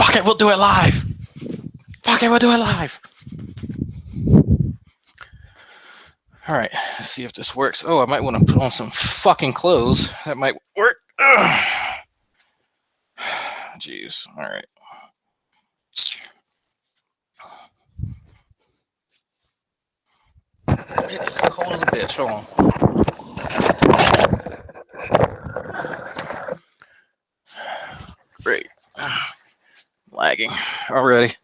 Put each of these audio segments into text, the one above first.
Fuck it, we'll do it live. Fuck it, we'll do it live. All right, let's see if this works. Oh, I might want to put on some fucking clothes. That might work. Jeez. All right. It's cold as a bitch. Hold on. Great. Lagging already.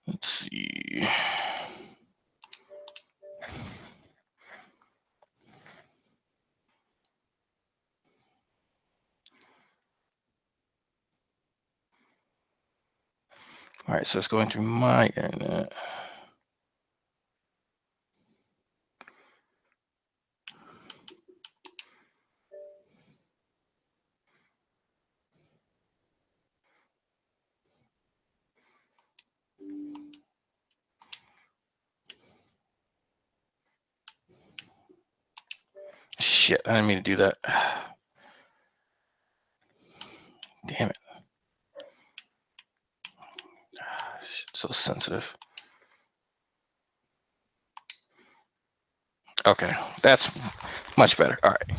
Let's see. All right, so it's going through my internet. Shit, I didn't mean to do that. Damn it. So sensitive. Okay, that's much better. All right.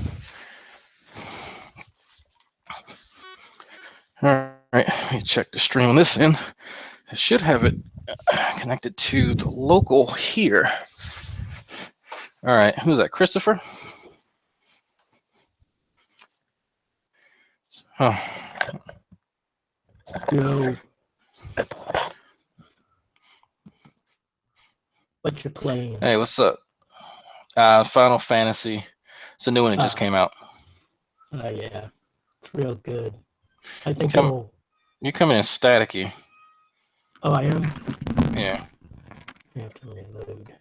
All right, let me check the stream on this end. I should have it connected to the local here. All right, who's that? Christopher? Oh. No. What you playing? Hey, what's up? Final Fantasy. It's a new one that just came out. Oh yeah, it's real good. I think you're coming in staticky. Oh, I am? Yeah. I have to reload.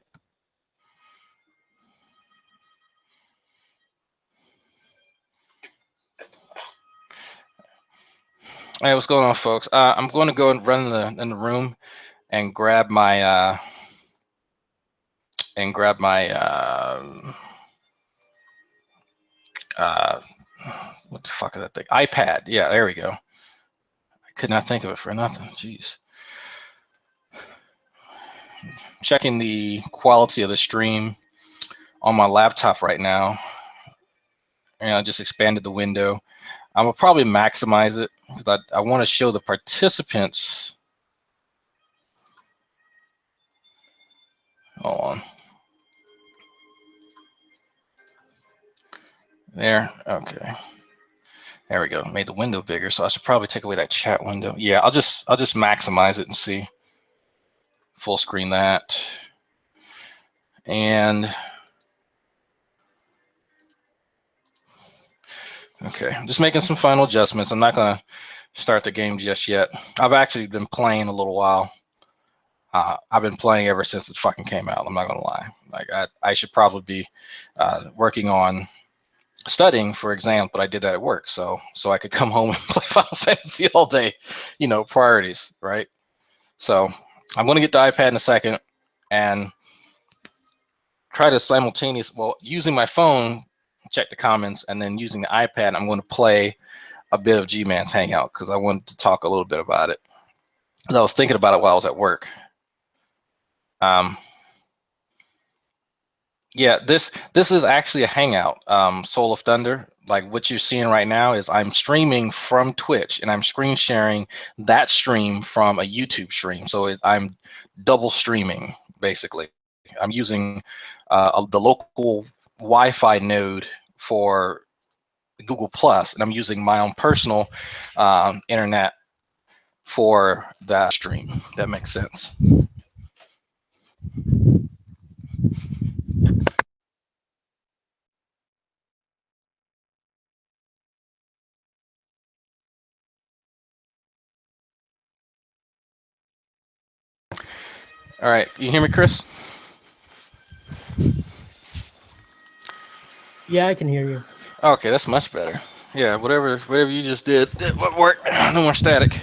Hey, what's going on, folks? I'm going to go and run in the room and grab my what the fuck is that thing? iPad. Yeah, there we go. I could not think of it for nothing. Jeez. Checking the quality of the stream on my laptop right now. And I just expanded the window. I'm gonna probably maximize it because I want to show the participants. Hold on. There. Okay. There we go. Made the window bigger, so I should probably take away that chat window. Yeah, I'll just maximize it and see. Full screen that. And okay, I'm just making some final adjustments. I'm not gonna start the game just yet. I've actually been playing a little while. I've been playing ever since it fucking came out. I'm not gonna lie. Like I should probably be working on studying for exams, but I did that at work, so I could come home and play Final Fantasy all day. You know, priorities, right? So I'm gonna get the iPad in a second and try to using my phone, check the comments, and then using the iPad, I'm going to play a bit of Gman's Hangout because I wanted to talk a little bit about it. I was thinking about it while I was at work. Yeah, this is actually a Hangout, Soul of Thunder. Like what you're seeing right now is I'm streaming from Twitch and I'm screen sharing that stream from a YouTube stream. So I'm double streaming basically. I'm using the local Wi-Fi node for Google Plus, and I'm using my own personal internet for that stream. That makes sense. All right, you hear me, Chris? Yeah, I can hear you. Okay, that's much better. Yeah, whatever you just did, it would work. No more static.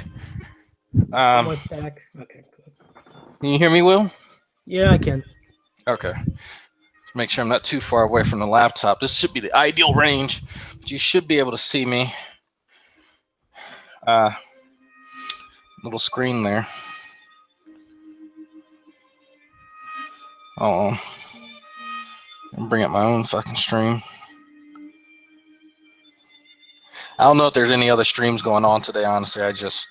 No Um, more stack. Okay, good. can you hear me, Will? Yeah, I can. Okay. Make sure I'm not too far away from the laptop. This should be the ideal range, but you should be able to see me. Uh, little screen there. Oh, bring up my own fucking stream. I don't know if there's any other streams going on today. Honestly, I just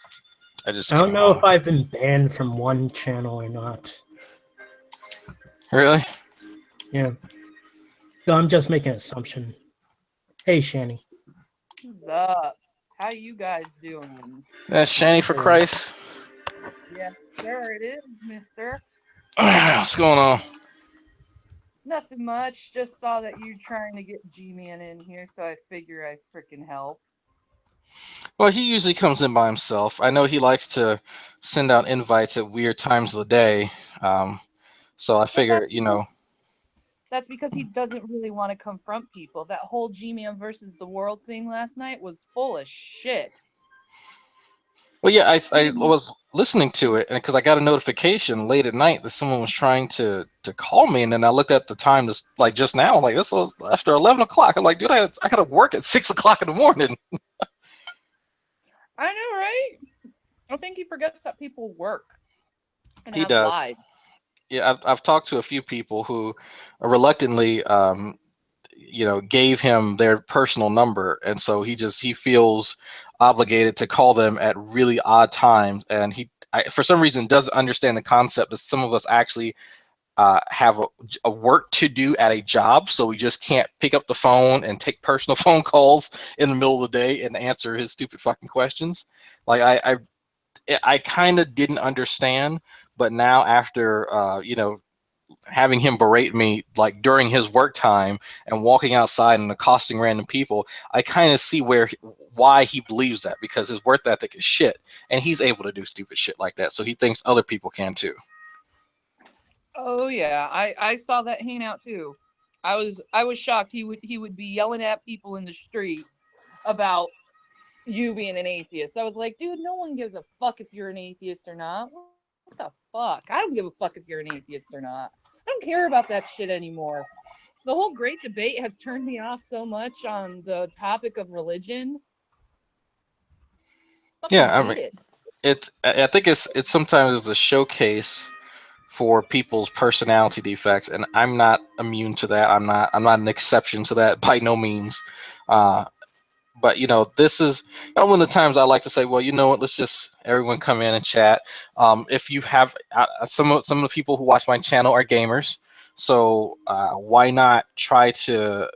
I don't came know if home. I've been banned from one channel or not. Really? Yeah. So I'm just making an assumption. Hey, Shani. What's up? How you guys doing? That's Shani for Hey. Christ. Yes, sir, it is, mister. What's going on? Nothing much. Just saw that you're trying to get Gman in here, so I figure I freaking help. Well, he usually comes in by himself. I know he likes to send out invites at weird times of the day. So I But figure, that's because he doesn't really want to confront people. That whole Gman versus the world thing last night was full of shit. well, yeah, He I didn't. was listening to it, and because I got a notification late at night that someone was trying to call me, and then I looked at the time, just now, like this was after 11 o'clock. I'm like, dude, I gotta work at 6 o'clock in the morning. I know, right? I think he forgets that people work and He have does. lives. Yeah, I've talked to a few people who reluctantly, gave him their personal number, and so he feels obligated to call them at really odd times, and for some reason doesn't understand the concept that some of us actually have a work to do at a job, so we just can't pick up the phone and take personal phone calls in the middle of the day and answer his stupid fucking questions. Like I kind of didn't understand, but now after having him berate me like during his work time and walking outside and accosting random people, I kind of see why he believes that, because his work ethic is shit, and he's able to do stupid shit like that, so he thinks other people can too. Oh yeah, I saw that hangout too. I was shocked he would be yelling at people in the street about you being an atheist. I was like, dude, no one gives a fuck if you're an atheist or not. What the fuck? I don't give a fuck if you're an atheist or not. I don't care about that shit anymore. The whole great debate has turned me off so much on the topic of religion. Fucking Yeah, I hate mean, it. I think it's sometimes a showcase for people's personality defects, and I'm not immune to that. I'm not an exception to that by no means. Uh, but this is one of the times I like to say, well, you know what, let's just everyone come in and chat. If you have some of the people who watch my channel are gamers, so why not try to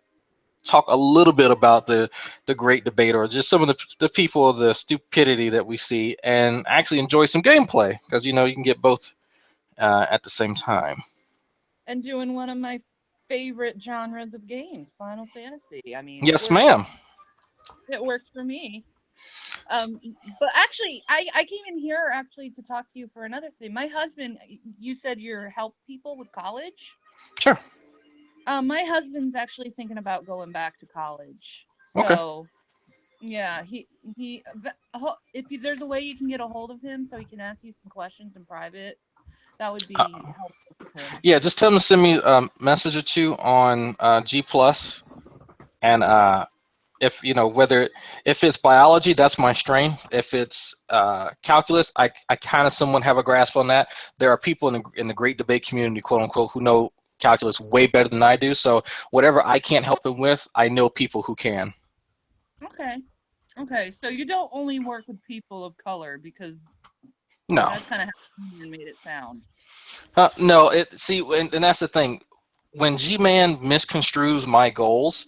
talk a little bit about the great debate, or just some of the people, the stupidity that we see, and actually enjoy some gameplay, because you can get both at the same time. And doing one of my favorite genres of games, Final Fantasy. I mean, Yes, ma'am. it works for me. Um, but actually, I came in here actually to talk to you for another thing. My husband, you said you're help people with college. Sure. My husband's actually thinking about going back to college. Okay. So yeah, he if there's a way you can get a hold of him so he can ask you some questions in private, that would Uh, be helpful for him. yeah, just tell them to send me a message or two on G plus, and whether if it's biology, that's my strength. If it's calculus, I kind of somewhat have a grasp on that. There are people in the great debate community, quote unquote, who know calculus way better than I do. So whatever I can't help him with, I know people who can. Okay. Okay. So you don't only work with people of color, because No, that's kind of how you made it sound. no. And that's the thing. When G-Man misconstrues my goals,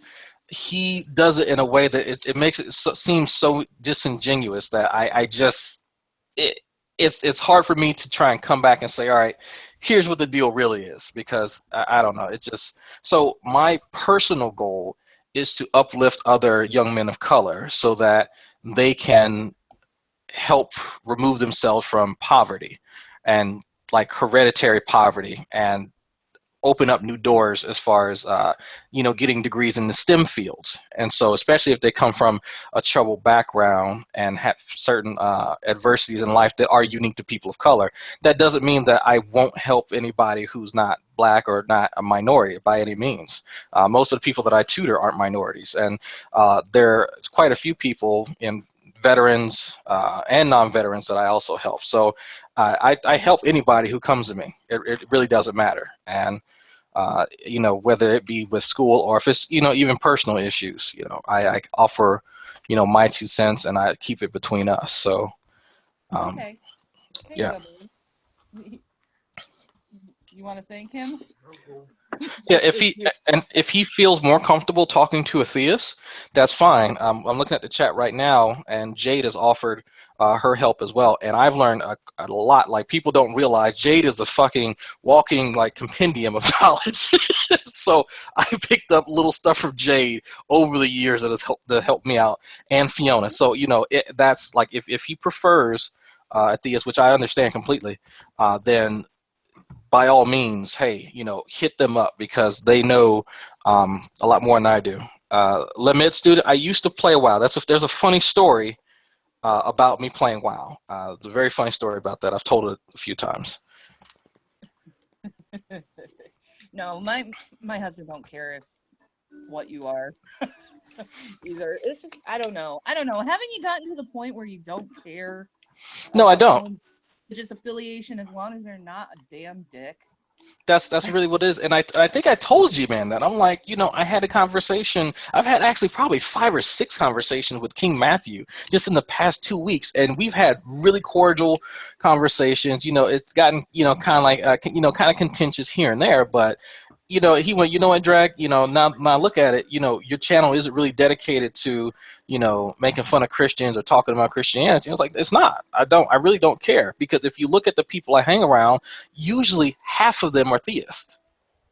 he does it in a way that it makes it seem so disingenuous that I just it, it's hard for me to try and come back and say, all right, here's what the deal really is, because I don't know. It's just, so my personal goal is to uplift other young men of color so that they can help remove themselves from poverty, and like hereditary poverty and open up new doors as far as getting degrees in the STEM fields. And so especially if they come from a troubled background and have certain adversities in life that are unique to people of color, that doesn't mean that I won't help anybody who's not black or not a minority by any means. Most of the people that I tutor aren't minorities, and there's quite a few people in veterans and non-veterans that I also help. So I help anybody who comes to me. It really doesn't matter. And whether it be with school or if it's even personal issues, I offer my 2 cents, and I keep it between us. So Okay. There yeah. you go, buddy. You want to thank him? Yeah, if he feels more comfortable talking to a theist, that's fine. I'm looking at the chat right now, and Jade has offered her help as well, and I've learned a lot. Like, people don't realize Jade is a fucking walking like compendium of knowledge. So I picked up little stuff from Jade over the years that helped me out, and Fiona. So that's like, if he prefers a theist, which I understand completely, then by all means, hey, hit them up, because they know a lot more than I do. Limit student, I used to play WoW. There's a funny story about me playing WoW. It's a very funny story about that. I've told it a few times. No, my husband don't care if what you are either. It's just I don't know. Haven't you gotten to the point where you don't care? No, I don't. Just affiliation, as long as they're not a damn dick. That's really what it is. And I think I told Gman that. I'm like, I had a conversation. I've had actually probably 5 or 6 conversations with King Matthew just in the past 2 weeks, and we've had really cordial conversations. It's gotten kind of like kind of contentious here and there, but he went, what, Drag, now look at it, your channel isn't really dedicated to making fun of Christians or talking about Christianity. I was like, it's not. I really don't care, because if you look at the people I hang around, usually half of them are theists.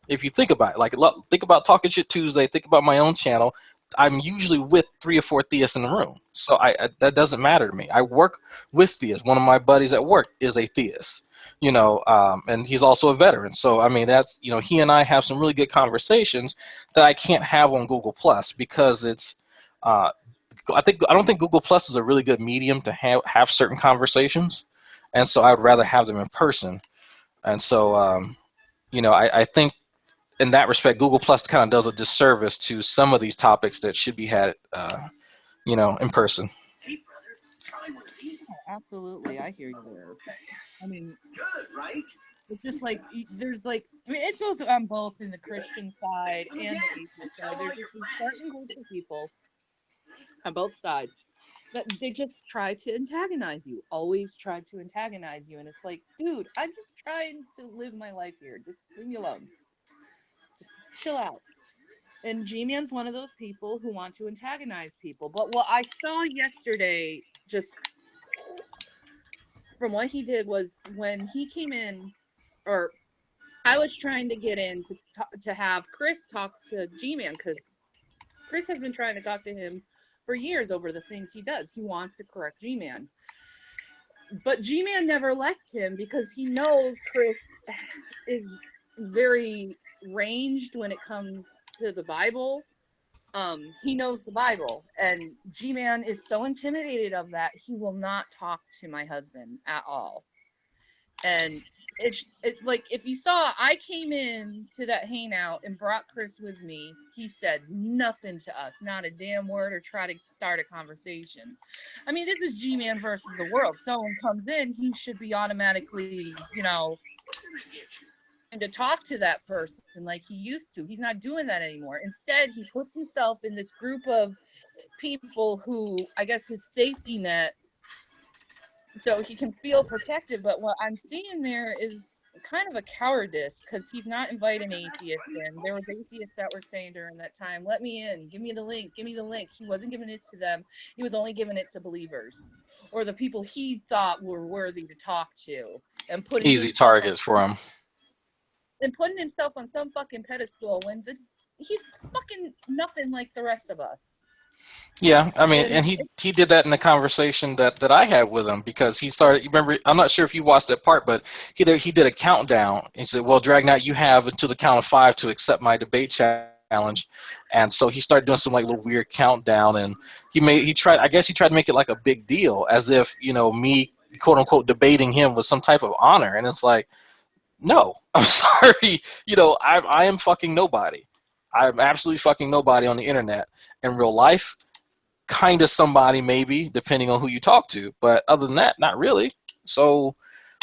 If you think about it, like, think about Talking Shit Tuesday, think about my own channel. I'm usually with 3 or 4 theists in the room, so that doesn't matter to me. I work with theists. One of my buddies at work is a theist, and he's also a veteran. So I mean, that's he and I have some really good conversations that I can't have on Google Plus, because it's I don't think Google Plus is a really good medium to have certain conversations, and so I would rather have them in person. And so I think in that respect, Google Plus kind of does a disservice to some of these topics that should be had, in person. Absolutely, I hear you there. I mean, it's just like there's like, I mean, it goes on both in the Christian side and the atheist side. There's just these certain groups of people on both sides that they just try to antagonize you. Always try to antagonize you, and it's like, dude, I'm just trying to live my life here. Just leave me alone. Just chill out. And G-Man's one of those people who want to antagonize people. But what I saw yesterday, just from what he did, was when he came in, or I was trying to get in to have Chris talk to G-Man, because Chris has been trying to talk to him for years over the things he does. He wants to correct G-Man. But G-Man never lets him, because he knows Chris is very ranged when it comes to the Bible. He knows the Bible, and G-Man is so intimidated of that, he will not talk to my husband at all. And it's like, if you saw, I came in to that hangout and brought Chris with me. He said nothing to us, not a damn word, or try to start a conversation. I mean, this is G-Man versus the world. Someone comes in, he should be automatically, and to talk to that person like he used to. He's not doing that anymore. Instead, he puts himself in this group of people who, I guess, his safety net, so he can feel protected. But what I'm seeing there is kind of a cowardice, because he's not inviting atheists in. There was atheists that were saying during that time, let me in, give me the link, give me the link. He wasn't giving it to them. He was only giving it to believers, or the people he thought were worthy to talk to, and putting Easy targets for him. And putting himself on some fucking pedestal when he's fucking nothing like the rest of us. Yeah, I mean, And and he did that in the conversation that I had with him because he started. You remember? I'm not sure if you watched that part, but he did a countdown. He said, "Well, Dragknight, you have until the count of 5 to accept my debate challenge." And so he started doing some like little weird countdown, and he tried. I guess he tried to make it like a big deal, as if me quote unquote debating him was some type of honor. And it's like, no, I'm sorry. I am fucking nobody. I'm absolutely fucking nobody on the internet. In real life, kind of somebody maybe, depending on who you talk to. But other than that, not really. So,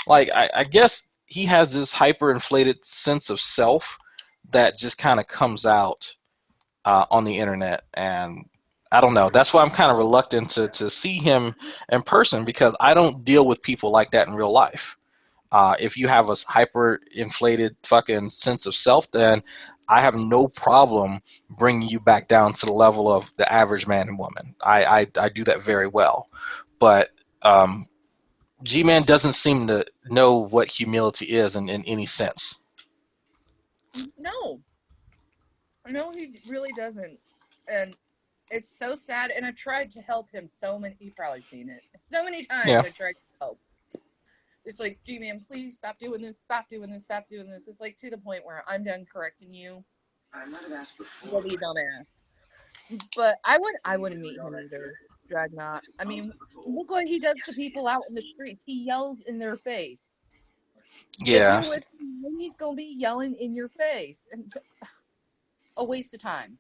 like, I guess he has this hyperinflated sense of self that just kind of comes out on the internet. And I don't know. That's why I'm kind of reluctant to see him in person, because I don't deal with people like that in real life. If you have a hyper inflated fucking sense of self, then I have no problem bringing you back down to the level of the average man and woman. I do that very well. But G-Man doesn't seem to know what humility is in any sense. no, no, he really doesn't. And it's so sad. And I tried to help him so many. You've probably seen it so many times. Yeah. I tried to help. It's like, G-Man, please stop doing this. Stop doing this. Stop doing this. It's like to the point where I'm done correcting you. I might have asked before. What you dumbass. But I wouldn't meet him either. Dragnot. I mean, look what he does to people out in the streets. He yells in their face. Yeah. If you're with him, he's gonna be yelling in your face, and a waste of time.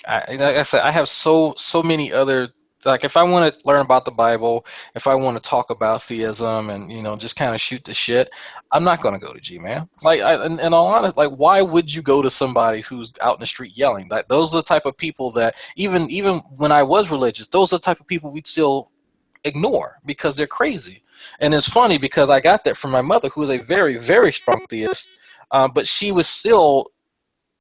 Like I said, I have so many other, like, if I want to learn about the Bible, if I want to talk about theism and just kind of shoot the shit, I'm not going to go to G-Man. Like, in all honesty, like, why would you go to somebody who's out in the street yelling? Like, those are the type of people that even when I was religious, those are the type of people we'd still ignore because they're crazy. And it's funny because I got that from my mother, who is a very, very strong theist, but she was still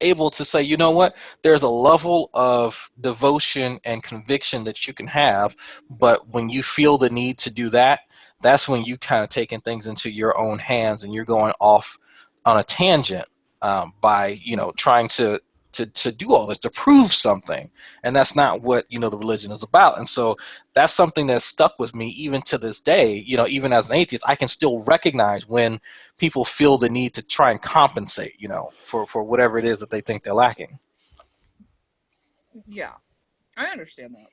able to say, you know what, there's a level of devotion and conviction that you can have, but when you feel the need to do that, that's when you kind of taking things into your own hands and you're going off on a tangent, by trying to do all this to prove something, and that's not what the religion is about. And so that's something that's stuck with me even to this day. Even as an atheist, I can still recognize when people feel the need to try and compensate, for whatever it is that they think they're lacking. Yeah, I understand that.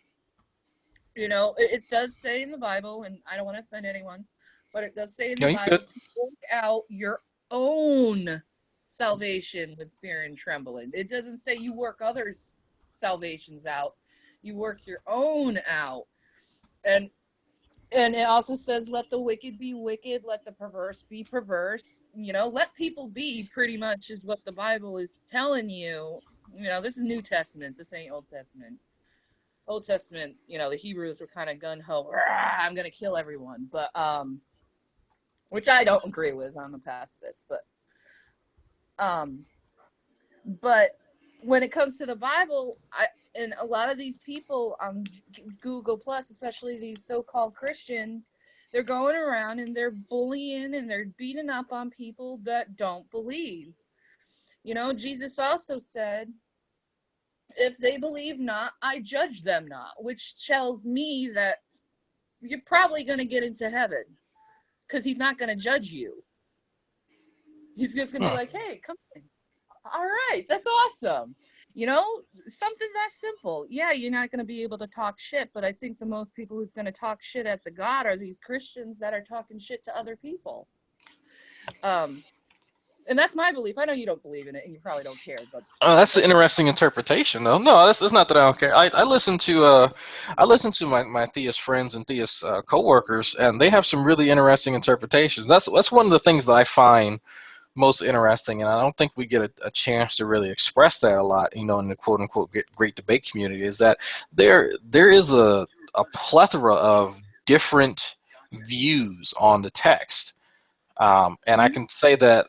It does say in the Bible, and I don't want to offend anyone, but it does say in the You Bible could. to work out your own salvation with fear and trembling. It doesn't say you work others' salvations out. You work your own out. And it also says, let the wicked be wicked, let the perverse be perverse. Let people be, pretty much is what the Bible is telling you. This is New Testament. This ain't Old Testament. Old Testament, the Hebrews were kind of gun-ho, I'm going to kill everyone. But, which I don't agree with. I'm a pacifist. But when it comes to the Bible, and a lot of these people on Google Plus, especially these so-called Christians, they're going around and they're bullying and they're beating up on people that don't believe. Jesus also said, if they believe not, I judge them not, which tells me that you're probably going to get into heaven because he's not going to judge you. He's just going to be like, hey, come in. All right, that's awesome. Something that simple. Yeah, you're not going to be able to talk shit, but I think the most people who's going to talk shit at the God are these Christians that are talking shit to other people. And that's my belief. I know you don't believe in it, and you probably don't care. But That's an interesting interpretation, though. No, that's not that I don't care. I listen to my theist friends and theist coworkers, and they have some really interesting interpretations. That's one of the things that I find most interesting, and I don't think we get a chance to really express that a lot, in the quote unquote great debate community. Is that there is a plethora of different views on the text, and I can say that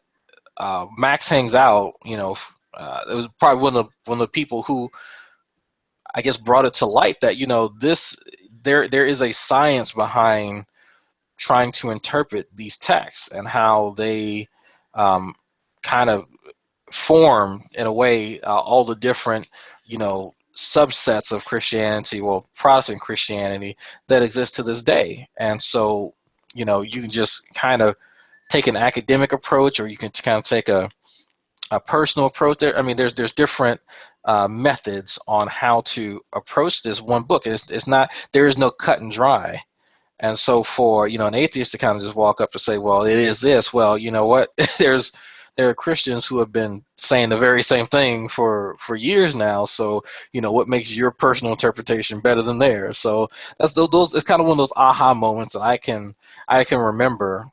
Max Hangs Out, it was probably one of the people who I guess brought it to light that there is a science behind trying to interpret these texts and how they kind of form in a way all the different subsets of Christianity, well, Protestant Christianity, that exist to this day. And so, you know, you can just kind of take an academic approach, or you can kind of take a personal approach there. I mean, there's different methods on how to approach this one book. It's not, there is no cut and dry. And so for, you know, an atheist to kind of just walk up to say, well, it is this, well, you know what, there are Christians who have been saying the very same thing for years now. So, you know, what makes your personal interpretation better than theirs? So that's those. It's kind of one of those aha moments that I can remember.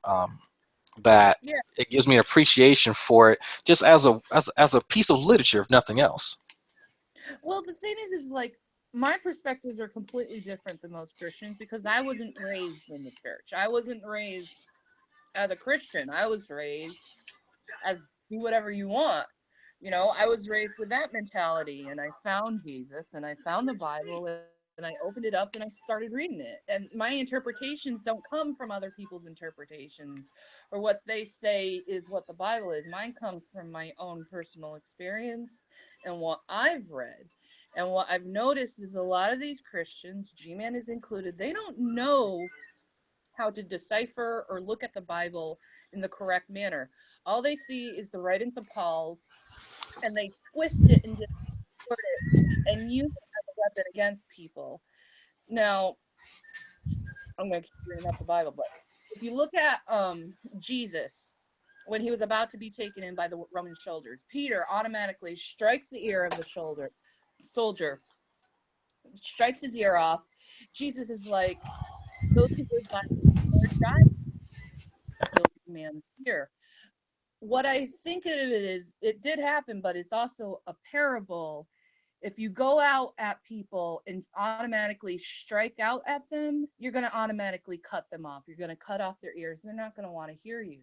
That Yeah. it gives me an appreciation for it, just as a piece of literature, if nothing else. Well, the thing is like my perspectives are completely different than most Christians because I wasn't raised in the church. I wasn't raised as a Christian. I was raised as do whatever you want. You know, I was raised with that mentality, and I found Jesus and I found the Bible, and I opened it up and I started reading it. And my interpretations don't come from other people's interpretations or what they say is what the Bible is. Mine comes from my own personal experience and what I've read. And what I've noticed is a lot of these Christians, Gman is included, they don't know how to decipher or look at the Bible in the correct manner. All they see is the writings of Paul's, and they twist it and distort it and use it as a weapon against people. Now, I'm going to keep bringing up the Bible, but if you look at Jesus, when he was about to be taken in by the Roman soldiers, Peter automatically strikes the ear of the soldier, strikes his ear off. Jesus is like, those who live by the sword die, guilty man's ear. What I think of it is, it did happen, but it's also a parable. If you go out at people and automatically strike out at them, you're going to automatically cut them off. You're going to cut off their ears. They're not going to want to hear you.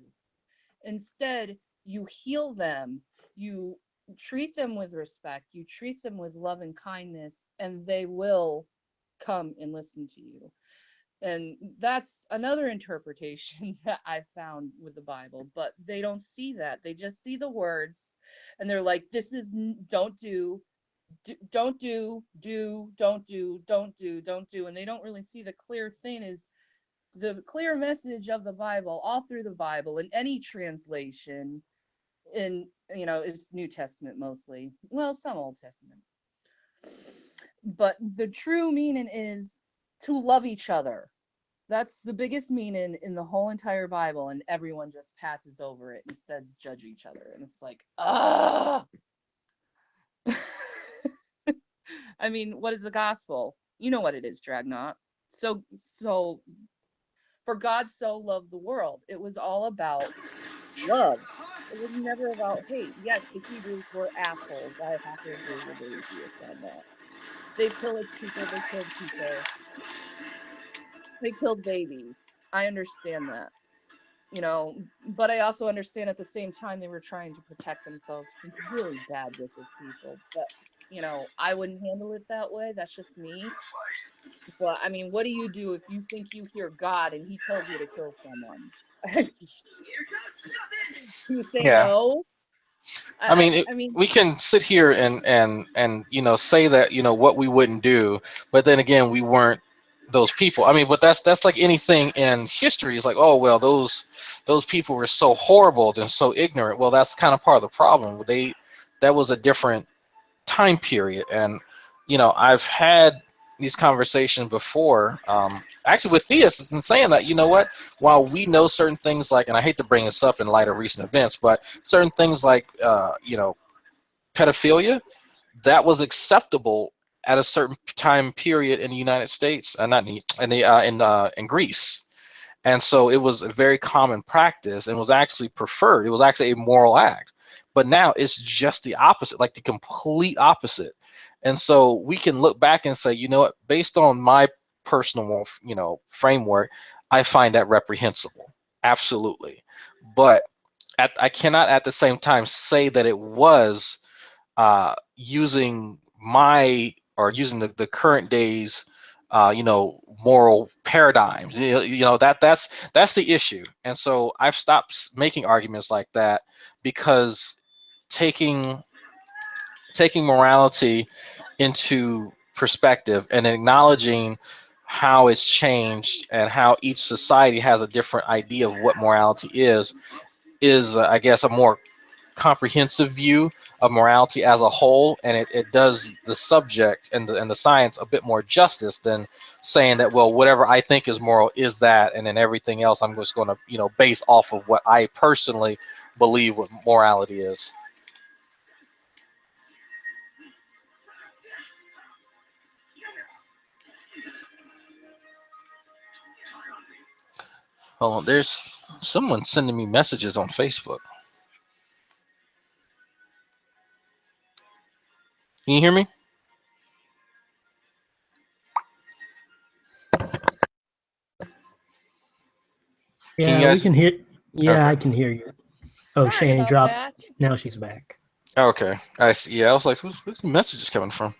Instead, you heal them. You treat them with respect. You treat them with love and kindness, and they will come and listen to you. And that's another interpretation that I found with the Bible, but they don't see that. They just see the words and they're like, this is don't do, don't do, don't do, don't do, don't do. And they don't really see the clear thing is the clear message of the Bible all through the Bible in any translation in, you know, it's New Testament mostly. Well, some Old Testament. But the true meaning is to love each other. That's the biggest meaning in the whole entire Bible, and everyone just passes over it instead of judge each other. And it's like, ah. I mean, what is the gospel? You know what it is, Dragnot. So for God so loved the world. It was all about love. It was never about hate. Yes, the Hebrews were assholes. I have to agree with the atheists on that. They pillaged people. They killed people. They killed babies. I understand that. You know, but I also understand at the same time they were trying to protect themselves from really bad, wicked people. But, you know, I wouldn't handle it that way. That's just me. But, I mean, what do you do if you think you hear God and he tells you to kill someone? You say Yeah. no? I mean, I mean, we can sit here and you know, say that, you know, what we wouldn't do, but then again, we weren't those people. I mean, but that's like anything in history. It's like, oh well, those people were so horrible and so ignorant. Well, that's kind of part of the problem. That was a different time period, and you know, I've had these conversations before, actually with theists, and saying that, you know what, while we know certain things like, and I hate to bring this up in light of recent events, but certain things like you know, pedophilia, that was acceptable at a certain time period in the United States, not in Greece. And so it was a very common practice and was actually preferred. It was actually a moral act. But now it's just the opposite, like the complete opposite. And so we can look back and say, you know what, based on my personal, you know, framework, I find that reprehensible. Absolutely. But I cannot at the same time say that it was using using the current days you know, moral paradigms. You know, that's the issue. And so I've stopped making arguments like that, because taking taking morality into perspective and acknowledging how it's changed and how each society has a different idea of what morality is I guess a more comprehensive view of morality as a whole, and it does the subject and the science a bit more justice than saying that, well, whatever I think is moral is that, and then everything else I'm just going to base off of what I personally believe what morality is. Oh, there's someone sending me messages on Facebook. Can you hear me? Yeah, guys- we can hear. Yeah, Okay. I can hear you. Oh, Sorry Shane about dropped. that. Now she's back. Okay, I see. Yeah, I was like, who's the messages coming from?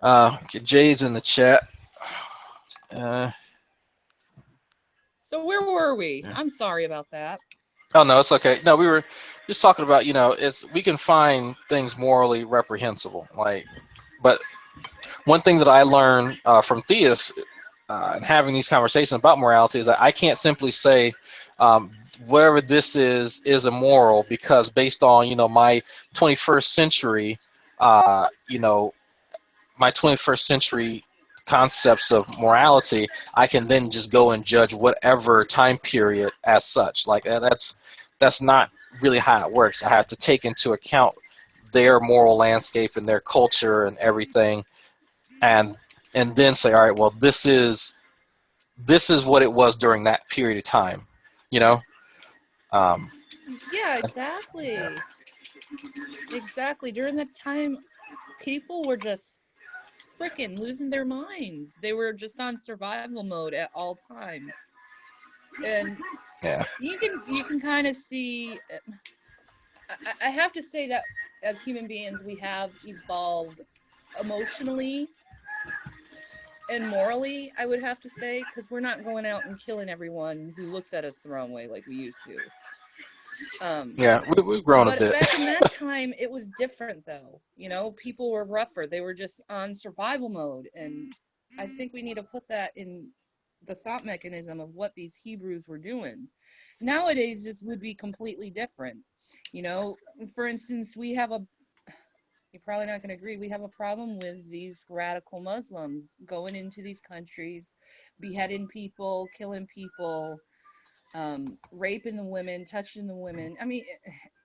Okay, Jade's in the chat. So where were we? Yeah. I'm sorry about that. Oh no, it's okay. No, we were just talking about we can find things morally reprehensible, but one thing that I learned from theists and having these conversations about morality is that I can't simply say whatever this is immoral because based on my 21st century my 21st century concepts of morality, I can then just go and judge whatever time period as such. Like that's not really how it works. I have to take into account their moral landscape and their culture and everything, and then say, all right, well, this is what it was during that period of time, you know. Um, Yeah, exactly. Exactly. During that time, people were just freaking losing their minds. They were just on survival mode at all time. And yeah, you can kind of see I have to say that as human beings we have evolved emotionally and morally, I would have to say, because we're not going out and killing everyone who looks at us the wrong way like we used to. yeah, we've grown a But bit. back in that time, it was different, though. People were rougher. They were just on survival mode. And I think we need to put that in the thought mechanism of what these Hebrews were doing. Nowadays, it would be completely different. For instance, you're probably not going to agree, we have a problem with these radical Muslims going into these countries, beheading people, killing people, raping the women, touching the women. I mean,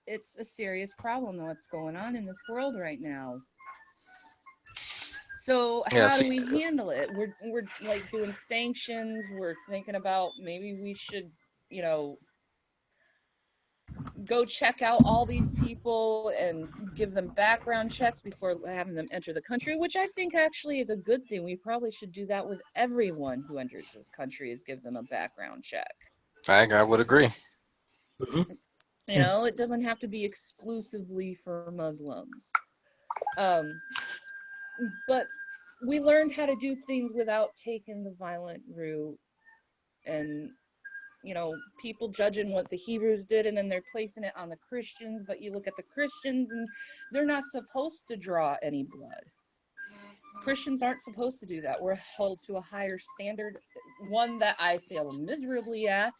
it's a serious problem what's going on in this world right now. So Yeah, how do see, we handle it? We're like doing sanctions. We're thinking about maybe we should, go check out all these people and give them background checks before having them enter the country, which I think actually is a good thing. We probably should do that with everyone who enters this country, is give them a background check. I would agree. Mm-hmm. It doesn't have to be exclusively for Muslims. But we learned how to do things without taking the violent route, and people judging what the Hebrews did and then they're placing it on the Christians. But you look at the Christians and they're not supposed to draw any blood. Christians aren't supposed to do that. We're held to a higher standard, one that I fail miserably at,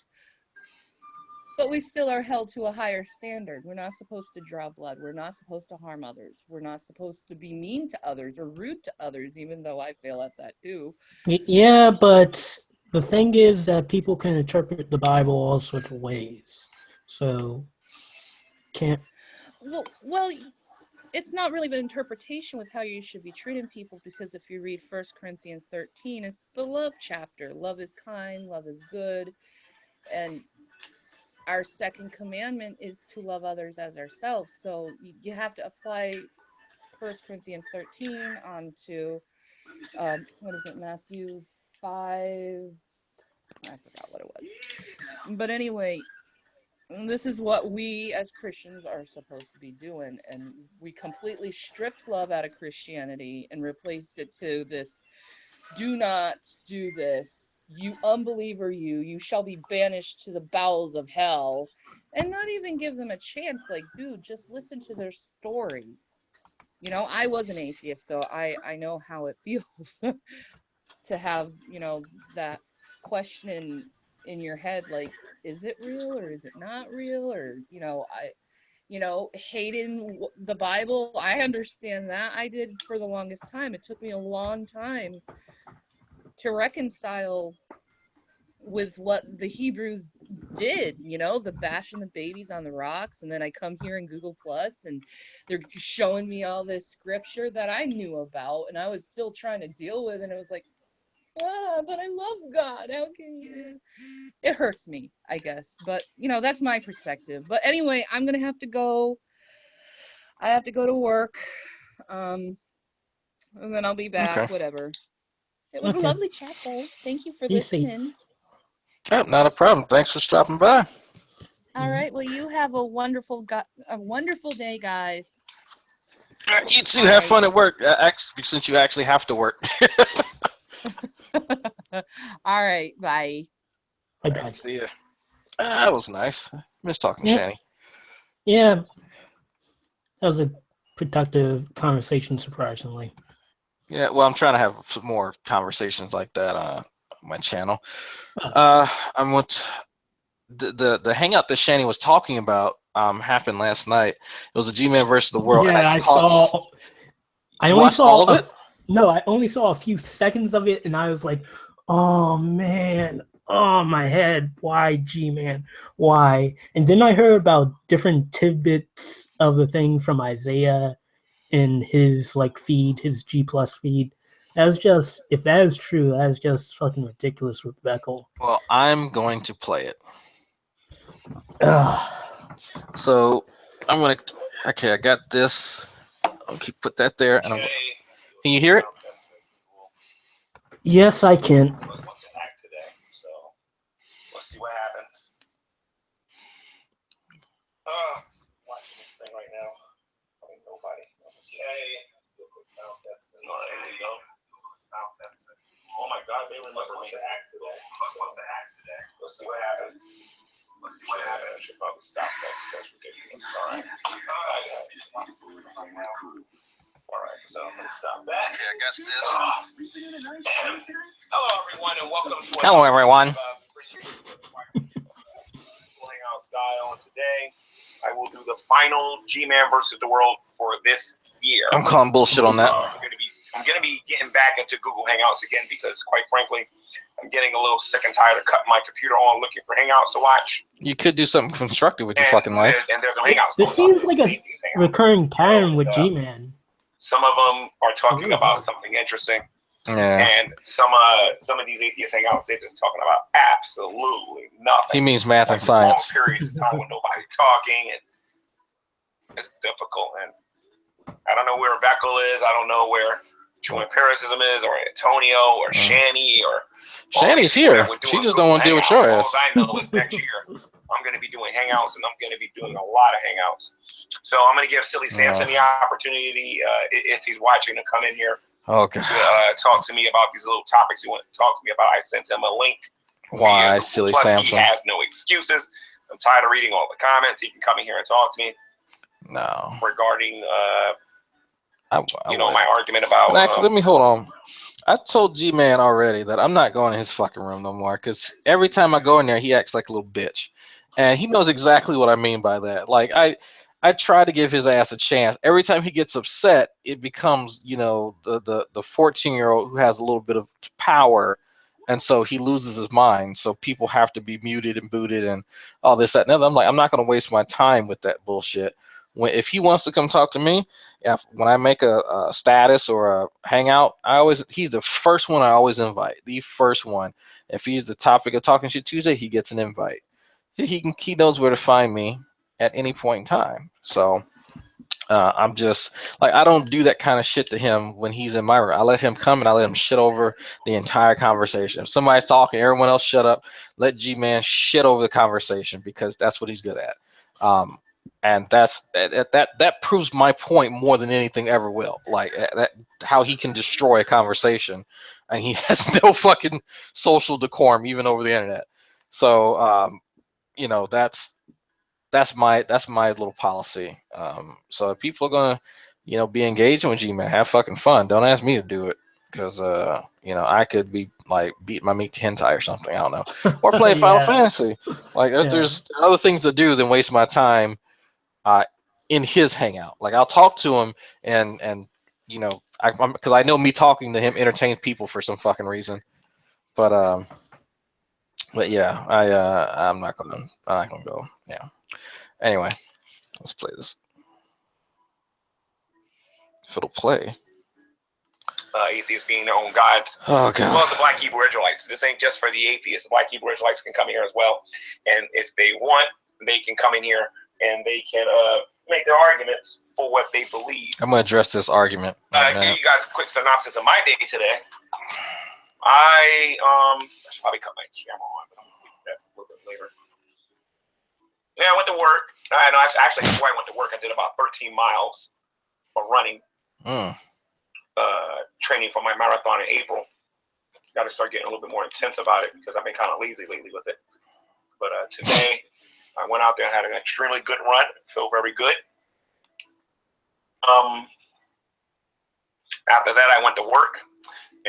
but we still are held to a higher standard. We're not supposed to draw blood. We're not supposed to harm others. We're not supposed to be mean to others or rude to others, even though I fail at that too. Yeah, but the thing is that people can interpret the Bible all sorts of ways. So can't. Well, it's not really the interpretation with how you should be treating people, because if you read 1 Corinthians 13, it's the love chapter. Love is kind, love is good, and our second commandment is to love others as ourselves. So you have to apply 1 Corinthians 13 onto what is it, Matthew 5? I forgot what it was. But anyway, this is what we as Christians are supposed to be doing, and we completely stripped love out of Christianity and replaced it to this: do not do this, you unbeliever, you shall be banished to the bowels of hell, and not even give them a chance. Like, dude, just listen to their story. You know, I was an atheist, so I know how it feels to have, you know, that question in your head, like, is it real or is it not real? Or, you know, hating the Bible, I understand that. I did for the longest time. It took me a long time to reconcile with what the Hebrews did, you know, the bashing the babies on the rocks. And then I come here in Google Plus and they're showing me all this scripture that I knew about and I was still trying to deal with. And it was like, but I love God. How can you? It hurts me, I guess. But, you know, that's my perspective. But anyway, I'm going to have to go. I have to go to work. And then I'll be back, Okay. whatever. It was a Okay. lovely chat, though. Thank you for Be safe. listening. Yep, not a problem. Thanks for stopping by. All right. Well, you have a wonderful day, guys. You too. All Have right. fun at work. Since you actually have to work. All right. Bye. Bye-bye. See ya. That was nice. Miss talking to Yeah. Shani. Yeah, that was a productive conversation, surprisingly. Yeah, well, I'm trying to have some more conversations like that on my channel. Oh. I'm with the hangout that Shani was talking about happened last night. It was a G-Man versus the world. Yeah, And I saw. I You only watched saw all of it? No, I only saw a few seconds of it, and I was like, "Oh man, oh my head, why G-Man, why?" And then I heard about different tidbits of the thing from Isaiah in his like feed, his G Plus feed. That's just, if that is true, that is just fucking ridiculous with Beckel. Well, I'm going to play it. Ugh. So I'm gonna. Okay, I got this. I'll put that there, and can you hear it? Yes, I can. What's an act today? So let's see what happens. Watching this thing right now. I mean, nobody. Hey, do a quick sound test. No, there you go. Sound test. Oh my God, they remember me. What's an act today? What's an act today? Let's see what happens. Let's see what happens. I should probably stop that. That's ridiculous. All right. All right, so I'm gonna stop that. Okay, I got this. Hello, everyone, and welcome to. Hello, everyone. Style, and today I will do the final G-Man versus the world for this year. I'm calling bullshit on that. I'm gonna be getting back into Google Hangouts again because, quite frankly, I'm getting a little sick and tired of cutting my computer on looking for Hangouts to watch. You could do something constructive with your fucking life. And there's no Hangouts. This seems like a recurring pattern with G-Man. Some of them are talking about something interesting. Yeah. And some of these atheist hangouts, they're just talking about absolutely nothing. He means math and science. Long periods of time with nobody talking, and it's difficult. And I don't know where Beckel is. I don't know where True Empiricism is, or Antonio, or Shani, or Shani's here. She just don't want to deal with your ass. All I know is next year I'm going to be doing hangouts, and I'm going to be doing a lot of hangouts. So I'm going to give Silly Samson the opportunity, if he's watching, to come in here. Okay. To talk to me about these little topics he wanted to talk to me about. I sent him a link. Why, Silly Samson? He has no excuses. I'm tired of reading all the comments. He can come in here and talk to me. No. Regarding, I my argument about. Actually, let me hold on. I told G-Man already that I'm not going in his fucking room no more because every time I go in there, he acts like a little bitch. And he knows exactly what I mean by that. Like, I try to give his ass a chance. Every time he gets upset, it becomes, the 14-year-old who has a little bit of power, and so he loses his mind. So people have to be muted and booted and all this, that, and other. I'm like, I'm not going to waste my time with that bullshit. If he wants to come talk to me, when I make a status or a hangout, he's the first one I always invite. The first one. If he's the topic of Talking Shit Tuesday, he gets an invite. He knows where to find me at any point in time. So I'm just like, I don't do that kind of shit to him when he's in my room. I let him come and I let him shit over the entire conversation. If somebody's talking, everyone else shut up. Let G-Man shit over the conversation because that's what he's good at. And that proves my point more than anything ever will. Like that, how he can destroy a conversation, and he has no fucking social decorum even over the internet. So that's my little policy. So if people are gonna be engaging with Gman. Have fucking fun. Don't ask me to do it because I could be like beating my meat to hentai or something. I don't know, or playing Final Yeah. Fantasy. Like there's other things to do than waste my time in his hangout. Like I'll talk to him and because I know me talking to him entertains people for some fucking reason. But yeah, I'm not gonna go. Yeah. Anyway, let's play this. If it'll play. Atheists being their own gods. Oh god. As well as the Black Hebrew Israelites. This ain't just for the atheists. The Black Hebrew Israelites can come here as well, and if they want, they can come in here and they can make their arguments for what they believe. I'm gonna address this argument. Give you guys a quick synopsis of my day today. I should probably cut my camera on, but I'm gonna do that a little bit later. Yeah, I went to work. No, actually, before I went to work, I did about 13 miles of running. Training for my marathon in April. Got to start getting a little bit more intense about it because I've been kind of lazy lately with it. But today, I went out there and had an extremely good run. Feel very good. After that, I went to work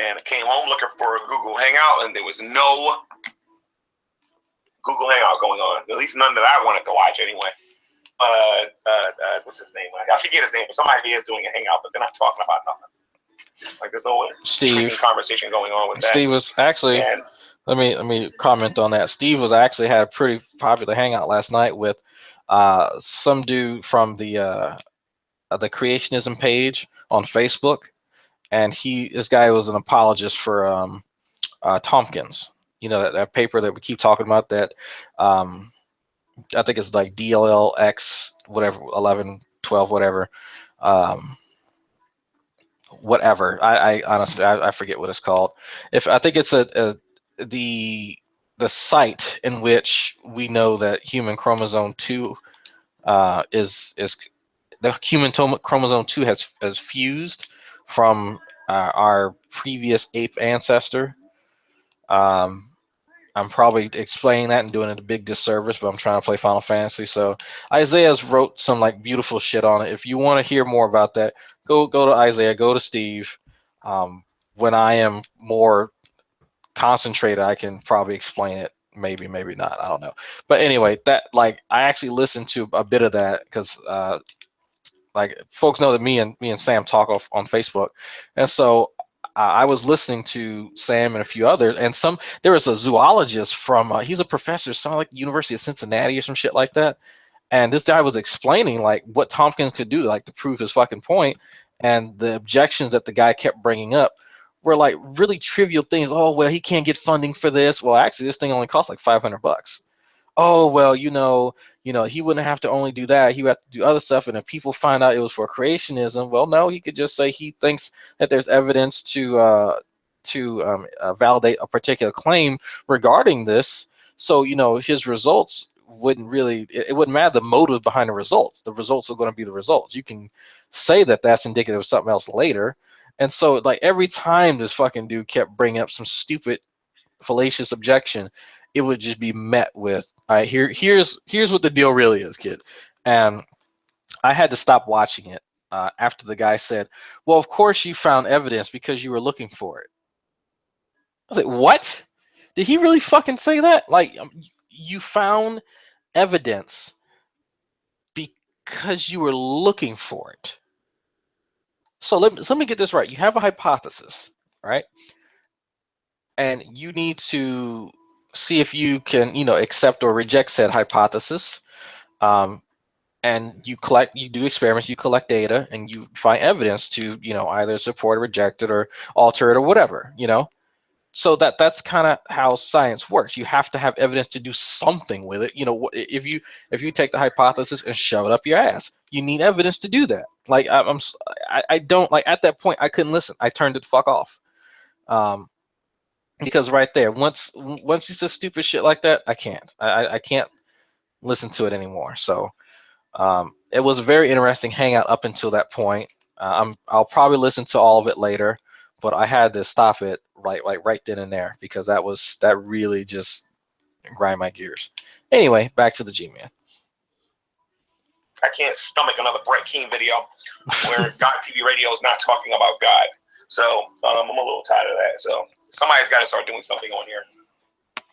and I came home looking for a Google Hangout, and there was no Google Hangout going on. At least none that I wanted to watch anyway. What's his name? I forget his name, but somebody is doing a Hangout, but they're not talking about nothing. Like there's no Steve conversation going on with that. Steve was actually. Let me comment on that. Steve was actually had a pretty popular hangout last night with some dude from the creationism page on Facebook, and this guy was an apologist for Tompkins. That paper that we keep talking about that I think it's like DLLX whatever 11 12 whatever. Whatever. I honestly I forget what it's called. I think it's the site in which we know that human chromosome 2 is the human chromosome 2 has fused from our previous ape ancestor. I'm probably explaining that and doing it a big disservice, but I'm trying to play Final Fantasy. So Isaiah's wrote some like beautiful shit on it. If you want to hear more about that, go to Isaiah, go to Steve. When I am more concentrated, I can probably explain it. Maybe not. I don't know. But anyway, that I actually listened to a bit of that because folks know that me and Sam talk on Facebook, and so I was listening to Sam and a few others, and there was a zoologist from he's a professor, something like the University of Cincinnati or some shit like that, and this guy was explaining what Tompkins could do to prove his fucking point, and the objections that the guy kept bringing up were really trivial things. Oh well, he can't get funding for this. Well, actually, this thing only costs $500. Oh well, he wouldn't have to only do that. He would have to do other stuff. And if people find out it was for creationism, well, no, he could just say he thinks that there's evidence to validate a particular claim regarding this. So his results wouldn't really. It wouldn't matter the motive behind the results. The results are going to be the results. You can say that that's indicative of something else later. And so every time this fucking dude kept bringing up some stupid fallacious objection, it would just be met with, all right, here's what the deal really is, kid. And I had to stop watching it after the guy said, well, of course you found evidence because you were looking for it. I was like, what? Did he really fucking say that? You found evidence because you were looking for it. So let me get this right. You have a hypothesis, right? And you need to see if you can, accept or reject said hypothesis. And you do experiments, you collect data, and you find evidence to, either support or reject it or alter it or whatever, So that's kind of how science works. You have to have evidence to do something with it. If you take the hypothesis and shove it up your ass, you need evidence to do that. I don't at that point I couldn't listen. I turned it the fuck off. Because right there, once he says stupid shit like that, I can't listen to it anymore. So it was a very interesting hangout up until that point. I'll probably listen to all of it later, but I had to stop it right then and there because that really just grind my gears. Anyway, back to the G-Man. I can't stomach another Brett Keane video where God TV radio is not talking about God. So I'm a little tired of that. So somebody's got to start doing something on here.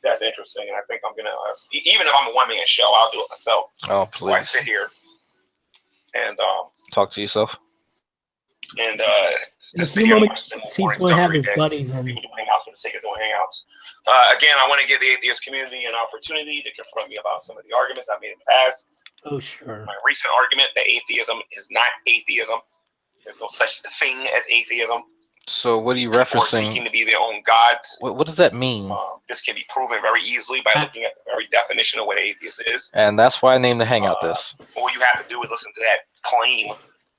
That's interesting, and I think I'm gonna. Even if I'm a one-man show, I'll do it myself. Oh, So I please. sit here and Talk to yourself. and In a few moments, he's going to have his buddies in. People do hangouts for the sake of doing hangouts. Again, I want to give the atheist community an opportunity to confront me about some of the arguments I made in the past. Oh, sure. My recent argument that atheism is not atheism. There's no such thing as atheism. So what are you People are referencing? seeking to be their own gods. What does that mean? This can be proven very easily by looking at the very definition of what atheist is. And that's why I named the hangout this. All you have to do is listen to that claim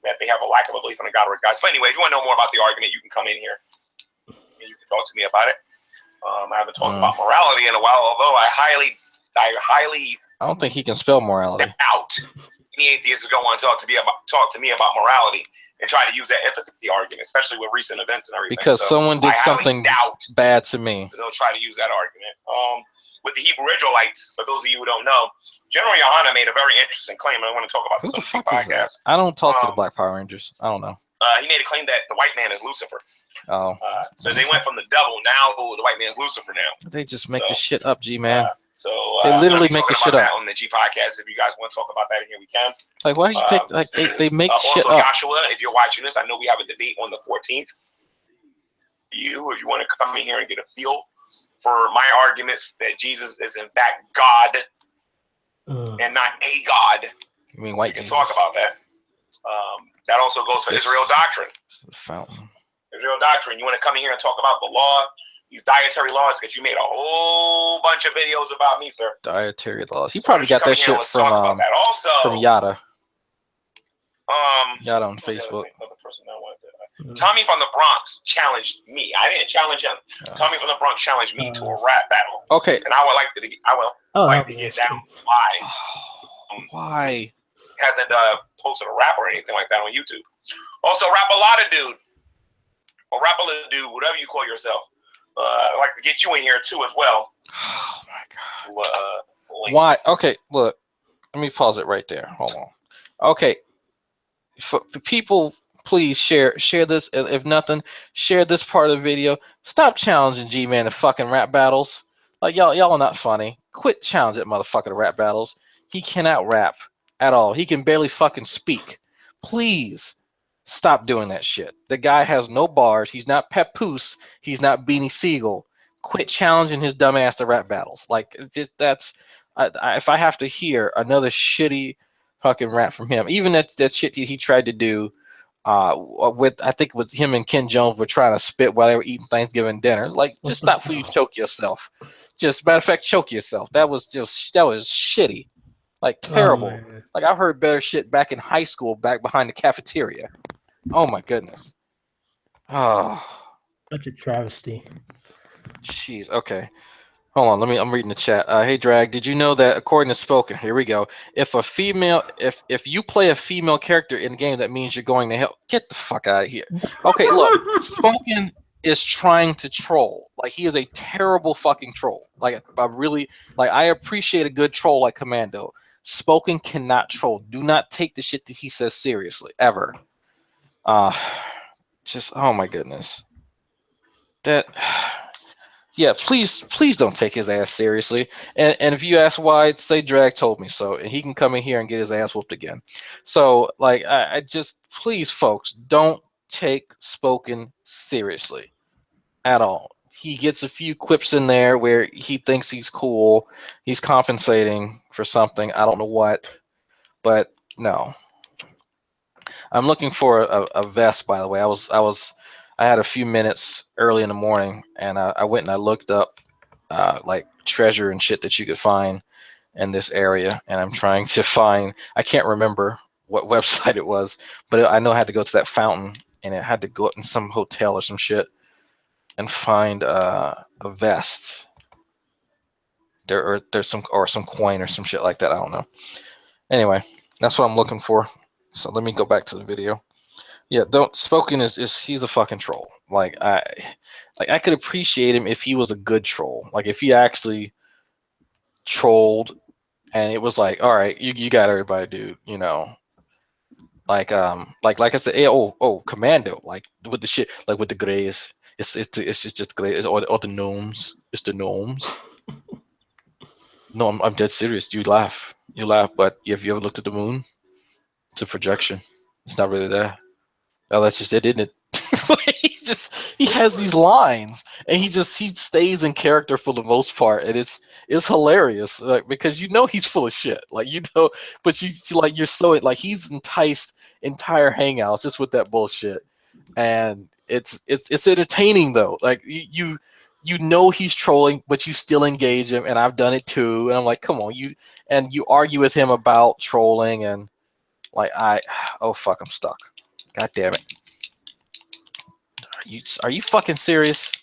that they have a lack of a belief in a God or a God. So anyway, if you want to know more about the argument, you can come in here and you can talk to me about it. I haven't talked about morality in a while, although I highly I don't think he can spell morality. doubt any atheist is going to want to talk to me about morality and try to use that empathy argument, especially with recent events and everything. Because someone did something bad to me. They'll try to use that argument. With the Hebrew Israelites, for those of you who don't know, General Yohana made a very interesting claim, and I want to talk about this on the podcast. I don't talk to the Black Power Rangers. I don't know. He made a claim that the white man is Lucifer. Oh. So they went from the devil, now the white man is Lucifer now. They just make the shit up, G-Man. They literally make the shit up on the G podcast. If you guys want to talk about that in here, we can. Like, why do you take like they make shit also, up? Joshua, if you're watching this, I know we have a debate on the 14th. If you want to come in here and get a feel for my arguments that Jesus is in fact God and not a God, I mean, white we can Jesus. talk about that. That also goes for Israel doctrine. The fountain. Israel doctrine. You want to come in here and talk about the law, these dietary laws, because you made a whole bunch of videos about me, sir. Dietary laws. He probably got that shit from Yada. Yada on Facebook. Tommy from the Bronx challenged me. I didn't challenge him. Tommy from the Bronx challenged me to a rap battle. Okay. And I would like to get down why. Why? Hasn't posted a rap or anything like that on YouTube. Also, Rap a Lotta Dude. Or Rap a Little Dude, whatever you call yourself. I'd like to get you in here too as well. Oh my God. Why? Okay, look. Let me pause it right there. Hold on. Okay. For people, please share this. If nothing, share this part of the video. Stop challenging G-Man to fucking rap battles. Like y'all are not funny. Quit challenging that motherfucker to rap battles. He cannot rap at all. He can barely fucking speak. Please stop doing that shit. The guy has no bars. He's not Papoose. He's not Beanie Siegel. Quit challenging his dumb ass to rap battles. Like, just that's if I have to hear another shitty fucking rap from him, even that shit he tried to do with, I think it was him and Ken Jones were trying to spit while they were eating Thanksgiving dinners. Like, just stop before you choke yourself. Just matter of fact, choke yourself. That was shitty. Like, terrible. Like, I heard better shit back in high school, back behind the cafeteria. Oh my goodness. Oh. Such a travesty. Jeez. Okay. Hold on. I'm reading the chat. Hey, Drag. Did you know that according to Spoken, here we go. If you play a female character in the game, that means you're going to hell. Get the fuck out of here. Okay. Look, Spoken is trying to troll. Like, he is a terrible fucking troll. Like, I appreciate a good troll like Commando. Spoken cannot troll. Do not take the shit that he says seriously ever. Just, oh my goodness. Yeah, please don't take his ass seriously. And if you ask why, say Drag told me so, and he can come in here and get his ass whooped again. So, like, I just, please, folks, don't take Spoken seriously at all. He gets a few quips in there where he thinks he's cool. He's compensating for something. I don't know what, but no. I'm looking for a vest, by the way. I had a few minutes early in the morning, and I went and I looked up like treasure and shit that you could find in this area, and I'm trying to find. I can't remember what website it was, but I know I had to go to that fountain, and it had to go up in some hotel or some shit and find a vest. There's some coin or some shit like that. I don't know. Anyway, that's what I'm looking for. So let me go back to the video. Yeah, Spoken is he's a fucking troll. Like I could appreciate him if he was a good troll. Like, if he actually trolled and it was like, all right, you got everybody, dude. You know, Like I said, Commando, like with the shit, like with the grays. It's just grays or the gnomes. It's the gnomes. No, I'm dead serious. You laugh, but have you ever looked at the moon? It's a projection. It's not really there. Oh, that's just it, isn't it? He has these lines, and he stays in character for the most part, and it's hilarious, like, because he's full of shit, like but you're so like he's enticed entire hangouts just with that bullshit, and it's entertaining though. Like he's trolling, but you still engage him, and I've done it too, and I'm like, come on, you argue with him about trolling, and like oh fuck, I'm stuck. God damn it. Are you fucking serious?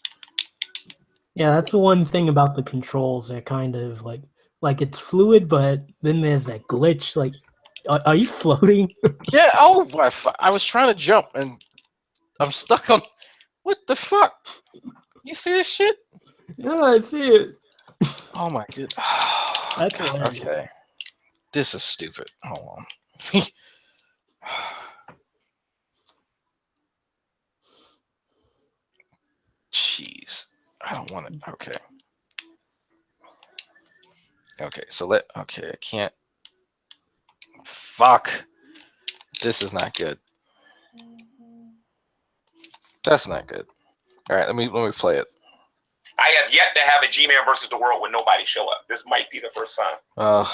Yeah, that's the one thing about the controls. They're kind of like it's fluid, but then there's that glitch. Like, are you floating? Yeah. Oh, I was trying to jump and I'm stuck on. What the fuck? You see this shit? Yeah, I see it. Oh my god. That's hilarious. Okay. This is stupid. Hold on. Jeez. I don't want it. Okay. Okay. Okay. I can't. Fuck. This is not good. That's not good. All right. Let me play it. I have yet to have a G-Man versus the world with nobody show up. This might be the first time. I'm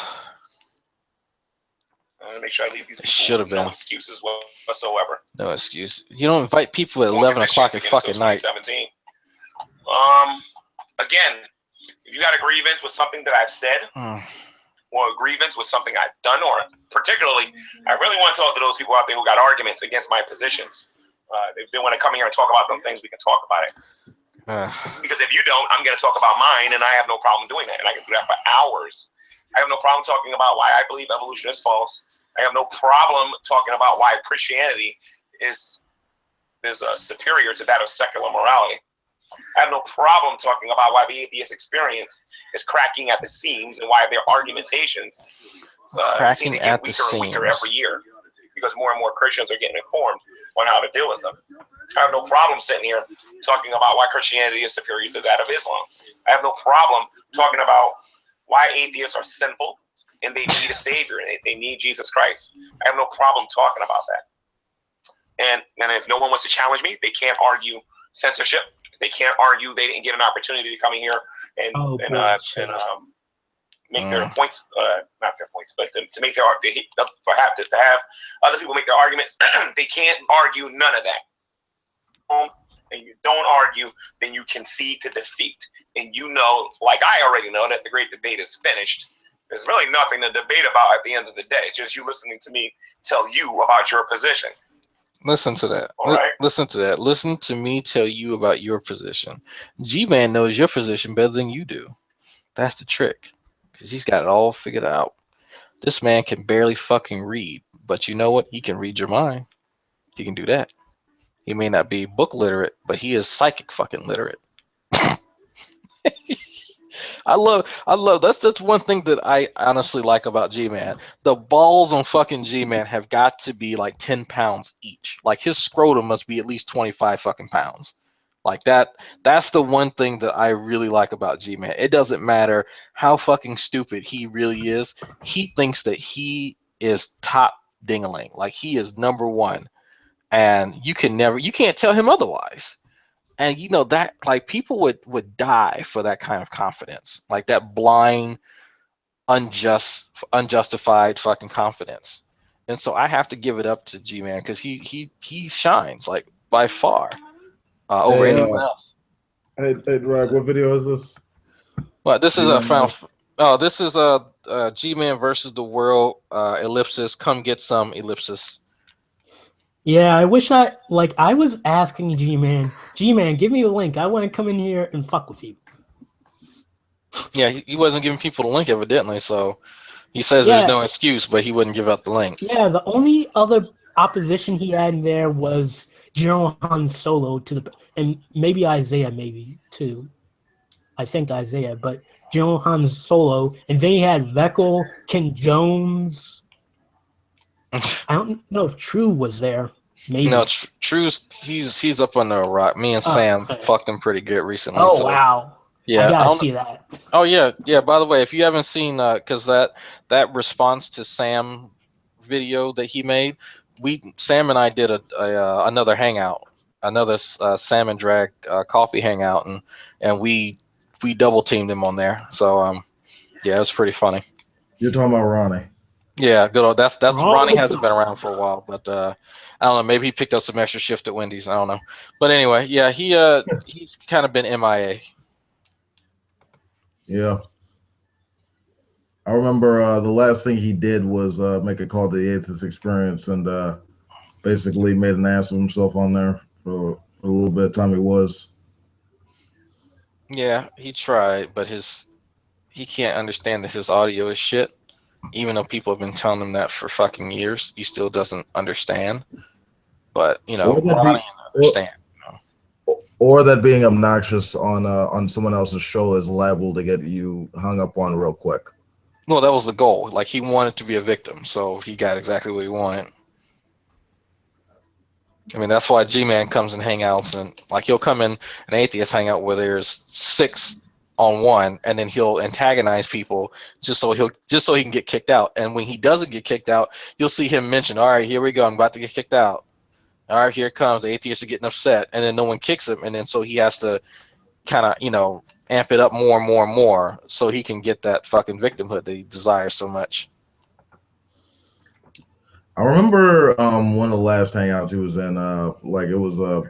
gonna make sure I leave these people should have been. No excuses whatsoever. No excuse. You don't invite people at 11 o'clock at fucking night. 2017. Again, if you got a grievance with something that I've said, or a grievance with something I've done, or particularly, I really want to talk to those people out there who got arguments against my positions. If they want to come here and talk about them things, we can talk about it. Because if you don't, I'm going to talk about mine, and I have no problem doing that, and I can do that for hours. I have no problem talking about why I believe evolution is false. I have no problem talking about why Christianity is superior to that of secular morality. I have no problem talking about why the atheist experience is cracking at the seams and why their argumentations seem to get weaker and weaker every year, because more and more Christians are getting informed on how to deal with them. I have no problem sitting here talking about why Christianity is superior to that of Islam. I have no problem talking about why atheists are sinful and they need a savior and they need Jesus Christ. I have no problem talking about that. And if no one wants to challenge me, they can't argue censorship. They can't argue they didn't get an opportunity to come in here and make their points, not their points, but to make their argument, to have other people make their arguments. They can't argue none of that. And you don't argue, then you concede to defeat. And you know, like I already know, that the great debate is finished. There's really nothing to debate about at the end of the day. It's just you listening to me tell you about your position. Listen to that. Right. Listen to that. Listen to me tell you about your position. G-Man knows your position better than you do. That's the trick. Because he's got it all figured out. This man can barely fucking read. But you know what? He can read your mind. He can do that. He may not be book literate, but he is psychic fucking literate. I love that's one thing that I honestly like about G-Man. The balls on fucking G-Man have got to be like 10 pounds each. Like his scrotum must be at least 25 fucking pounds. Like that's the one thing that I really like about G-Man. It doesn't matter how fucking stupid he really is. He thinks that he is top ding-a-ling. Like he is number one. And you can't tell him otherwise. And you know that, like, people would die for that kind of confidence, like that blind, unjustified fucking confidence. And so I have to give it up to G-Man because he shines like by far over anyone else. Hey, Rag, what video is this? Well, this is a final. Oh, this is a G-Man versus the world ellipsis. Come get some ellipsis. Yeah, I wish I was asking G-Man, give me the link. I want to come in here and fuck with you. Yeah, he wasn't giving people the link evidently, so he says there's no excuse, but he wouldn't give out the link. Yeah, the only other opposition he had in there was General Han Solo and maybe Isaiah, maybe too. I think Isaiah, but General Han Solo, and then he had Veckel, Ken Jones. I don't know if True was there. Maybe. No, True's he's up on the rock. Me and Sam Okay. fucked him pretty good recently. Oh So wow! yeah, I I gotta don't. see that. Oh yeah, yeah. By the way, if you haven't seen, because that response to Sam video that he made, Sam and I did another hangout, another Sam and Drag coffee hangout, and we double teamed him on there. So yeah, it was pretty funny. You're talking about Ronnie. Yeah, good old. That's Wrong Ronnie with hasn't been around for a while, but I don't know. Maybe he picked up some extra shift at Wendy's. I don't know. But anyway, yeah, he's kind of been MIA. Yeah. I remember the last thing he did was make a call to the Atheist Experience and basically made an ass of himself on there for a little bit of time he was. Yeah, he tried, but he can't understand that his audio is shit. Even though people have been telling him that for fucking years, he still doesn't understand. But Or that Ronnie be understand. or that being obnoxious on someone else's show is liable to get you hung up on real quick. Well, that was the goal. Like he wanted to be a victim, so he got exactly what he wanted. I mean, that's why Gman comes in hangouts and like he'll come in an atheist hangout where there's 6-on-1, and then he'll antagonize people just so he can get kicked out. And when he doesn't get kicked out, you'll see him mention, "All right, here we go. I'm about to get kicked out. All right, here it comes. The atheists are getting upset," and then no one kicks him, and then so he has to kind of amp it up more and more and more so he can get that fucking victimhood that he desires so much. I remember one of the last hangouts he was in, like it was a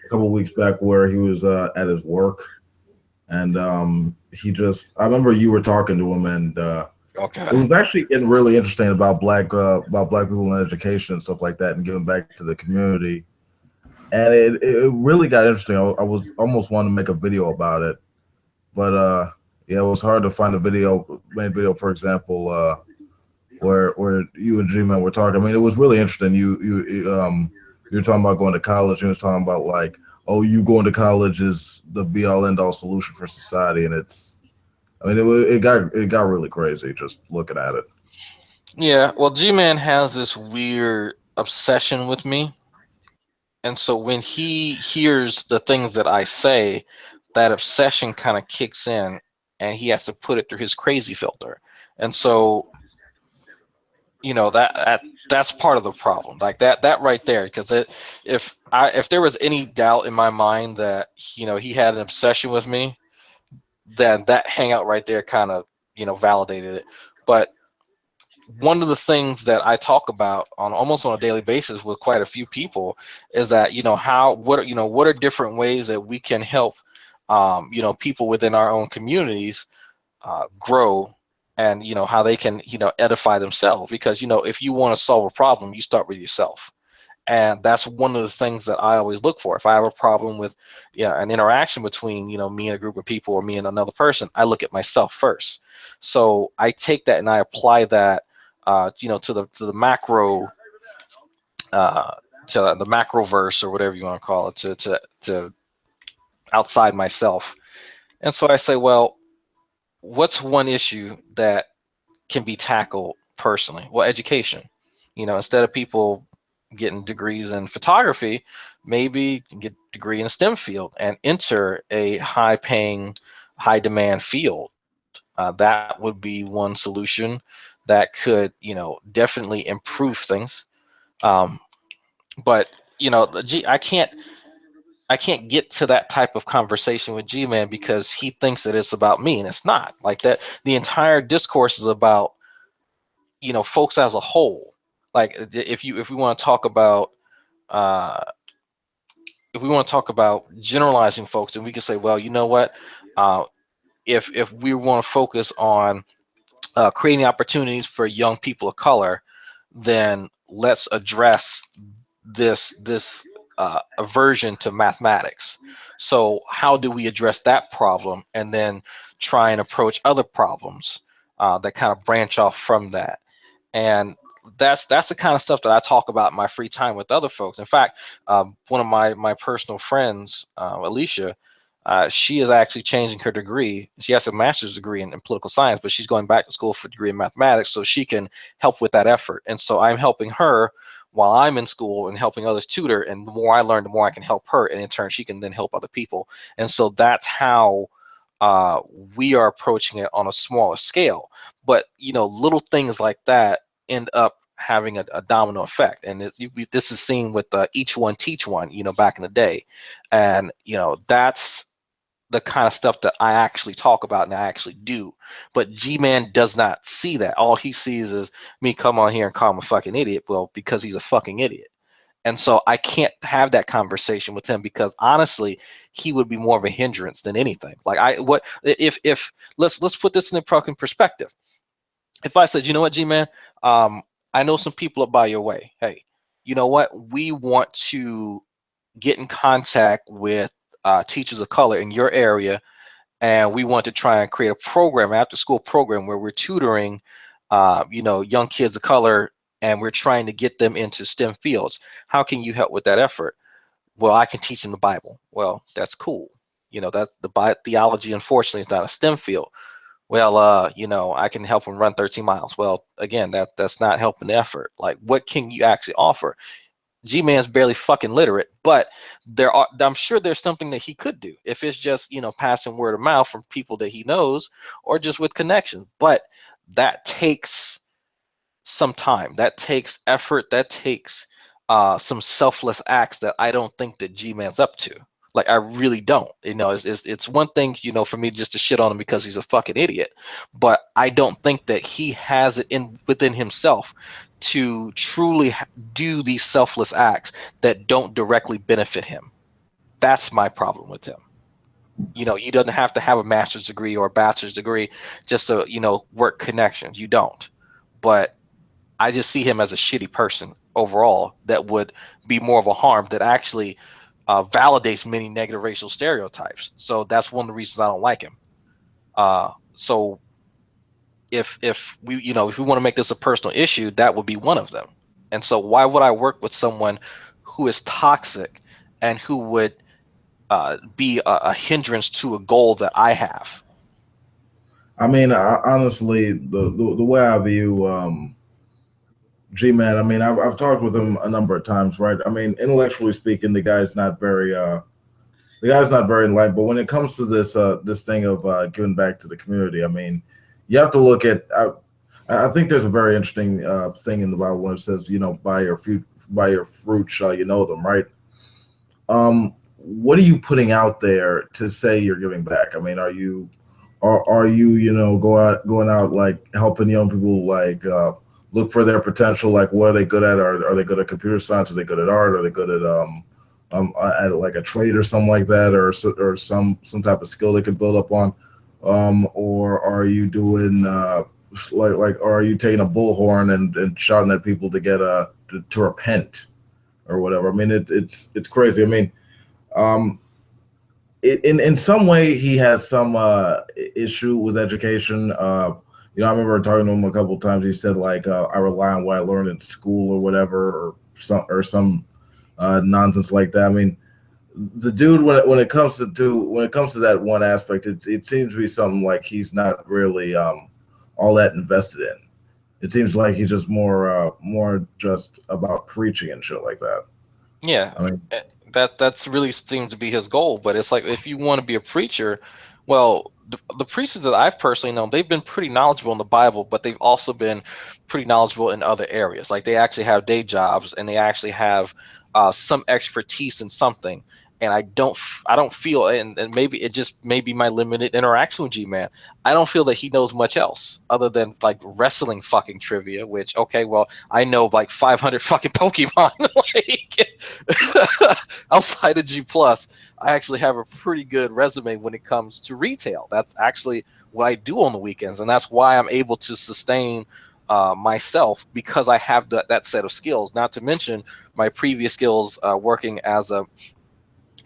couple of weeks back, where he was at his work, and I remember you were talking to him, and Okay. it was actually getting really interesting about black people in education and stuff like that, and giving back to the community. And it really got interesting. I was almost wanting to make a video about it, but yeah, it was hard to find a main video, for example, where you and Gman were talking. I mean, it was really interesting. You were talking about going to college. You were talking about like, oh, you going to college is the be all end all solution for society, and it got really crazy just looking at it. Yeah, well, G-Man has this weird obsession with me. And so when he hears the things that I say, that obsession kind of kicks in and he has to put it through his crazy filter. And so, that's part of the problem. Like that right there, because if there was any doubt in my mind that he had an obsession with me, then that hangout right there kind of validated it. But one of the things that I talk about on almost on a daily basis with quite a few people is that what are different ways that we can help people within our own communities grow, and how they can edify themselves, because if you want to solve a problem, you start with yourself. And that's one of the things that I always look for. If I have a problem with an interaction between me and a group of people, or me and another person, I look at myself first. So I take that and I apply that to the macro, to the macro verse, or whatever you want to call it, to outside myself. And so I say, well, what's one issue that can be tackled personally? Well, education. Instead of people getting degrees in photography, maybe get a degree in a STEM field and enter a high-paying, high-demand field. That would be one solution that could, definitely improve things. But I can't get to that type of conversation with G-Man because he thinks that it's about me, and it's not. Like that, the entire discourse is about folks as a whole. Like if we want to talk about uh, generalizing folks, then we can say, well, you know what, if we want to focus on creating opportunities for young people of color, then let's address this aversion to mathematics. So how do we address that problem, and then try and approach other problems that kind of branch off from that? And that's the kind of stuff that I talk about in my free time with other folks. In fact, one of my personal friends, Alicia, She is actually changing her degree. She has a master's degree in political science, but she's going back to school for a degree in mathematics so she can help with that effort. And so I'm helping her while I'm in school and helping others tutor. And the more I learn, the more I can help her. And in turn, she can then help other people. And so that's how we are approaching it on a smaller scale. But, little things like that end up having a domino effect. And this is seen with each one teach one, back in the day. And, that's the kind of stuff that I actually talk about and I actually do. But G-Man does not see that. All he sees is me come on here and call him a fucking idiot. Well, because he's a fucking idiot. And so I can't have that conversation with him because honestly, he would be more of a hindrance than anything. Like if let's put this in a fucking perspective. If I said, you know what, G-Man, I know some people up by your way. Hey, you know what? We want to get in contact with teachers of color in your area, and we want to try and create a program, after school program, where we're tutoring, young kids of color, and we're trying to get them into STEM fields. How can you help with that effort? Well, I can teach them the Bible. Well, that's cool. That the theology, unfortunately, is not a STEM field. Well, I can help them run 13 miles. Well, again, that's not helping the effort. Like, what can you actually offer? G-Man's barely fucking literate, but I'm sure there's something that he could do if it's just, passing word of mouth from people that he knows or just with connections. But that takes some time. That takes effort. That takes some selfless acts that I don't think that G-Man's up to. Like, I really don't. It's one thing, for me just to shit on him because he's a fucking idiot. But I don't think that he has it within himself to truly do these selfless acts that don't directly benefit him. That's my problem with him. You don't have to have a master's degree or a bachelor's degree just to, work connections. You don't. But I just see him as a shitty person overall that would be more of a harm that actually validates many negative racial stereotypes. So that's one of the reasons I don't like him. So if we want to make this a personal issue, that would be one of them. And so why would I work with someone who is toxic and who would be a hindrance to a goal that I have? I mean, honestly, the way I view G-Man, I mean, I've talked with him a number of times, right? I mean, intellectually speaking, the guy's not very enlightened. But when it comes to this thing of giving back to the community, I mean, you have to look at. I think there's a very interesting thing in the Bible when it says, by your fruit shall you know them, right? What are you putting out there to say you're giving back? I mean, are you going out like helping young people like look for their potential? Like, what are they good at? Are they good at computer science? Are they good at art? Are they good at like a trade or something like that, or some type of skill they could build up on? Or are you doing like are you taking a bullhorn and shouting at people to get to repent or whatever? I mean, it's crazy. I mean, in some way he has some issue with education. I remember talking to him a couple of times. He said like I rely on what I learned in school or whatever, or some nonsense like that. I mean, the dude when it comes to that one aspect, it seems to be something like he's not really all that invested in. It seems like he's just more just about preaching and shit like that. Yeah, I mean, that's really seems to be his goal. But it's like, if you want to be a preacher, well, the preachers that I've personally known, they've been pretty knowledgeable in the Bible, but they've also been pretty knowledgeable in other areas. Like, they actually have day jobs and they actually have some expertise in something. And I don't feel, and maybe it just may be my limited interaction with G-Man, I don't feel that he knows much else other than like wrestling fucking trivia, which, okay, well, I know like 500 fucking Pokemon. Like, outside of G Plus, I actually have a pretty good resume when it comes to retail. That's actually what I do on the weekends, and that's why I'm able to sustain myself, because I have that set of skills. Not to mention my previous skills working as a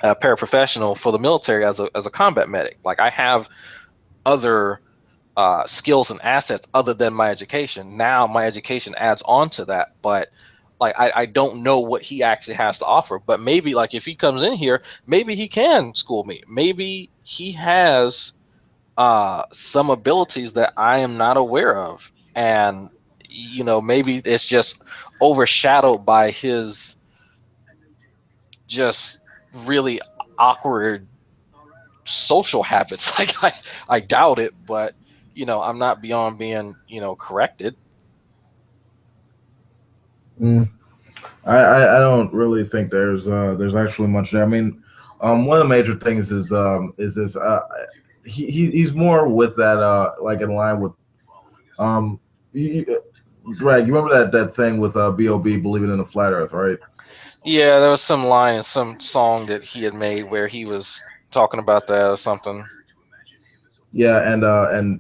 paraprofessional for the military as a combat medic. Like, I have other skills and assets other than my education. Now my education adds on to that, but Like I don't know what he actually has to offer, but maybe like if he comes in here, maybe he can school me. Maybe he has some abilities that I am not aware of, and maybe it's just overshadowed by his just really awkward social habits. Like I doubt it, but I'm not beyond being corrected. Mm. I don't really think there's actually much there. I mean, one of the major things is this he's more with that like in line with um he, Drag. You remember that thing with B.O.B. believing in the flat Earth, right? Yeah, there was some line in some song that he had made where he was talking about that or something. Yeah, and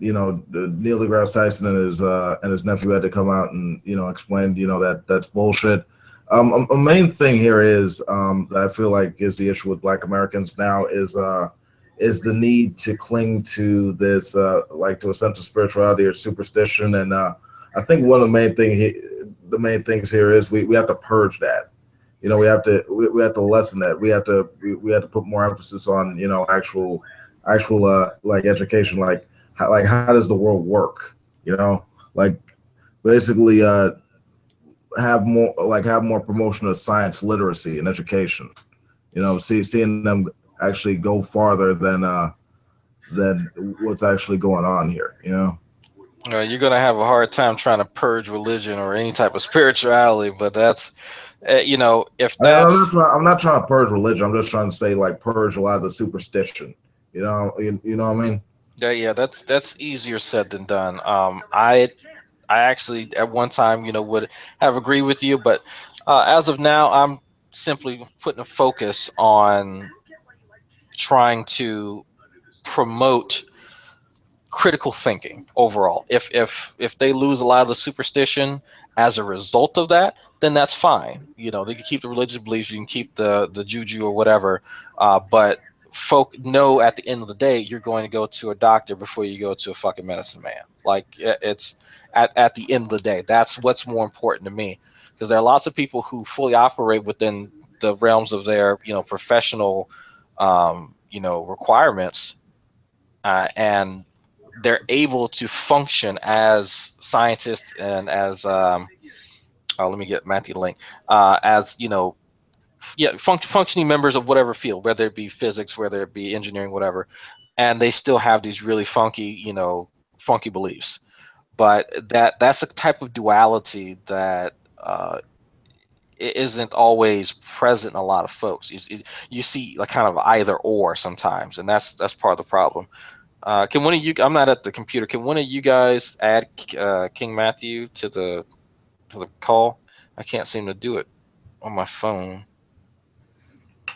Neil deGrasse Tyson and his nephew had to come out and explain that that's bullshit. A main thing here is that I feel like is the issue with Black Americans now is the need to cling to this like to a sense of spirituality or superstition, and I think one of the main things here is we have to purge that. We have to lessen that. We have to put more emphasis on actual like education, like how does the world work? Like basically have more promotion of science literacy and education. Seeing them actually go farther than what's actually going on here. You're gonna have a hard time trying to purge religion or any type of spirituality, but that's if I mean, that's I'm not trying to purge religion. I'm just trying to say like purge a lot of the superstition. You know what I mean? yeah, that's easier said than done. I actually at one time would have agreed with you, but as of now, I'm simply putting a focus on trying to promote critical thinking overall. If they lose a lot of the superstition as a result of that, then that's fine. They can keep the religious beliefs, you can keep the juju or whatever, but folk know at the end of the day you're going to go to a doctor before you go to a fucking medicine man. Like it's at the end of the day, that's what's more important to me, because there are lots of people who fully operate within the realms of their professional requirements, and they're able to function as scientists and as let me get Matthew the link, as functioning members of whatever field, whether it be physics, whether it be engineering, whatever, and they still have these really funky beliefs. But that's a type of duality that isn't always present in a lot of folks. You see like kind of either or sometimes, and that's part of the problem. Can one of you? I'm not at the computer. Can one of you guys add King Matthew to the call? I can't seem to do it on my phone.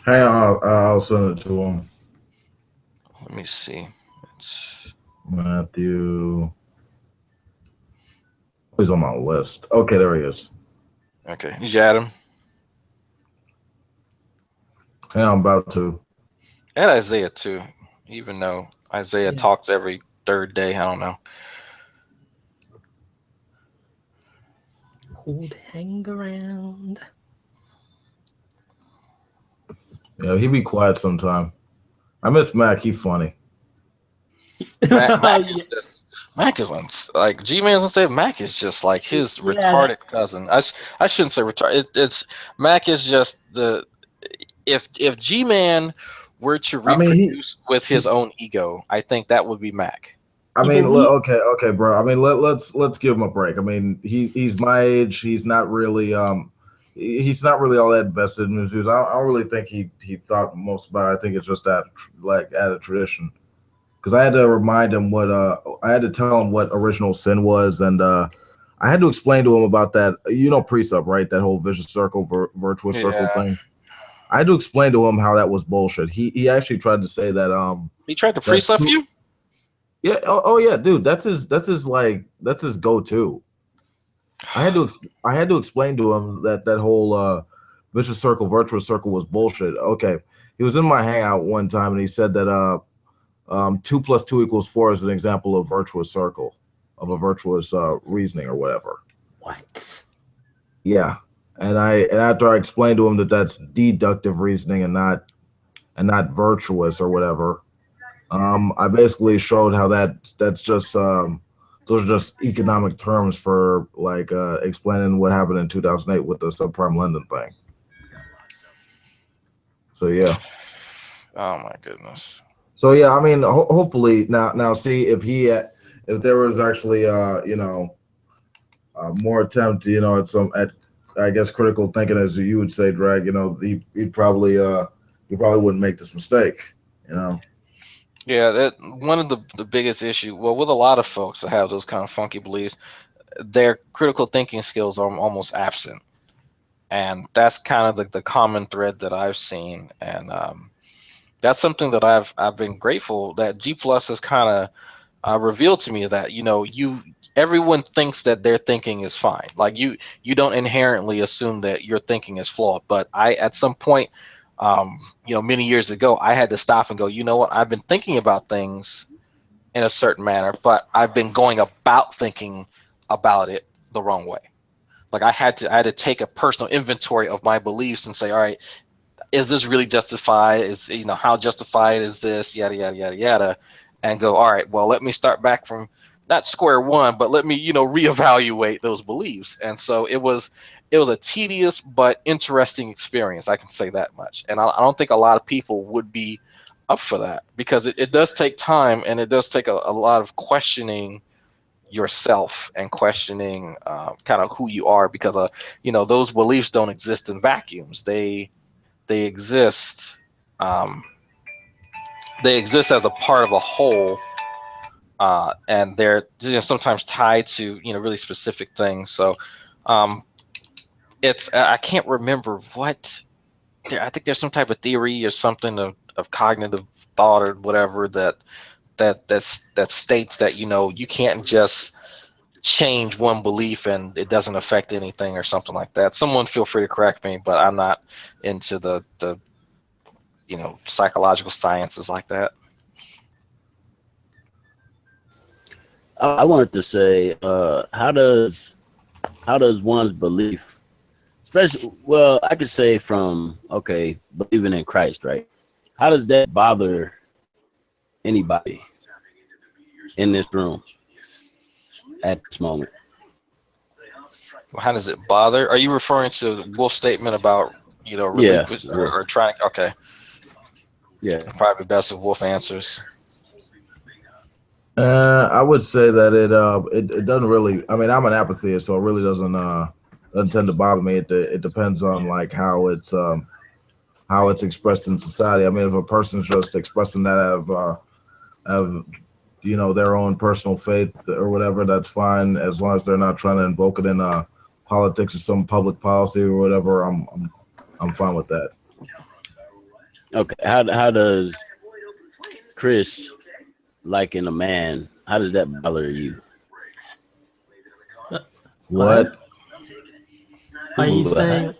Hey, I'll send it to him. Let me see. It's Matthew. He's on my list. Okay, there he is. okay. Did you add him? Yeah, I'm about to. Add Isaiah too. Even though Isaiah talks every third day, I don't know. Cold hang around. Yeah, he be quiet sometime. I miss Mac. He funny. Mac is just Mac is like Gman's instead. Mac is just like his retarded cousin. I shouldn't say retarded. It's Mac is just the if Gman were to reproduce with his own ego, I think that would be Mac. I mean, okay, bro. I mean, let's give him a break. I mean, he's my age. He's not really he's not really all that invested in his views. I don't really think he thought most about it. I think it's just out of tradition. Because I had to remind him I had to tell him what original sin was, and I had to explain to him about that. Precept, right? That whole vicious circle, virtuous circle thing. I had to explain to him how that was bullshit. He actually tried to say that he tried to precept you. Yeah. Oh yeah, dude. That's his go-to. I had to explain to him that whole vicious circle, virtuous circle was bullshit. Okay. He was in my hangout one time and he said that 2 + 2 = 4 is an example of virtuous circle, of a virtuous reasoning or whatever. What? Yeah. And after I explained to him that that's deductive reasoning and not virtuous or whatever, I basically showed how that's just those are just economic terms for like explaining what happened in 2008 with the subprime lending thing. So yeah. Oh my goodness. So yeah, I mean, hopefully now see if there was actually more attempt at I guess critical thinking, as you would say, Drag. He'd probably wouldn't make this mistake. Yeah, that one of the biggest issue. Well, with a lot of folks that have those kind of funky beliefs, their critical thinking skills are almost absent, and that's kind of the common thread that I've seen. And that's something that I've been grateful that G Plus has kind of revealed to me that everyone thinks that their thinking is fine. Like you don't inherently assume that your thinking is flawed. But I at some point, many years ago, I had to stop and go, you know what? I've been thinking about things in a certain manner, but I've been going about thinking about it the wrong way. Like I had to take a personal inventory of my beliefs and say, all right, is this really justified? How justified is this? Yada yada yada yada, and go, all right, well, let me start back from not square one, but let me reevaluate those beliefs. And so it was a tedious but interesting experience. I can say that much. And I don't think a lot of people would be up for that, because it does take time, and it does take a lot of questioning yourself and questioning kind of who you are, because those beliefs don't exist in vacuums. They exist they exist as a part of a whole, and they're sometimes tied to really specific things. So it's I can't remember what I think there's some type of theory or something of cognitive thought or whatever that states that you can't just change one belief and it doesn't affect anything or something like that. Someone feel free to correct me, but I'm not into the psychological sciences like that. I wanted to say, how does one's belief, especially, well, I could say from believing in Christ, right? How does that bother anybody in this room at this moment? Well, how does it bother? Are you referring to Wolf's statement about relinquish or trying? Okay. Yeah. Probably best if Wolf answers. I would say that it doesn't really. I mean, I'm an apatheist, so it really doesn't tend to bother me. It depends on like how it's expressed in society. I mean, if a person's just expressing that out of their own personal faith or whatever, that's fine, as long as they're not trying to invoke it in politics or some public policy or whatever. I'm fine with that. Okay, how does Chris liking a man? How does that bother you? What? Are you saying?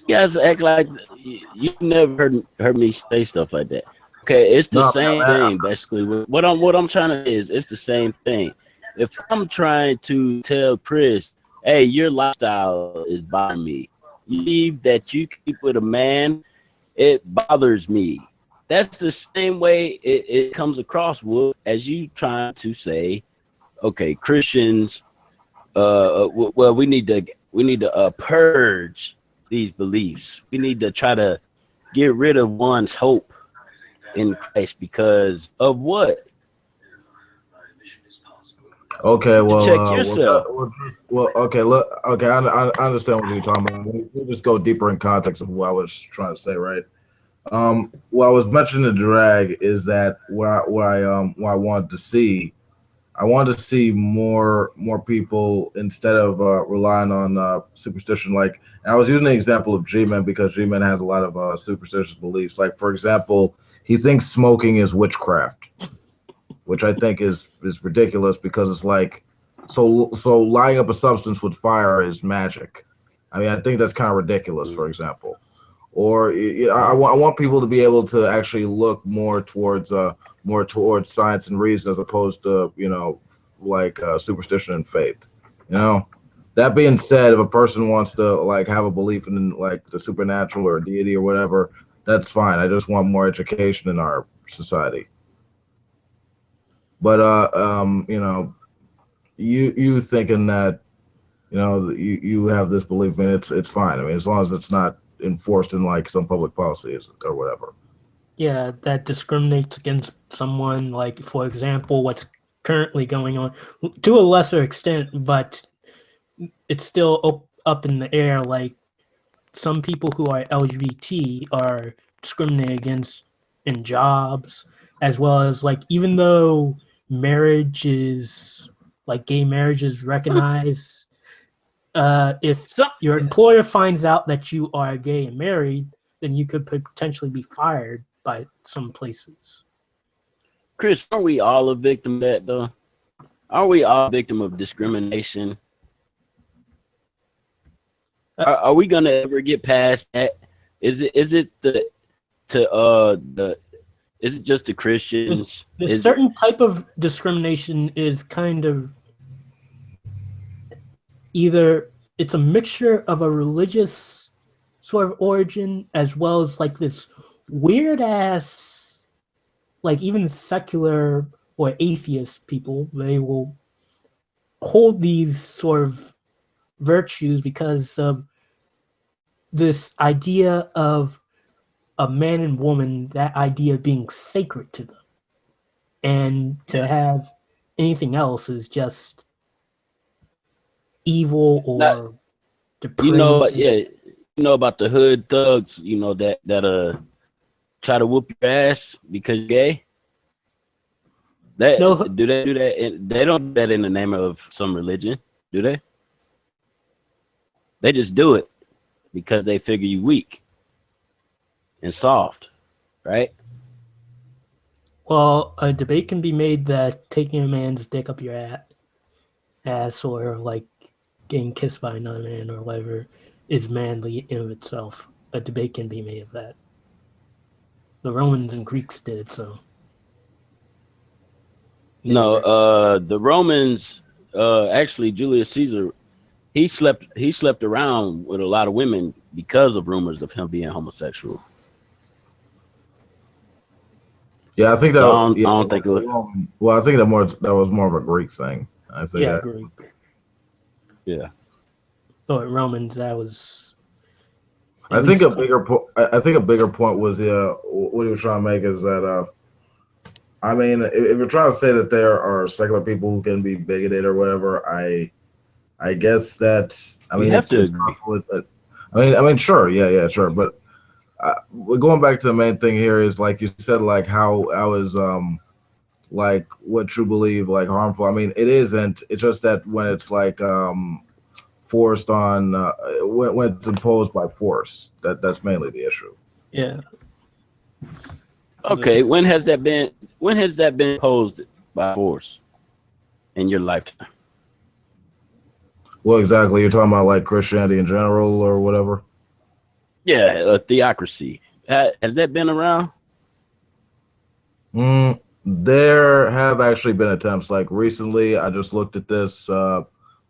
You guys act like you never heard me say stuff like that. Okay, it's the same thing basically. What I'm trying to say is it's the same thing. If I'm trying to tell Chris, hey, your lifestyle is bothering me, you believe that you keep with a man, it bothers me. That's the same way it comes across, Wolf, as you trying to say, okay, Christians, well, we need to purge these beliefs. We need to try to get rid of one's hope in Christ because of what? Okay, well, check yourself. Okay, look, okay, I understand what you're talking about. We'll just go deeper in context of what I was trying to say, right? What I was mentioning the drag is that what I wanted to see. I wanted to see more people instead of relying on superstition. Like, and I was using the example of Gman because Gman has a lot of superstitious beliefs. Like, for example, he thinks smoking is witchcraft, which I think is ridiculous because it's like, so lighting up a substance with fire is magic. I mean, I think that's kind of ridiculous, for example. Or I want people to be able to actually look more towards science and reason as opposed to like superstition and faith. That being said, if a person wants to like have a belief in like the supernatural or deity or whatever, that's fine. I just want more education in our society. But you know, you thinking that you have this belief, I mean, it's fine. I mean, as long as it's not enforced in like some public policies or whatever. Yeah, that discriminates against someone, like, for example, what's currently going on to a lesser extent, but it's still up in the air. Like, some people who are LGBT are discriminated against in jobs, as well as, like, even though marriage is, like, gay marriage is recognized, if your employer finds out that you are gay and married, then you could potentially be fired by some places. Chris, aren't we all a victim of that, though? Aren't we all a victim of discrimination? Are we gonna ever get past that? Is it just the Christians? This certain type of discrimination is kind of either it's a mixture of a religious sort of origin as well as like this weird ass, like even secular or atheist people, they will hold these sort of virtues because of this idea of a man and woman, that idea being sacred to them. And to have anything else is just evil or depraved. You know about the hood thugs, that try to whoop your ass because you're gay. Do they do that? They don't do that in the name of some religion, do they? They just do it because they figure you weak and soft, right? Well, a debate can be made that taking a man's dick up your ass or like getting kissed by another man or whatever is manly in of itself. A debate can be made of that. The Romans and Greeks did so. No, the Romans, actually Julius Caesar, he slept around with a lot of women because of rumors of him being homosexual. Yeah, I think that. So I don't think it was. Well, I think that was more of a Greek thing. I think. Yeah, Greek. Yeah. So at Romans, that was. I think a bigger point was what he was trying to make is that I mean, if you're trying to say that there are secular people who can be bigoted or whatever, I guess that you have to. I mean, sure, yeah, sure, but going back to the main thing here is like you said, like how is like what you believe like harmful. I mean, it isn't. It's just that when it's like forced on when it's imposed by force, that's mainly the issue. Yeah. Okay, when has that been imposed by force in your lifetime? Well, exactly. You're talking about like Christianity in general or whatever? Yeah, a theocracy. Has that been around? There have actually been attempts. Like recently, I just looked at this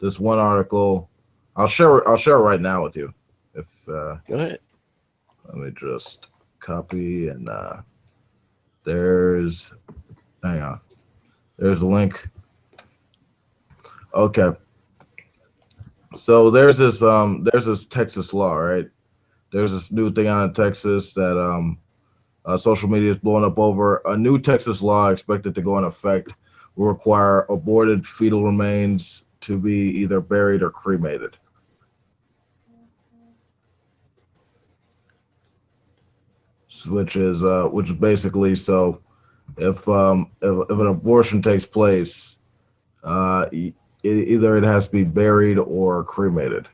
this one article. I'll share it right now with you. If Go ahead. Let me just copy and there's hang on. There's a link. Okay. So there's this Texas law, right? There's this new thing on in Texas that social media is blowing up over. A new Texas law expected to go in effect will require aborted fetal remains to be either buried or cremated. Which is basically so if an abortion takes place, either it has to be buried or cremated.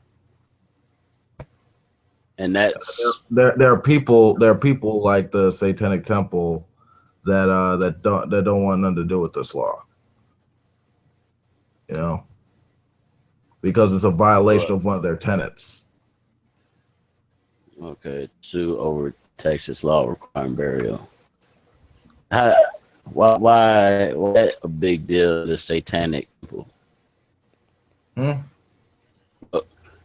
And that's there are people like the Satanic Temple that don't want nothing to do with this law. You know, because it's a violation of one of their tenets. Okay, sue over Texas law requiring burial. Why that a big deal to Satanic people?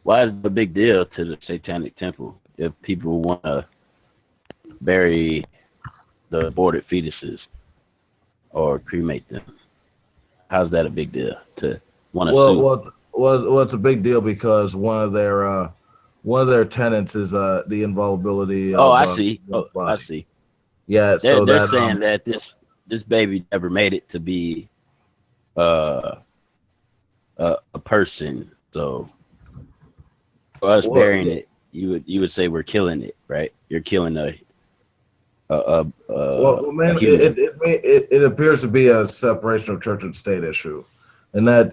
why is it a big deal to the Satanic Temple if people want to bury the aborted fetuses or cremate them? How's that a big deal to want to sue? Well, it's a big deal because one of their tenets is the inviolability of. Oh, I see. I see. Yeah, they're saying that this baby never made it to be a person. So for us burying it, you would say we're killing it, right? You're killing a man, human. it appears to be a separation of church and state issue, in that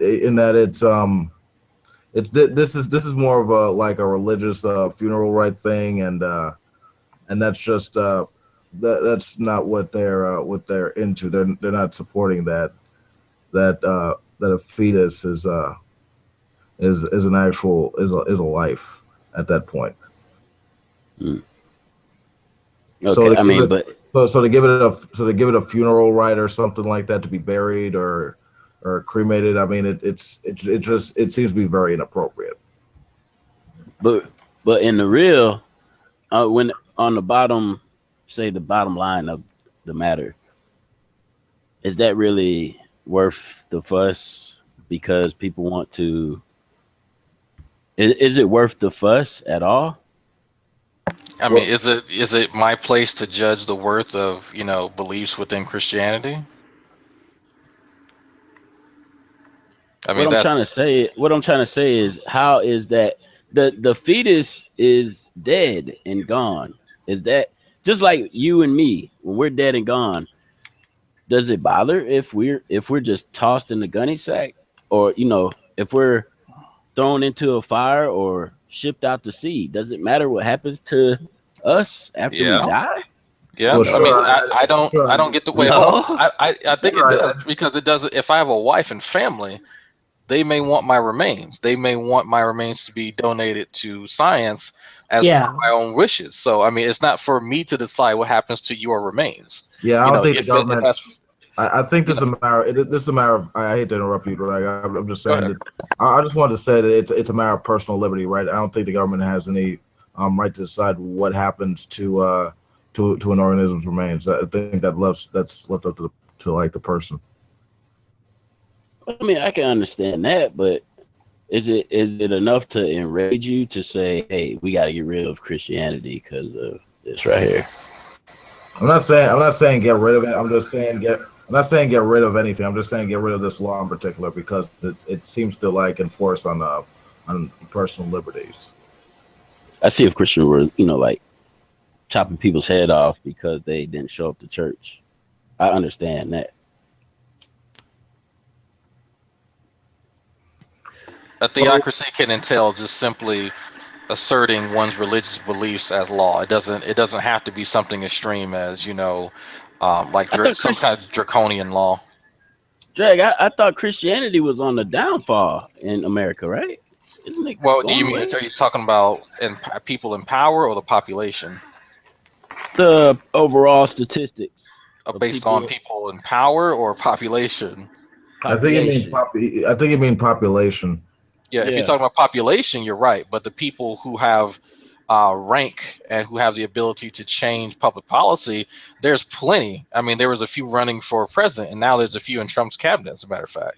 this is more of a religious funeral rite thing, and that's just that's not what they're into. They're not supporting that a fetus is a life at that point. Okay, so to give it a funeral rite or something like that, to be buried or cremated, I mean it seems to be very inappropriate. But in the real, when on the bottom, say the bottom line of the matter, is that really worth the fuss? Because people want to. Is it worth the fuss at all? I mean, is it my place to judge the worth of beliefs within Christianity? I mean, what I'm trying to say is, how is that the fetus is dead and gone? Is that just like you and me when we're dead and gone? Does it bother if we're just tossed in the gunny sack, or if we're thrown into a fire or shipped out to sea? Does it matter what happens to us after we die? Yeah, well, I mean, I don't get the way. No. I think it does, because it doesn't. If I have a wife and family, they may want my remains. They may want my remains to be donated to science as per my own wishes. So, I mean, it's not for me to decide what happens to your remains. Yeah, I don't think the government. I think this is a matter. This is a matter of. I hate to interrupt you, but I'm just saying that. I just wanted to say that it's a matter of personal liberty, right? I don't think the government has any right to decide what happens to an organism's remains. I think that's left up to like the person. I mean, I can understand that, but is it enough to enrage you to say, "Hey, we got to get rid of Christianity because of this right here"? I'm not saying get rid of it. I'm not saying get rid of anything. I'm just saying get rid of this law in particular, because it seems to enforce on personal liberties. I see if Christians were, like chopping people's head off because they didn't show up to church. I understand that. A theocracy can entail just simply asserting one's religious beliefs as law. It doesn't have to be something extreme as some kind of draconian law. Drag, I thought Christianity was on the downfall in America, right? Isn't it? Well, are you talking about people in power or the population? The overall statistics based on people in power or population? I think it means population. Yeah, if you're talking about population, you're right. But the people who have rank and who have the ability to change public policy, there's plenty. I mean, there was a few running for president, and now there's a few in Trump's cabinet, as a matter of fact.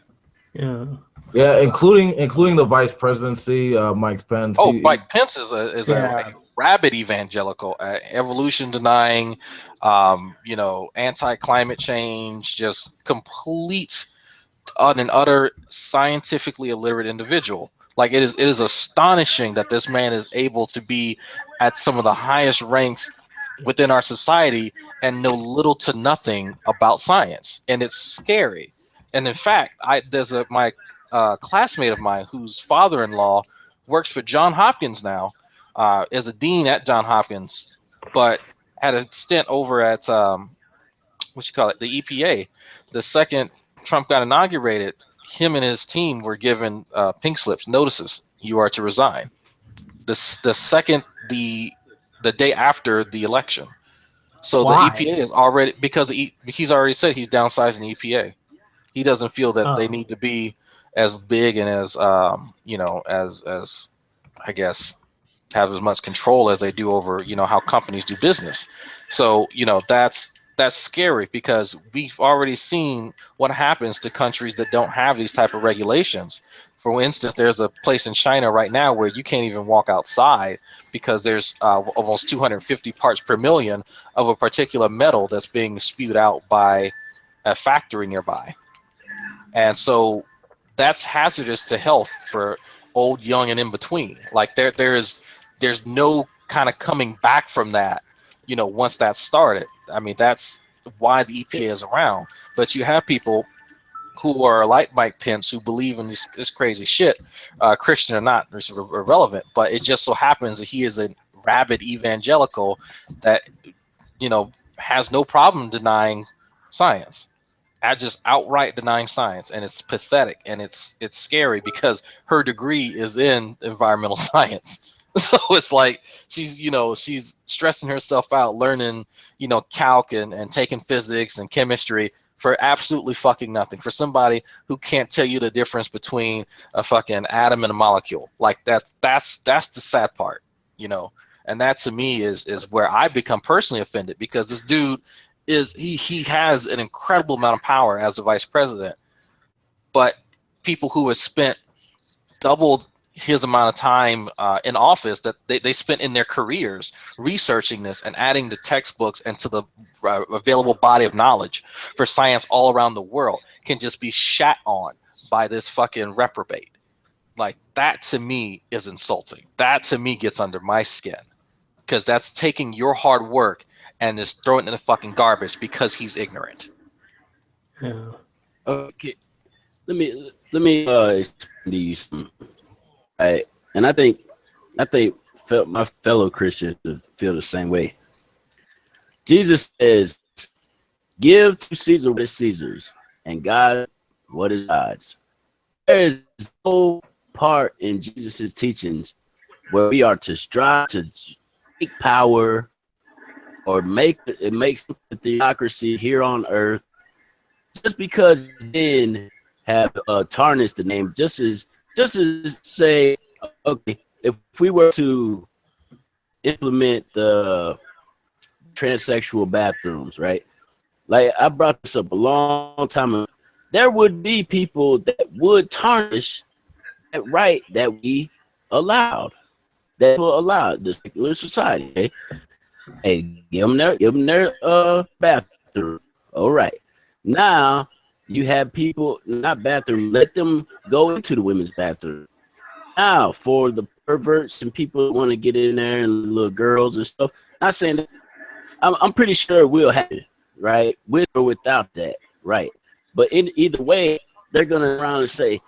Yeah, including the vice presidency, Mike Pence. Oh, Mike Pence is a rabid evangelical, evolution denying, anti-climate change, just complete an utter scientifically illiterate individual. Like it is astonishing that this man is able to be at some of the highest ranks within our society and know little to nothing about science, and it's scary. And in fact, there's my classmate of mine whose father-in-law works for John Hopkins now, as a dean at John Hopkins, but had a stint over at the EPA. The second Trump got inaugurated, him and his team were given pink slips, notices, you are to resign. The day after the election. So Why? the EPA is already, because he's already said he's downsizing the EPA. He doesn't feel that they need to be as big and as I guess, have as much control as they do over, how companies do business. So, that's scary because we've already seen what happens to countries that don't have these type of regulations. For instance, there's a place in China right now where you can't even walk outside because there's almost 250 parts per million of a particular metal that's being spewed out by a factory nearby. And so that's hazardous to health for old, young, and in between. Like there's no kind of coming back from that, once that's started. I mean, that's why the EPA is around. But you have people who are like Mike Pence who believe in this crazy shit, Christian or not, is irrelevant. But it just so happens that he is a rabid evangelical that, has no problem denying science. Just outright denying science, and it's pathetic and it's scary because her degree is in environmental science. So it's like she's stressing herself out learning calc and taking physics and chemistry for absolutely fucking nothing, for somebody who can't tell you the difference between a fucking atom and a molecule. Like that's the sad part, and that to me is where I become personally offended, because this dude he has an incredible amount of power as a vice president, but people who have spent doubled his amount of time in office that they spent in their careers researching this and adding the textbooks and to the available body of knowledge for science all around the world can just be shat on by this fucking reprobate. Like, that to me is insulting. That to me gets under my skin, because that's taking your hard work and just throwing it in the fucking garbage because he's ignorant. Yeah. Okay, let me explain to you something. Right, and I think my fellow Christians feel the same way. Jesus says, "Give to Caesar what is Caesar's, and God what is God's." There is no part in Jesus' teachings where we are to strive to take power or make the theocracy here on earth just because then have tarnished the name. Just as say, okay, if we were to implement the transsexual bathrooms, right? Like, I brought this up a long time ago. There would be people that would tarnish that right that we allowed, that will allow the secular society. Okay? Hey, give them their bathroom. All right. Now you have people, not bathroom, let them go into the women's bathroom. Now for the perverts and people who want to get in there and little girls and stuff, not saying that, I'm pretty sure it will happen, right? With or without that, right? But in either way, they're gonna around and say,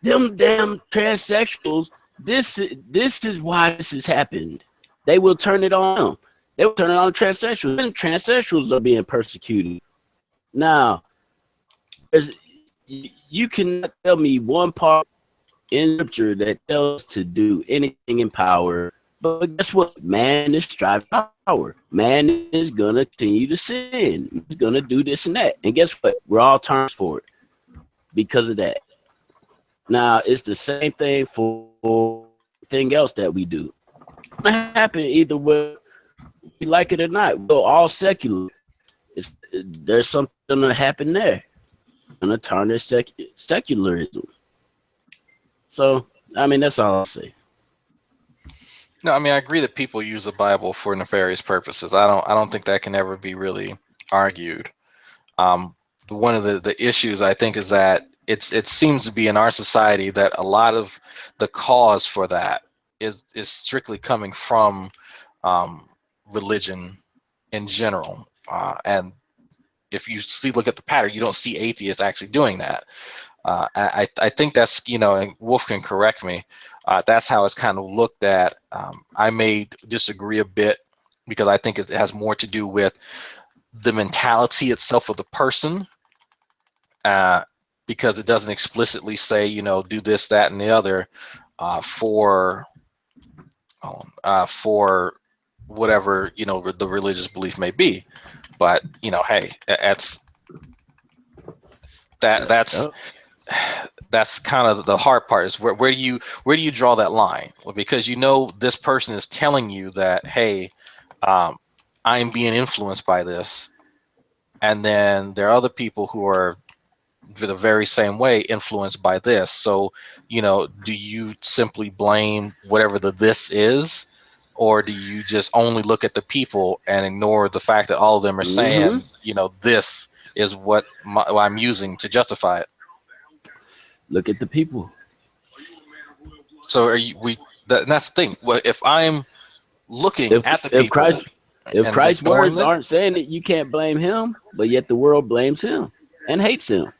them damn transsexuals, this is why this has happened. They will turn it on them. They will turn it on transsexuals. And transsexuals are being persecuted. Now, you cannot tell me one part in scripture that tells us to do anything in power. But guess what? Man is striving for power. Man is going to continue to sin. He's going to do this and that. And guess what? We're all turned for it because of that. Now, it's the same thing for everything else that we do. It's going to happen either way, we like it or not. We're all secular. There's something going to happen there. It's going to tarnish secularism. So, I mean, that's all I'll say. No, I mean, I agree that people use the Bible for nefarious purposes. I don't think that can ever be really argued. One of the issues, I think, is that it seems to be in our society that a lot of the cause for that is strictly coming from religion in general. And if you look at the pattern, you don't see atheists actually doing that. I think that's, and Wolf can correct me, that's how it's kind of looked at. I may disagree a bit because I think it has more to do with the mentality itself of the person, because it doesn't explicitly say, do this, that, and the other for whatever, the religious belief may be. But, hey, that's that's kind of the hard part, is where do you draw that line? Well, because you know this person is telling you that, hey, I'm being influenced by this, and then there are other people who are the very same way influenced by this. So, you know, do you simply blame whatever the this is, or do you just only look at the people and ignore the fact that all of them are saying, you know, this is what I'm using to justify it? Look at the people. So are you, that's the thing. Well, if I'm looking at the If people, Christ's ignoring words them, aren't saying it, you can't blame him, but yet the world blames him and hates him.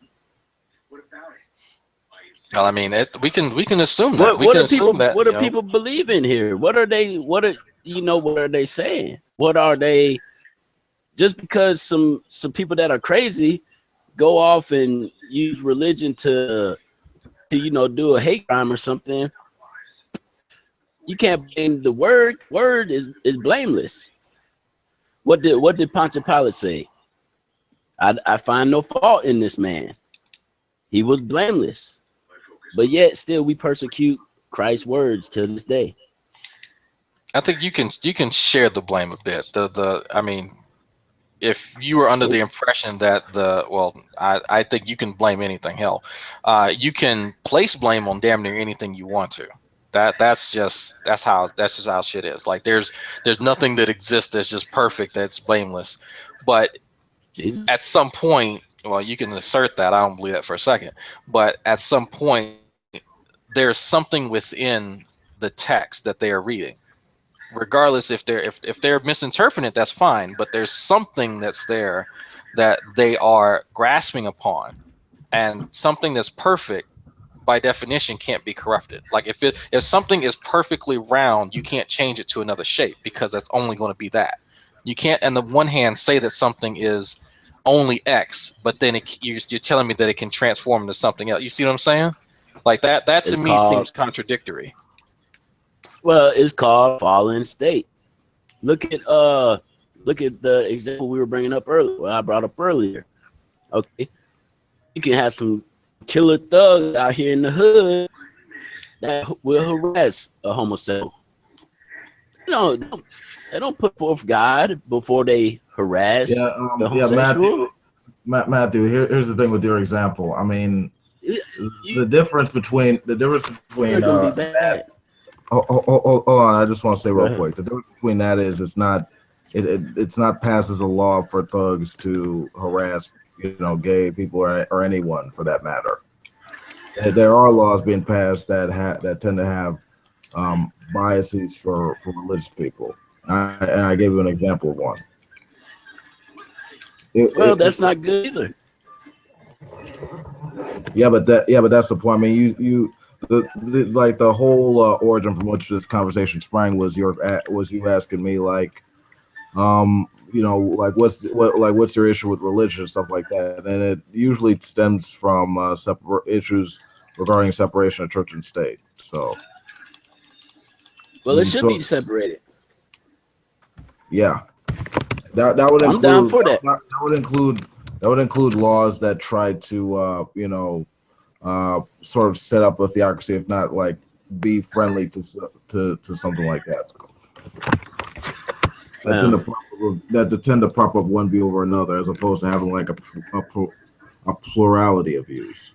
well, I mean, we can assume that. We What can do people assume that, what you do know, people believe in here? What are what are they saying? What are they? Just because some people that are crazy go off and use religion to do a hate crime or something, you can't blame the word. Word is blameless. What did Pontius Pilate say? I find no fault in this man. He was blameless. But yet still we persecute Christ's words to this day. I think you can share the blame a bit. I mean, if you were under the impression that I think you can blame anything. Hell, you can place blame on damn near anything you want to. That's just how shit is. Like there's nothing that exists that's just perfect, that's blameless. But Jesus. at some point, well, you can assert that. I don't believe that for a second. But at some point, there's something within the text that they are reading. Regardless if they're misinterpreting it, that's fine. But there's something that's there that they are grasping upon, and something that's perfect by definition can't be corrupted. Like if something is perfectly round, you can't change it to another shape, because that's only going to be that. You can't, on the one hand, say that something is only X, but then you're telling me that it can transform into something else. You see what I'm saying? Like that to me seems contradictory. Well, it's called fallen state. Look at the example we were bringing up earlier. Well, I brought up earlier. Okay, you can have some killer thugs out here in the hood that will harass a homosexual. They don't put forth God before they harass the homosexual. Matthew. Here's the thing with your example. I mean, the difference between that. Hold on, I just want to say real quick. The difference between that is it's not passed as a law for thugs to harass, gay people or anyone for that matter. There are laws being passed that tend to have biases for religious people, and I gave you an example of one. That's not good either. Yeah, but that's the point. I mean, the whole origin from which this conversation sprang was you asking me like, what's your issue with religion and stuff like that, and it usually stems from issues regarding separation of church and state. So, well, it should be separated. Yeah, that would include. I'm down for that. That would include laws that try to sort of set up a theocracy, if not like be friendly to something like that. That tend to prop up one view over another, as opposed to having like a plurality of views.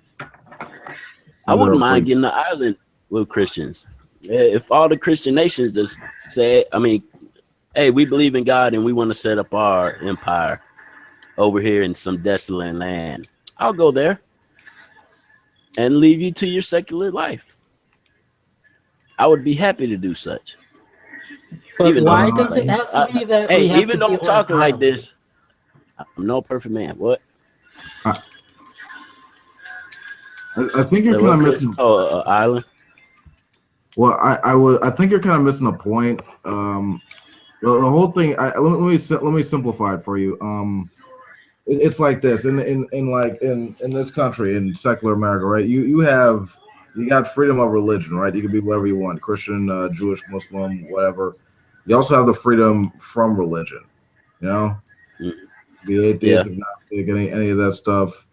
I wouldn't mind getting an island with Christians. If all the Christian nations just say, I mean, hey, we believe in God and we want to set up our empire over here in some desolate land, I'll go there and leave you to your secular life. I would be happy to do such. But why does it have to be that? Hey, even though I'm talking like this, I'm no perfect man. What? I think you're kind of missing. Island. Well, I think you're kind of missing a point. The whole thing. Let me simplify it for you. It's like this in this country, in secular America, right? You got freedom of religion, right? You can be whatever you want, Christian, Jewish, Muslim, whatever. You also have the freedom from religion, be atheist, agnostic, any of that stuff.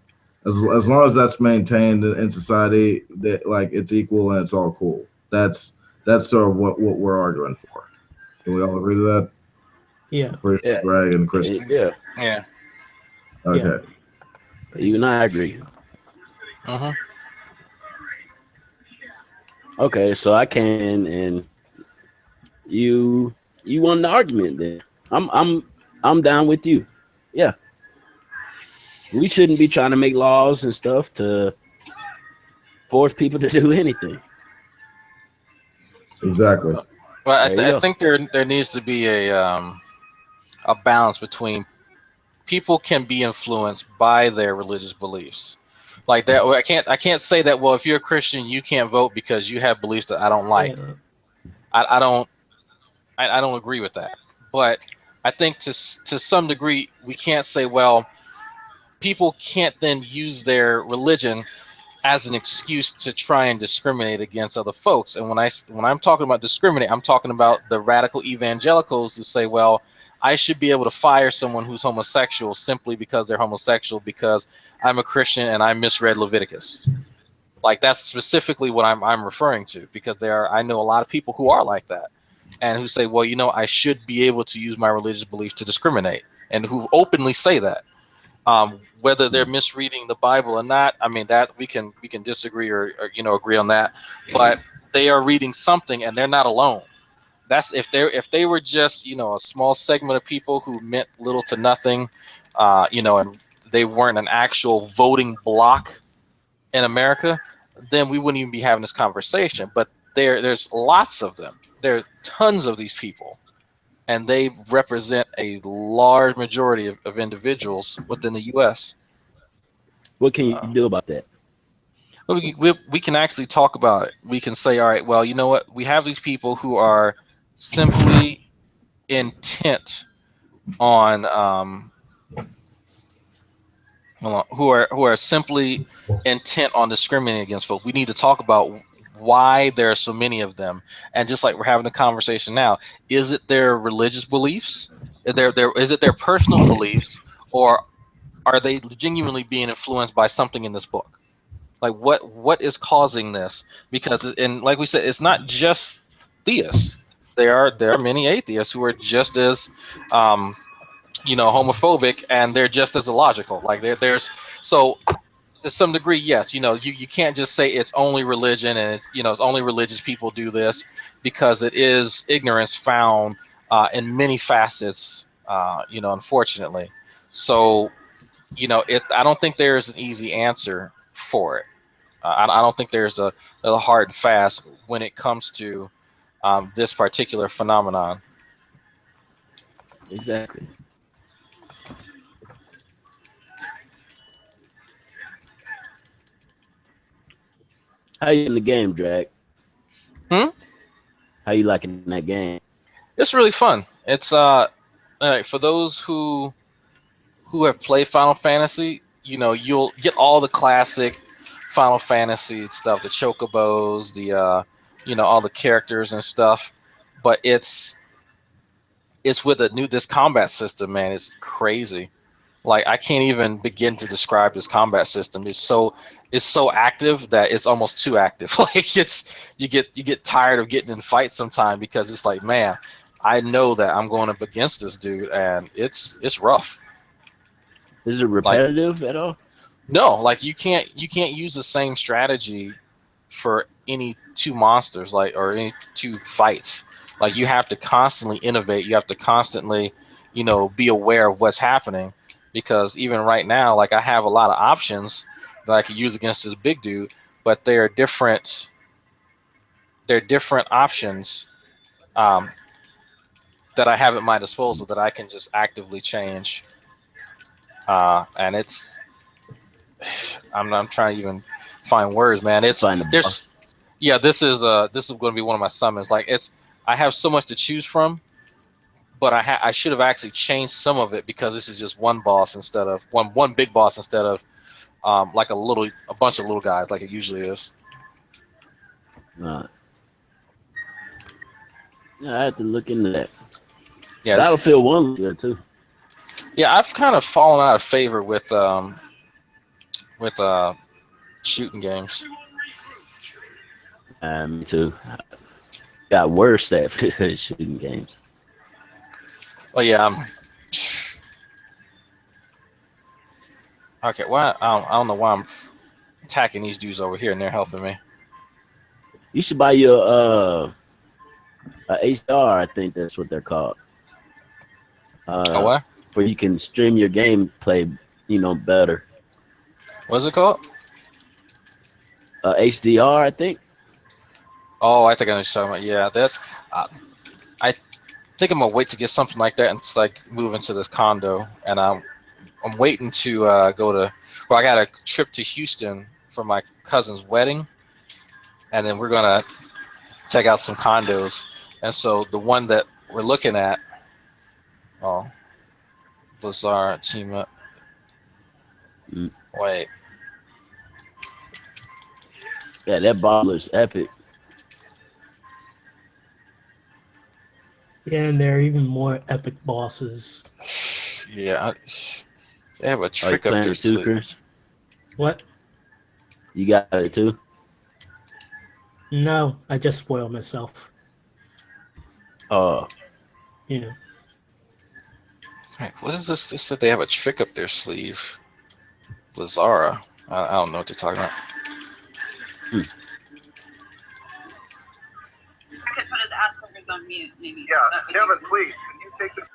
As long as that's maintained in society, that like it's equal and it's all cool. That's sort of what we're arguing for. Can we all agree to that? Yeah. Pretty sure Yeah. Greg and Chris. Yeah, Yeah. Okay. you and I agree. Mm-hmm. Okay, so I can and you won the argument then. I'm down with you. Yeah. We shouldn't be trying to make laws and stuff to force people to do anything. Exactly. Well, There you I go. think there needs to be a balance between people can be influenced by their religious beliefs. Like that, I can't say that. Well, if you're a Christian, you can't vote because you have beliefs that I don't like. Yeah. I don't agree with that. But I think to some degree, we can't say, well, people can't then use their religion as an excuse to try and discriminate against other folks. And when I'm talking about discriminate, I'm talking about the radical evangelicals who say, well, I should be able to fire someone who's homosexual simply because they're homosexual because I'm a Christian and I misread Leviticus. Like that's specifically what I'm referring to, because I know a lot of people who are like that and who say, well, I should be able to use my religious belief to discriminate, and who openly say that. Whether they're misreading the Bible or not, I mean, that we can disagree or agree on that, but they are reading something and they're not alone. That's if they were just a small segment of people who meant little to nothing, and they weren't an actual voting bloc in America, then we wouldn't even be having this conversation. But there's lots of them. There are tons of these people, and they represent a large majority of individuals within the U.S. What can you do about that? We can actually talk about it. We can say, all right, well, you know what? We have these people who are simply intent on who are simply intent on discriminating against folks. We need to talk about why there are so many of them. And just like we're having a conversation now, is it their religious beliefs? Is it their personal beliefs, or are they genuinely being influenced by something in this book? Like what is causing this? Because, and like we said, it's not just theists. There are many atheists who are just as homophobic, and they're just as illogical. Like there's so to some degree, yes, you can't just say it's only religion and it's only religious people do this, because it is ignorance found in many facets, unfortunately. So I don't think there's an easy answer for it. I don't think there's a hard and fast when it comes to this particular phenomenon. Exactly. How you in the game, Drag? Hmm? How you liking that game? It's really fun. It's all right, for those who have played Final Fantasy, you'll get all the classic Final Fantasy stuff, the chocobos, the all the characters and stuff, but it's with this combat system, man. It's crazy. Like I can't even begin to describe this combat system. It's so active that it's almost too active. Like you get tired of getting in fights sometime, because it's like, man, I know that I'm going up against this dude and it's rough. Is it repetitive at all? No, like you can't use the same strategy for any two monsters, or any two fights. Like you have to constantly innovate. You have to constantly, be aware of what's happening, because even right now, like I have a lot of options that I could use against this big dude, but they're different. They're different options that I have at my disposal that I can just actively change. And it's I'm trying to even find words, man. This is going to be one of my summons. Like I have so much to choose from, but I should have actually changed some of it, because this is just one boss instead of one big boss instead of like a bunch of little guys like it usually is. Yeah, I have to look into that. Yeah, Battlefield 1 there too. Yeah, I've kind of fallen out of favor with with shooting games. Me too. Got worse at shooting games. Oh yeah, I'm. Okay, why? I don't know why I'm attacking these dudes over here, and they're helping me. You should buy your HDR. I think that's what they're called. Oh what? For you can stream your gameplay, better. What's it called? HDR, I think. Oh, I think I know what you're talking about. Yeah, that's. I think I'm gonna wait to get something like that and it's like move into this condo, and I'm waiting to go to. Well, I got a trip to Houston for my cousin's wedding, and then we're gonna check out some condos. And so the one that we're looking at, oh, Blizzard team up. Wait. Yeah, that ball is epic. Yeah, and there are even more epic bosses. Yeah, they have a Are you trick up playing their it too, sleeve. Chris? What? You got it too? No, I just spoiled myself. Oh, You know. Heck, what is this? They said they have a trick up their sleeve. Blizzara. I don't know what they're talking about. I could put his Asperger's on mute, maybe. Yeah, Kevin, please, can you take this?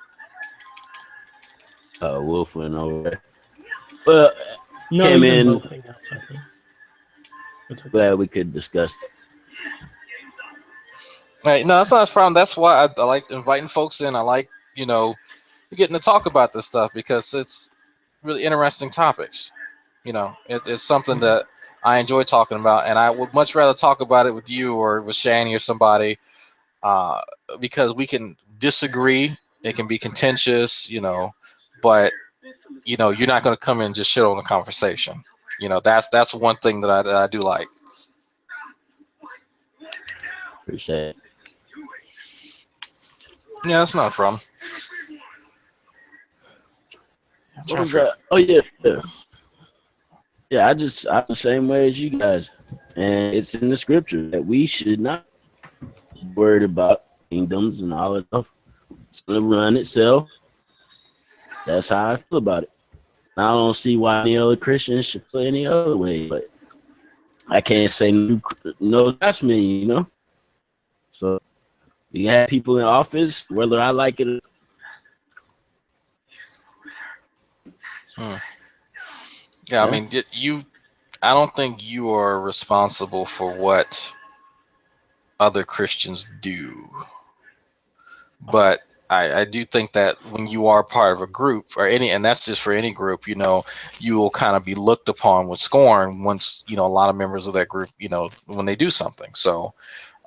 Wolf went over there. Well, No, came he's in in. both hangouts, I think. It's okay. Glad we could discuss it. Hey, no, that's not a problem. That's why I like inviting folks in. I like, getting to talk about this stuff because it's really interesting topics. It's something that I enjoy talking about, and I would much rather talk about it with you or with Shani or somebody because we can disagree. It can be contentious, but you're not going to come in and just shit on the conversation. That's one thing that I do like. Appreciate it. Yeah, that's not a problem. What was that? Oh yeah. Yeah, I'm the same way as you guys. And it's in the scripture that we should not be worried about kingdoms and all that stuff. It's gonna run itself. That's how I feel about it. I don't see why any other Christians should feel any other way, but I can't say no that's me, So you have people in office, whether I like it or Yeah, Yeah. I mean, I don't think you are responsible for what other Christians do, but I do think that when you are part of a group and that's just for any group, you will kind of be looked upon with scorn once, a lot of members of that group, when they do something. So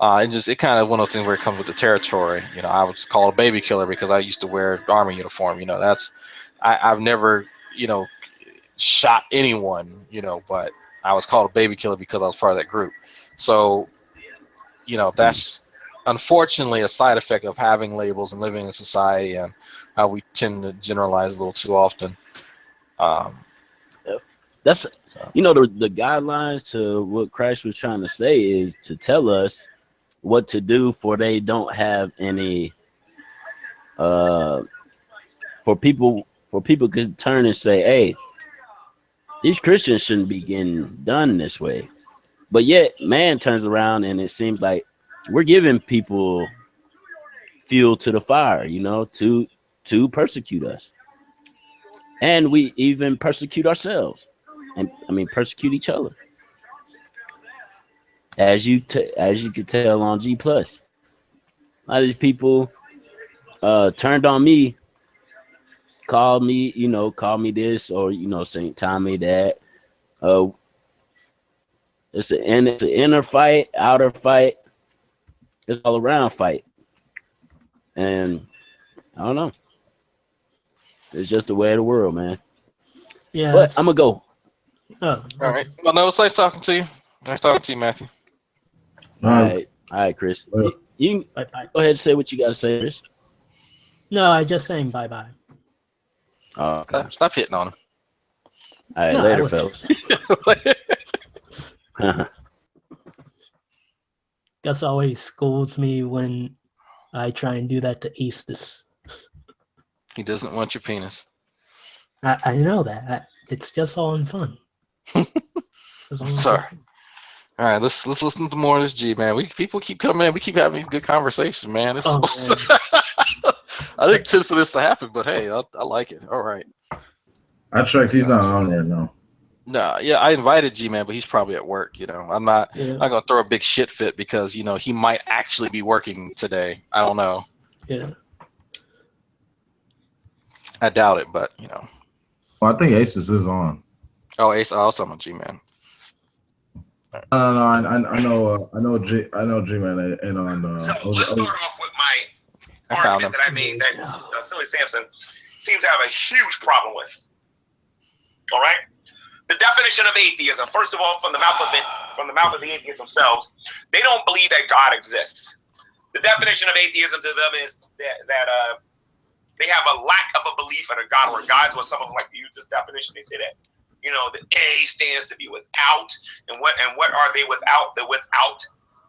it kind of one of those things where it comes with the territory. I was called a baby killer because I used to wear army uniform. I've never, shot anyone, but I was called a baby killer because I was part of that group. So, that's unfortunately a side effect of having labels and living in society and how we tend to generalize a little too often. That's the guidelines to what Christ was trying to say is to tell us what to do for they don't have any for people could turn and say, hey, these Christians shouldn't be getting done this way. But yet man turns around and it seems like we're giving people fuel to the fire, to persecute us. And we even persecute ourselves. And persecute each other. As you could tell on G+. A lot of these people turned on me, called me this or St. Tommy that. It's an inner fight, outer fight. It's all around fight. And I don't know. It's just the way of the world, man. Yeah. But I'm gonna go. Oh, All right. Well, no, it's nice talking to you. Nice talking to you, Matthew. All right, Chris. You bye bye. go ahead and say what you got to say, Chris. No, I just saying bye bye. Okay. Stop hitting on him. All right, No, I later, was- fellas. Gus always scolds me when I try and do that to Aestus. He doesn't want your penis. I know that. It's just all in fun. It's all in Sorry. fun. All right, let's listen to more of this G, man. People keep coming in. We keep having these good conversations, man. It's Oh, supposed to... I didn't intend for this to happen, but hey, I like it. All right. I checked. He's not on right now. No, yeah, I invited G-Man, but he's probably at work. You know, I'm not gonna throw a big shit fit because he might actually be working today. I don't know. Yeah. I doubt it, but Well, I think Aces is on. Oh, Ace, also on G-Man. No, I know G-Man ain't on. So let's start off with my argument that I made that Silly Sampson seems to have a huge problem with. All right, the definition of atheism. First of all, from the mouth of the atheists themselves, they don't believe that God exists. The definition of atheism to them is that they have a lack of a belief in a God or gods. When some of them like to use this definition, they say that the A stands to be without, and what are they without? They're without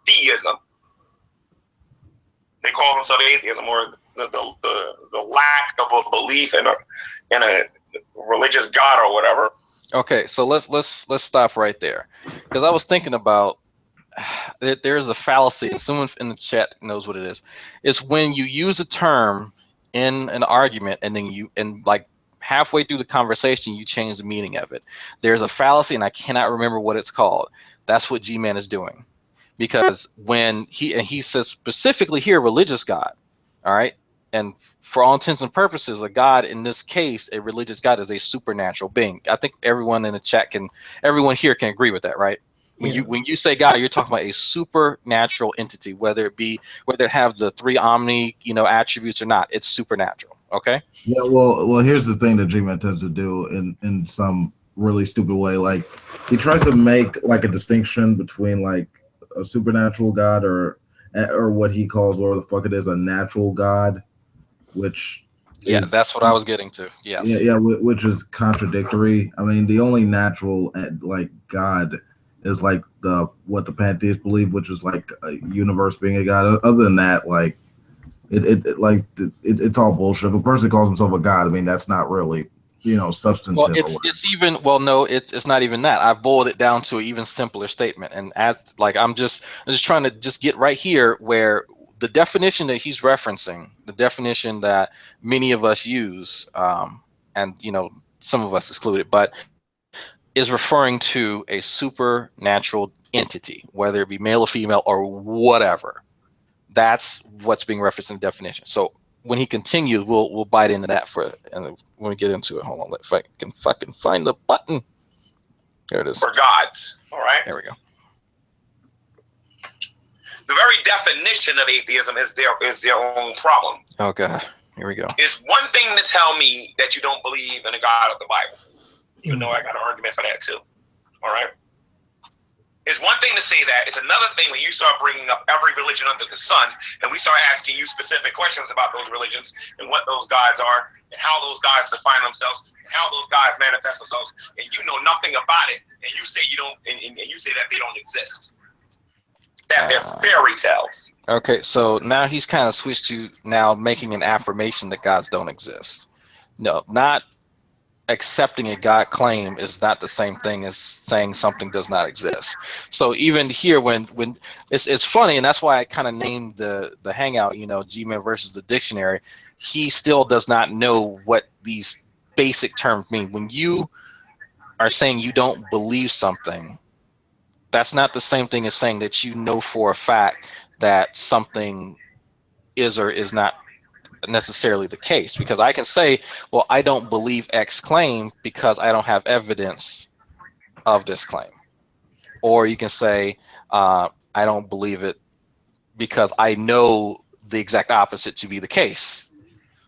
theism. They call themselves atheism, or the lack of a belief in a religious God or whatever. Okay, so let's stop right there, because I was thinking about there's a fallacy, and someone in the chat knows what it is. It's when you use a term in an argument and then like halfway through the conversation you change the meaning of it. There's a fallacy, and I cannot remember what it's called. That's what G-Man is doing, because when he says specifically here religious God, all right, and for all intents and purposes, a God in this case, a religious God, is a supernatural being. I think everyone in the chat everyone here can agree with that, right? When you say God, you're talking about a supernatural entity, whether it have the three omni attributes or not. It's supernatural. Okay. Yeah. Well, here's the thing that G-Man tends to do in some really stupid way. Like, he tries to make like a distinction between like a supernatural God or what he calls, whatever the fuck it is, a natural God, which that's what I was getting to. Yes. Yeah, which is contradictory. I mean, the only natural like God is like what the pantheists believe, which is like a universe being a God. Other than that, like it's all bullshit. If a person calls himself a God, I mean, that's not really substantive. Well, it's not even that. I've boiled it down to an even simpler statement, and I'm just trying to get right here where the definition that he's referencing, the definition that many of us use, and some of us excluded, but is referring to a supernatural entity, whether it be male or female or whatever. That's what's being referenced in the definition. So when he continues, we'll bite into that and when we get into it. Hold on, if I can fucking find the button. There it is. For gods. All right. There we go. The very definition of atheism is their own problem. Oh God, here we go. It's one thing to tell me that you don't believe in a God of the Bible, even though I got an argument for that too. All right. It's one thing to say that. It's another thing when you start bringing up every religion under the sun, and we start asking you specific questions about those religions and what those gods are, and how those gods define themselves, and how those gods manifest themselves, and you know nothing about it, and you say you don't, and you say that they don't exist. That they're fairy tales. Okay, so now he's kind of switched to now making an affirmation that gods don't exist. No, not accepting a God claim is not the same thing as saying something does not exist. So even here, when it's funny, and that's why I kind of named the hangout, G-Man versus the dictionary. He still does not know what these basic terms mean. When you are saying you don't believe something, that's not the same thing as saying that you know for a fact that something is or is not necessarily the case. Because I can say, well, I don't believe X claim because I don't have evidence of this claim. Or you can say, I don't believe it because I know the exact opposite to be the case.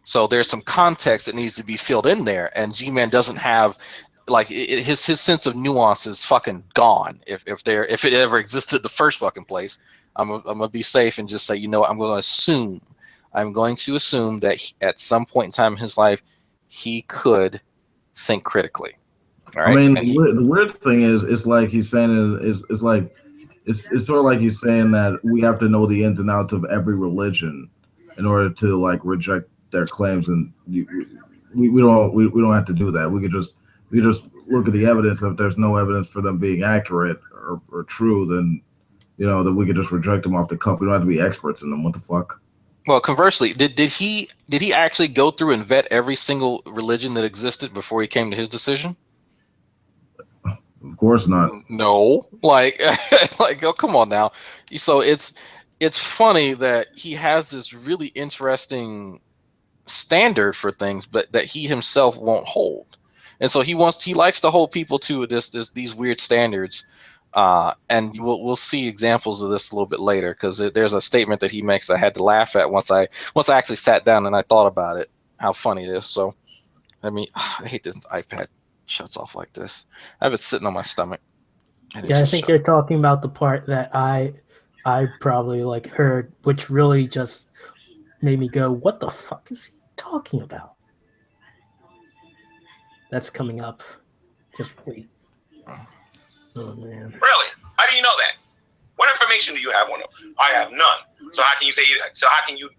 So there's some context that needs to be filled in there, and G-Man doesn't have his sense of nuance is fucking gone. If it ever existed in the first fucking place, I'm gonna be safe and just say, I'm going to assume that at some point in time in his life, he could think critically. All I right. mean, And the weird thing is, it's like he's saying it's like it's sort of like he's saying that we have to know the ins and outs of every religion in order to like reject their claims, and we don't have to do that. We just look at the evidence. If there's no evidence for them being accurate or true, then then we could just reject them off the cuff. We don't have to be experts in them. What the fuck? well, conversely, did he actually go through and vet every single religion that existed before he came to his decision? Of course not. No, like, like, oh, come on now. So it's funny that he has this really interesting standard for things, but that he himself won't hold, and so he likes to hold people to these weird standards, and we'll see examples of this a little bit later, because there's a statement that he makes that I had to laugh at once I actually sat down and I thought about it, how funny it is. So I mean, I hate this iPad shuts off like this. I have it sitting on my stomach. Yeah, I think you're talking about the part that I probably like heard, which really just made me go, "What the fuck is he talking about?" That's coming up. Just wait. Oh man. Really? How do you know that? What information do you have on them? I have none. So how can you say? So how can you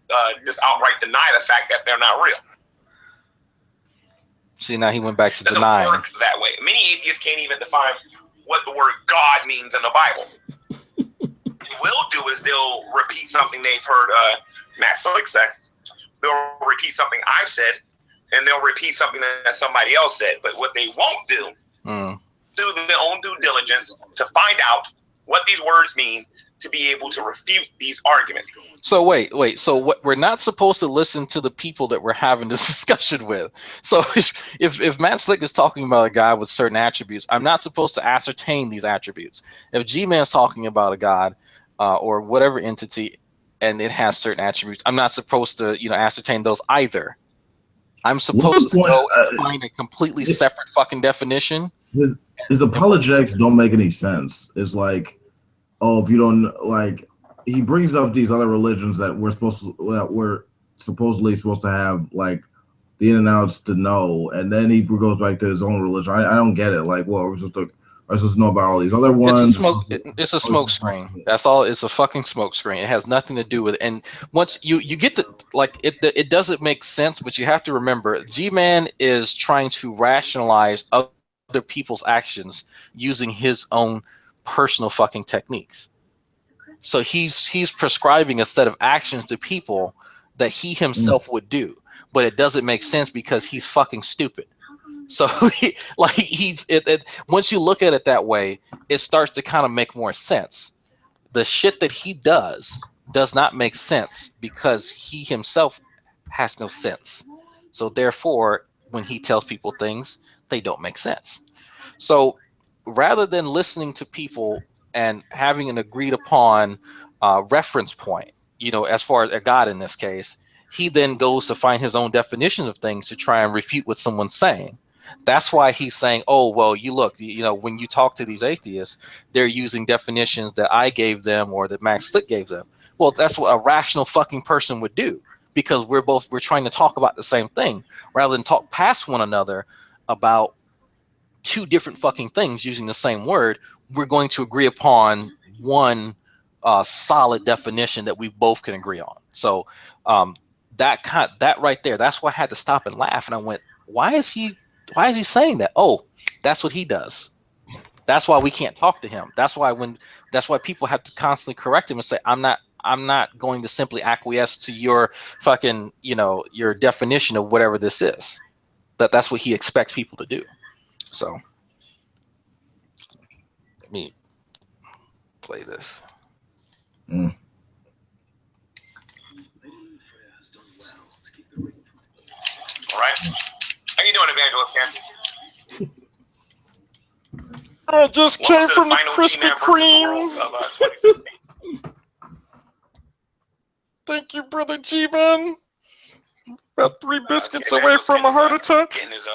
just outright deny the fact that they're not real? See, now he went back to Doesn't denying. work that way. Many atheists can't even define what the word God means in the Bible. What they will do is they'll repeat something they've heard Matt Slick say. They'll repeat something I've said, and they'll repeat something that somebody else said. But what they won't do, do their own due diligence to find out what these words mean, to be able to refute these arguments. So wait. So what, we're not supposed to listen to the people that we're having this discussion with. So if Matt Slick is talking about a guy with certain attributes, I'm not supposed to ascertain these attributes. If G-Man is talking about a god or whatever entity, and it has certain attributes, I'm not supposed to ascertain those either. I'm supposed to go and find a completely separate fucking definition. His apologetics don't make any sense. It's like, oh, if you don't like, he brings up these other religions that we're supposedly supposed to have like the in and outs to know, and then he goes back to his own religion. I don't get it. Like, well, we're supposed to know about all these other ones. It's a smoke screen. That's all. It's a fucking smoke screen. It has nothing to do with it. And once you get to like it doesn't make sense. But you have to remember, G-Man is trying to rationalize other people's actions using his own personal fucking techniques. So he's prescribing a set of actions to people that he himself would do, but it doesn't make sense because he's fucking stupid. So once you look at it that way, it starts to kind of make more sense. The shit that he does not make sense because he himself has no sense. So therefore, when he tells people things, they don't make sense. So rather than listening to people and having an agreed upon reference point, as far as a God in this case, he then goes to find his own definition of things to try and refute what someone's saying. That's why he's saying, oh, well, when you talk to these atheists, they're using definitions that I gave them or that Max Slick gave them. Well, that's what a rational fucking person would do, because we're trying to talk about the same thing rather than talk past one another about two different fucking things using the same word. We're going to agree upon one solid definition that we both can agree on. So that right there, that's why I had to stop and laugh, and I went, why is he saying that? Oh, that's what he does. That's why we can't talk to him. That's why people have to constantly correct him and say, I'm not going to simply acquiesce to your fucking, your definition of whatever this is. That's what he expects people to do. So let me play this. All right. How you doing, Evangelist Ken? I just came from the Krispy Kreme. Thank you, brother G-Man. About 3 biscuits away from a heart attack. Getting his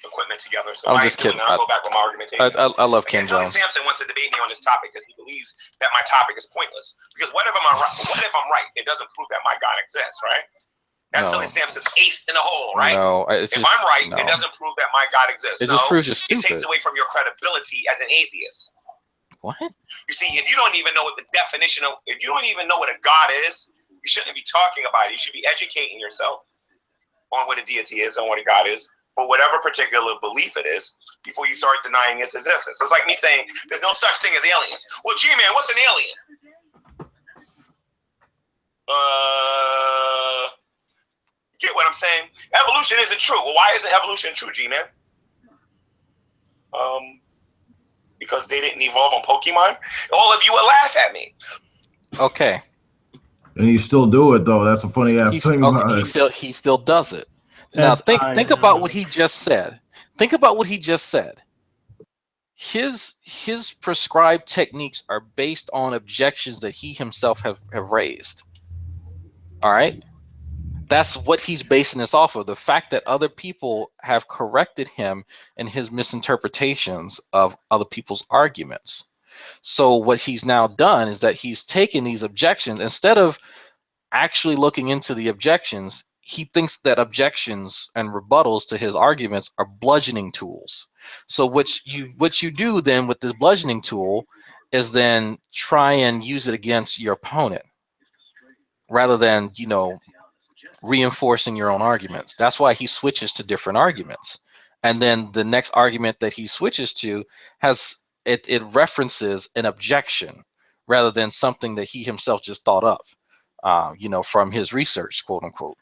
equipment together. So I'm just kidding. I'll go back with my argumentation. I love Ken Jones. Sampson wants to debate me on this topic because he believes that my topic is pointless. Because what if I'm right? It doesn't prove that my God exists, right? That's No. Silly Samson's ace in the hole, right? No, it's If just, I'm right, no. it doesn't prove that my God exists. It No, just proves you're it takes stupid. away from your credibility as an atheist. What? You see, if you don't even know what the definition of, if you don't even know what a God is, you shouldn't be talking about it. You should be educating yourself on what a deity is and what a God is for whatever particular belief it is before you start denying its existence. It's like me saying there's no such thing as aliens. Well, G-Man, what's an alien? Get what I'm saying? Evolution isn't true. Well, why isn't evolution true, G-Man? Because they didn't evolve on Pokemon. All of you will laugh at me. Okay. And you still do it though. That's a funny ass thing about it. He still does it. That's Now think about what he just said. Think about what he just said. His prescribed techniques are based on objections that he himself have raised. All right? That's what he's basing this off of. The fact that other people have corrected him in his misinterpretations of other people's arguments. So what he's now done is that he's taken these objections, instead of actually looking into the objections, he thinks that objections and rebuttals to his arguments are bludgeoning tools. So what you do then with this bludgeoning tool is then try and use it against your opponent rather than, you know, reinforcing your own arguments. That's why he switches to different arguments. And then the next argument that he switches to has it references an objection rather than something that he himself just thought of, you know, from his research, quote unquote.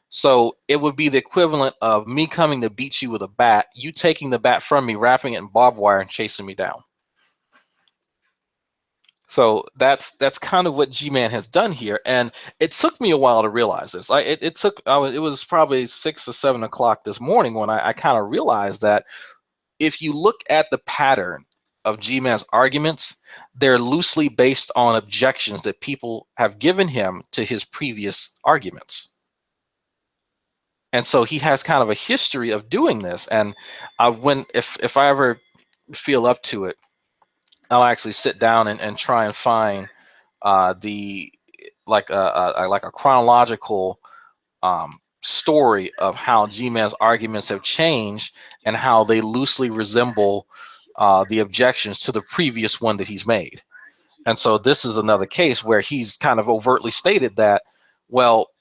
So it would be the equivalent of me coming to beat you with a bat, you taking the bat from me, wrapping it in barbed wire, and chasing me down. So that's kind of what G-Man has done here, and it took me a while to realize this. It was probably 6 or 7 o'clock this morning when I kind of realized that if you look at the pattern of G-Man's arguments, they're loosely based on objections that people have given him to his previous arguments. And so he has kind of a history of doing this. And if I ever feel up to it, I'll actually sit down and try and find the like a chronological story of how G-Man's arguments have changed and how they loosely resemble the objections to the previous one that he's made. And so this is another case where he's kind of overtly stated that, well,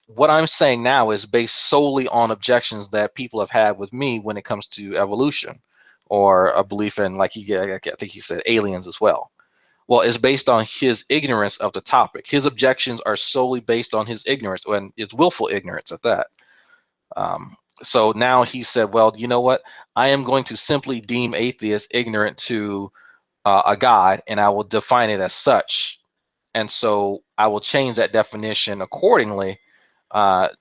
what I'm saying now is based solely on objections that people have had with me when it comes to evolution or a belief in, like I think he said, aliens as well. Well, it's based on his ignorance of the topic. His objections are solely based on his ignorance, and his willful ignorance at that. So now he said, well, you know what? I am going to simply deem atheists ignorant to a God, and I will define it as such. And so I will change that definition accordingly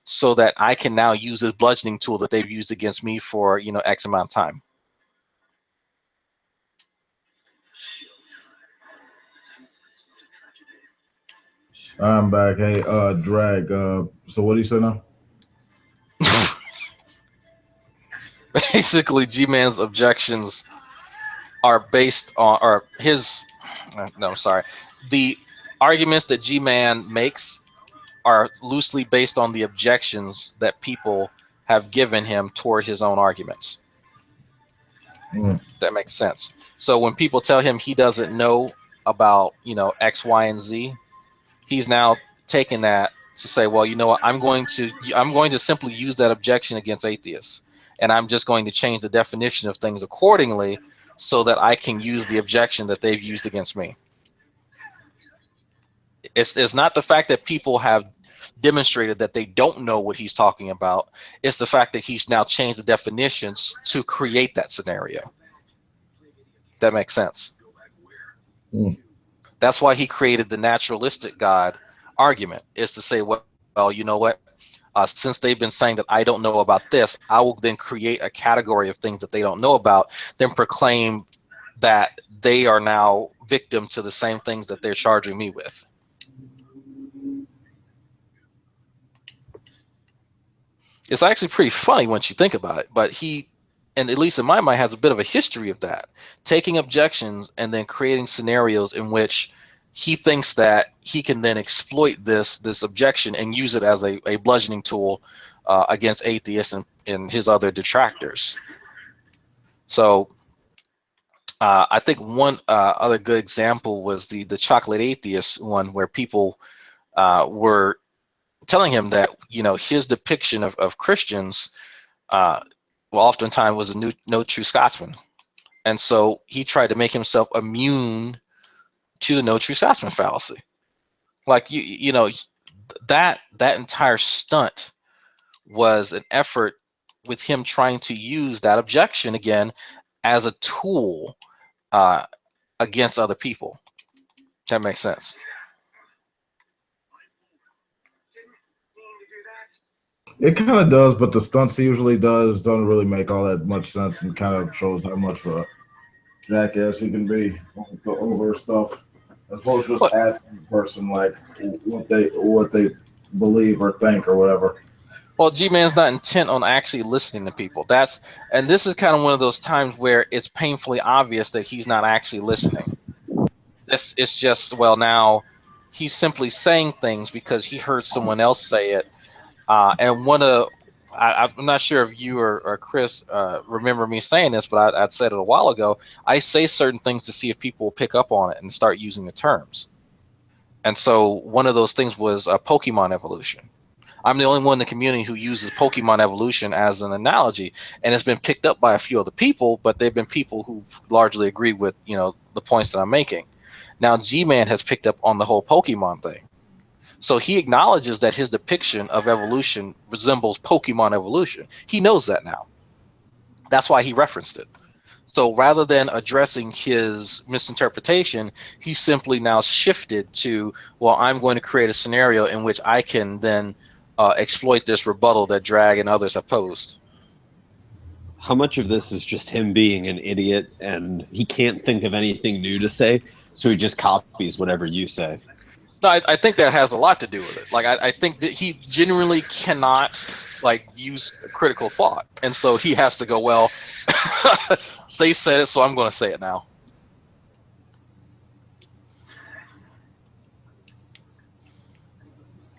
so that I can now use this bludgeoning tool that they've used against me for, you know, X amount of time. I'm back. Hey, Drag. So what do you say now? Basically, G-Man's objections are based on, or his, no, sorry. The arguments that G-Man makes are loosely based on the objections that people have given him toward his own arguments. That makes sense. So when people tell him he doesn't know about, you know, X, Y, and Z, he's now taking that to say, well, you know what, I'm going to simply use that objection against atheists, and I'm just going to change the definition of things accordingly so that I can use the objection that they've used against me. It's not the fact that people have demonstrated that they don't know what he's talking about. It's the fact that he's now changed the definitions to create that scenario. That makes sense. That's why he created the naturalistic God argument, is to say, well, you know what? Since they've been saying that I don't know about this, I will then create a category of things that they don't know about, then proclaim that they are now victim to the same things that they're charging me with. It's actually pretty funny once you think about it, but he, and at least in my mind, has a bit of a history of that, taking objections and then creating scenarios in which he thinks that he can then exploit this objection and use it as a bludgeoning tool against atheists and his other detractors. So I think one other good example was the chocolate atheist one, where people were telling him that, you know, his depiction of Christians well, oftentimes was a no true Scotsman. And so he tried to make himself immune to the no true Scotsman fallacy. Like, you know, that entire stunt was an effort with him trying to use that objection again as a tool against other people. That makes sense. It kind of does, but the stunts he usually does don't really make all that much sense, and kind of shows how much of a jackass he can be over stuff, as opposed to just asking the person like what they believe or think or whatever. Well, G-Man's not intent on actually listening to people. And this is kind of one of those times where it's painfully obvious that he's not actually listening. It's just, well, now he's simply saying things because he heard someone else say it. And I'm not sure if you or Chris remember me saying this, but I'd said it a while ago. I say certain things to see if people will pick up on it and start using the terms. And so one of those things was Pokemon evolution. I'm the only one in the community who uses Pokemon evolution as an analogy, and it's been picked up by a few other people, but they've been people who largely agree with, you know, the points that I'm making. Now G-Man has picked up on the whole Pokemon thing. So he acknowledges that his depiction of evolution resembles Pokemon evolution. He knows that now. That's why he referenced it. So rather than addressing his misinterpretation, he simply now shifted to, well, I'm going to create a scenario in which I can then exploit this rebuttal that Drag and others have posed. How much of this is just him being an idiot and he can't think of anything new to say, so he just copies whatever you say? No, I think that has a lot to do with it. Like, I think that he genuinely cannot, like, use critical thought. And so he has to go, well, they said it, so I'm going to say it now.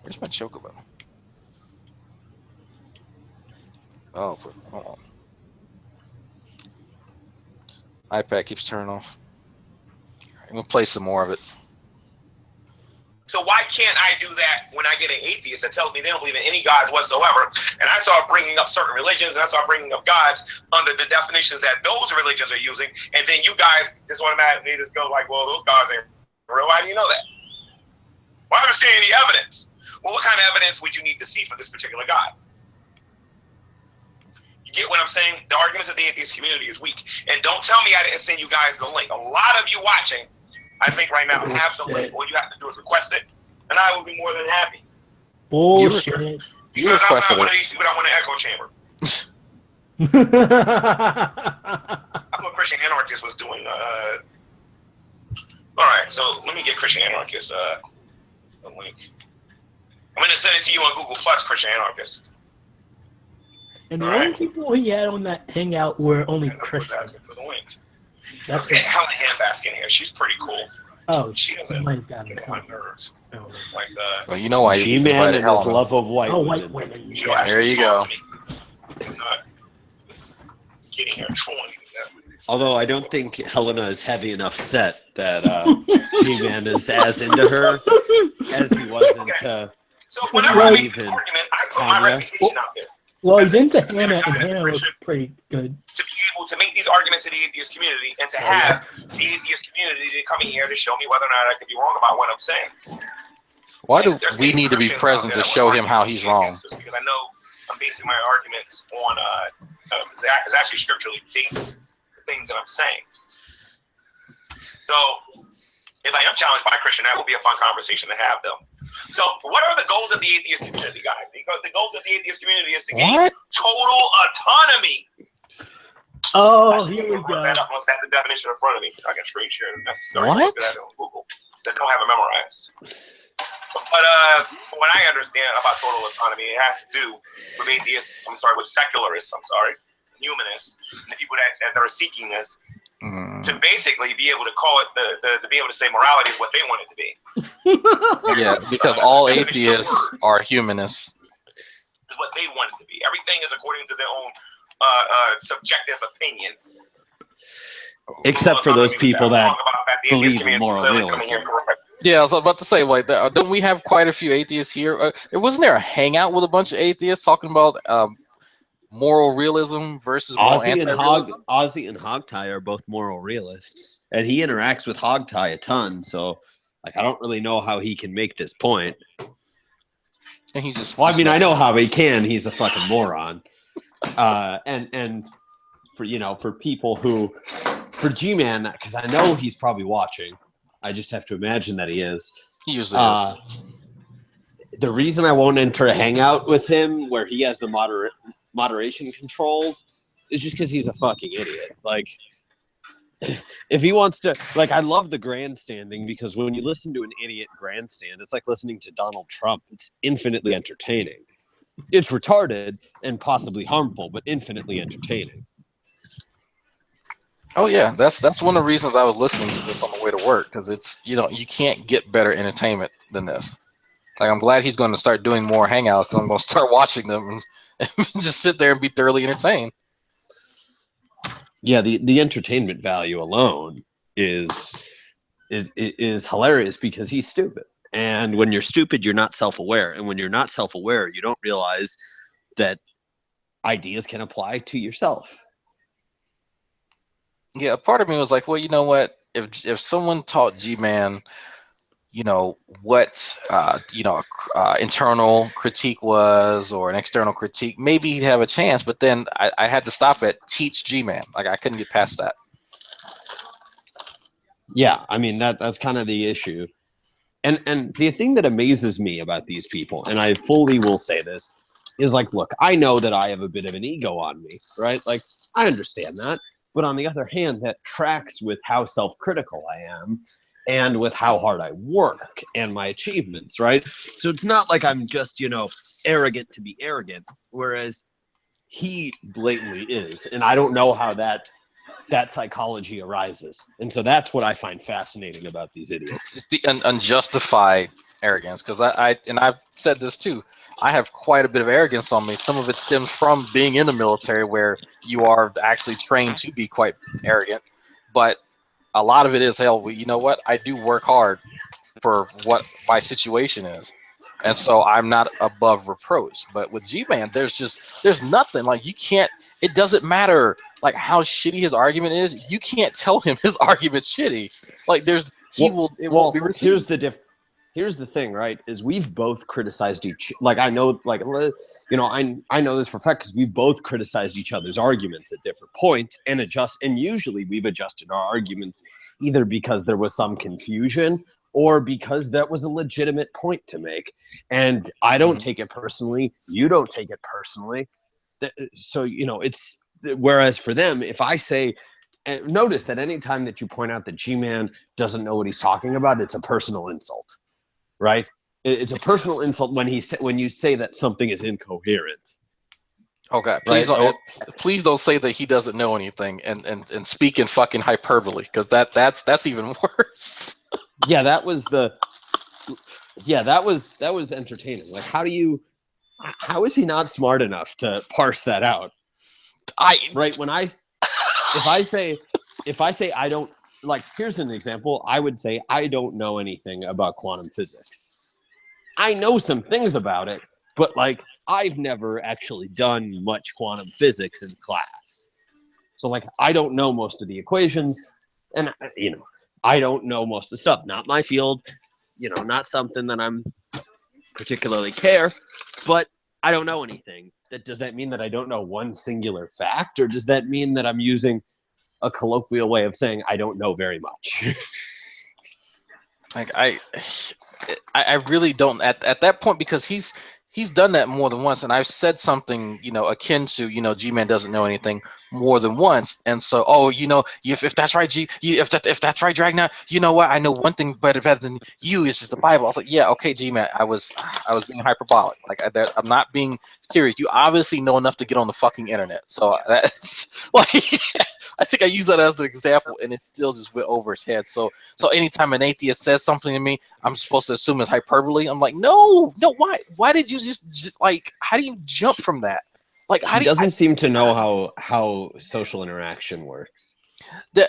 Where's my chocobo? Oh, hold on. iPad keeps turning off. I'm going to play some more of it. So why can't I do that when I get an atheist that tells me they don't believe in any gods whatsoever, and I start bringing up certain religions, and I start bringing up gods under the definitions that those religions are using, and then you guys just automatically just go like, well, those gods ain't real. Why do you know that? Well, I haven't seen any evidence. Well, what kind of evidence would you need to see for this particular god? You get what I'm saying? The arguments of the atheist community is weak. And don't tell me I didn't send you guys the link. A lot of you watching, I think right now, have the link. All you have to do is request it, and I will be more than happy. Bullshit. Because I'm not one of these people that want an echo chamber. I thought Christian Anarchist was doing. All right, so let me get Christian Anarchist a link. I'm going to send it to you on Google Plus, Christian Anarchist. And the only people he had on that hangout were only Christians. That's Helen Handbask in here. She's pretty cool. Oh, she doesn't might have gotten get on my nerves. Like well, you know why G-Man and his love of white women. White women. Yeah, there you go. Not getting here trolling me. Although I don't think Helena is heavy enough set that G-Man is as into her as he was into. So whenever I make this argument, I put my reputation out there. Well, he's into Hannah, and Hannah looks pretty good. To be able to make these arguments to the atheist community, and to have the atheist community to come in here to show me whether or not I could be wrong about what I'm saying. Why do we need to be present to show him how he's wrong? Because I know I'm basing my arguments on it's actually scripturally based things that I'm saying. So if I am challenged by a Christian, that will be a fun conversation to have, though. So what are the goals of the atheist community, guys? Because the goals of the atheist community is to gain total autonomy. Oh, here we go. That up, have the definition in front of me. I can screen share it if necessary. What? Look at that on Google. I don't have it memorized. But what I understand about total autonomy, it has to do with atheists, with secularists, humanists, and the people that are seeking this, to basically be able to call it, to be able to say morality is what they want it to be. Yeah, because all atheists are humanists. Is what they want it to be. Everything is according to their own subjective opinion. Except for those people that believe in moral realism. Yeah, I was about to say, like, don't we have quite a few atheists here? Wasn't there a hangout with a bunch of atheists talking about moral realism versus moral anti-realism? Ozzy and Hogtie are both moral realists, and he interacts with Hogtie a ton. So, like, I don't really know how he can make this point. And he's just. Well, I mean, I know how he can. He's a fucking moron. And for people who, for Gman, because I know he's probably watching. I just have to imagine that he is. He usually is. The reason I won't enter a hangout with him where he has the moderation controls is just because he's a fucking idiot. Like, if he wants to, like, I love the grandstanding because when you listen to an idiot grandstand, it's like listening to Donald Trump. It's infinitely entertaining. It's retarded and possibly harmful, but infinitely entertaining. Oh yeah, that's one of the reasons I was listening to this on the way to work, because it's, you can't get better entertainment than this. Like, I'm glad he's going to start doing more hangouts, because I'm going to start watching them and just sit there and be thoroughly entertained. Yeah, the entertainment value alone is hilarious because he's stupid. And when you're stupid, you're not self-aware. And when you're not self-aware, you don't realize that ideas can apply to yourself. Yeah, part of me was like, well, you know what? If someone taught Gman, what internal critique was, or an external critique, maybe he'd have a chance. But then I had to stop at teach Gman. Like, I couldn't get past that. Yeah, I mean that's kind of the issue. And the thing that amazes me about these people, and I fully will say this, is like, look, I know that I have a bit of an ego on me, right? Like, I understand that. But on the other hand, that tracks with how self-critical I am and with how hard I work and my achievements, right? So it's not like I'm just, arrogant to be arrogant, whereas he blatantly is. And I don't know how that psychology arises. And so that's what I find fascinating about these idiots. It's just the unjustified arrogance, because I've said this too. I have quite a bit of arrogance on me. Some of it stems from being in the military, where you are actually trained to be quite arrogant. But a lot of it is, hell, you know what? I do work hard for what my situation is. And so I'm not above reproach. But with G-Man, there's nothing. Like, you can't, it doesn't matter like how shitty his argument is. You can't tell him his argument's shitty. Like, won't be received. Here's the thing, right? Is we've both criticized I know this for a fact because we've both criticized each other's arguments at different points and usually we've adjusted our arguments either because there was some confusion or because that was a legitimate point to make. And I don't take it personally. You don't take it personally. So, it's, whereas for them, if I say, notice that anytime that you point out that G-Man doesn't know what he's talking about, it's a personal insult. Right? It's a personal insult when you say that something is incoherent. Okay, please don't say that he doesn't know anything and speak in fucking hyperbole, because that's even worse. Yeah, that was entertaining. Like, how is he not smart enough to parse that out? If I say I don't, like, here's an example. I would say I don't know anything about quantum physics. I know some things about it, but like, I've never actually done much quantum physics in class. So like, I don't know most of the equations, and I don't know most of the stuff. Not my field, not something that I'm particularly care, but I don't know anything. Does that mean that I don't know one singular fact, or does that mean that I'm using a colloquial way of saying I don't know very much? Like, I really don't at that point, because he's done that more than once, and I've said something akin to G-Man doesn't know anything more than once, and so if that's right, if that's right, Dragna, you know what? I know one thing better than you is just the Bible. I was like, yeah, okay, Gman, I was being hyperbolic. Like I'm not being serious. You obviously know enough to get on the fucking internet, so that's like I think I use that as an example, and it still just went over his head. So anytime an atheist says something to me, I'm supposed to assume it's hyperbole. I'm like, no, why did you just like? How do you jump from that? Like, He doesn't seem to know how social interaction works.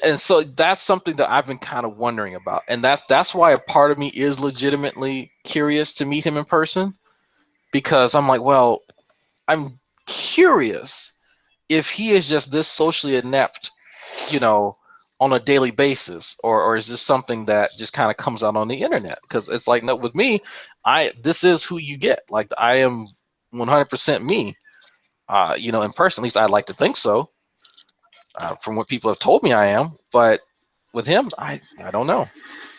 And so that's something that I've been kind of wondering about, and that's why a part of me is legitimately curious to meet him in person, because I'm like, well, I'm curious if he is just this socially inept, on a daily basis, or is this something that just kind of comes out on the internet? Because it's like, no, with me, this is who you get. Like, I am 100% me. In person, at least I'd like to think so. From what people have told me, I am. But with him, I don't know.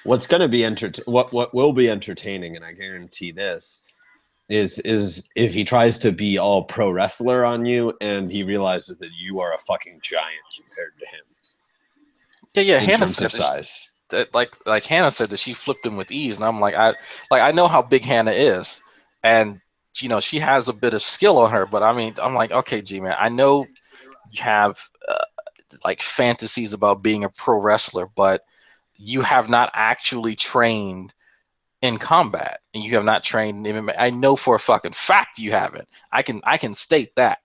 What's going to be what will be entertaining, and I guarantee this, is if he tries to be all pro wrestler on you, and he realizes that you are a fucking giant compared to him. Yeah. In Hannah terms said of size. that, like Hannah said that she flipped him with ease, and I'm like, I know how big Hannah is, and she has a bit of skill on her, but I mean, I'm like, okay, G-Man, I know you have like fantasies about being a pro wrestler, but you have not actually trained in combat, and you have not trained in MMA. I know for a fucking fact you haven't. I can state that.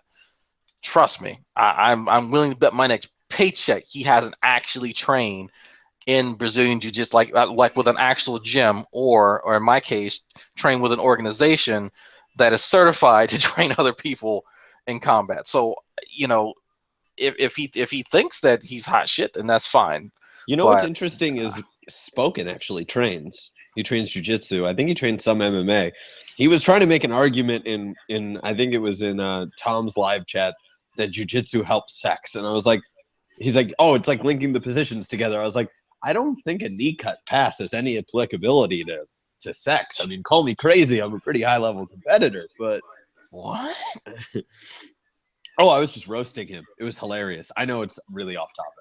Trust me. I'm willing to bet my next paycheck he hasn't actually trained in Brazilian Jiu-Jitsu, like with an actual gym, or in my case, train with an organization that is certified to train other people in combat. So, if he thinks that he's hot shit, then that's fine. What's interesting is Spoken actually trains. He trains jiu-jitsu. I think he trains some MMA. He was trying to make an argument in I think it was in Tom's live chat that jiu-jitsu helps sex, and I was like, he's like, oh, it's like linking the positions together. I was like, I don't think a knee cut pass has any applicability to sex. I mean, call me crazy. I'm a pretty high level competitor, but what? Oh, I was just roasting him. It was hilarious. I know it's really off topic.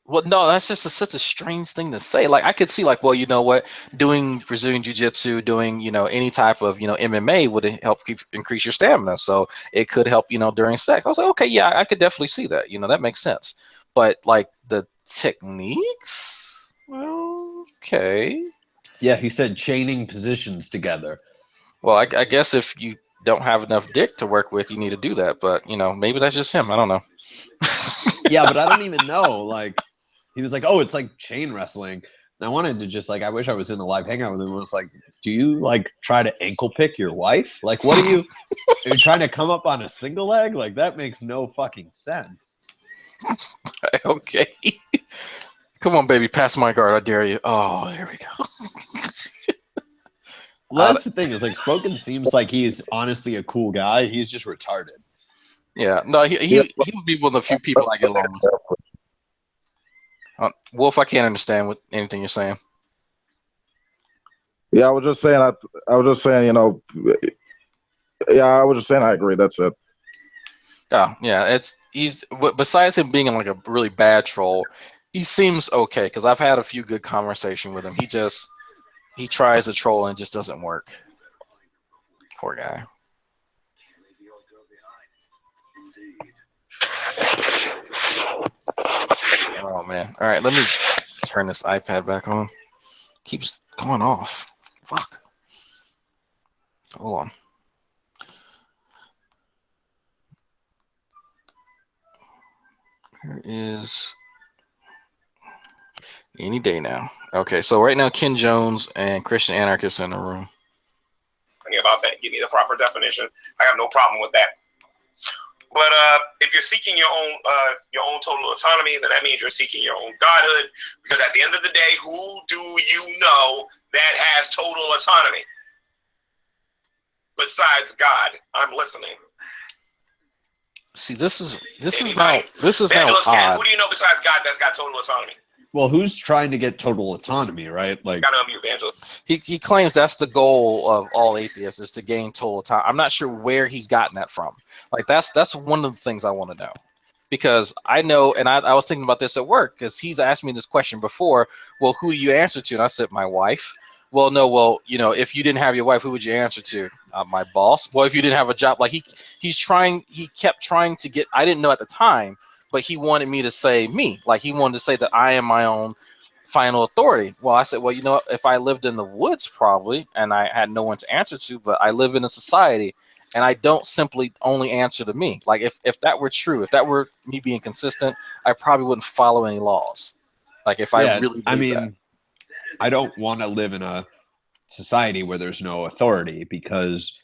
Well, no, that's just such a strange thing to say. Like, I could see, like, well, you know what, doing Brazilian Jiu-Jitsu, doing, any type of, MMA would help increase your stamina. So it could help, during sex. I was like, okay, yeah, I could definitely see that. That makes sense. But, like, the techniques, well, okay. Yeah, he said chaining positions together. Well, I guess if you don't have enough dick to work with, you need to do that. But, maybe that's just him. I don't know. Yeah, but I don't even know. Like, he was like, oh, it's like chain wrestling. And I wanted to just, like, I wish I was in a live hangout with him. I was like, do you, like, try to ankle pick your wife? Like, what are you trying to come up on a single leg? Like, that makes no fucking sense. Okay. Come on, baby, pass my guard. I dare you. Oh, there we go. Well, that's the thing, is, like, Spoken seems like he's honestly a cool guy. He's just retarded. Yeah, no, he would be one of the few people I get along with. Wolf, I can't understand anything you're saying. Yeah, I was just saying. I was just saying. Yeah, I was just saying. I agree. That's it. Yeah. He's besides him being like a really bad troll, he seems okay because I've had a few good conversations with him. He tries to troll and it just doesn't work. Poor guy. Oh man. All right, let me turn this iPad back on. Keeps going off. Fuck. Hold on. Here is any day now. Okay, so right now Ken Jones and Christian Anarchist in the room. About that, give me the proper definition. I have no problem with that. But if you're seeking your own total autonomy, then that means you're seeking your own godhood. Because at the end of the day, who do you know that has total autonomy besides God? I'm listening. See, this is now odd. Who do you know besides God that's got total autonomy? Well, who's trying to get total autonomy, right? Like, I know I'm evangelist. He claims that's the goal of all atheists is to gain total autonomy. I'm not sure where he's gotten that from. Like that's one of the things I want to know, because I know, and I was thinking about this at work because he's asked me this question before. Well, who do you answer to? And I said, my wife. Well, no, well, you know, if you didn't have your wife, who would you answer to? My boss. Well, if you didn't have a job, like he kept trying to get, I didn't know at the time, but he wanted me to say me. Like he wanted to say that I am my own final authority. Well, I said, well, you know, if I lived in the woods probably, and I had no one to answer to, but I live in a society, and I don't simply only answer to me. Like if that were true, if that were me being consistent, I probably wouldn't follow any laws. Like if I really believe that. I don't want to live in a society where there's no authority, because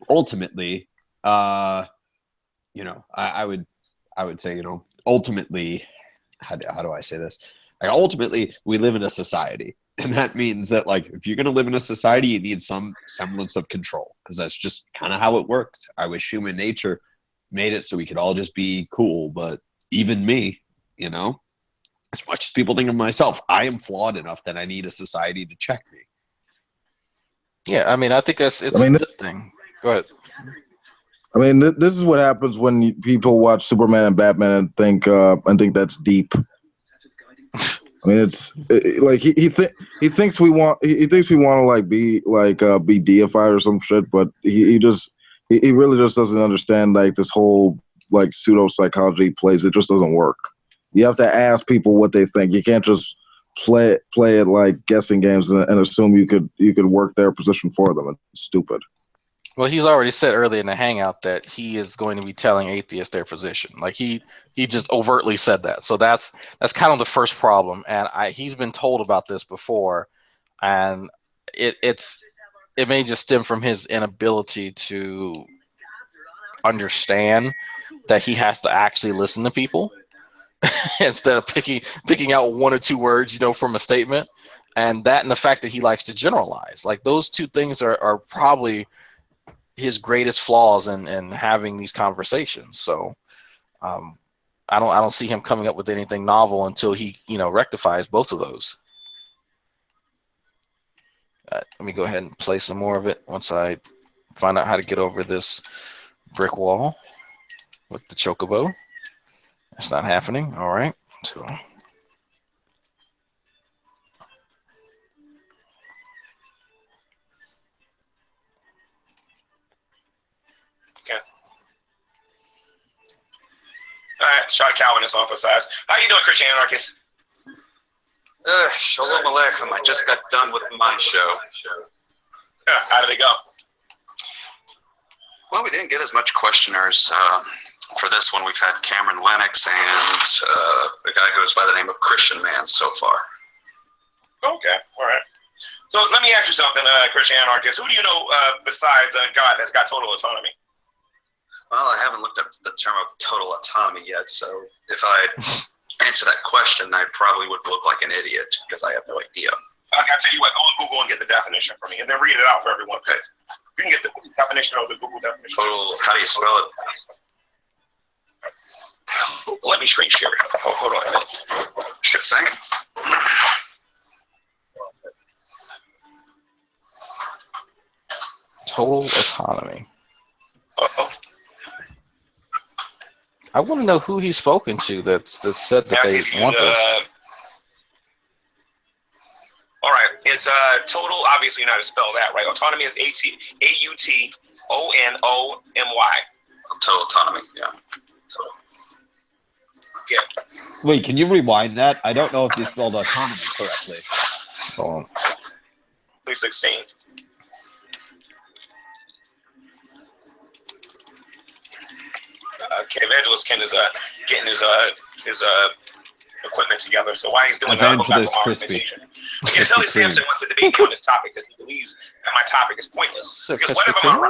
ultimately, you know, I would say, you know, ultimately, how do I say this? Like, ultimately, we live in a society, and that means that, like, if you're going to live in a society, you need some semblance of control, because that's just kind of how it works. I wish human nature made it so we could all just be cool, but even me, you know, as much as people think of myself, I am flawed enough that I need a society to check me. Yeah, I mean, I think it's a good thing. Go ahead. I mean, this is what happens when people watch Superman and Batman and think that's deep. I mean, like he thinks we want to like be deified or some shit, but he really just doesn't understand like this whole like pseudo psychology plays. It just doesn't work. You have to ask people what they think. You can't just play it like guessing games and assume you could work their position for them. It's stupid. Well, he's already said earlier in the hangout that he is going to be telling atheists their position. Like he just overtly said that. So that's kind of the first problem. And he's been told about this before, and it may just stem from his inability to understand that he has to actually listen to people instead of picking out one or two words, you know, from a statement. And that, and the fact that he likes to generalize, like those two things are probably his greatest flaws in having these conversations. So I don't see him coming up with anything novel until he, you know, rectifies both of those. Let me go ahead and play some more of it once I find out how to get over this brick wall with the chocobo. That's not happening. All right. So okay. All right, Shot Calvinist on for size. How you doing, Christian Anarchist? Shalom Aleichem. I just got done with my show. Yeah, how did it go? Well, we didn't get as much questioners for this one. We've had Cameron Lennox and a guy who goes by the name of Christian Man so far. Okay, all right. So let me ask you something, Christian Anarchist. Who do you know besides God that's got total autonomy? Well, I haven't looked up the term of total autonomy yet, so if I answer that question, I probably would look like an idiot because I have no idea. I gotta tell you what, go on Google and get the definition for me, and then read it out for everyone. Okay. You can get the definition of the Google definition. Total, how do you spell it? Let me screen share it. Hold on a minute. Sure thing. Total autonomy. Uh-oh. I want to know who he's spoken to that said that they want this. All right, it's total. Obviously, you know how to spell that, right? Autonomy is AUTONOMY. Total autonomy, yeah. Yeah. Wait, can you rewind that? I don't know if you spelled autonomy correctly. Hold on. 316. Okay, Evangelist Ken is getting his equipment together. So while he's doing that, I'll go back to my argumentation. Yeah, Telly Sampson wants to debate me on this topic because he believes that my topic is pointless. Because what if I'm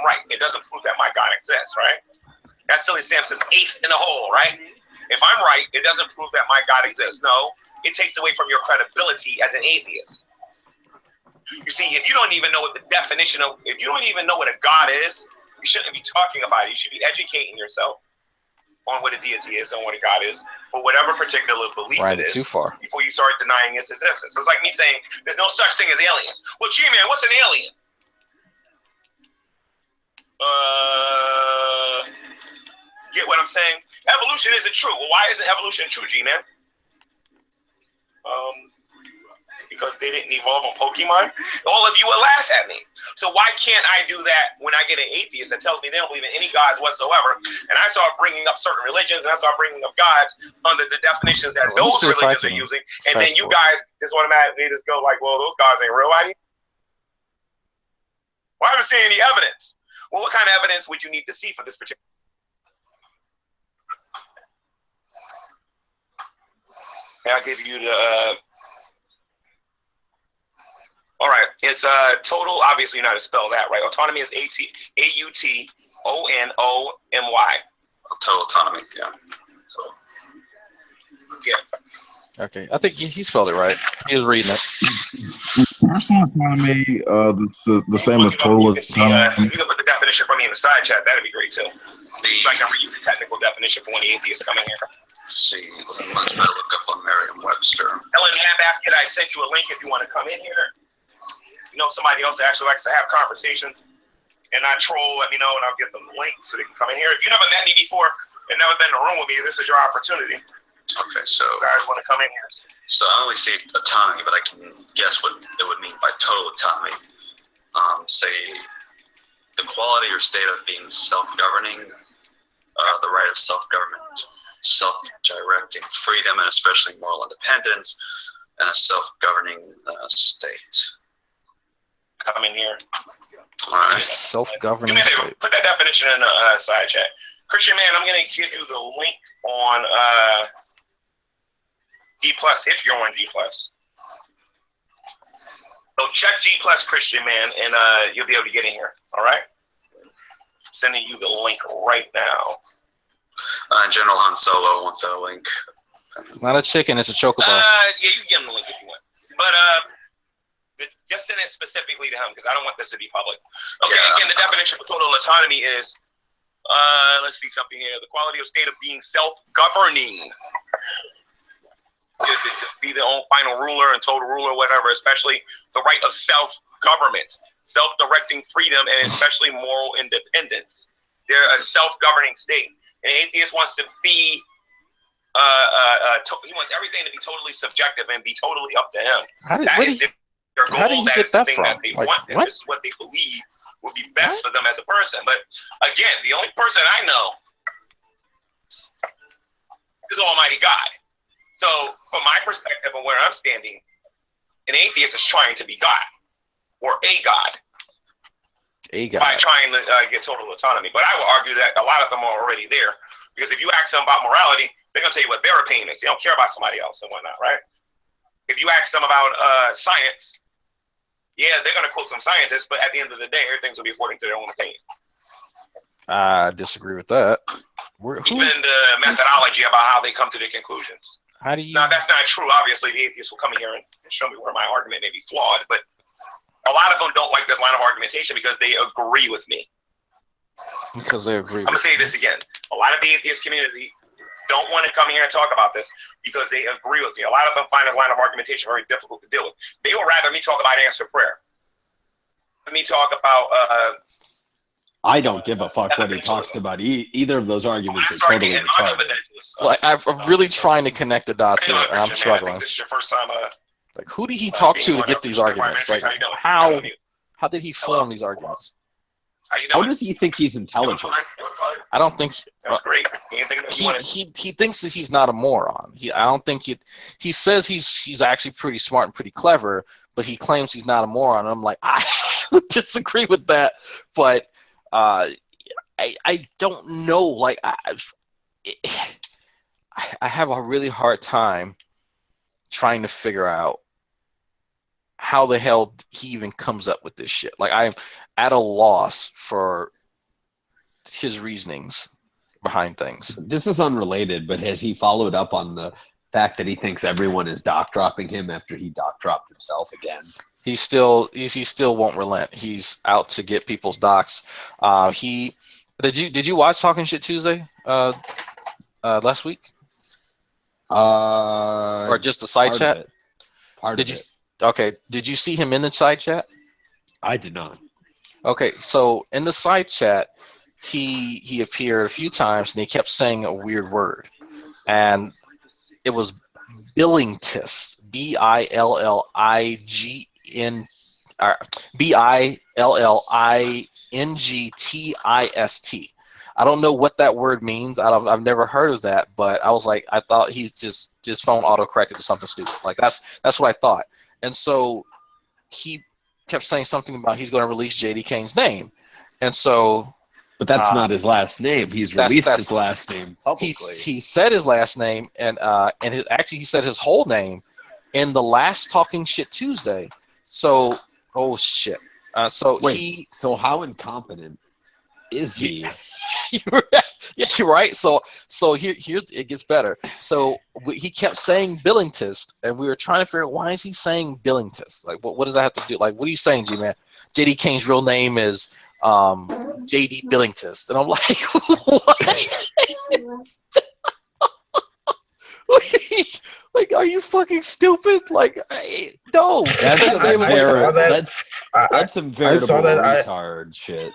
right? It doesn't prove that my God exists, right? That's Telly Sampson's ace in the hole, right? If I'm right, it doesn't prove that my God exists. No, it takes away from your credibility as an atheist. You see, if you don't even know what the definition of, if you don't even know what a God is, you shouldn't be talking about it. You should be educating yourself on what a deity is and what a God is, for whatever particular belief it is, too far before you start denying its existence. It's like me saying there's no such thing as aliens. Well, G-Man, what's an alien? get what I'm saying? Evolution isn't true. Well, why isn't evolution true, G-Man? Because they didn't evolve on Pokemon. All of you will laugh at me. So why can't I do that when I get an atheist that tells me they don't believe in any gods whatsoever, and I start bringing up certain religions and I start bringing up gods under the definitions that those religions are using, and then you guys just automatically just go like, well, those gods ain't real, are you? Well, I haven't seen any evidence. Well, what kind of evidence would you need to see for this particular? I'll give you the. All right, it's total. Obviously, you know how to spell that, right? Autonomy is AUTONOMY. Total autonomy, yeah. Yeah. Okay, I think he spelled it right. He was reading it. Personal autonomy, the same as total autonomy. You can put the definition for me in the side chat. That'd be great too. So I can read the technical definition for when the atheists come in here. Let's see, much better look up on Merriam-Webster. Ellen Handbasket, I sent you a link if you want to come in here. You know somebody else that actually likes to have conversations and not troll, let me know and I'll get them the link so they can come in here. If you never met me before and never been in a room with me, this is your opportunity. Okay, so you guys want to come in here? So I only see autonomy, but I can guess what it would mean by total autonomy. Say the quality or state of being self-governing, the right of self-government, self-directing freedom, and especially moral independence, and a self-governing state. Come in here. Self-governing state. Put that definition in the side chat. Christian Man, I'm going to give you the link on D+, if you're on D+. So check G+, Christian Man, and you'll be able to get in here. All right? Sending you the link right now. General Han Solo wants that link. It's not a chicken, it's a chocobo. Yeah, you can give him the link if you want. But just send it specifically to him because I don't want this to be public. Okay, yeah. Again, the definition for total autonomy is, let's see something here. The quality of state of being self-governing. Be the own final ruler and total ruler, whatever, especially the right of self-government, self-directing freedom, and especially moral independence. They're a self-governing state. An atheist wants to be, he wants everything to be totally subjective and be totally up to him. How did he get that from? That they want, and this is what they believe would be best for them as a person. But again, the only person I know is Almighty God. So, from my perspective and where I'm standing, an atheist is trying to be God or a God. By trying to get total autonomy. But I would argue that a lot of them are already there. Because if you ask them about morality, they're going to tell you what their opinion is. They don't care about somebody else and whatnot, right? If you ask them about science, yeah, they're going to quote some scientists, but at the end of the day, everything's going to be according to their own opinion. I disagree with that. Even the methodology about how they come to their conclusions. How do you? Now, that's not true. Obviously, the atheists will come in here and show me where my argument may be flawed, but a lot of them don't like this line of argumentation because they agree with me. Because they agree. I'm going to say this again. A lot of the atheist community don't want to come here and talk about this because they agree with me. A lot of them find this line of argumentation very difficult to deal with. They would rather me talk about answer prayer. Let me talk about... I don't give a fuck what he talks about. Either of those arguments are totally retarded. Well, I'm really trying to connect the dots here, and I'm struggling. This is your first time... Like, who did he talk to get these arguments? Like, how did he form these arguments? How does he think he's intelligent? I don't think that's great. He thinks that he's not a moron. I don't think he says he's actually pretty smart and pretty clever, but he claims he's not a moron. And I'm like, I disagree with that, but I don't know. Like I have a really hard time trying to figure out how the hell he even comes up with this shit. Like, I'm at a loss for his reasonings behind things. This is unrelated, but has he followed up on the fact that he thinks everyone is doc dropping him after he doc dropped himself again? He still won't relent. He's out to get people's docs. Did you watch Talking Shit Tuesday last week? Or just the side chat? Okay. Did you see him in the side chat? I did not. Okay, so in the side chat, he appeared a few times and he kept saying a weird word, and it was Billingtist, Billingn, Billingtist. I don't know what that word means. I've never heard of that, but I was like, I thought he's just phone auto-corrected to something stupid. Like that's what I thought. And so he kept saying something about he's going to release JD Kane's name, and so. But that's not his last name. He's released his last name publicly. He said his last name, and actually he said his whole name in the last Talking Shit Tuesday. So, oh shit. So Wait, so how incompetent is he? Yeah, you're right. So here's it gets better. So he kept saying Billingtist, and we were trying to figure out why is he saying Billingtist? Like, what does that have to do? Like, what are you saying, G-Man? JD Kane's real name is JD Billingtist, and I'm like, what? Like, are you fucking stupid? Like, no. That's some veritable retard shit.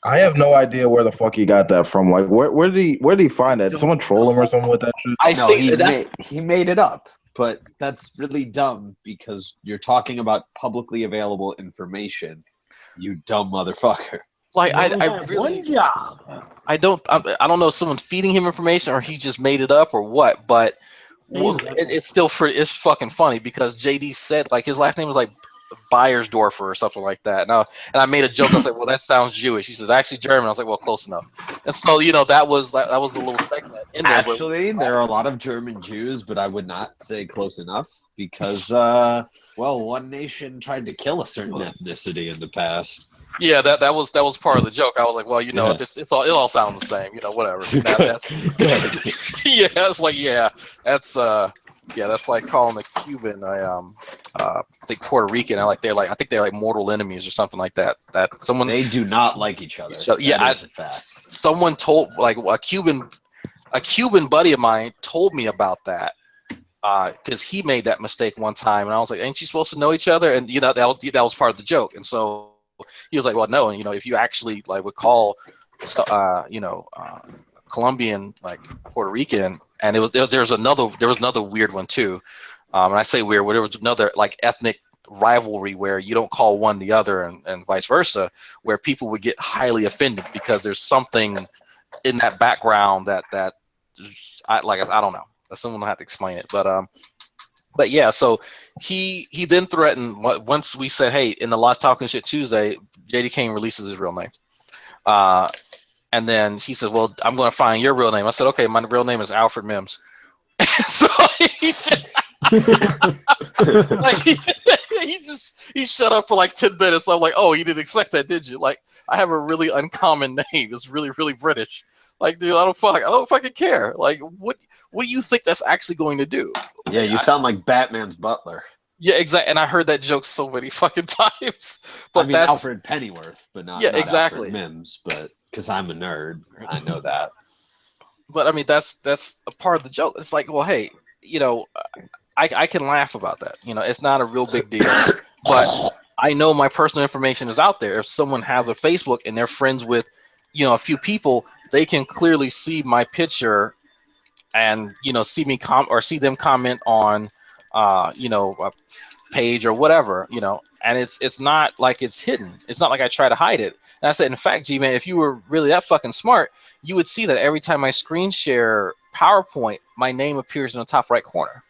I have no idea where the fuck he got that from. Like, where did he find that? Did someone troll him or something with that shit? He made it up, but that's really dumb because you're talking about publicly available information. You dumb motherfucker. Like I really, one job. I don't know if someone's feeding him information or he just made it up or what, but it's still it's fucking funny because JD said like his last name was like Beiersdorfer or something like that. And I made a joke. I was like, well, that sounds Jewish. He says actually German. I was like, well, close enough. And so that was a little segment in there. Actually, there are a lot of German Jews, but I would not say close enough because one nation tried to kill a certain ethnicity in the past. Yeah, that was part of the joke. I was like, well, it all sounds the same, whatever. That's it's like that's like calling a Cuban I think Puerto Rican. I think they're like mortal enemies or something like that. They do not like each other. So someone told like a Cuban buddy of mine told me about that. Because he made that mistake one time, and I was like, "Ain't you supposed to know each other?" And that was part of the joke. And so he was like, "Well, no." And if you actually like would call, Colombian like Puerto Rican, and there was another weird one too. And I say weird, there was another like ethnic rivalry where you don't call one the other, and vice versa, where people would get highly offended because there's something in that background that I don't know. Someone will have to explain it, but yeah. So he then threatened once we said, hey, in the last Talking Shit Tuesday, JD Kane releases his real name, and then he said, well, I'm going to find your real name. I said, okay, my real name is Alfred Mims. So he shut up for like 10 minutes. So I'm like, oh, you didn't expect that, did you? Like, I have a really uncommon name. It's really, really British. Like, dude, I don't fucking care. Like, what do you think that's actually going to do? Yeah, you sound like Batman's butler. Yeah, exactly. And I heard that joke so many fucking times. But that's Alfred Pennyworth, but not exactly. Alfred Mims. But because I'm a nerd, I know that. But I mean, that's a part of the joke. It's like, well, hey, I can laugh about that. It's not a real big deal. But I know my personal information is out there. If someone has a Facebook and they're friends with, a few people, they can clearly see my picture and see me see them comment on a page or whatever, and it's not like it's hidden. It's not like I try to hide it. And I said, in fact, G-Man, if you were really that fucking smart, you would see that every time I screen share PowerPoint, my name appears in the top right corner.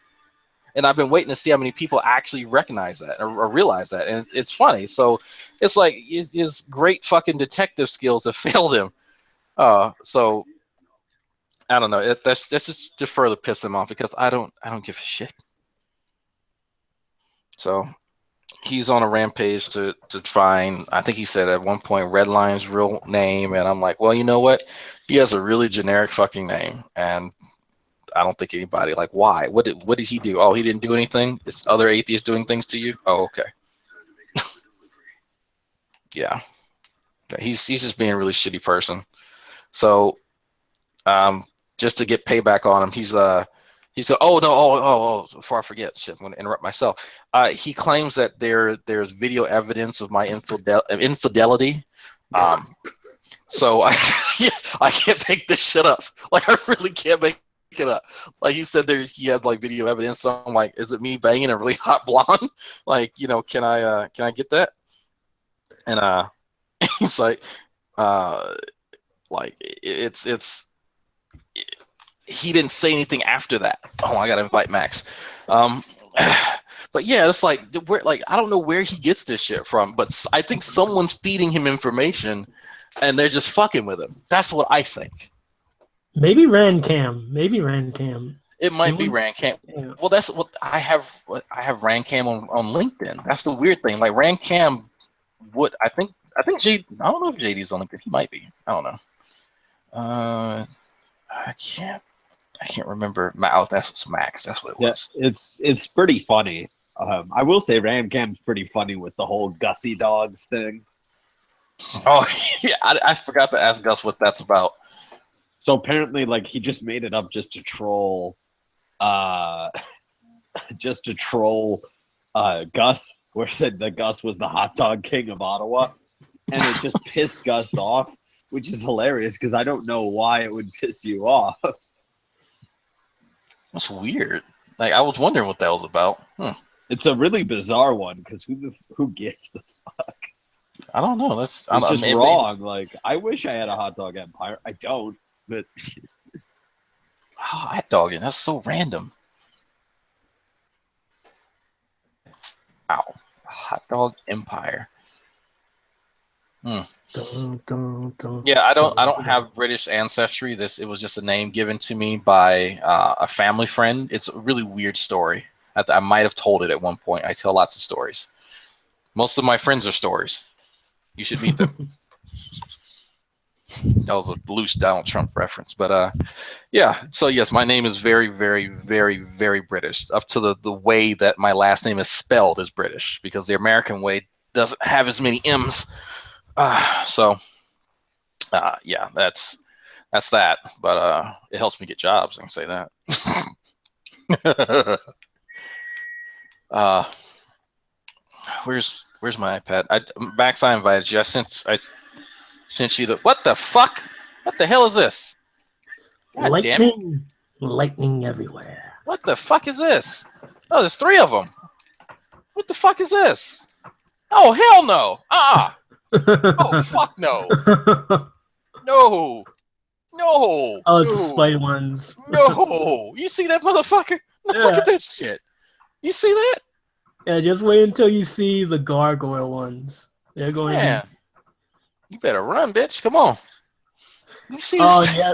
And I've been waiting to see how many people actually recognize that or realize that. And it's funny. So it's like his great fucking detective skills have failed him. So I don't know. That's just to further piss him off because I don't give a shit. So he's on a rampage to find. I think he said at one point Redline's real name, and I'm like, well, you know what? He has a really generic fucking name, and I don't think anybody like why. What did he do? Oh, he didn't do anything. It's other atheists doing things to you. Oh, okay. Yeah, he's just being a really shitty person. So, just to get payback on him, he's before I forget, shit, I'm going to interrupt myself. He claims that there's video evidence of my infidelity. So I can't make this shit up. Like I really can't make it up. Like he said, he had like video evidence. So I'm like, is it me banging a really hot blonde? Like, can I get that? And he's like, it's he didn't say anything after that. Oh, I gotta invite Max. But yeah, it's like I don't know where he gets this shit from, but I think someone's feeding him information, and they're just fucking with him. That's what I think. Maybe Rancam. Maybe Rancam. It might be Rancam. Yeah. Well, that's what I have. I have Rancam on LinkedIn. That's the weird thing. Like Rancam would I think I don't know if JD's on LinkedIn. He might be. I don't know. I can't remember. Oh, that's Max. That's what it was. It's pretty funny. I will say Ramcam's pretty funny with the whole Gussie dogs thing. Oh yeah, I forgot to ask Gus what that's about. So apparently, like he just made it up just to troll, Gus, where it said that Gus was the hot dog king of Ottawa, and it just pissed Gus off, which is hilarious because I don't know why it would piss you off. That's weird. Like I was wondering what that was about. It's a really bizarre one because who gives a fuck? I don't know. It's just wrong. Like I wish I had a hot dog empire. I don't, but hot dogging. That's so random. Hot dog empire. Yeah, I don't have British ancestry. It was just a name given to me by a family friend. It's a really weird story. I might have told it at one point. I tell lots of stories. Most of my friends are stories. You should meet them. That was a loose Donald Trump reference, but yeah. So yes, my name is very, very, very, very British. Up to the way that my last name is spelled is British, because the American way doesn't have as many M's. Yeah, that's that. But it helps me get jobs. I can say that. Where's my iPad? Max, I invited you. I sent you the. What the fuck? What the hell is this? God Lightning everywhere. What the fuck is this? Oh, there's 3 of them. What the fuck is this? Oh, hell no. Oh, fuck no. No. Oh, no. the spider ones. No. You see that motherfucker? No, Yeah. Look at that shit. You see that? Yeah, just wait until you see the gargoyle ones. They're going Yeah. to be... You better run, bitch. Come on. You see Oh, this? yeah.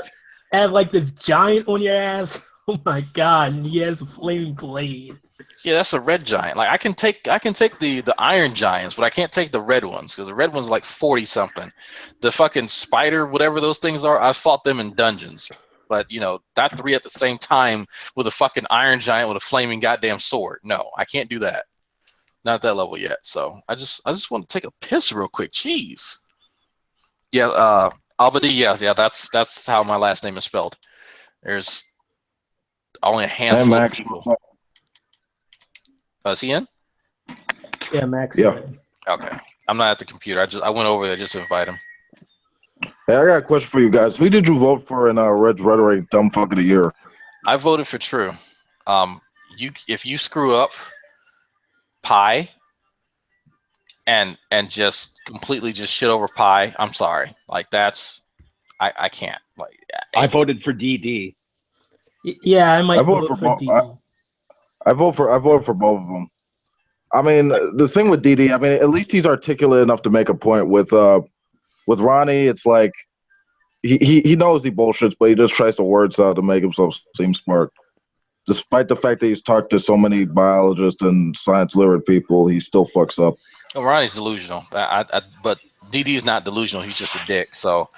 Have like this giant on your ass. Oh my god, and he has a flaming blade. Yeah, that's a red giant. Like I can take the iron giants, but I can't take the red ones because the red one's like 40 something. The fucking spider, whatever those things are, I fought them in dungeons. But that 3 at the same time with a fucking iron giant with a flaming goddamn sword. No, I can't do that. Not at that level yet. So I just want to take a piss real quick. Jeez. Yeah, Albady. Yeah. That's how my last name is spelled. There's only a handful of people. Is he in? Yeah, Max. Yeah. Okay. I'm not at the computer. I went over there just to invite him. Hey, I got a question for you guys. Who did you vote for in Red Rhetoric Dumb Fuck of the Year? I voted for True. If you screw up Pi and just completely just shit over Pi, I'm sorry. Like that's I can't. Like I voted for DD. Yeah, I might vote for DD. I voted for both of them. I mean, the thing with DD, I mean, at least he's articulate enough to make a point. With Ronnie, it's like he knows he bullshits, but he just tries to word salad to make himself seem smart. Despite the fact that he's talked to so many biologists and science literate people, he still fucks up. Well, Ronnie's delusional. But DD's not delusional. He's just a dick. So,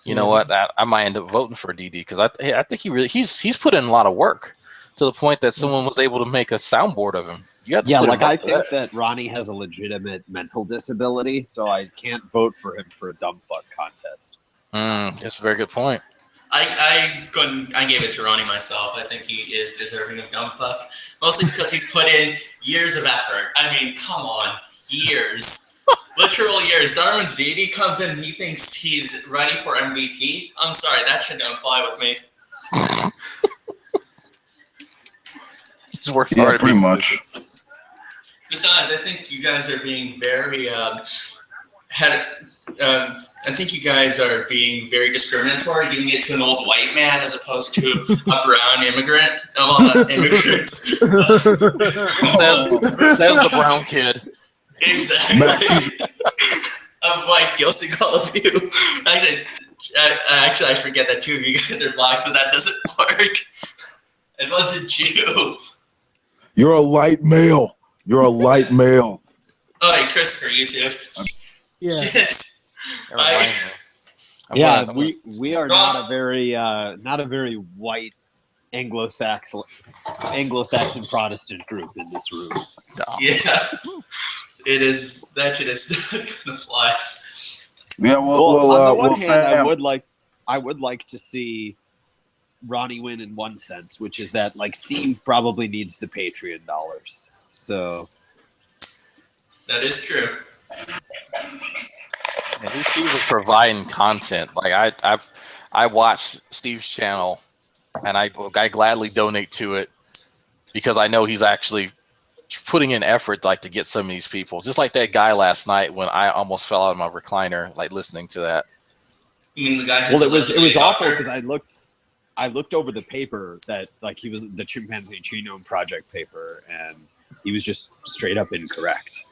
you know what? I might end up voting for DD because I think he's put in a lot of work to the point that someone was able to make a soundboard of him. I think that Ronnie has a legitimate mental disability, so I can't vote for him for a dumb fuck contest. That's a very good point. I gave it to Ronnie myself. I think he is deserving of dumb fuck, mostly because he's put in years of effort. I mean, come on, years. literal years. Darwin's deity comes in and he thinks he's ready for MVP. I'm sorry, that shouldn't apply with me. It's worked Yeah, hard. pretty much. Besides, I think you guys are being very I think you guys are being very discriminatory, giving it to an old white man as opposed to a brown immigrant. Well, not immigrants. Says the brown kid. Exactly. I'm white, guilting all of you. Actually, I forget that two of you guys are black, so that doesn't work. And one's a Jew. You're a light male. You're a light male. Oh, hey, Christopher, you too. Yeah. Shit. We are not a very white Anglo-Saxon Protestant group in this room. No. Yeah, it is. That shit is not gonna fly. Yeah, on the one hand, Sam, I would like to see Ronnie win in one sense, which is that like Steve probably needs the Patreon dollars. So That is true. At least Steve was providing content. Like I watch Steve's channel, and I gladly donate to it because I know he's actually putting in effort, like to get some of these people. Just like that guy last night when I almost fell out of my recliner, like listening to that. You mean the guy? Well, it was awful because I looked over the paper that like he was the Chimpanzee Genome Project paper, and he was just straight up incorrect.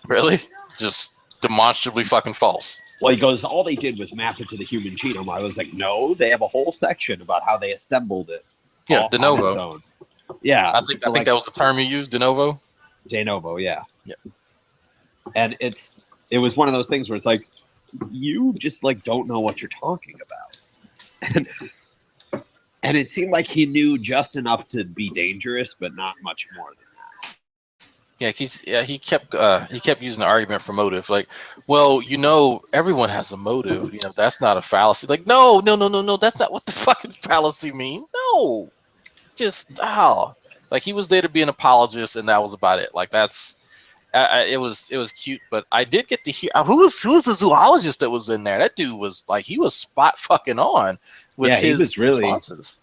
Really? Just demonstrably fucking false. Well, he goes, all they did was map it to the human genome. I was like, no, they have a whole section about how they assembled it. Yeah, de novo. Yeah, I think that was the term you used, de novo. De novo, yeah. Yeah. And it was one of those things where it's like, you just like don't know what you're talking about. And it seemed like he knew just enough to be dangerous, but not much more than that. Yeah, he kept using the argument for motive. Like, well, everyone has a motive. That's not a fallacy. Like, no, that's not what the fucking fallacy means. No, just like he was there to be an apologist, and that was about it. Like that's, it was cute, but I did get to hear who was the zoologist that was in there. That dude was like he was spot fucking on with his he was really responses.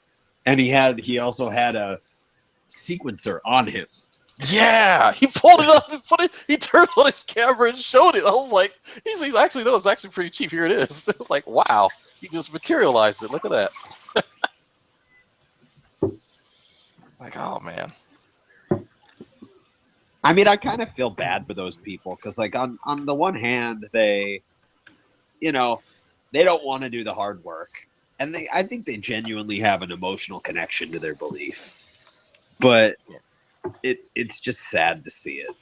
And he also had a sequencer on him. Yeah, he pulled it up and he turned on his camera and showed it. I was like, he's actually, that was actually pretty cheap. Here it is. It was like, wow, he just materialized it. Look at that. Like, oh man. I mean, I kind of feel bad for those people because, like, on the one hand, they don't want to do the hard work, and I think they genuinely have an emotional connection to their belief, but. Yeah. It's just sad to see it,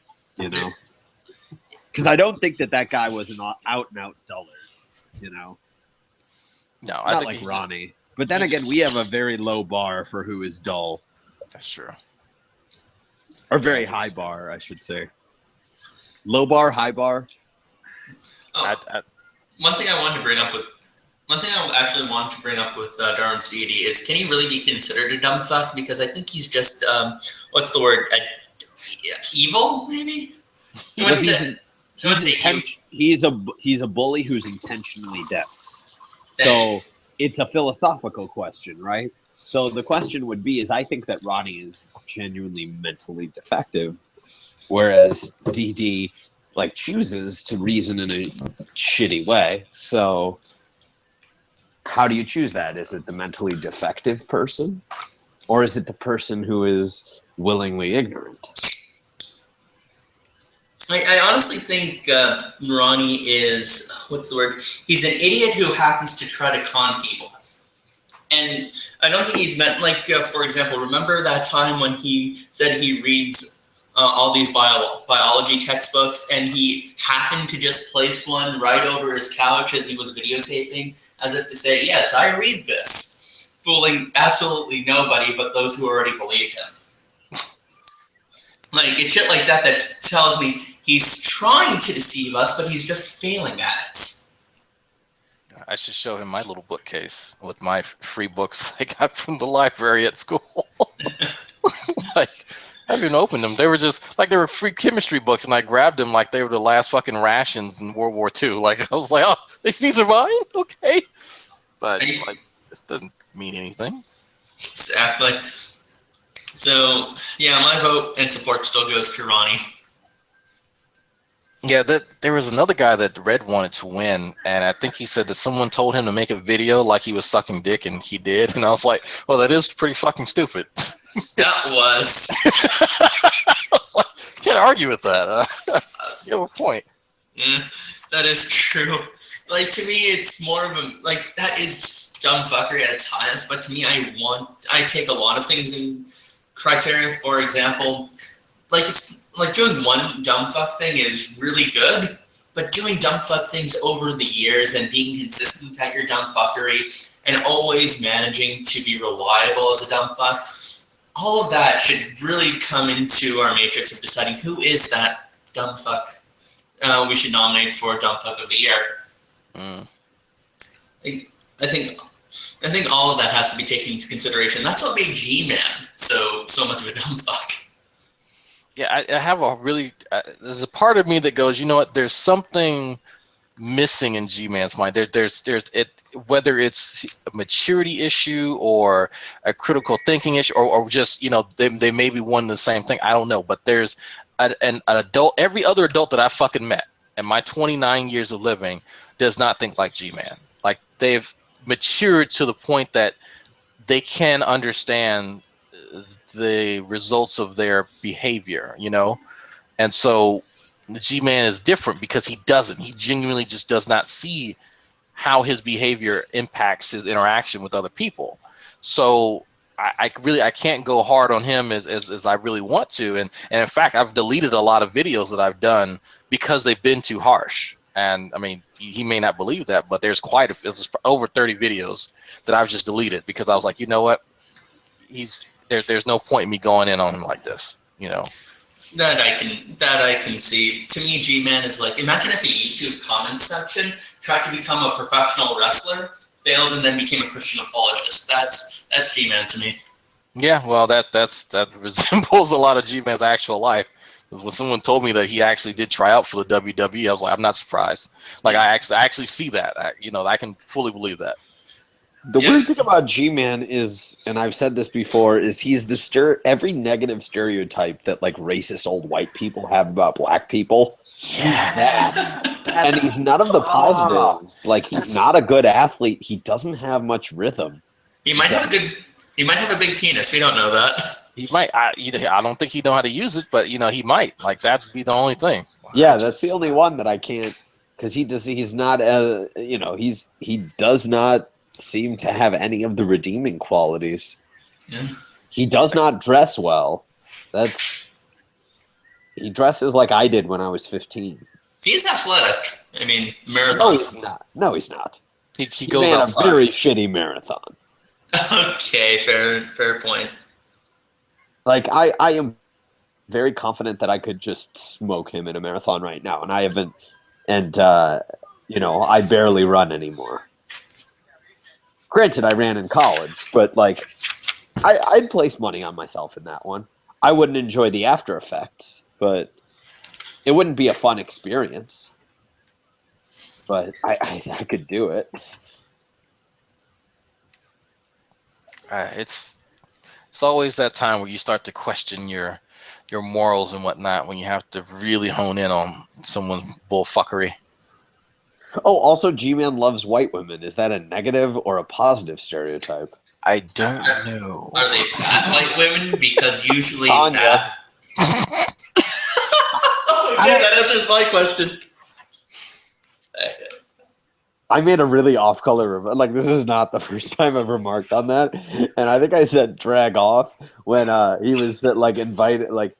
because I don't think that guy was an out and out dullard, No, I not like Ronnie. But then again, we have a very low bar for who is dull. That's true. Or very high bar, I should say. Low bar, high bar. Oh, one thing I actually wanted to bring up with Darwin Steedy is, can he really be considered a dumb fuck? Because I think he's just, what's the word? Evil, maybe? He's a bully who's intentionally dense. So it's a philosophical question, right? So the question would be, I think that Ronnie is genuinely mentally defective, whereas DD chooses to reason in a shitty way. So how do you choose that? Is it the mentally defective person, or is it the person who is willingly ignorant? I honestly think Ronnie is, what's the word? He's an idiot who happens to try to con people. And I don't think he's meant, for example, remember that time when he said he reads all these biology textbooks, and he happened to just place one right over his couch as he was videotaping, as if to say, yes, I read this, fooling absolutely nobody but those who already believed him. It's shit like that tells me he's trying to deceive us, but he's just failing at it. I should show him my little bookcase with my free books I got from the library at school. I haven't even opened them. They were just like they were free chemistry books, and I grabbed them like they were the last fucking rations in World War II. Like I was like, oh, these are mine, okay. But like this doesn't mean anything. Exactly. So yeah, my vote and support still goes to Ronnie. Yeah, there was another guy that Red wanted to win, and I think he said that someone told him to make a video like he was sucking dick, and he did. And I was like, well, that is pretty fucking stupid. That was. I was like, can't argue with that. You have a point. Yeah, that is true. Like to me, it's more of a like that is dumb fuckery at its highest. But to me, I take a lot of things in criteria. For example, like it's like doing one dumb fuck thing is really good, but doing dumb fuck things over the years and being consistent at your dumb fuckery and always managing to be reliable as a dumb fuck, all of that should really come into our matrix of deciding who is that dumb fuck we should nominate for dumb fuck of the year. I think all of that has to be taken into consideration. That's what made Gman so much of a dumb fuck. Yeah, I have a really there's a part of me that goes, you know what? There's something missing in G-Man's mind. There's it, whether it's a maturity issue or a critical thinking issue, or just they may be one and the same thing. I don't know, but there's an adult. Every other adult that I fucking met in my 29 years of living does not think like G-Man. Like they've matured to the point that they can understand the results of their behavior, and so G-Man is different because he doesn't. He genuinely just does not see how his behavior impacts his interaction with other people. So I can't go hard on him as I really want to, and in fact I've deleted a lot of videos that I've done because they've been too harsh. And I mean, he may not believe that, but there's over 30 videos that I've just deleted because I was like, you know what, there's no point in me going in on him like this, That I can see. To me, G-Man is like, imagine if the YouTube comments section tried to become a professional wrestler, failed, and then became a Christian apologist. That's G-Man to me. Yeah, well, that resembles a lot of G-Man's actual life. When someone told me that he actually did try out for the WWE, I was like, I'm not surprised. Like, I actually see that. I can fully believe that. The weird thing about G-Man is, and I've said this before, is he's every negative stereotype that like racist old white people have about black people. Yeah, and he's none of the positives. Like he's not a good athlete. He doesn't have much rhythm. He might have a big penis. We don't know that. He might. I don't think he know how to use it, but he might. Like that'd be the only thing. Yeah, that's the only one that I can't, because he's not he does not seem to have any of the redeeming qualities. Yeah. He does not dress well. He dresses like I did when I was 15. He's athletic. I mean, marathons. No, he's not. No, he's not. He goes ran outside. a very shitty marathon. Okay, fair point. Like I am very confident that I could just smoke him in a marathon right now, and I haven't. And I barely run anymore. Granted, I ran in college, but like, I'd place money on myself in that one. I wouldn't enjoy the after effects, but it wouldn't be a fun experience. But I could do it. It's always that time where you start to question your morals and whatnot when you have to really hone in on someone's bullfuckery. Oh, also, G-Man loves white women. Is that a negative or a positive stereotype? I don't know. Are they fat white women? Because usually Tanya. that. Okay, that answers my question. I made a really off-color like this is not the first time I've remarked on that, and I think I said "drag off" when he was like invited, like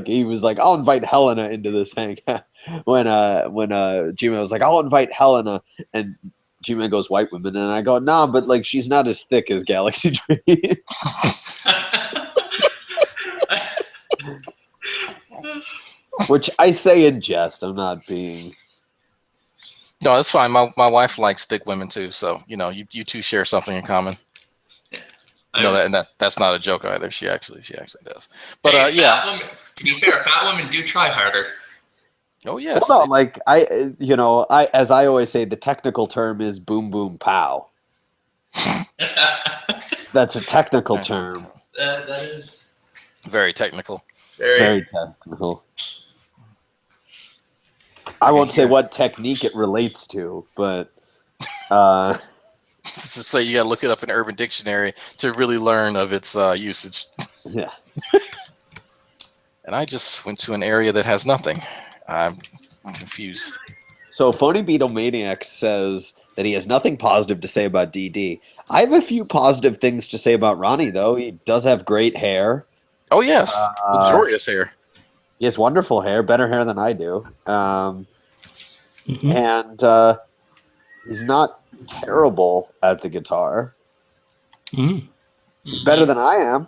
he was like, "I'll invite Helena into this thing." when G-Man was like, "I'll invite Helena," and G-Man goes, "White women," and I go, "Nah, but like she's not as thick as Galaxy Dream." Which I say in jest. I'm not being. No, that's fine. My wife likes thick women too, so you two share something in common. Yeah. No, that's not a joke either. She actually does. But yeah. Women, to be fair, fat women do try harder. Oh yes. Well, no, like as I always say, the technical term is boom boom pow. That's a technical term. That is very technical. Very technical. I won't say what technique it relates to, but so you got to look it up in Urban Dictionary to really learn of its usage. Yeah. And I just went to an area that has nothing. I'm confused. So Phony Beatlemaniac says that he has nothing positive to say about DD. I have a few positive things to say about Ronnie, though. He does have great hair. Oh, yes. Luxurious hair. He has wonderful hair, better hair than I do. And he's not terrible at the guitar. Better than I am.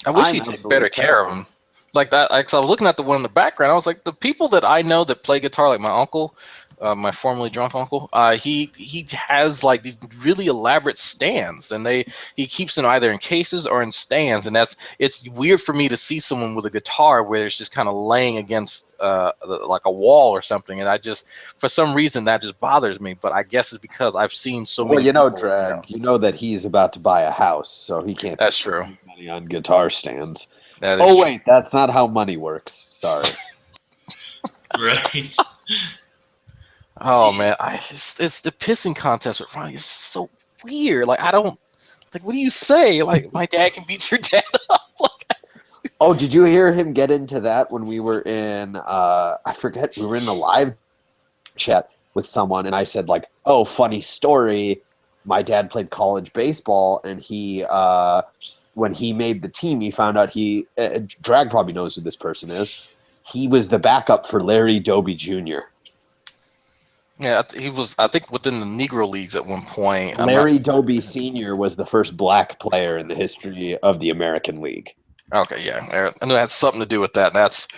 I wish he'd take better care of him. Like that, I was looking at the one in the background. I was like, the people that I know that play guitar, like my uncle, my formerly drunk uncle, he has like these really elaborate stands, and he keeps them either in cases or in stands, and it's weird for me to see someone with a guitar where it's just kind of laying against like a wall or something, and I just, for some reason, that just bothers me. But I guess it's because I've seen so many. Well, Drag, you know that he's about to buy a house, so he can't. That's true. Money on guitar stands. That is wait, that's not how money works. Sorry. Right. Oh man, it's the pissing contest with Ronnie. It's so weird. Like, I don't like. What do you say? Like, my dad can beat your dad up. Oh, did you hear him get into that when we were in? I forget. We were in the live chat with someone, and I said like, "Oh, funny story. My dad played college baseball, and he when he made the team, he found out Drag probably knows who this person is. He was the backup for Larry Doby Jr. Yeah, he was, I think, within the Negro Leagues at one point. Larry Doby Sr. was the first black player in the history of the American League. Okay, yeah. I know it has something to do with that. That's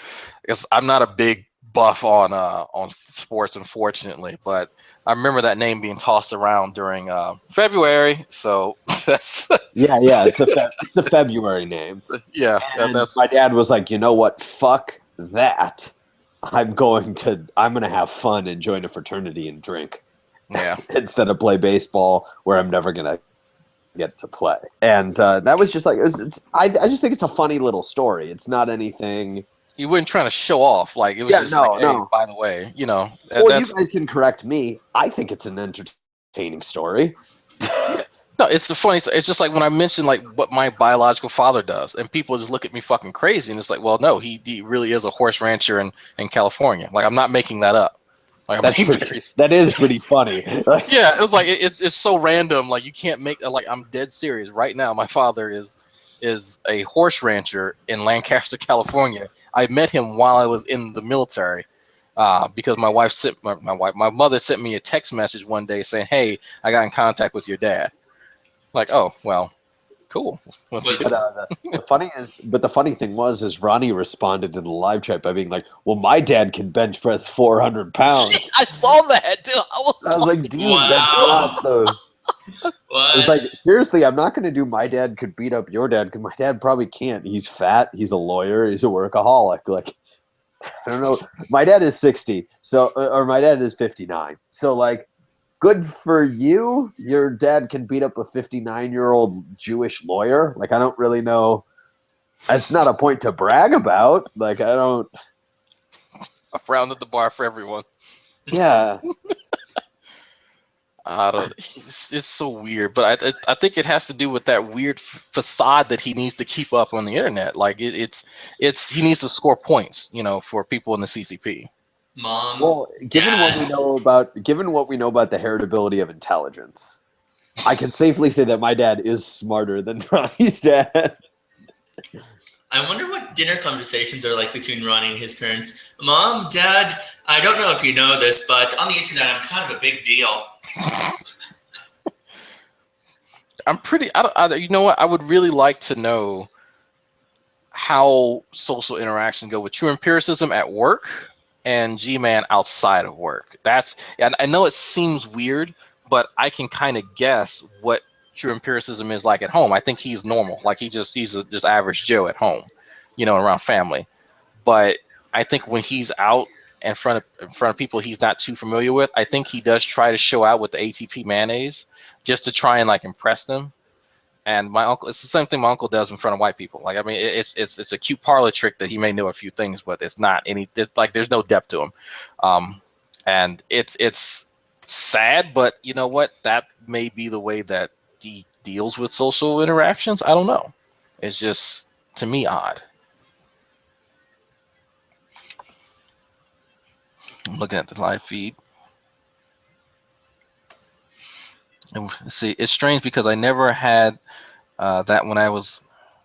because I'm not a big buff on sports, unfortunately, but I remember that name being tossed around during February, so that's... yeah, it's a February name. Yeah, and that's... My dad was like, you know what, fuck that. I'm gonna have fun and join a fraternity and drink. Yeah. Instead of play baseball where I'm never gonna get to play. And that was just like I just think it's a funny little story. It's not anything. You weren't trying to show off, like it was just like, hey, by the way, you know. Well, you guys can correct me. I think it's an entertaining story. No, it's the funny. It's just like when I mentioned like what my biological father does, and people just look at me fucking crazy, and it's like, well, no, he really is a horse rancher in California. Like, I'm not making that up. Like, that is pretty funny. Yeah, it's like it's so random. Like, you can't make like, I'm dead serious right now. My father is a horse rancher in Lancaster, California. I met him while I was in the military. Because my mother sent me a text message one day saying, "Hey, I got in contact with your dad." Like, oh well, cool. The funny thing was Ronnie responded in the live chat by being like, "Well, my dad can bench press 400 pounds." I saw that, dude. I was like, dude, that's awesome. It's like, seriously, I'm not going to do my dad could beat up your dad because my dad probably can't. He's fat. He's a lawyer. He's a workaholic. Like, I don't know. My dad is 60, or my dad is 59. So, like, good for you. Your dad can beat up a 59-year-old Jewish lawyer. Like, I don't really know. It's not a point to brag about. Like, I don't. A frown at the bar for everyone. Yeah. I don't. It's so weird, but I think it has to do with that weird facade that he needs to keep up on the internet. Like he needs to score points, you know, for people in the CCP. Mom. Well, given what we know about the heritability of intelligence, I can safely say that my dad is smarter than Ronnie's dad. I wonder what dinner conversations are like between Ronnie and his parents. Mom, Dad, I don't know if you know this, but on the internet, I'm kind of a big deal. You know what? I would really like to know how social interactions go with true empiricism at work and Gman outside of work. I know it seems weird, but I can kind of guess what true empiricism is like at home. I think he's normal. Like he's just average Joe at home, around family. But I think when he's out in front of people he's not too familiar with, I think he does try to show out with the ATP mayonnaise just to try and like impress them. And my uncle, it's the same thing my uncle does in front of white people. Like, I mean, it's a cute parlor trick that he may know a few things, but it's not any. There's no depth to him, and it's sad. But you know what? That may be the way that he deals with social interactions. I don't know. It's just to me odd. I'm looking at the live feed. And see, it's strange because I never had that when I was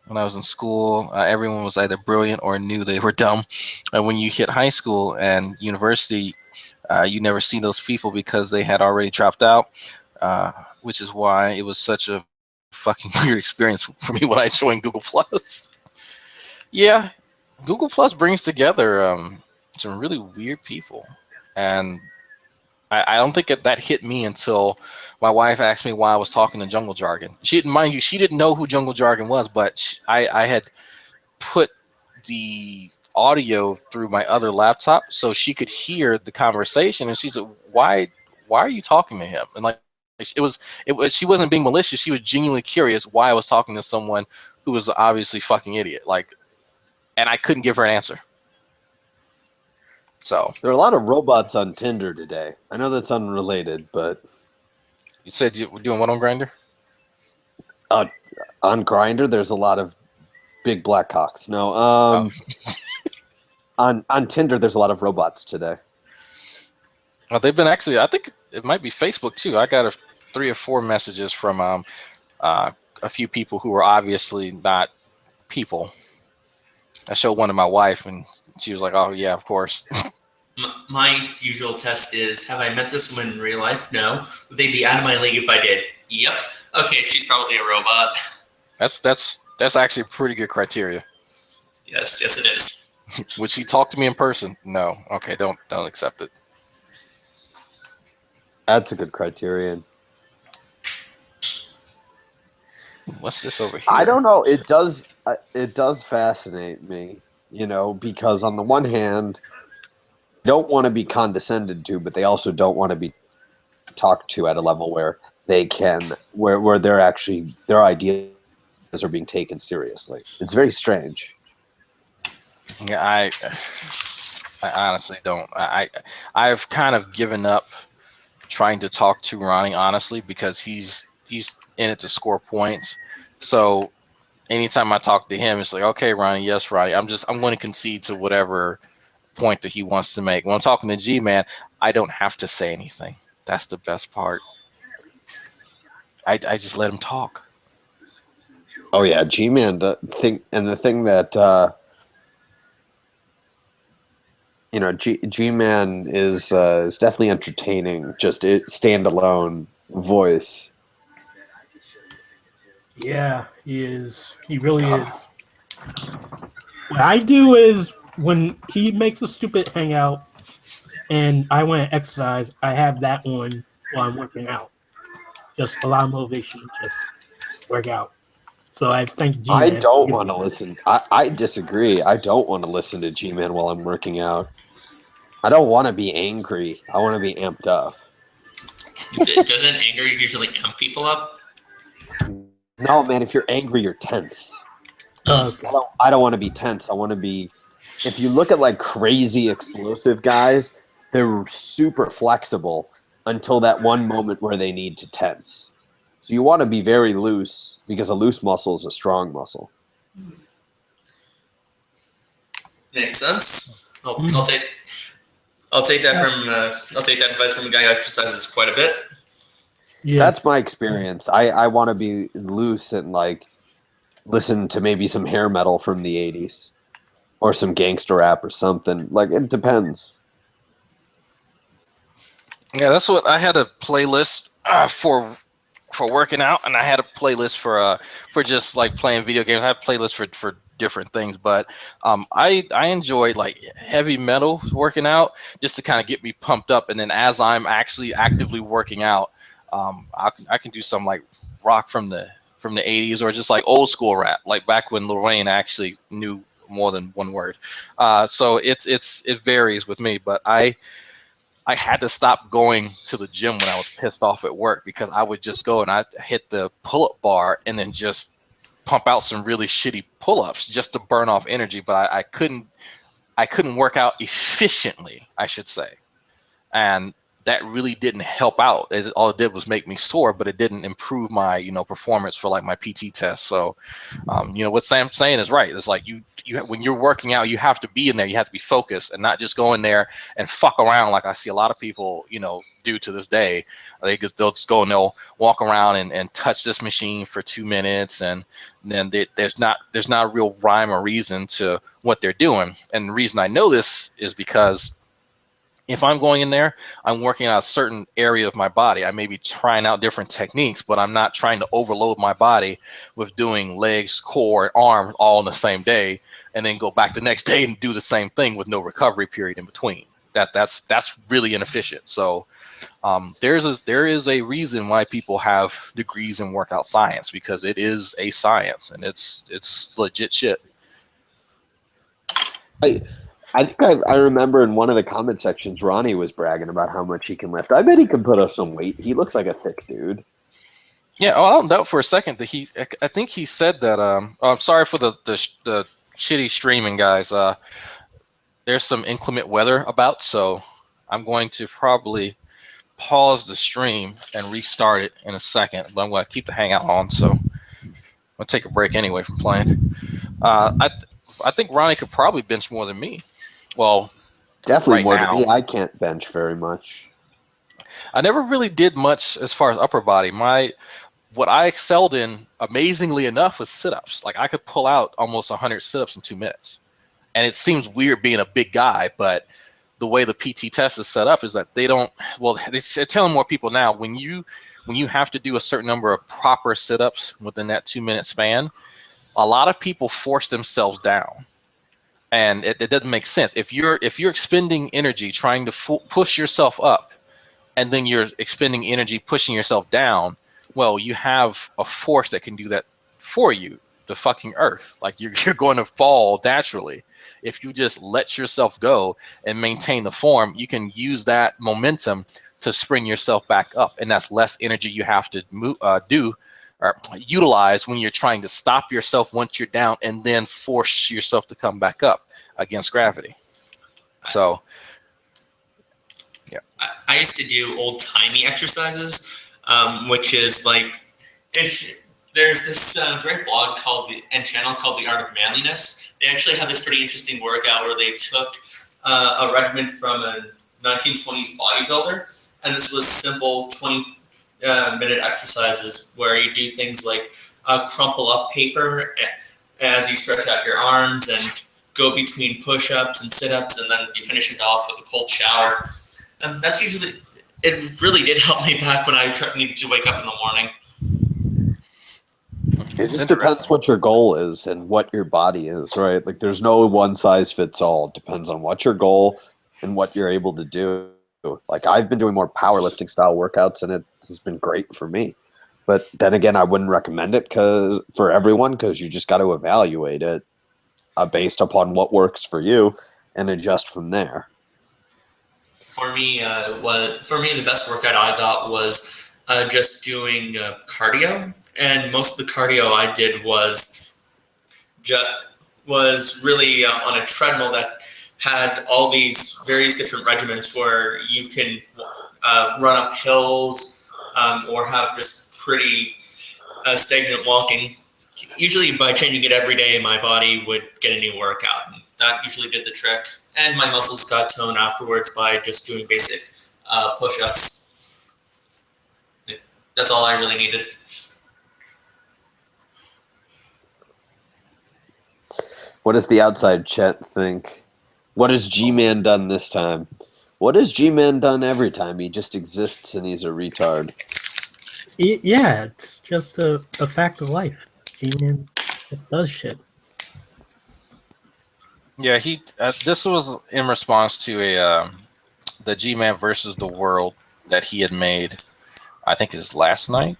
in school. Everyone was either brilliant or knew they were dumb. And when you hit high school and university, you never see those people because they had already dropped out, which is why it was such a fucking weird experience for me when I joined Google Plus. Yeah, Google Plus brings together some really weird people, and I don't think that hit me until my wife asked me why I was talking in jungle jargon. She didn't know who jungle jargon was, but I had put the audio through my other laptop so she could hear the conversation, and she said, "Why are you talking to him?" And like it was she wasn't being malicious. She was genuinely curious why I was talking to someone who was obviously fucking idiot. Like, and I couldn't give her an answer. So there are a lot of robots on Tinder today. I know that's unrelated, but you said you were doing what on Grindr? On Grindr, there's a lot of big black cocks. No, on Tinder, there's a lot of robots today. Well, they've been actually. I think it might be Facebook too. I got 3 or 4 messages from a few people who were obviously not people. I showed one to my wife, and she was like, "Oh yeah, of course." My usual test is: have I met this woman in real life? No. Would they be out of my league if I did? Yep. Okay, she's probably a robot. That's actually pretty good criteria. Yes, it is. Would she talk to me in person? No. Okay, don't accept it. That's a good criterion. What's this over here? I don't know. It does fascinate me, because on the one hand, they don't want to be condescended to, but they also don't want to be talked to at a level where they can, where they're actually, their ideas are being taken seriously. It's very strange. Yeah, I honestly don't. I've kind of given up trying to talk to Ronnie, honestly, because he's in it to score points. So anytime I talk to him, it's like, okay, Ronnie, yes, Ronnie. I'm going to concede to whatever point that he wants to make. When I'm talking to Gman, I don't have to say anything. That's the best part. I just let him talk. Oh yeah, Gman. The thing that Gman is definitely entertaining. Just standalone voice. Yeah, he is. He really is. What I do is when he makes a stupid hangout and I want to exercise, I have that on while I'm working out. Just a lot of motivation, just work out. So I thank G-Man. I don't want to listen. I disagree. I don't want to listen to G-Man while I'm working out. I don't want to be angry. I want to be amped up. Doesn't anger usually amp people up? No, man. If you're angry, you're tense. Okay. I don't want to be tense. I want to be. If you look at like crazy explosive guys, they're super flexible until that one moment where they need to tense. So you want to be very loose because a loose muscle is a strong muscle. Makes sense. I'll take that advice from a guy who exercises quite a bit. Yeah. That's my experience. I want to be loose and like listen to maybe some hair metal from the 80s or some gangster rap or something. Like, it depends. Yeah, that's what I had a playlist for working out, and I had a playlist for just like playing video games. I have playlists for different things, but I enjoy like heavy metal working out just to kind of get me pumped up, and then as I'm actually actively working out, I can do some like rock from the 80s, or just like old school rap, like back when Lil Wayne actually knew more than one word. So it varies with me, but I had to stop going to the gym when I was pissed off at work, because I would just go and I hit the pull-up bar and then just pump out some really shitty pull-ups just to burn off energy. But I couldn't work out efficiently, I should say, and that really didn't help out. All it did was make me sore, but it didn't improve my performance for like my PT test. So what Sam's saying is right. It's like you when you're working out, you have to be in there. You have to be focused and not just go in there and fuck around like I see a lot of people do to this day. They'll just go and they'll walk around and touch this machine for 2 minutes, and then there's not a real rhyme or reason to what they're doing. And the reason I know this is because if I'm going in there, I'm working out a certain area of my body. I may be trying out different techniques, but I'm not trying to overload my body with doing legs, core, and arms all in the same day, and then go back the next day and do the same thing with no recovery period in between. That's really inefficient. So there is a reason why people have degrees in workout science, because it is a science and it's legit shit. I think I remember in one of the comment sections, Ronnie was bragging about how much he can lift. I bet he can put up some weight. He looks like a thick dude. Yeah, I don't doubt for a second that I think he said that. I'm sorry for the shitty streaming, guys. There's some inclement weather about, so I'm going to probably pause the stream and restart it in a second. But I'm going to keep the hangout on, so I'll take a break anyway from playing. I think Ronnie could probably bench more than me. Well, definitely right more now, than me. I can't bench very much. I never really did much as far as upper body. What I excelled in, amazingly enough, was sit-ups. Like I could pull out almost 100 sit-ups in 2 minutes. And it seems weird being a big guy, but the way the PT test is set up is that they don't. Well, they're telling more people now when you have to do a certain number of proper sit-ups within that 2 minute span, a lot of people force themselves down. And it doesn't make sense. If you're expending energy trying to push yourself up, and then you're expending energy pushing yourself down, well, you have a force that can do that for you, the fucking earth. Like you're going to fall naturally. If you just let yourself go and maintain the form, you can use that momentum to spring yourself back up, and that's less energy you have to do or utilize when you're trying to stop yourself once you're down and then force yourself to come back up against gravity. So, yeah. I used to do old-timey exercises, which is like, if there's this great blog and channel called The Art of Manliness. They actually had this pretty interesting workout where they took a regimen from a 1920s bodybuilder, and this was simple 20-minute exercises where you do things like crumple up paper as you stretch out your arms and go between push-ups and sit-ups, and then you finish it off with a cold shower. And that's usually, it really did help me back when I needed to wake up in the morning. It just depends what your goal is and what your body is, right? Like there's no one size fits all. It depends on what your goal and what you're able to do. Like I've been doing more powerlifting style workouts, and it has been great for me. But then again, I wouldn't recommend it for everyone, because you just got to evaluate it based upon what works for you and adjust from there. For me, the best workout I got was just doing cardio, and most of the cardio I did was really on a treadmill that had all these various different regimens where you can run up hills or have just pretty stagnant walking. Usually by changing it every day, my body would get a new workout. And that usually did the trick. And my muscles got toned afterwards by just doing basic push-ups. That's all I really needed. What does the outside chat think? What has Gman done this time? What has Gman done every time? He just exists and he's a retard. Yeah, it's just a fact of life. Gman just does shit. Yeah, this was in response to the Gman versus the World that he had made, I think it was last night.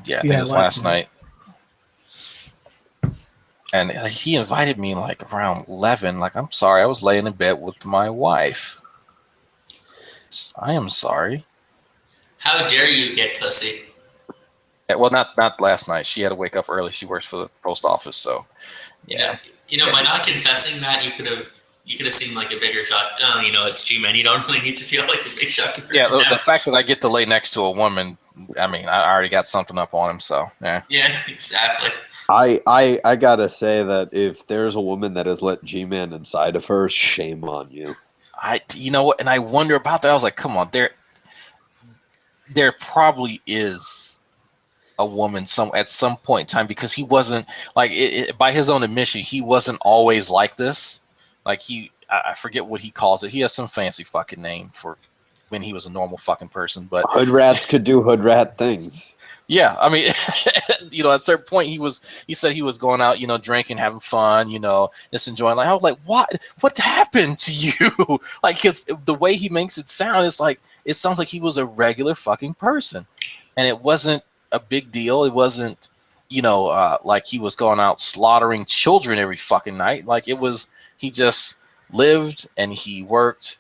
Yeah, I think it was last night. And he invited me like around 11. Like, I'm sorry, I was laying in bed with my wife. I am sorry. How dare you get pussy? Yeah, well, not last night. She had to wake up early. She works for the post office, so yeah. By not confessing that, you could have seemed like a bigger shot. Oh, it's G-Man. You don't really need to feel like a big shot. Yeah, the fact that I get to lay next to a woman, I mean, I already got something up on him, so yeah. Yeah, exactly. I gotta say that if there's a woman that has let G-Man inside of her, shame on you. You know what? And I wonder about that. I was like, come on, there probably is a woman at some point in time, because he wasn't like by his own admission, he wasn't always like this. Like I forget what he calls it. He has some fancy fucking name for when he was a normal fucking person. But hood rats could do hood rat things. Yeah, I mean, at a certain point, he said he was going out, drinking, having fun, just enjoying. Like, I was like, what happened to you? Like, the way he makes it sound is like, it sounds like he was a regular fucking person, and it wasn't a big deal. It wasn't, like he was going out slaughtering children every fucking night. Like, he just lived and he worked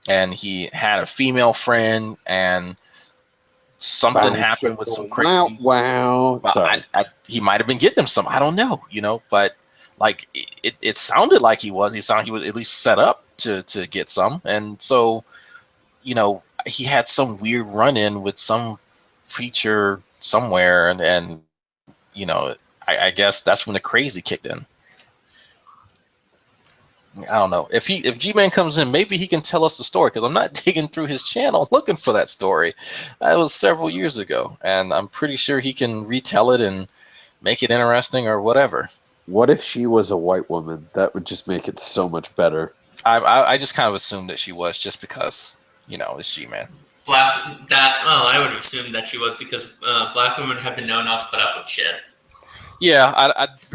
and he had a female friend and something happened with some crazy. Wow. Sorry. He might have been getting him some. I don't know, but like it sounded like he was. He was at least set up to get some, and so he had some weird run-in with some preacher somewhere, and I guess that's when the crazy kicked in. I don't know. If G-Man comes in, maybe he can tell us the story, because I'm not digging through his channel looking for that story. That was several years ago, and I'm pretty sure he can retell it and make it interesting or whatever. What if she was a white woman? That would just make it so much better. I just kind of assumed that she was, just because, it's G-Man. I would have assumed that she was, because black women have been known not to put up with shit. Yeah,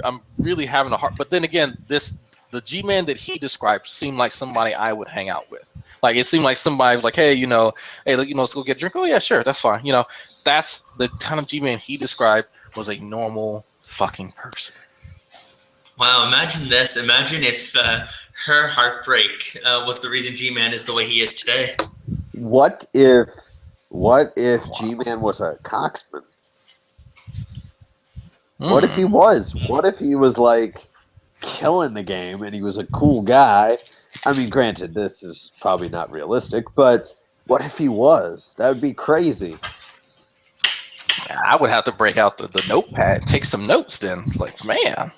I'm really having a hard. But then again, the G-Man that he described seemed like somebody I would hang out with. Like, it seemed like somebody was like, hey, let's go get a drink. Oh yeah, sure, that's fine. That's the kind of G-Man he described was a normal fucking person. Wow, imagine this. Imagine if her heartbreak was the reason G-Man is the way he is today. What if G-Man was a coxman? What if he was? What if he was like killing the game and he was a cool guy? I mean, granted, this is probably not realistic, but what if he was? That would be crazy. I would have to break out the notepad and take some notes then. Like, man,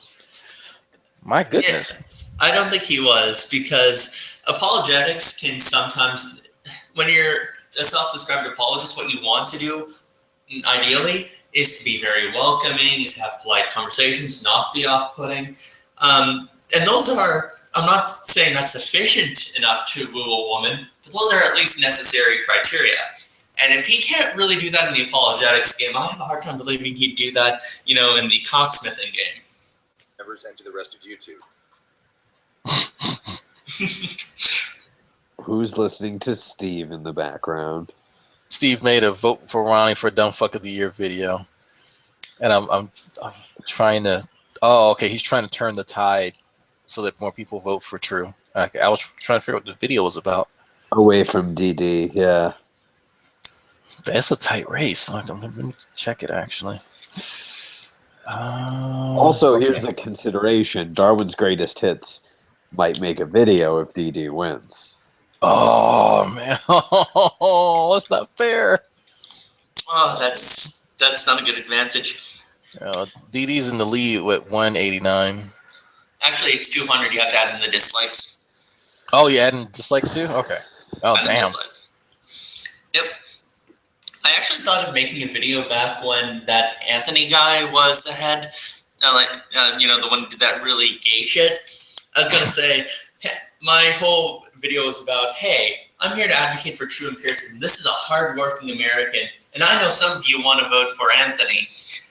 my goodness. Yeah, I don't think he was, because apologetics can sometimes, when you're a self-described apologist, what you want to do, ideally, is to be very welcoming, is to have polite conversations, not be off-putting. And those are, I'm not saying that's sufficient enough to woo a woman, but those are at least necessary criteria. And if he can't really do that in the apologetics game, I have a hard time believing he'd do that, in the cocksmithing game. Never enter the rest of YouTube. Who's listening to Steve in the background? Steve made a vote for Ronnie for Dumb Fuck of the Year video, and I'm trying to. Oh, okay. He's trying to turn the tide so that more people vote for True. Okay, I was trying to figure out what the video was about. Away from DD, yeah. That's a tight race. Let me check it actually. Also, here's a consideration: Darwin's Greatest Hits might make a video if DD wins. Oh man, that's not fair. Oh, that's not a good advantage. DD's in the lead with 189. Actually, it's 200. You have to add in the dislikes. Oh, you adding dislikes too? Okay. Oh, damn. Dislikes. Yep. I actually thought of making a video back when that Anthony guy was ahead. The one who did that really gay shit. I was gonna say, my whole video was about, hey, I'm here to advocate for true empiricism. This is a hardworking American, and I know some of you want to vote for Anthony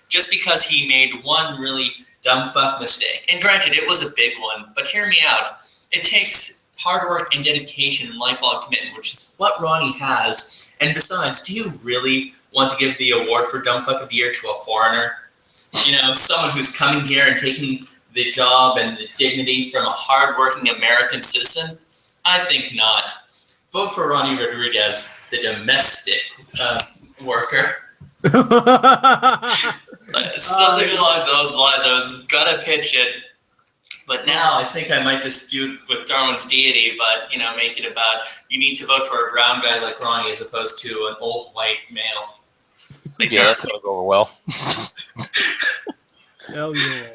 just because he made one really dumb fuck mistake. And granted, it was a big one, but hear me out. It takes hard work and dedication and lifelong commitment, which is what Ronnie has. And besides, do you really want to give the award for Dumb Fuck of the Year to a foreigner. You know, someone who's coming here and taking the job and the dignity from a hardworking American citizen? I think not. Vote for Ronnie Rodriguez, the domestic worker. Something along those lines. I was just gonna pitch it, but now I think I might dispute with Darwin's deity. But you know, make it about you need to vote for a brown guy like Ronnie as opposed to an old white male. Like yeah, that's gonna go over well. Hell yeah.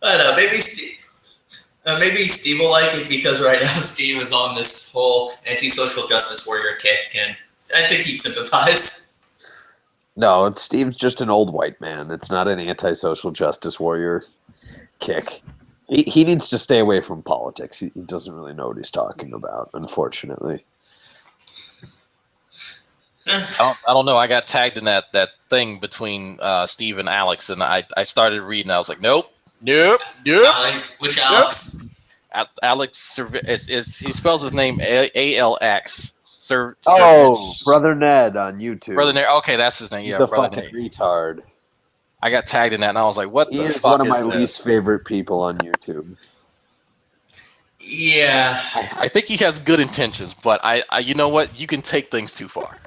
I don't know. Maybe Steve will like it because right now Steve is on this whole anti-social justice warrior kick, and I think he'd sympathize. No, Steve's just an old white man. It's not an anti-social justice warrior kick. He needs to stay away from politics. He doesn't really know what he's talking about, unfortunately. I don't know. I got tagged in that thing between Steve and Alex, and I started reading. I was like, nope. Which Alex? Alex he spells his name ALX. Brother Ned on YouTube. Brother Ned. Okay, that's his name. Yeah, the Brother fucking Ned. retard. I got tagged in that, and I was like, "What the fuck is this?" He is one of my least favorite people on YouTube. Yeah, I think he has good intentions, but I you know what? You can take things too far.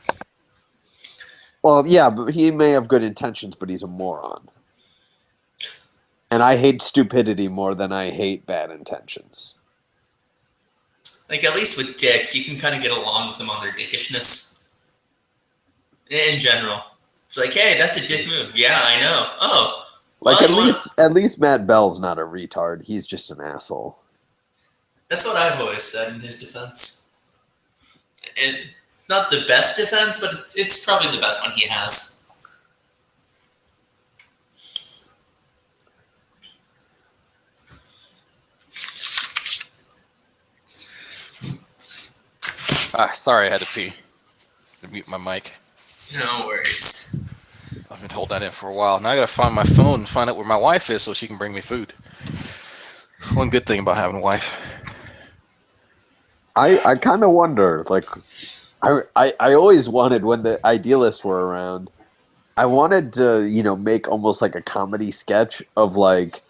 Well, yeah, but he may have good intentions, but he's a moron. And I hate stupidity more than I hate bad intentions. Like, at least with dicks, you can kind of get along with them on their dickishness. In general. It's like, hey, that's a dick move. Yeah, I know. Oh. Like, well, at least Matt Bell's not a retard. He's just an asshole. That's what I've always said in his defense. It's not the best defense, but it's probably the best one he has. Sorry, I had to pee. To mute my mic. No worries. I've been holding that in for a while. Now I gotta find my phone and find out where my wife is so she can bring me food. One good thing about having a wife. I kind of wonder, like, I always wanted, when the Idealists were around, I wanted to, make almost like a comedy sketch of, like,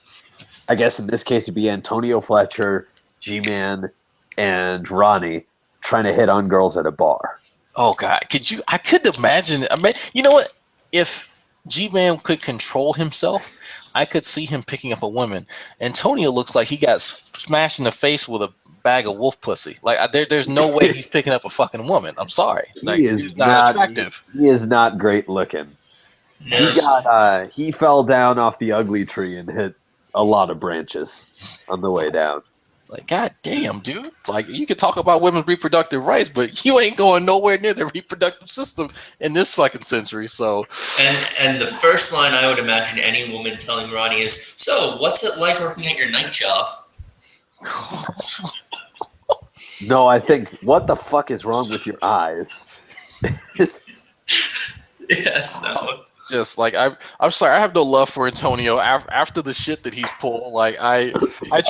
I guess in this case it'd be Antonio Fletcher, G-Man, and Ronnie trying to hit on girls at a bar. Oh God, I could imagine. I mean, you know what? If G-Man could control himself, I could see him picking up a woman. Antonio looks like he got smashed in the face with a bag of wolf pussy. Like, there's no way he's picking up a fucking woman. I'm sorry. Like, he's not attractive. He is not great looking. No. He fell down off the ugly tree and hit a lot of branches on the way down. Like, God damn, dude. Like, you can talk about women's reproductive rights, but you ain't going nowhere near the reproductive system in this fucking century, so. And the first line I would imagine any woman telling Ronnie is, so, what's it like working at your night job? No, I think, what the fuck is wrong with your eyes? Yes, no. Just like I'm sorry, I have no love for Antonio after the shit that he's pulled. Like I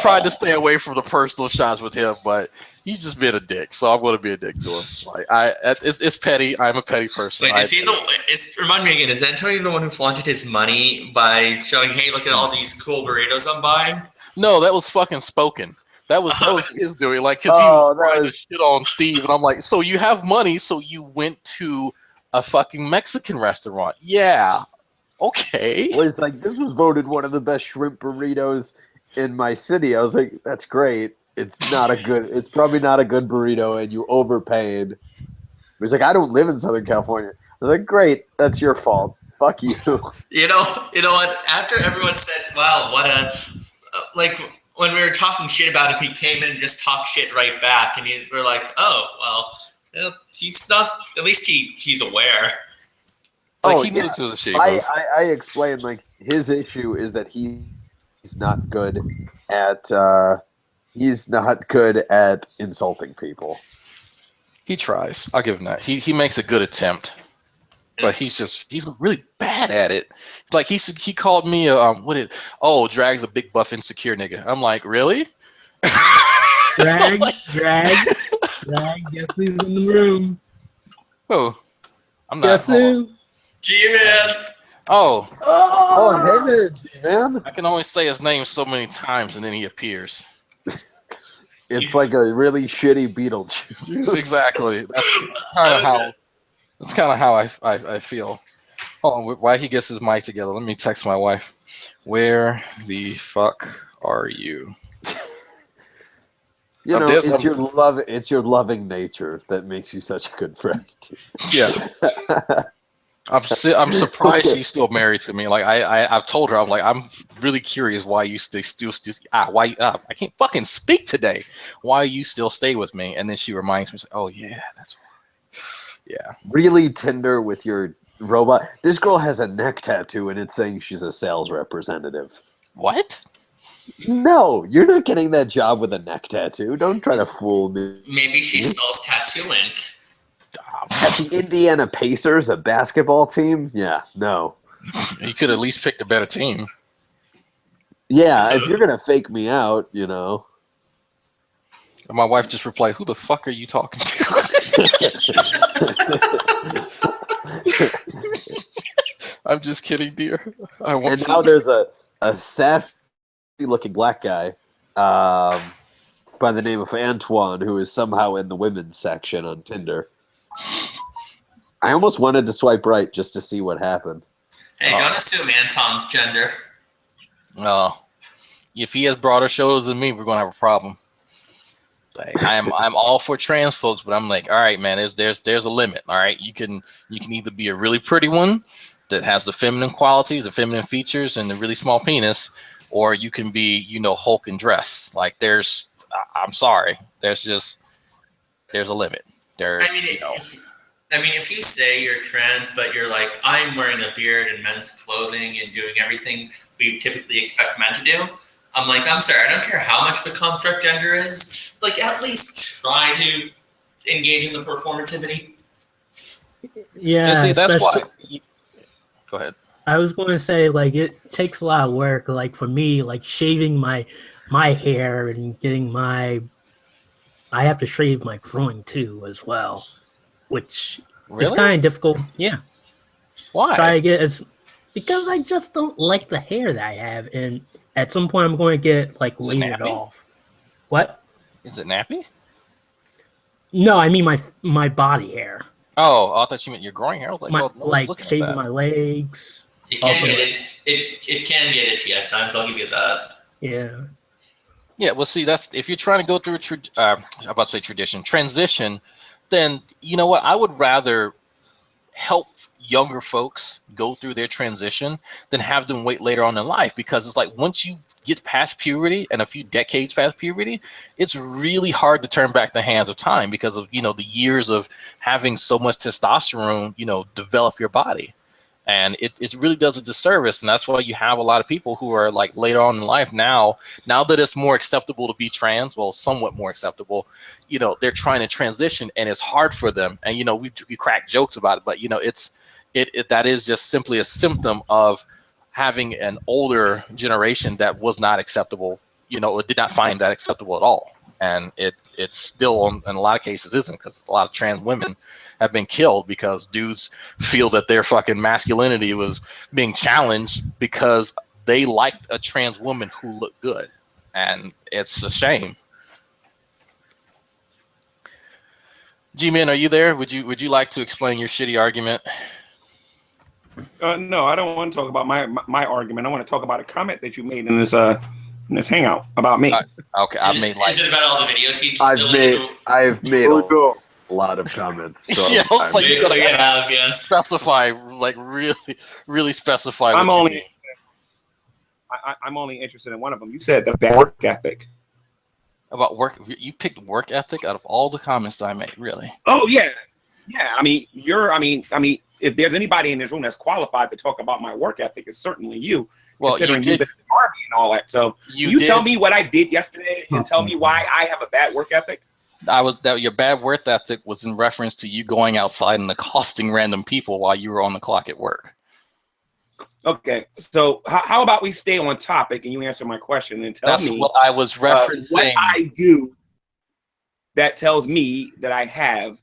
tried to stay away from the personal shots with him, but he's just been a dick. So I'm going to be a dick to him. Like it's petty. I'm a petty person. Wait, remind me again. Is Antonio the one who flaunted his money by showing, hey, look at all these cool burritos I'm buying? No, that was fucking Spoken. That was his doing. Like, because he was trying to shit on Steve, and I'm like, so you have money, so you went to a fucking Mexican restaurant. Yeah. Okay. Well, it's like, this was voted one of the best shrimp burritos in my city. I was like, that's great. It's probably not a good burrito, and you overpaid. It was like, I don't live in Southern California. I was like, great, that's your fault. Fuck you. You know what? After everyone said, wow, what a, like, when we were talking shit about him, he came in and just talked shit right back, and we're like, oh, well, he's not. At least he's aware. Like, he knows who the shit. I explained, like, his issue is that he's not good at insulting people. He tries. I'll give him that. He makes a good attempt, but he's really bad at it. Like he called me Drag's a big buff insecure nigga. I'm like, really? Drag, guess who's in the room? Who? I'm not. Guess hold on. who? G-Man. Oh, Oh, hey there, man. I can only say his name so many times and then he appears. It's like a really shitty Beetlejuice. Exactly. That's kind of how. That's kind of how I feel. Hold on, while he gets his mic together, let me text my wife. Where the fuck are you? You know, it's your loving nature that makes you such a good friend. Yeah. I'm surprised she's still married to me. Like I've told her, I'm like, I'm really curious why you still I can't fucking speak today. Why you still stay with me? And then she reminds me, oh yeah, that's why. Yeah. Really tender with your robot. This girl has a neck tattoo and it's saying she's a sales representative. What? No, you're not getting that job with a neck tattoo. Don't try to fool me. Maybe she sells tattoo ink. At the Indiana Pacers, a basketball team? Yeah, no. You could at least pick a better team. Yeah, if you're gonna fake me out, you know. And my wife just replied, "Who the fuck are you talking to?" I'm just kidding, dear. And now there's a sassy-looking black guy by the name of Antoine who is somehow in the women's section on Tinder. I almost wanted to swipe right just to see what happened. Hey, don't assume Anton's gender. If he has broader shoulders than me, we're gonna have a problem. Like, I'm all for trans folks, but I'm like, all right, man, there's a limit. All right, you can either be a really pretty one that has the feminine qualities, the feminine features, and the really small penis, or you can be, Hulk and dress. Like, I'm sorry, there's a limit. If you say you're trans, but you're like, I'm wearing a beard and men's clothing and doing everything we typically expect men to do, I'm like, I'm sorry, I don't care how much of a construct gender is. Like, at least try to engage in the performativity. Yeah, see, that's why. Go ahead. I was going to say, like, it takes a lot of work. Like, for me, like, shaving my hair and getting I have to shave my groin, too, as well. Which is kind of difficult. Yeah. Why? Try to get because I just don't like the hair that I have, and at some point I'm going to get lasered off. What? Is it nappy? No, I mean my body hair. Oh, I thought you meant your groin hair. I was like, shaving my legs. It can get itchy at times. I'll give you that. Yeah. Yeah. Well, see, that's if you're trying to go through transition. Then you know what? I would rather help younger folks go through their transition than have them wait later on in life, because it's like once you get past puberty and a few decades past puberty, it's really hard to turn back the hands of time because of the years of having so much testosterone develop your body. And it really does a disservice, and that's why you have a lot of people who are like later on in life now that it's more acceptable to be trans, well, somewhat more acceptable, they're trying to transition, and it's hard for them. And we crack jokes about it, but that is just simply a symptom of having an older generation that was not acceptable, or did not find that acceptable at all. And it's still in a lot of cases isn't, because a lot of trans women have been killed because dudes feel that their fucking masculinity was being challenged because they liked a trans woman who looked good, and it's a shame. G-Man, are you there? Would you like to explain your shitty argument? No, I don't want to talk about my argument. I want to talk about a comment that you made in this hangout about me. Okay, Is it about all the videos he just I've made a lot of comments. So yeah, I was like, you gotta yes. specify, like really specify. I'm only interested in one of them. You said the bad work ethic. About work, you picked work ethic out of all the comments that I made, really? Oh yeah. I mean, if there's anybody in this room that's qualified to talk about my work ethic, it's certainly you. Well, considering you've been in the Army and all that. So, you tell me what I did yesterday and tell me why I have a bad work ethic? Your bad work ethic was in reference to you going outside and accosting random people while you were on the clock at work. Okay, so how about we stay on topic and you answer my question and tell me. That's what I was referencing. What I do that tells me that I have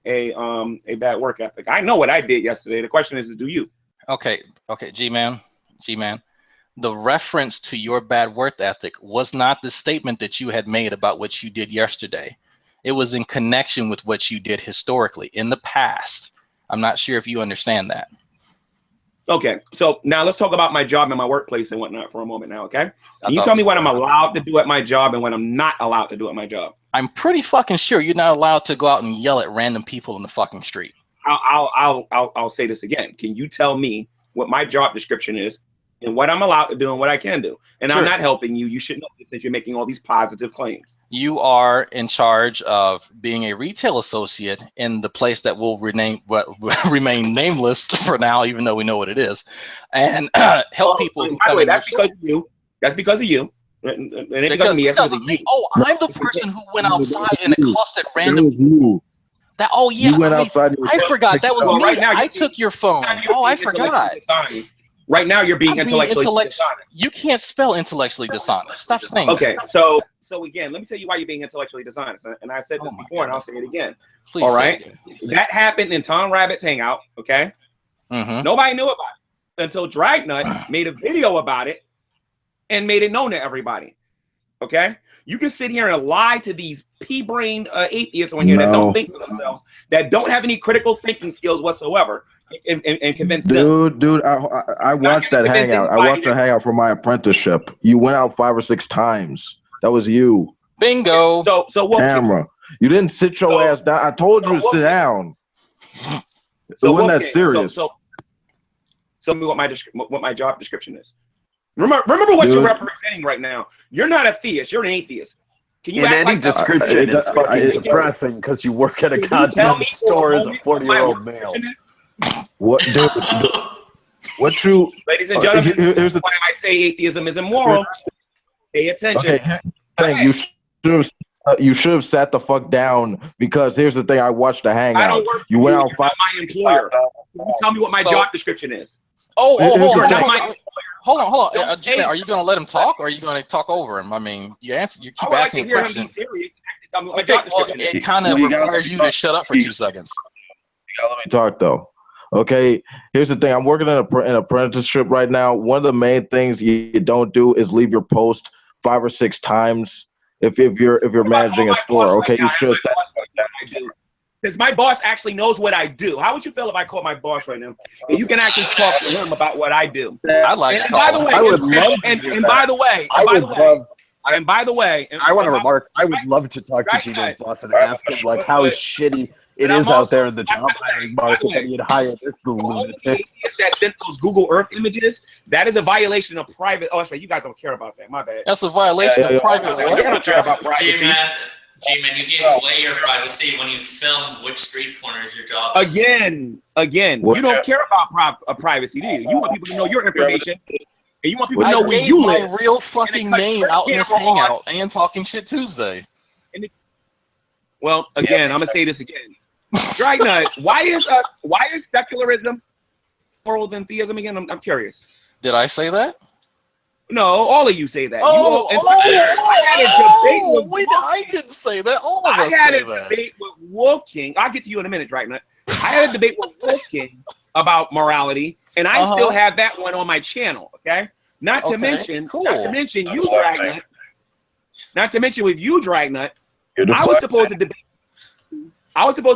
a bad work ethic. I know what I did yesterday. The question is do you? Okay, G-Man. The reference to your bad work ethic was not the statement that you had made about what you did yesterday. It was in connection with what you did historically in the past. I'm not sure if you understand that. Okay, so now let's talk about my job and my workplace and whatnot for a moment now, okay? Can you tell me what I'm allowed to do at my job and what I'm not allowed to do at my job? I'm pretty fucking sure you're not allowed to go out and yell at random people in the fucking street. I'll say this again. Can you tell me what my job description is and what I'm allowed to do and what I can do? And Sure. I'm not helping you. You should know this since you're making all these positive claims. You are in charge of being a retail associate in the place that will remain nameless for now, even though we know what it is, and help people. By the way, that's because of you. That's because of you. And it's because of me. That's because of you. Oh, I'm the person who went outside and accosted random. That you went outside. I forgot that was me. Right now, I took your phone. Oh, I forgot. Right now, you're being intellectually dishonest. You can't spell intellectually dishonest. Stop saying okay, that. so again, let me tell you why you're being intellectually dishonest. And I said this before, and I'll say it again. Please. All right, that happened in Tom Rabbit's Hangout. Okay, nobody knew about it until Dragnut made a video about it and made it known to everybody. Okay, you can sit here and lie to these pea-brained atheists on here that don't think for themselves, that don't have any critical thinking skills whatsoever, and convince them. Dude, I watched that Hangout. I watched that Hangout for my apprenticeship. You went out 5 or 6 times. That was you. Bingo. So camera. You didn't sit your ass down. I told you to sit down. It wasn't that serious. So tell me what my job description is. Remember what you're representing right now. You're not a theist. You're an atheist. Can you act like description is fucking depressing because you work at a goddamn store as a 40-year-old male. What, dude? What you? Ladies and gentlemen, here's why I say atheism is immoral. Pay attention. Okay, you should have sat the fuck down because here's the thing. I watched the Hangout. I don't work for you went out my employer. Can you tell me what my job description is? Hold on. Gman, are you going to let him talk, or are you going to talk over him? I mean, you keep asking a question. Him be serious. Actually, tell me what my job description is. It kind of requires you to shut up for 2 seconds. You gotta let me talk though. Okay, here's the thing. I'm working in an apprenticeship right now. One of the main things you don't do is leave your post 5 or 6 times if you're managing a store. Okay, you should have said that. Because my boss actually knows what I do. How would you feel if I called my boss right now and you can actually talk to him about what I do? I like. And by the way, I want to remark. I would love to talk to Gman's boss and ask him like how shitty it is out there in the job hiring market that you'd hire this lunatic. That sent those Google Earth images. That is a violation of private. Oh, that's right. You guys don't care about that. My bad. That's a violation of private. You don't care about privacy. G-Man, you gave away your privacy when you film which street corners your job is. Again, you don't care about privacy, do you? You want people to know your information, and you want people to know where you live. My real fucking name out in this Hangout and Talking Shit Tuesday. Well, again, I'm gonna say this again. Dragnut, why is secularism moral than theism again? I'm curious. Did I say that? No, all of you say that. I didn't say that. All of us say that. I had a debate with Wolf King. I'll get to you in a minute, Dragnut. I had a debate with Wolf King about morality, and I still have that one on my channel. Okay, not to mention you, Dragnut. Not to mention with you, Dragnut. I was supposed to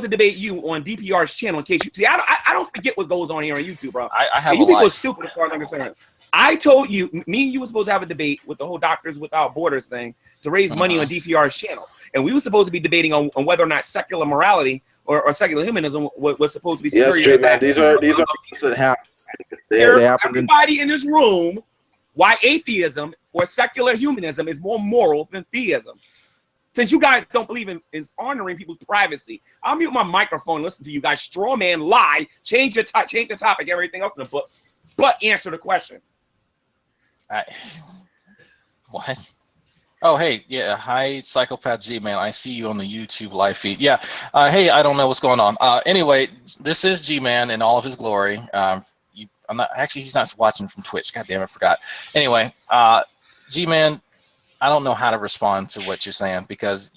debate you on DPR's channel. In case you see, I don't forget what goes on here on YouTube, bro. I have you people are stupid as far as I'm concerned. I told you, me and you were supposed to have a debate with the whole Doctors Without Borders thing to raise money on DPR's channel, and we were supposed to be debating on whether or not secular morality or secular humanism was supposed to be superior. Yes, these are things that happen. They happen. Everybody in this room, why atheism or secular humanism is more moral than theism. Since you guys don't believe in honoring people's privacy, I'll mute my microphone and listen to you guys straw man, lie, change the topic, everything else in the book, but answer the question. What? Oh, hey, yeah. Hi, Psychopath G-Man. I see you on the YouTube live feed. Yeah. Hey, I don't know what's going on. Anyway, this is G-Man in all of his glory. I'm not actually. He's not watching from Twitch. God damn it, I forgot. Anyway, G-Man, I don't know how to respond to what you're saying because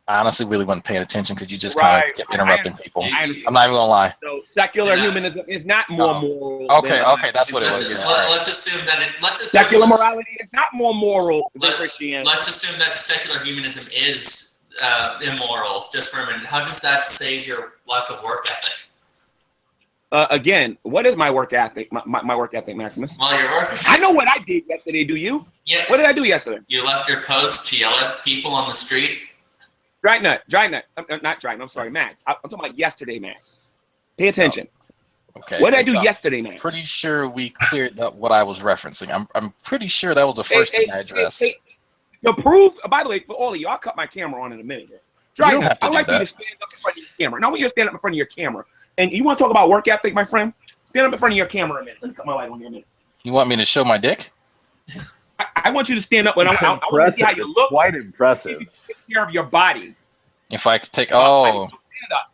I honestly really wasn't paying attention because you just kind of kept interrupting people. I'm not even gonna lie. So secular humanism is not more moral. Okay, that's what it was. Yeah, let's assume that secular morality is not more moral than Christianity. Let's assume that secular humanism is immoral. Just for a minute, how does that save your lack of work ethic? Again, what is my work ethic? My work ethic, Maximus. Well, your work. I know what I did yesterday. Do you? Yeah. What did I do yesterday? You left your post to yell at people on the street. Dry nut. Not dry nut. I'm sorry, Max. I'm talking about yesterday, Max. Pay attention. Okay. What did I do yesterday, Max? Pretty sure we cleared up what I was referencing. I'm pretty sure that was the first thing I addressed. To prove, by the way, for all of you, I'll cut my camera on in a minute. Dry nut. I'd like you to stand up in front of your camera. Now, I want you to stand up in front of your camera. And you want to talk about work ethic, my friend? Stand up in front of your camera a minute. Let me cut my light on here a minute. You want me to show my dick? I want you to stand up, and I want to see how you look. Quite impressive. You take care of your body. If I could take, So stand up.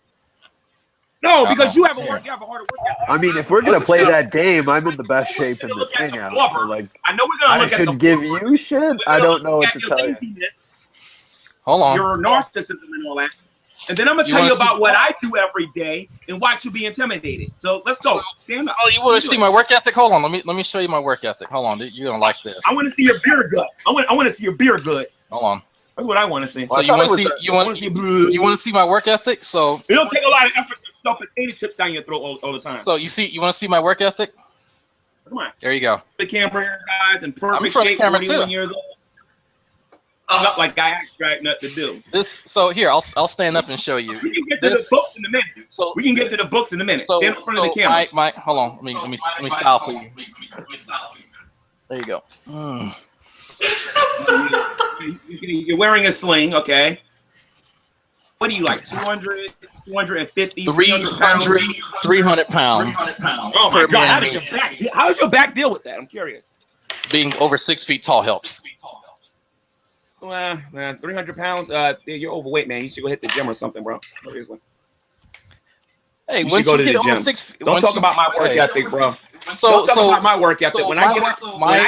No, because you have a harder work ethic. I mean, if we're gonna play that game, I'm in the best shape in the thing. So like, I know we're gonna look at the give you shit. I don't know what to tell you. Hold on. Your narcissism and all that. And then I'm gonna tell you about what I do every day and watch you be intimidated. So let's go. Stand up. Oh, you want to see my work ethic? Hold on. Let me show you my work ethic. Hold on, dude. You're gonna like this. I want to see your beer gut. I want to see your beer gut. Hold on. That's what I want to see. So you want to see my work ethic? So it don't take a lot of effort to stuff potato chips down your throat all the time. So you want to see my work ethic? Come on. There you go. The camera here, guys, and perfect I'm in front of shape. the camera 41 too. years old. Not like I act right, nothing to do. So here, I'll stand up and show you. We can get to the books in a minute. So we can get to the books in a minute. So, stand in front of the camera. Hold on. Let me style for you. There you go. You're wearing a sling, okay? What do you like? 200, 250, 300 pounds. Oh my God! How does your back deal with that? I'm curious. Being over 6 feet tall helps. Well, man, 300 pounds. You're overweight, man. You should go hit the gym or something, bro. Seriously. Hey, once you get over 6 feet, don't talk about my work ethic, bro. Don't talk about my work ethic. When I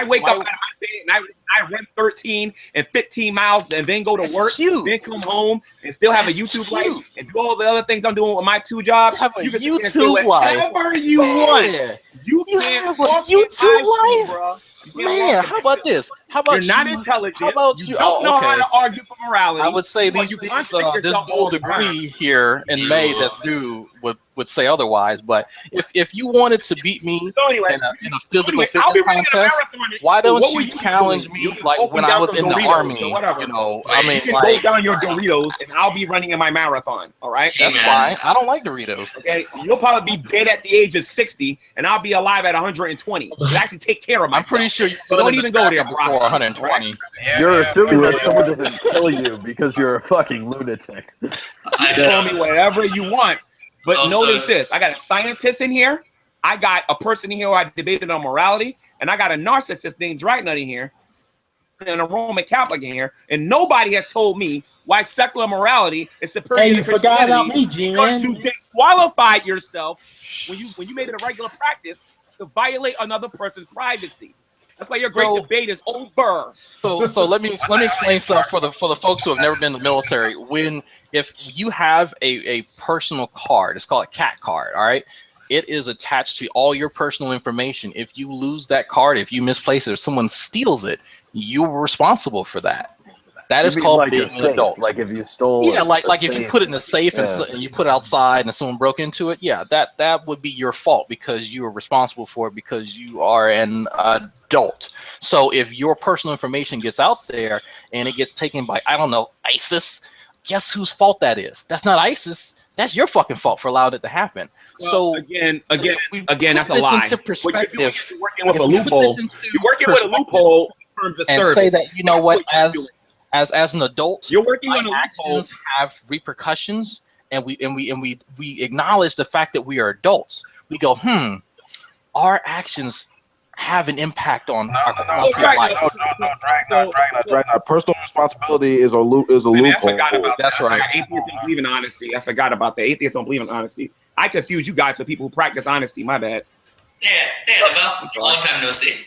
wake up out of my bed and I run 13 and 15 miles and then go to work, then come home and still have a YouTube life and do all the other things I'm doing with my 2 jobs. You can YouTube life. Whatever you want. You can't have a YouTube life, bro. Man, how about this? How about you're not intelligent? How about you don't know how to argue for morality. I would say this dual degree here in May that's due would say otherwise. But if you wanted to beat me in a physical fitness contest, why don't you challenge me like when I was in the army? You know, I mean, like, go down your Doritos and I'll be running in my marathon. All right, that's fine. I don't like Doritos. Okay, you'll probably be dead at the age of 60, and I'll be alive at 120. So actually take care of myself. I'm pretty sure you don't even go there, bro. 120. You're assuming that someone doesn't kill you because you're a fucking lunatic. Tell me whatever you want, but notice this: I got a scientist in here, I got a person in here who I debated on morality, and I got a narcissist named Drightnut in here, and a Roman Catholic in here, and nobody has told me why secular morality is superior to Christianity. About me, Gman. Because you disqualified yourself when you made it a regular practice to violate another person's privacy. That's why your great debate is over. So let me explain something for the folks who have never been in the military. If you have a personal card, it's called a CAT card, all right? It is attached to all your personal information. If you lose that card, if you misplace it, or someone steals it, you were responsible for that. That is called being an adult. Like if you stole, like if you put it in a safe and you put it outside and someone broke into it, that would be your fault because you were responsible for it because you are an adult. So if your personal information gets out there and it gets taken by, I don't know, ISIS, guess whose fault that is? That's not ISIS. That's your fucking fault for allowing it to happen. Well, so again, that's a lie. What you're doing, you're working with a loophole. You're working with a loophole in terms of service. Say that you know what, as an adult, you're working on actions have repercussions, and we acknowledge the fact that we are adults. We go, our actions have an impact on our quality of life. No. Personal responsibility is a loophole. That's right. Atheists don't believe in honesty. I forgot about that. Atheists don't believe in honesty. I confuse you guys with people who practice honesty. My bad. Yeah, well, long time no see.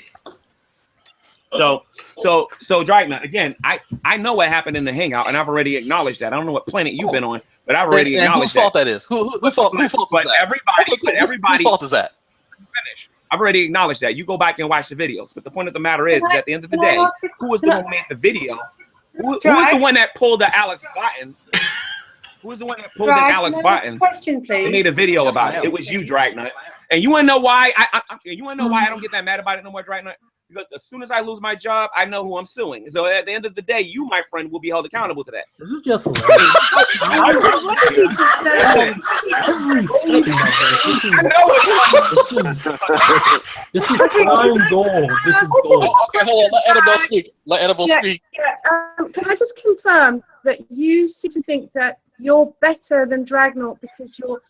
So Dragna, again, I know what happened in the hangout, and I've already acknowledged that. I don't know what planet you've been on, but I've already acknowledged whose fault that is? Whose fault is that? Everybody. Whose fault is that? Finish. I've already acknowledged that. You go back and watch the videos. But the point of the matter is at the end of the day, who was the one who made the video? Who was the one that pulled the Alex Button? Who was the one that pulled the Alex Button? Question, please. They made a video about it. It was you, Dragnut. And you wanna know why? You wanna know why I don't get that mad about it no more, Dragnut? Because as soon as I lose my job, I know who I'm suing. So at the end of the day, you, my friend, will be held accountable to that. This is just every this is prime gold. This is gold. Okay, hold on. Let Annabelle speak. Let Annabelle speak. Can I just confirm that you seem to think that you're better than Dragnot because you're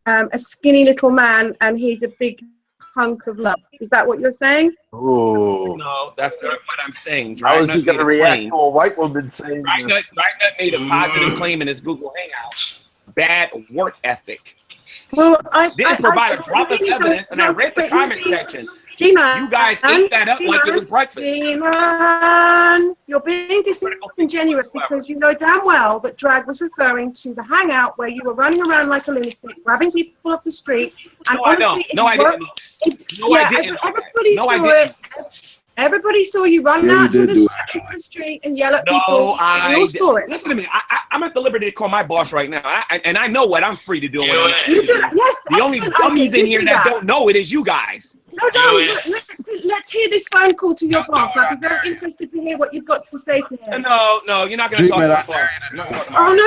a skinny little man and he's a big hunk of love? Is that what you're saying? Oh no, that's not what I'm saying. How is he going to react to a white woman saying Dragnut made a positive claim in his Google Hangout. Bad work ethic. Well, I didn't provide a drop of evidence, and I read the comment section. Gman, you guys ate that up like it was breakfast. Gman, you're being disingenuous because you know damn well that Drag was referring to the hangout where you were running around like a lunatic, grabbing people off the street. And no, I don't. No, I didn't. No, I didn't. Everybody saw it. Everybody saw you run out to the street and yell at people. I all saw it. Listen to me. I'm at the liberty to call my boss right now, and I know what I'm free to do. Yes, the only dummies in here that don't know it is you guys. No, let's hear this phone call to your boss. I'd be very interested to hear what you've got to say to him. No, you're not going to talk to my boss. Oh, no.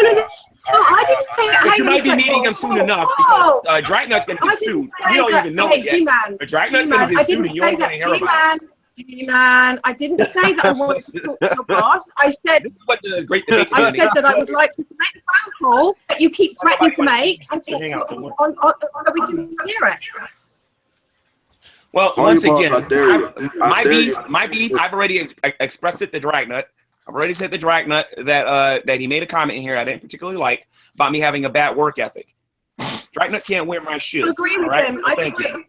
I didn't say it. But you might be meeting him soon enough because Dragnut's going to get sued. You don't even know it yet. But Dragnut's going to get sued and you ain't going to hear about it. G-Man, I didn't say that I wanted to talk to your boss. I said that I would like you to make a phone call that you keep threatening to make and talk to so we can hear it. Well, once again, my beef. I've already expressed it to Dragnut. I've already said to Dragnut that he made a comment in here I didn't particularly like about me having a bad work ethic. Dragnut can't wear my shoe. I agree with him. So thank you.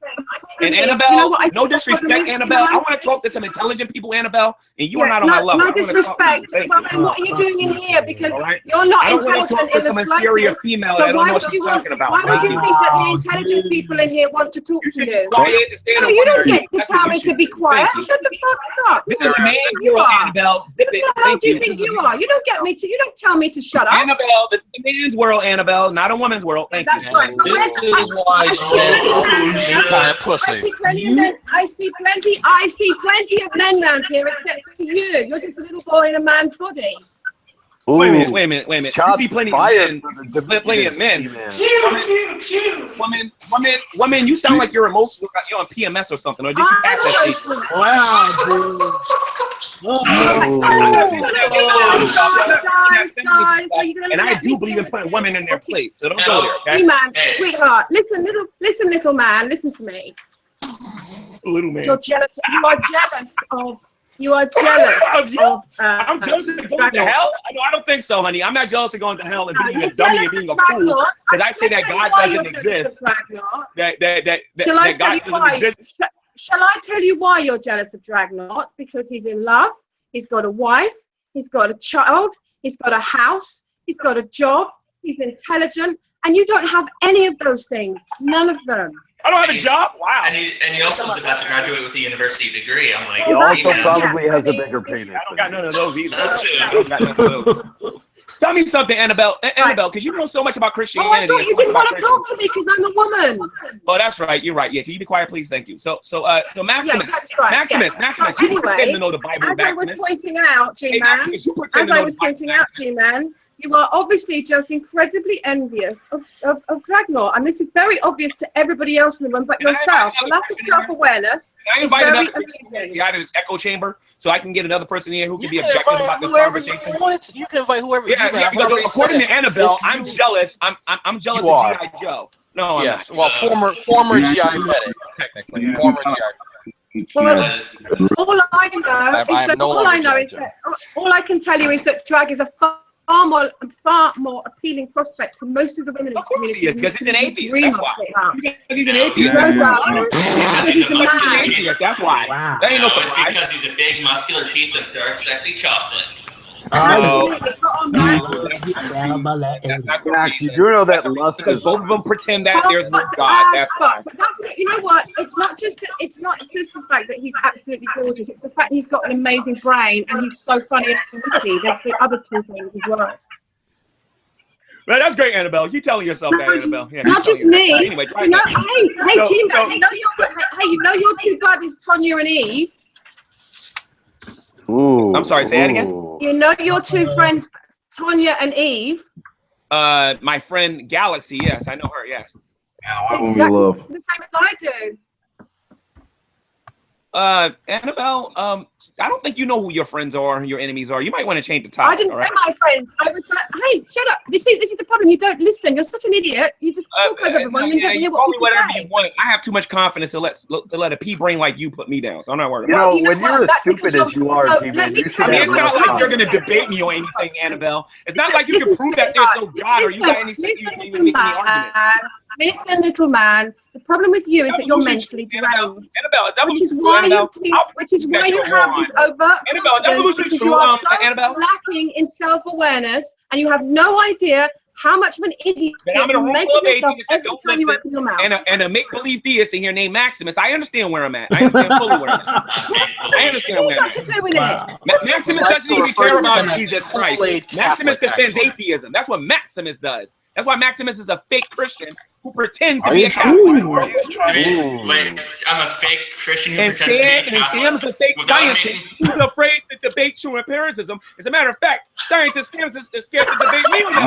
And Annabelle, no disrespect, Annabelle. I want to talk to some intelligent people, Annabelle, and you are not on my level. No disrespect. What are you doing in here? Because you're not intelligent in the slightest. Some inferior female that I don't know what she's talking about. Why would you think that the intelligent people in here want to talk to you? No, you don't get to tell me to be quiet. Shut the fuck up. This is a man's world, Annabelle. Who the hell do you think you are? You don't tell me to shut up. Annabelle, this is a man's world, Annabelle, not a woman's world. Thank you. This is why you're kind of pussy. I see plenty of men around here, except for you. You're just a little boy in a man's body. Ooh, wait a minute. You see plenty of men. Woman, you sound like you're emotional. You're on PMS or something. Or did you pass that stage? Wow, dude. And I do believe in putting women in their place. So don't go there, okay? G-Man, sweetheart, listen, little man, listen to me. Little man. You're jealous. You are jealous of. You are jealous of. I'm jealous of going to hell. I don't think so, honey. I'm not jealous of going to hell and being a dummy and being a fool. Because I say that God doesn't exist. That God doesn't exist. Shall I tell you why you're jealous of Dragnot? Because he's in love. He's got a wife. He's got a child. He's got a house. He's got a job. He's intelligent, and you don't have any of those things. None of them. I don't have a job. Wow. And he also is about to graduate with a university degree. I'm like, he also probably has a bigger penis. I don't got none of those either. I don't got none of those. Tell me something, Annabelle, because you know so much about Christianity. Oh, I thought you didn't want to talk to me because I'm a woman. Oh, that's right. You're right. Yeah, can you be quiet, please? Thank you. So Maximus, yes, that's right. Maximus, you pretend to know the Bible. As I was pointing out, G-Man, you are obviously just incredibly envious of Dragnot, and this is very obvious to everybody else in the room but yourself. A lack of self-awareness is very amusing. You got this echo chamber, so I can get another person here who can be objective about this conversation. You can invite whoever. Yeah, because according to Annabelle, I'm jealous. I'm jealous of G.I. Joe. No, I'm yes. Well, former G.I. medic, technically, former G.I. Well, all I know is that all I can tell you is that Drag is a far far more appealing prospect to most of the women in this community. Because he's an atheist. That's why. Because he's an atheist. Because he's a muscular atheist. That's why. Wow. That ain't no it's surprise. because he's a big muscular piece of dark, sexy chocolate. Max, you do know that lust because is both of them pretend that there's no God. That's why. But that's you know what? It's not just the fact that he's absolutely gorgeous. It's the fact he's got an amazing brain and he's so funny and witty. There's the other two things as well. Well, that's great, Annabelle. You telling yourself that, Annabelle? Yeah, not just me. Anyway, hey, you know your two goddesses, Tonya and Eve. Ooh, I'm sorry, say that again. You know your two friends, Tonya and Eve. My friend Galaxy, yes, I know her, yes. Exactly the same as I do. Annabelle, I don't think you know who your friends are and your enemies are. You might want to change the topic. I didn't say my friends. I was like, hey, shut up. This is the problem. You don't listen. You're such an idiot. You just talk over everyone and you don't hear what people say. You want. I have too much confidence to let a pea brain like you put me down. So I'm not worried You about know, when you're as stupid as you are, P-Man, you should it's not like you're going to debate me or anything, Annabelle. It's not like you can prove that there's no God or you got any sense you can even make any arguments. Listen, little man. The problem with you is that you're mentally deranged. Which is why you have this overt confidence because you are so lacking in self-awareness and you have no idea how much of an idiot you're making yourself every time you open your mouth. And a make-believe theist in here named Maximus. I understand where I'm at. I understand fully where I'm at. I understand where I'm at. Maximus doesn't even care about Jesus Christ. Maximus defends atheism. That's what Maximus does. That's why Maximus is a fake Christian who pretends to be a Catholic. Wait, I'm a fake Christian who pretends to be a Catholic. Sam's a fake scientist who's afraid to debate true empiricism. As a matter of fact, scientist Sam is scared to debate me on that.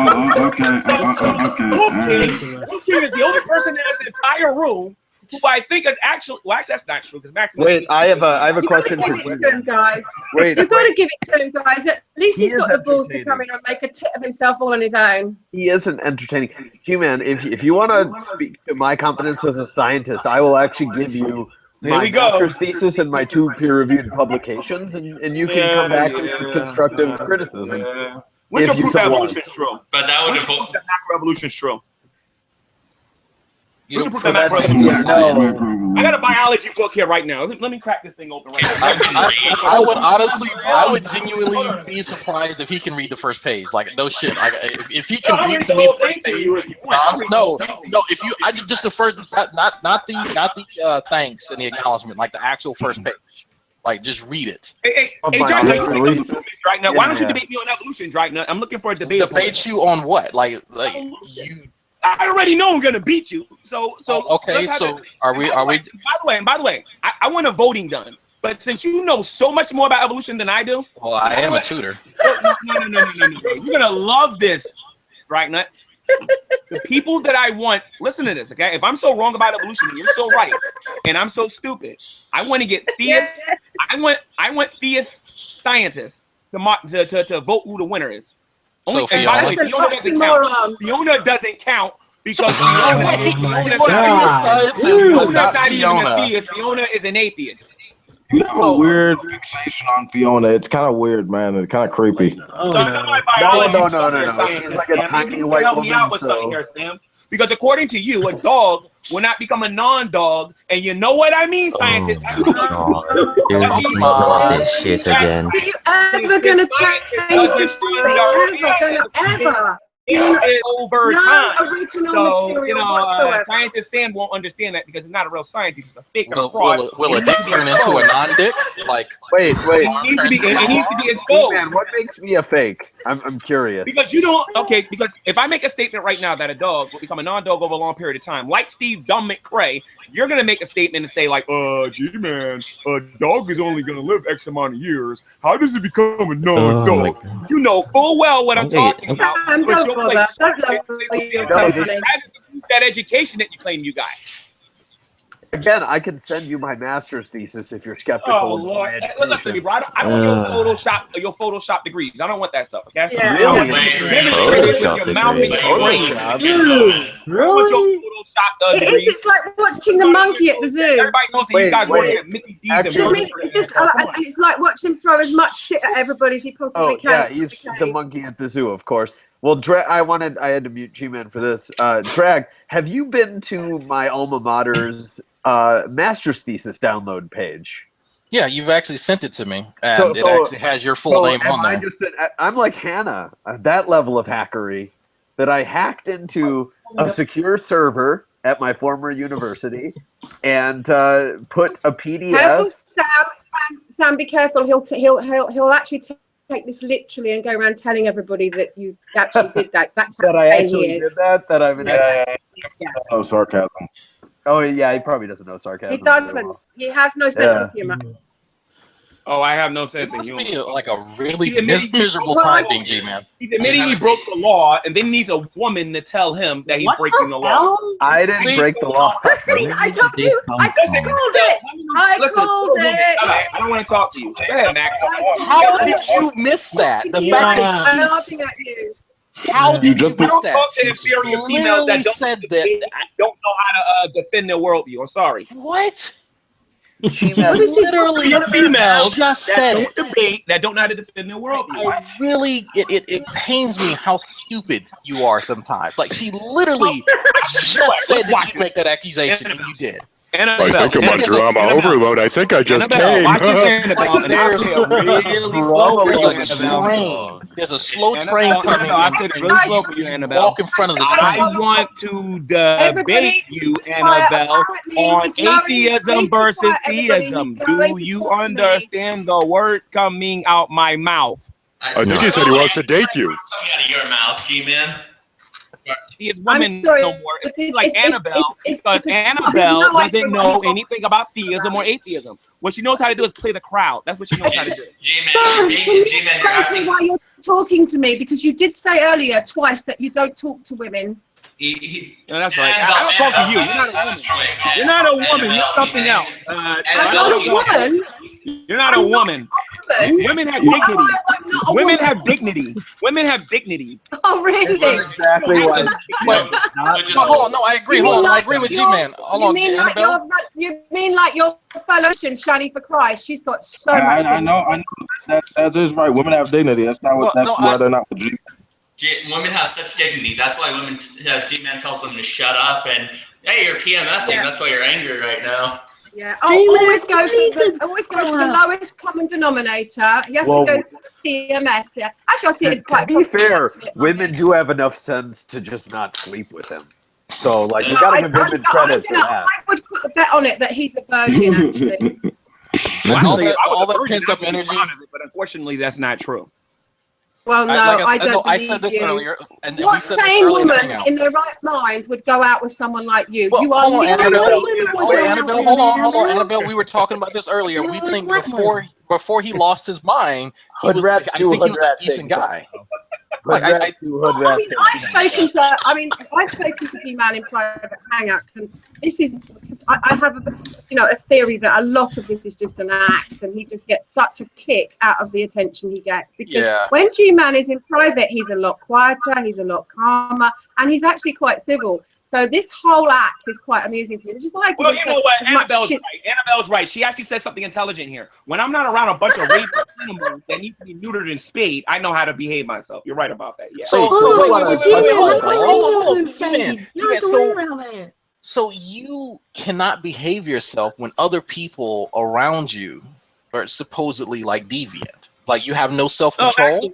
Wolfgang is the only person in this entire room who I think is actually, well, actually that's not true because Maximus. Wait, I have a question for you. Guys. Wait, you've got to give it to him, guys. At least he's got the balls to come in and make a tit of himself all on his own. He isn't entertaining. Gman, if you want to speak to my competence as a scientist, I will actually give you my master's thesis and my 2 peer-reviewed publications, and you can come back to constructive criticism. What's your proof that evolution is true? But that would involve that macroevolution is true. I got a biology book here right now. Let me crack this thing open right now. I would genuinely be surprised if he can read the first page. Like no shit. Like if he can read to me the first page. No. If you, I just the first, not the thanks and the acknowledgement, like the actual first page. Like just read it. Hey, Dragna, right now. Why don't you debate me on evolution, Dragna? I'm looking for a debate. Debate you on what? Like you. I already know I'm gonna beat you. So okay. So are we? By the way, I want a voting done. But since you know so much more about evolution than I do, well, I am a tutor. No. You're gonna love this, right, Nut? The people that I want, listen to this, okay? If I'm so wrong about evolution and you're so right, and I'm so stupid, I want to get theists. I want theist scientists to vote who the winner is. Only, so and by the way, Fiona doesn't count. Fiona doesn't count because Fiona's not even a theist. Fiona is an atheist. You have a weird fixation on Fiona. It's kind of weird, man. It's kind of creepy. No. She's like a tiny white woman. Because according to you, a dog will not become a non-dog, and you know what I mean, scientist. This shit again. Are you ever gonna change the story? Ever? Over time. No original material whatsoever. Scientist Sam won't understand that because it's not a real scientist. It's a fake fraud. Will a dick turn into a non-dick? Like, wait. It needs to be exposed. Man, what makes me a fake? I'm curious. Because you don't. Okay, because if I make a statement right now that a dog will become a non-dog over a long period of time, like Steve Dumb McCrae, you're gonna make a statement and say like, G-Man, a dog is only gonna live X amount of years. How does it become a non-dog? You know full well what I'm talking about. That education that you claim you got. Again, I can send you my master's thesis if you're skeptical. Oh Lord! Listen to me, bro. I don't want your Photoshop degrees. I don't want that stuff. Okay? Yeah. Really? Demonstrated with your mouth and your brain. Really? It's like watching the monkey at the zoo. Everybody knows that you guys work at Mickey D's and it's like watching him throw as much shit at everybody as he possibly can. Yeah, he's the monkey at the zoo, of course. Well, I had to mute G-Man for this. Drag, have you been to my alma mater's master's thesis download page? Yeah, you've actually sent it to me, and it actually has your full name on there. I'm like Hannah, that level of hackery, that I hacked into a secure server at my former university and put a PDF. Careful, Sam, be careful. He'll actually take this literally and go around telling everybody that you actually did that. That's how that I actually did that. That I'm an Oh, sarcasm. Oh yeah, he probably doesn't know sarcasm. He doesn't. He has no sense of humor. Oh, I have no sense of humor. Be like a really miserable time being G-Man. He's admitting he broke the law, and then needs a woman to tell him that he's breaking the law. I didn't break the law. I told you. I called it. I called it. I don't want to talk to you. Go ahead, Max. How did you miss that? The fact that I'm laughing at you. How did you don't talk to inferior females that don't know how to defend their worldview. I'm sorry. What? Literally females just said that don't debate, that don't know how to defend their worldview. It pains me how stupid you are sometimes. Like, she literally just said that you make that accusation, and you did. I think I'm on drama overload. I think I just came. There's a slow train coming. I said it's really slow for you, Annabelle. Walk in front of the train. I want to debate you, Annabelle, on atheism versus theism. Do you understand the words coming out my mouth? I think he said he wants to date you. What's coming out of your mouth, G-Man? These women no more. It's like Annabelle, because Annabelle doesn't know anything about theism or atheism. What she knows how to do is play the crowd. That's what she knows how to do. G-Man, you're acting. Why you're talking to me? Because you did say earlier twice that you don't talk to women. No, that's right. I don't talk to you. You're not a woman. You're something else. I'm not a woman. You're not a woman. Women have dignity. Women have dignity. Women have dignity. Oh, really? Exactly what. Hold on, no, I agree. Hold on, I agree with G-Man. Hold on, Annabelle. You mean like your fellow Shani for Christ? She's got so much. I know. That is right. Women have dignity. That's not what. That's why they're not with G. Women have such dignity. That's why women. G-Man tells them to shut up and hey, you're PMSing. Yeah. That's why you're angry right now. Yeah. Always go for the lowest common denominator. He has to go for the PMS. Yeah. Actually, I see it's quite. To be fair, women do have enough sense to just not sleep with him. So, like, you gotta give women credit for that. I would put a bet on it that he's a virgin, actually. all that pent up energy, but unfortunately, that's not true. Well, no, I don't. I said this earlier, and what sane woman in their right mind would go out with someone like you? You are hold on, Annabelle. Hold on, Annabelle. We were talking about this earlier. We think before he lost his mind, I think he was a decent guy. I've spoken to Gman in private hangouts, and this is. I have a theory that a lot of this is just an act, and he just gets such a kick out of the attention he gets because when Gman is in private, he's a lot quieter, he's a lot calmer, and he's actually quite civil. So this whole act is quite amusing to me. This is why. Well, you know what? Annabelle's right. Annabelle's right. She actually said something intelligent here. When I'm not around a bunch of raped animals that need to be neutered and spayed, I know how to behave myself. You're right about that. Yeah. So you cannot behave yourself when other people around you are supposedly like deviant. Like you have no self-control.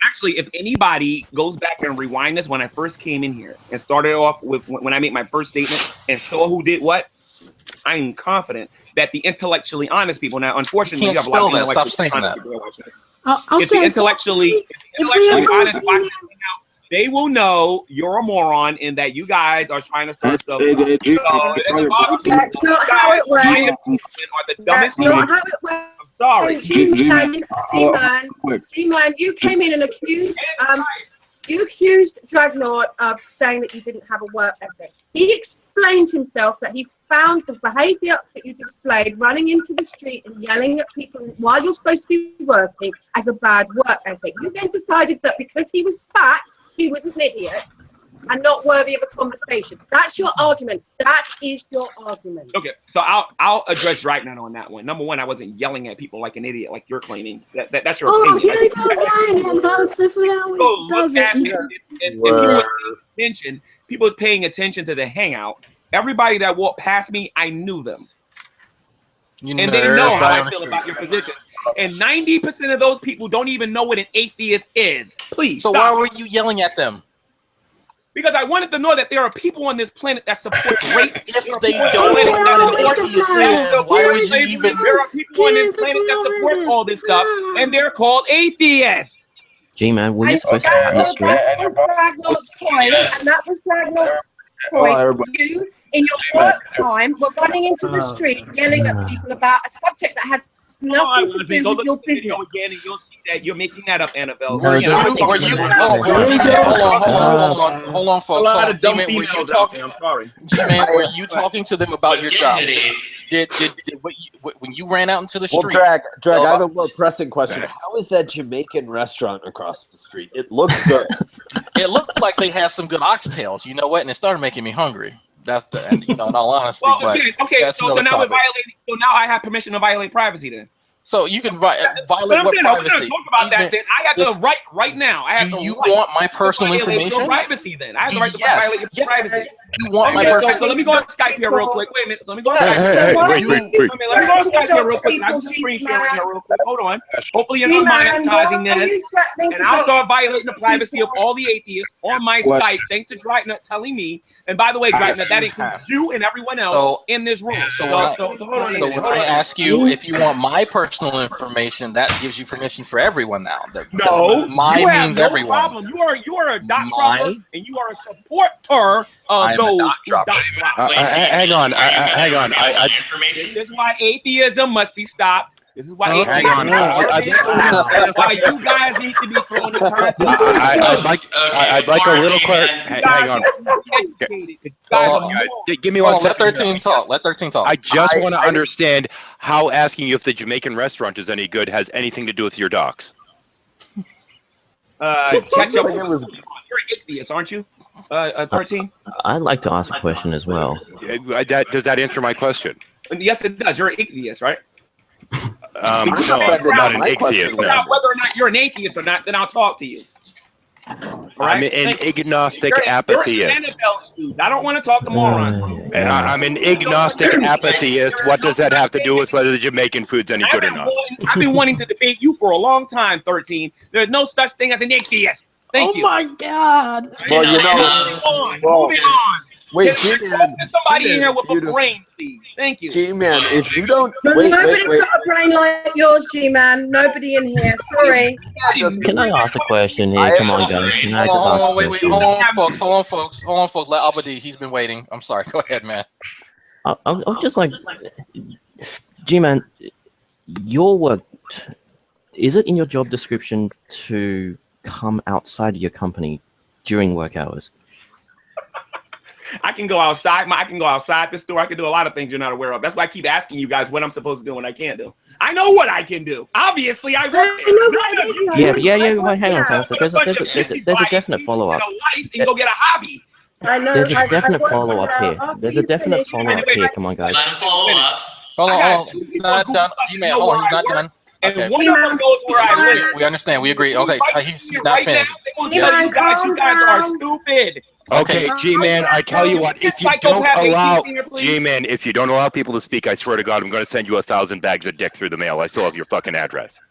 Actually, if anybody goes back and rewind this, when I first came in here and started off with when I made my first statement and saw who did what, I'm confident that the intellectually honest people. Now, unfortunately, you have a lot of stop saying that. If the intellectually honest watching out, they will know you're a moron and that you guys are trying to start stuff. That's not how it went. That's not how it went. Sorry. G-Man, you came in and accused Dragnort of saying that you didn't have a work ethic. He explained himself that he found the behaviour that you displayed, running into the street and yelling at people while you're supposed to be working, as a bad work ethic. You then decided that because he was fat, he was an idiot and not worthy of a conversation. That's your argument. That is your argument. Okay, so I'll address Dragnet on that one. Number one, I wasn't yelling at people like an idiot, like you're claiming. That's your opinion. Here he goes lying, folks. This is how he does it. And people was paying attention to the hangout. Everybody that walked past me, I knew them. And they know how I feel about your position. And 90% of those people don't even know what an atheist is. Please. So why were you yelling at them? Because I wanted to know that there are people on this planet that support rape. If they don't why would you even? There are people on this planet that support all this stuff, and they're called atheists. G-Man, were you supposed to have the street? That was Dragnot's point, and that was Dragnot's point. You, in your work time, were running into the street, yelling at people about a subject that has nothing to do with your business. Again, and you'll see that you're making that up, Annabelle. Hold on, folks. A lot of dumb females out there. I'm sorry. G-Man, were you talking to them about your job? Did when you ran out into the street? Well, Drag, I have a more pressing question. How is that Jamaican restaurant across the street? It looks good. It looked like they have some good oxtails. You know what? And it started making me hungry. That's the, and in all honesty. Well, but okay. So now we're violating. So now I have permission to violate privacy then. So you can violate what privacy. We're going to talk about that then. I have the right now. I have do you want my personal information? Your privacy then. I have the right to violate your privacy. You want my personal So let me go on Skype here real quick. Wait a minute. Let me go on Skype. Wait. Let me go on Skype here real quick. I'm just screen sharing here real quick. Hold on. Hopefully you're not monetizing this. And I'll start violating the privacy of all the atheists on my Skype. Thanks to Dragnet telling me. And by the way, Dragnet, that includes you and everyone else in this room. So when I ask you if you want my personal information, that gives you permission for everyone now. No, my you have means no everyone. Problem. You are a dot dropper, and you are a supporter of those who dot drop. Hang on. This is why atheism must be stopped. This is why why you guys need to be thrown in context. I'd like a little clarity. Hang on. Give me 1 second. Let 13 talk. Let 13 talk. I just want to understand how asking you if the Jamaican restaurant is any good has anything to do with your docs. Catch up. You're an atheist, aren't you? 13. I'd like to ask a question as well. Does that answer my question? Yes, it does. You're an atheist, right? No, I'm not an atheist. No. Whether or not you're an atheist or not, then I'll talk to you. Right? I'm an agnostic apatheist. I don't want to talk to morons. I'm an agnostic apatheist. What does that have to do with whether the Jamaican food's any good or not? I've been wanting to debate you for a long time, 13. There's no such thing as an atheist. Thank you. Oh my God. Well, you know. Moving on. Wait, G-Man. Somebody in here with a brain, please. Thank you. G-Man, if you don't... Nobody's got a brain like yours, G-Man. Nobody in here. Sorry. Can I ask a question here? Come on, guys. Can I just ask a question? Hold on, folks. Let Abadi, he's been waiting. I'm sorry. Go ahead, man. I'm just like... G-Man, your work... Is it in your job description to come outside of your company during work hours? I can go outside. I can go outside the store. I can do a lot of things you're not aware of. That's why I keep asking you guys what I'm supposed to do and I can't do. I know what I can do. Obviously, I work. Yeah. Hang on. So there's a definite follow-up. And go get a hobby. There's a definite follow-up here. There's a definite follow-up here. Come on, guys. Let him follow up. Hold on. He's not done. G-Man, hold on. He's not done. And one of them goes where I live. We understand. We agree. Okay, he's not finished. You guys are stupid. Okay, G-Man, I tell you what, if you don't allow, G-Man, if you don't allow people to speak, I swear to God, I'm going to send you 1,000 bags of dick through the mail. I still have your fucking address.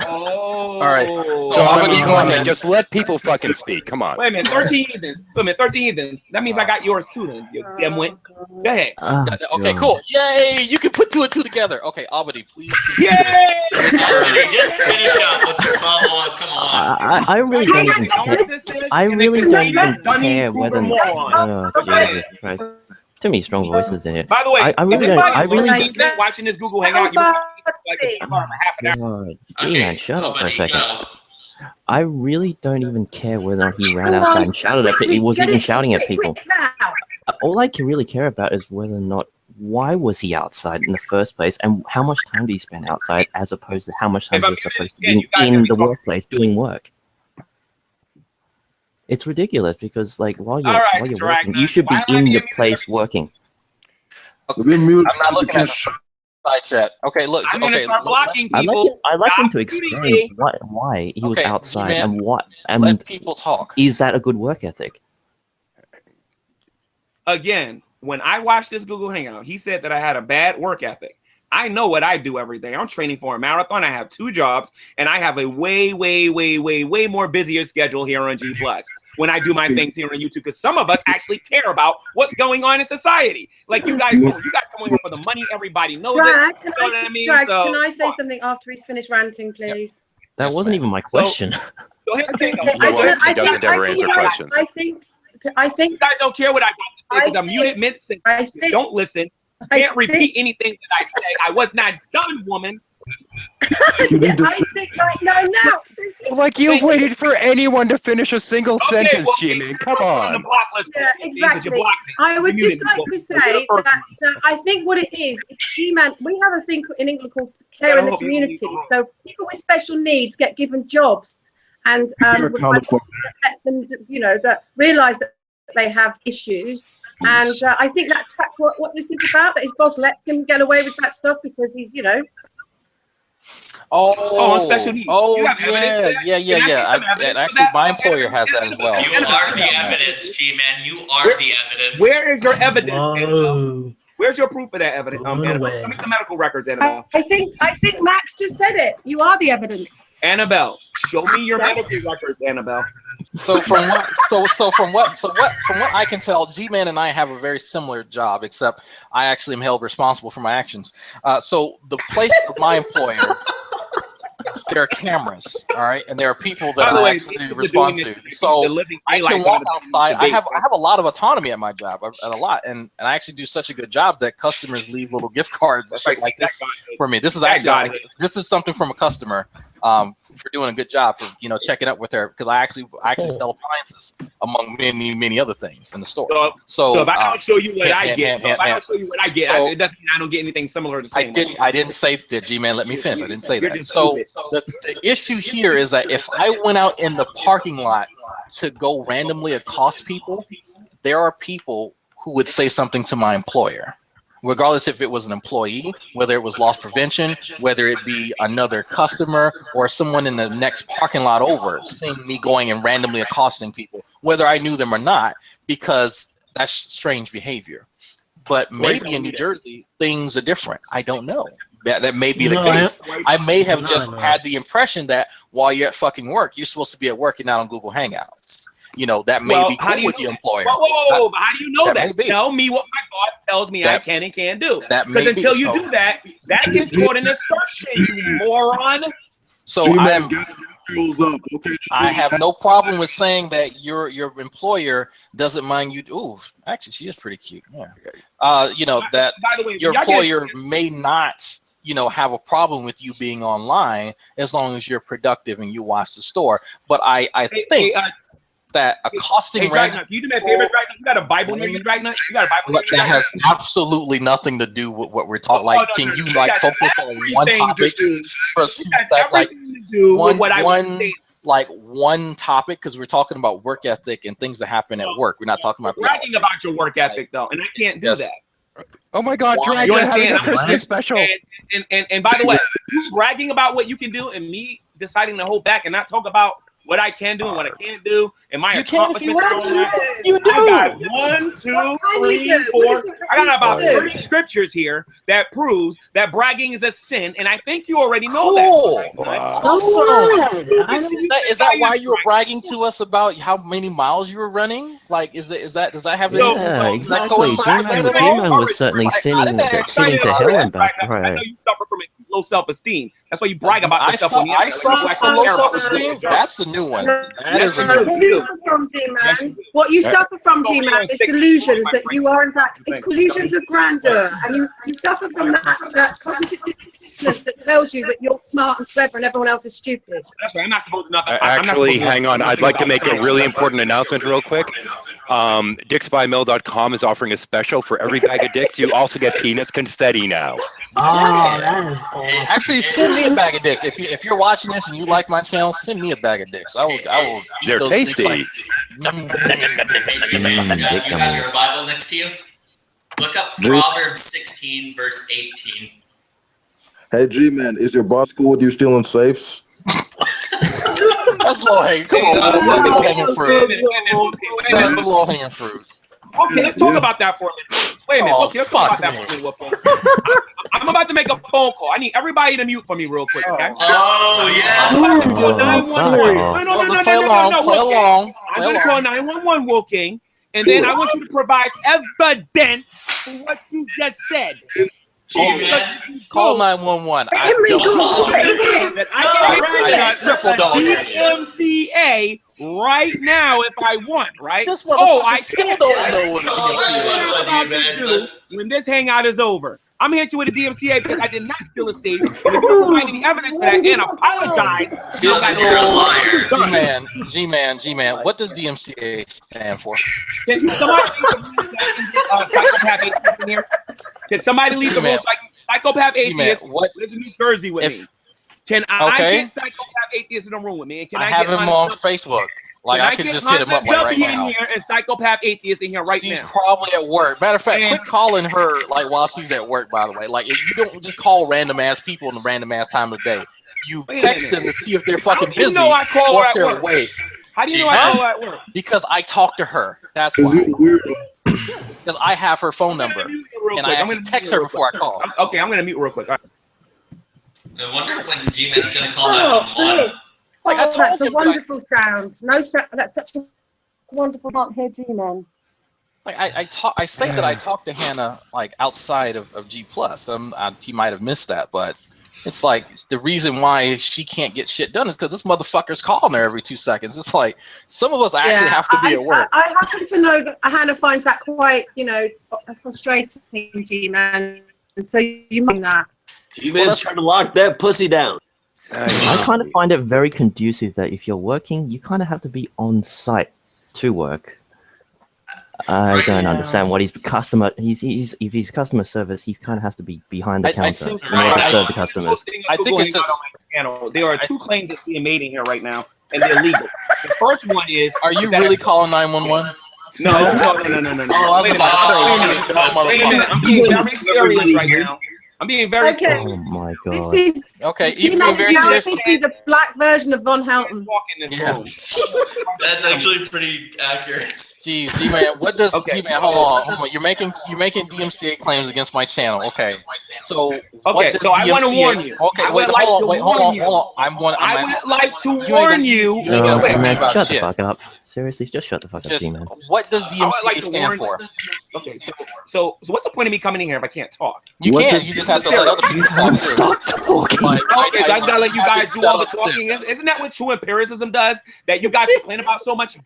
Oh. All right. So I mean, just let people fucking speak. Come on. Wait a minute, 13 heathens. Wait a minute, 13 heathens. That means I got yours too then, you dimwit. Go ahead. Okay, cool. Yay! You can put two and two together. Okay, Albany, please. Yay! Just finish up with your follow-up. Come on. I really don't even care. I really don't even care whether... Oh, Jesus Christ. Too many strong voices in it. By the way, I really don't. Watching this Google Hangout, you like half an hour. Man, shut up for a second. I really don't even care whether he ran out there and shouted at people. He was even shouting at people. All I can really care about is whether or not why was he outside in the first place, and how much time did he spend outside as opposed to how much time he was supposed to be in the workplace doing work? It's ridiculous because, like, while you're working, you should be in the place working. I'm not looking at the side chat. Okay, look. I'm gonna start blocking people. I'd like him to explain why he was outside and what. And let people talk. Is that a good work ethic? Again, when I watched this Google Hangout, he said that I had a bad work ethic. I know what I do every day. I'm training for a marathon. I have 2 jobs, and I have a way more busier schedule here on G+. When I do my things here on YouTube, because some of us actually care about what's going on in society. Like you guys come on here for the money. Everybody knows Drag, it. You know what I mean? Drag, can I say something after he's finished ranting, please? That wasn't even my question. I think you guys don't care what I got to say because I'm muted mid-sentence. Don't listen. Can't repeat anything that I say. I was not done, woman. I think right now. Like you've waited for anyone to finish a single sentence, G-Man. Come on. Yeah, exactly. I would just like to say that I think what it is G-Man. We have a thing in England called care in the community. So people with special needs get given jobs, and let them, that realise that they have issues. And I think that's what this is about. That his boss lets him get away with that stuff because he's, special needs. Yeah. And actually, my employer has that as well. You are the evidence, G-Man. You are the evidence. Where is your evidence, Annabelle? Where's your proof of that evidence? Annabelle, let me some medical records, Annabelle. I think Max just said it. You are the evidence. Annabelle, show me your medical records, Annabelle. So from what I can tell, G-Man and I have a very similar job, except I actually am held responsible for my actions. So the place of my employer, there are cameras, all right, and there are people that I actually respond to. So I can walk outside. I have a lot of autonomy at my job, a lot, and I actually do such a good job that customers leave little gift cards and shit like this for me. This is actually this is something from a customer for doing a good job for checking up with her, because I actually sell appliances among many other things in the store. So if I don't show you what I get, it doesn't mean I don't get anything similar to the same. I didn't say that, G-Man. Let me finish. I didn't say that. So the issue here is that if I went out in the parking lot to go randomly accost people, there are people who would say something to my employer, regardless if it was an employee, whether it was loss prevention, whether it be another customer or someone in the next parking lot over, seeing me going and randomly accosting people, whether I knew them or not, because that's strange behavior. But maybe in New Jersey, things are different. I don't know. That may be the case. I may have just had the impression that while you're at fucking work, you're supposed to be at work and not on Google Hangouts. That may be cool with your employer. Whoa, but how do you know that? Tell me what my boss tells me I can and can't do. Because until you do that, that gets called an assertion, you moron. So I have no problem with saying that your employer doesn't mind you. Ooh, actually, she is pretty cute. Yeah. That by the way, your employer may not have a problem with you being online as long as you're productive and you watch the store. But I think that accosting Dragnet, you do me a favor, Dragnet. You got a Bible near you, Dragnet? You got a Bible near you? That has absolutely nothing to do with what we're talking. Like, can you like focus on one topic for 2 seconds? Like one topic, because we're talking about work ethic and things that happen at work. We're not talking about bragging about your work ethic though, and I can't do that. Oh my God, Dragnet, you understand? A Christmas special. And by the way, you bragging about what you can do and me deciding to hold back and not talk about what I can do and what I can't do, and my accomplishments. You do. I got 1, 2, 3, 4. I got about 30 scriptures here that proves that bragging is a sin, and I think you already know that. Awesome. Is that why you were bragging to us about how many miles you were running? Like, does that have any? Yeah, exactly. G-Man was certainly sinning to hell and back. Right. I know you suffer from low self-esteem. That's why you brag about this stuff. I suffer from low self-esteem. That's the new one. That is a new one. What you suffer from, G-Man, is delusions that you are, in fact, it's delusions of grandeur, and you suffer from that cognitive dissonance that tells you that you're smart and clever and everyone else is stupid. That's right. I'm not supposed to know. Actually, hang on. I'd like to make a really important announcement real quick. Dicksbymail.com is offering a special for every bag of dicks. You also get penis confetti now. Oh, that is awesome. Actually, send me a bag of dicks. If you're watching this and you like my channel, send me a bag of dicks. I will. Eat They're those tasty. Dicks like, Hey, G-Man, do you have your Bible next to you? Look up Proverbs 16, verse 18. Hey, G-Man, is your boss cool with you stealing safes? That's low hanging. Come on, that's low hanging fruit. That's low hanging fruit. Okay, let's talk about that for a minute. Wait a minute. Okay, let's talk about that for a minute. I'm about to make a phone call. I need everybody to mute for me real quick, okay? Oh, yeah. I'm about to call 911. No. I'm going to call 911, Will King, and then I want you to provide evidence for what you just said. Call 911. I triple DMCA right now if I want, right? I still don't know what when this hangout is over. I'm hitting you with a DMCA because I did not steal a safe. And if you provide any evidence for that and apologize, you're a liar. G-Man, what does DMCA stand for? Can somebody psychopath atheist in here? Can somebody leave the room? Psychopath atheist lives in New Jersey with me. Can I get psychopath atheist in the room with me? And can I have him on Facebook? Like I could just hit him up right now. Here and psychopath atheist in here right now. She's probably at work. Matter of fact, quit calling her like while she's at work. By the way, like if you don't just call random ass people in the random ass time of day, you text them to see if they're fucking busy or if they're awake. How do you know I call her at work? Because I talk to her. That's why. Because I have her phone number and I actually text her before I call. Okay, I'm gonna mute real quick. I wonder when G-Man's gonna call 911. Like I told that's a wonderful sound. No, that's such a wonderful not here, G-Man. Like I say that I talk to Hannah like outside of G+. He might have missed that, but it's like the reason why she can't get shit done is because this motherfucker's calling her every 2 seconds. It's like some of us actually have to be at work. I happen to know that Hannah finds that quite, frustrating, G-Man. And so you mean that? G-Man's trying to lock that pussy down. I kind of find it very conducive that if you're working, you kind of have to be on site to work. I don't understand what his customer. If he's customer service, he kind of has has to be behind the counter in order to serve the customers. I think it's just there are two claims that's being made in here right now, and they're legal. The first one is: are you really calling 911? No. Oh, wait a minute. I'm being very serious right now. I'm being very serious. Oh my god. Okay, even very serious. This is the black version of Von Houten. Yeah. That's actually pretty accurate. Jeez, G-Man, what does G-Man? Hold on. You're making DMCA claims against my channel. Okay, so I want to warn you. Okay, hold on. I would like to warn you. Man, shut the fuck up. Seriously, just shut the fuck up, G-Man. What does DMCA stand for? Okay, so what's the point of me coming in here if I can't talk? You can't. You just have to let other people talk. Stop talking. Okay, so I gotta let you guys do all the talking. Isn't that what true empiricism does? That you guys complain about so much?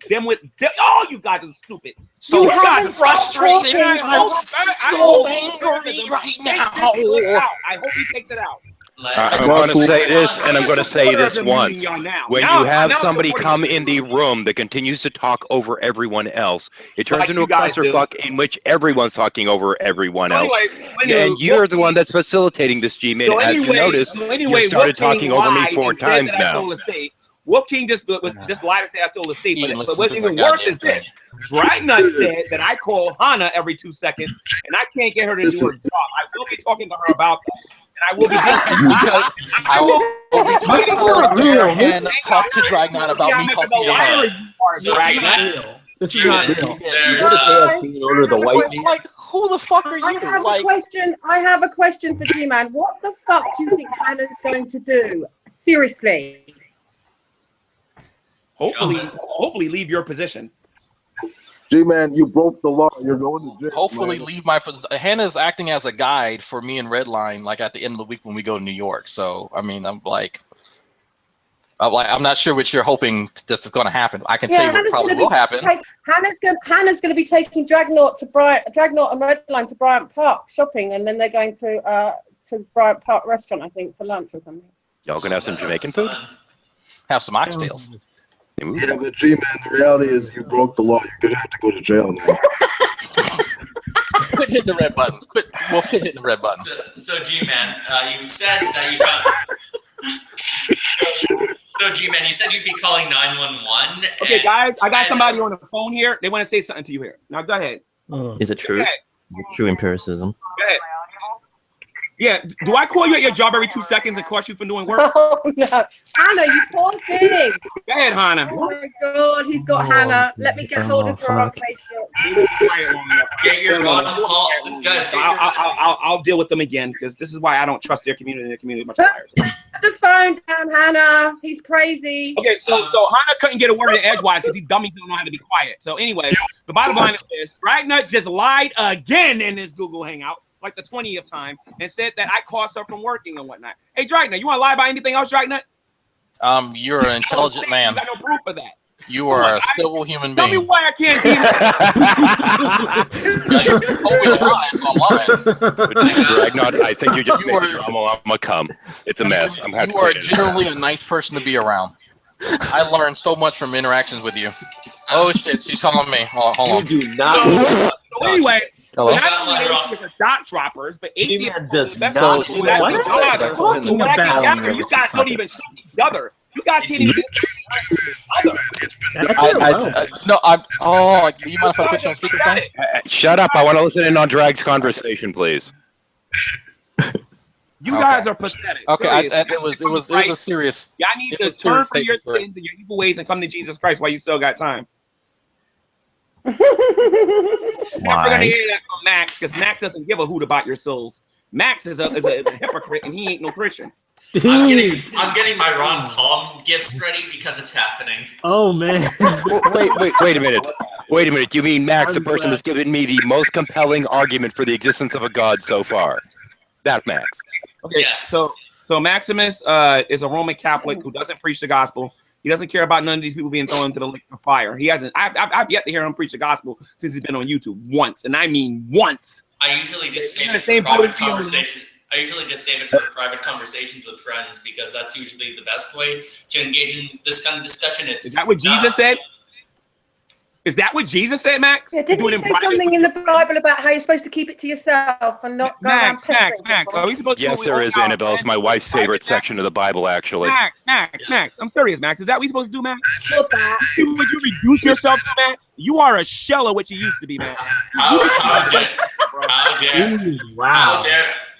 Oh, you guys are stupid. So you guys are frustrated. I'm so angry right now. I hope he takes it out. I'm going to say this, and I'm going to say this once. When you have somebody come in the room that continues to talk over everyone else, it turns into a clusterfuck in which everyone's talking over everyone else. And you're the one that's facilitating this, G-Man. As you notice, you started talking over me 4 times now. Wolf King just lied and said I stole the safe. But what's even worse is this. Dragnut said that I call Hannah every 2 seconds, and I can't get her to do her job. I will be talking to her about that. And I will be talk to Dragnut about me talking to her. This is not real. Like, who the fuck are you? I have a question for G-Man. What the fuck do you think Hannah's going to do? Seriously. Hopefully leave your position. G-Man, you broke the law. You're going to jail. Hopefully leave my position. Hannah's acting as a guide for me and Redline, like at the end of the week when we go to New York. So, I mean, I'm not sure what you're hoping that's going to happen. I can tell you what probably will happen. Hannah's going to be taking Dragnut and Redline to Bryant Park shopping, and then they're going to Bryant Park restaurant, I think, for lunch or something. Y'all gonna have some Jamaican food? Have some oxtails. Yeah, but G-Man, the reality is you broke the law. You're gonna have to go to jail now. Quit hitting the red button. We'll quit hitting the red button. So G-Man, you said that you found. So G-Man, you said you'd be calling 911. Okay, guys, I got somebody on the phone here. They want to say something to you here. Now go ahead. Is it true? True empiricism. Go ahead. Yeah, do I call you at your job every 2 seconds and cost you for doing work? Oh no, Hannah, you poor thing. Go ahead, Hannah. Oh my God, he's got Hannah. Let me get hold of her on Facebook. Get your Ron Paul, guys. I'll deal with them again because this is why I don't trust their community. Their community is much liars. Put the phone down, Hannah. He's crazy. Okay, so Hannah couldn't get a word in edgewise because these dummies don't know how to be quiet. So anyway, the bottom line is this: Right Nut just lied again in this Google Hangout, like the 20th time, and said that I cost her from working and whatnot. Hey, Dragna, you want to lie about anything else, Dragna? You're an intelligent man. You got no proof of that. You are a civil human being. Tell me why I can't be. Dragnot, I think you just made the drama. I'm a cum. It's a mess. I'm happy. You are generally a nice person to be around. I learned so much from interactions with you. Oh shit, she's calling me. Hold on. You do not. So anyway. Hello? Not only are dot droppers, but atheists does not. you guys don't even trust each other. You guys can't even trust each other. Oh, you mind if I put you on speakerphone? Shut up. I want to listen in on Drag's conversation, please. You guys are pathetic. Okay, it was a serious. Y'all need to turn from your sins and your evil ways and come to Jesus Christ while you still got time. Never gonna hear that from Max because Max doesn't give a hoot about your souls. Max is a hypocrite and he ain't no Christian. I'm getting my Ron Palm gifts ready because it's happening. Oh man! Wait a minute. Wait a minute. You mean Max, the person that's given me the most compelling argument for the existence of a god so far? That Max. Okay. Yes. So Maximus is a Roman Catholic who doesn't preach the gospel. He doesn't care about none of these people being thrown into the lake of fire. He hasn't. I've yet to hear him preach the gospel since he's been on YouTube once, and I mean once. I usually just save it for private conversation. I usually just save it for private conversations with friends because that's usually the best way to engage in this kind of discussion. Is that what Jesus said? Is that what Jesus said, Max? Yeah, didn't he say something in the Bible about how you're supposed to keep it to yourself and not go around pestering people? Are we supposed yes, there is, Annabelle. It's my wife's favorite section of the Bible, actually. Max. I'm serious, Max. Is that what we supposed to do, Max? Would you reduce yourself to, Max? You are a shell of what you used to be, Max.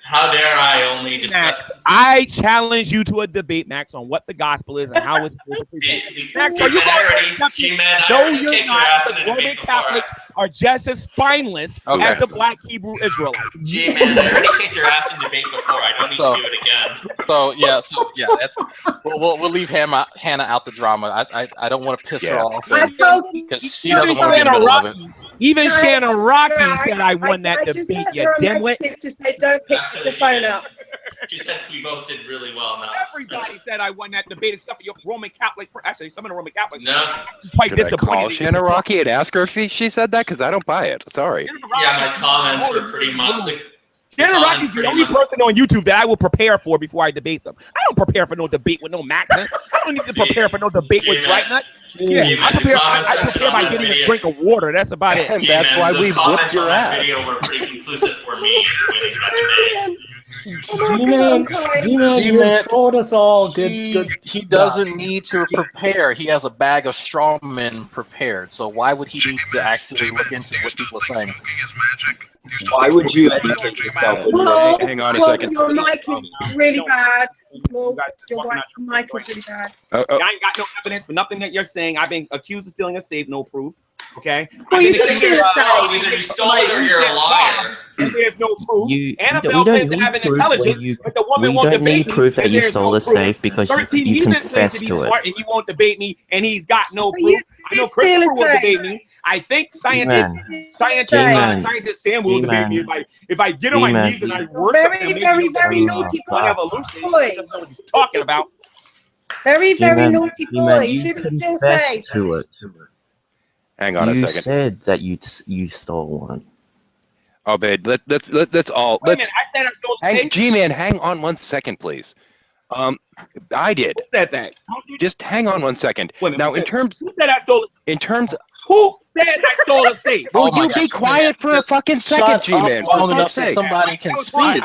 How dare I only discuss? Max, I challenge you to a debate, Max, on what the gospel is and how it's Max, are you G-Man, I already kicked your ass in a debate before. Catholics are just as spineless as the black Hebrew Israelites. G-Man, I already kicked your ass in debate before. I don't need to do it again. So yeah, that's we'll leave Hannah out the drama. I don't want to piss her off because she doesn't want to be in the middle of it. Even Shannon Rocky said I won that debate, you dimwit. To say don't pick the phone up. She said we both did really well. Now everybody said I won that debate except for your Roman Catholic. Actually, some of the Roman Catholics. No, quite Should disappointed. I call Shannon Rocky and ask her if she said that? Because I don't buy it. Sorry. Yeah, my comments were pretty much. Shannon Rocky's the only person on YouTube that I will prepare for before I debate them. I don't prepare for no debate with no Max. I don't need to prepare for no debate with Dragna. Yeah, I prepare by getting a drink of water. That's about it. And that's why we whooped your ass. Video were pretty conclusive for me winning that debate. G-Man, you told us all. He doesn't need to prepare. He has a bag of straw men prepared. So why would he need to actually look into what people are saying? Why would you educate yourself? Hang on a second. Your mic is really bad. Your mic is really bad. I ain't got no evidence for nothing that you're saying. I've been accused of stealing a safe, no proof. Okay. Well, you either you stole it or you're a liar. There's no proof. Annabelle says to have an intelligence, but the woman won't debate me. We don't need proof that you stole the safe because you confessed to it. And he won't debate me, and he's got no proof. I know Christopher will debate me. I think scientist Sam will debate me if I get on my knees and I worship him. Very naughty boy. Evolution. That's what he's talking about. Very naughty boy. You shouldn't still say. To it. Hang on a second. You said that you stole one. Oh, babe, let's all. Wait a minute, I said I stole the G-Man, hang on 1 second, please. I did. Who said that? Just hang on 1 second. Now, in terms, who said I stole? In terms, who said I stole a safe? Will you be quiet for a fucking second, G-Man? Long enough so somebody can speak.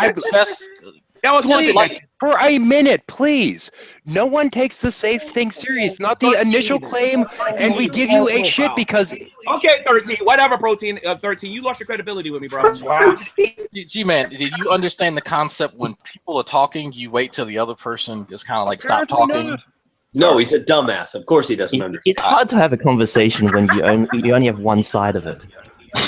That was one thing. For a minute, please. No one takes the safe thing serious. Not the initial claim, and we give you a shit because. Okay, 13. Whatever, protein. 13. You lost your credibility with me, bro. Wow. G-Man, did you understand the concept when people are talking, you wait till the other person just kind of like stop talking? No, he's a dumbass. Of course he doesn't understand. It's hard to have a conversation when you only have one side of it.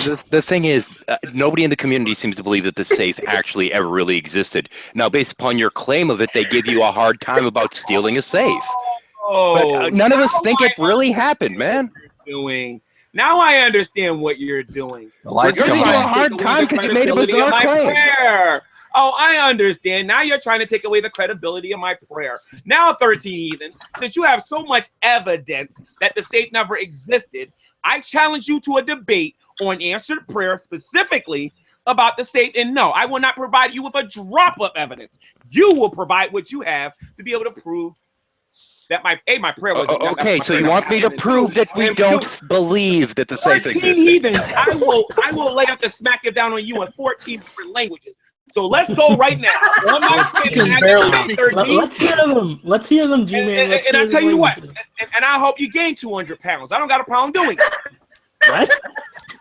The thing is, nobody in the community seems to believe that the safe actually ever really existed. Now, based upon your claim of it, they give you a hard time about stealing a safe. But none of us think it really happened, man. Now I understand what you're doing. We're giving you a hard time because you made a bizarre claim. Oh, I understand. Now you're trying to take away the credibility of my prayer. Now, 13 heathens, since you have so much evidence that the safe never existed, I challenge you to a debate on answered prayer, specifically about the safe. And no, I will not provide you with a drop of evidence. You will provide what you have to be able to prove that my prayer was okay. So you want me to prove that we don't believe that the safe 14 existed? heathens, I will lay up the smack it down on you in 14 different languages. So let's go right now. Let's hear them. Let's hear them, G-Man. And I tell you what, and I hope you gain 200 pounds. I don't got a problem doing it. What?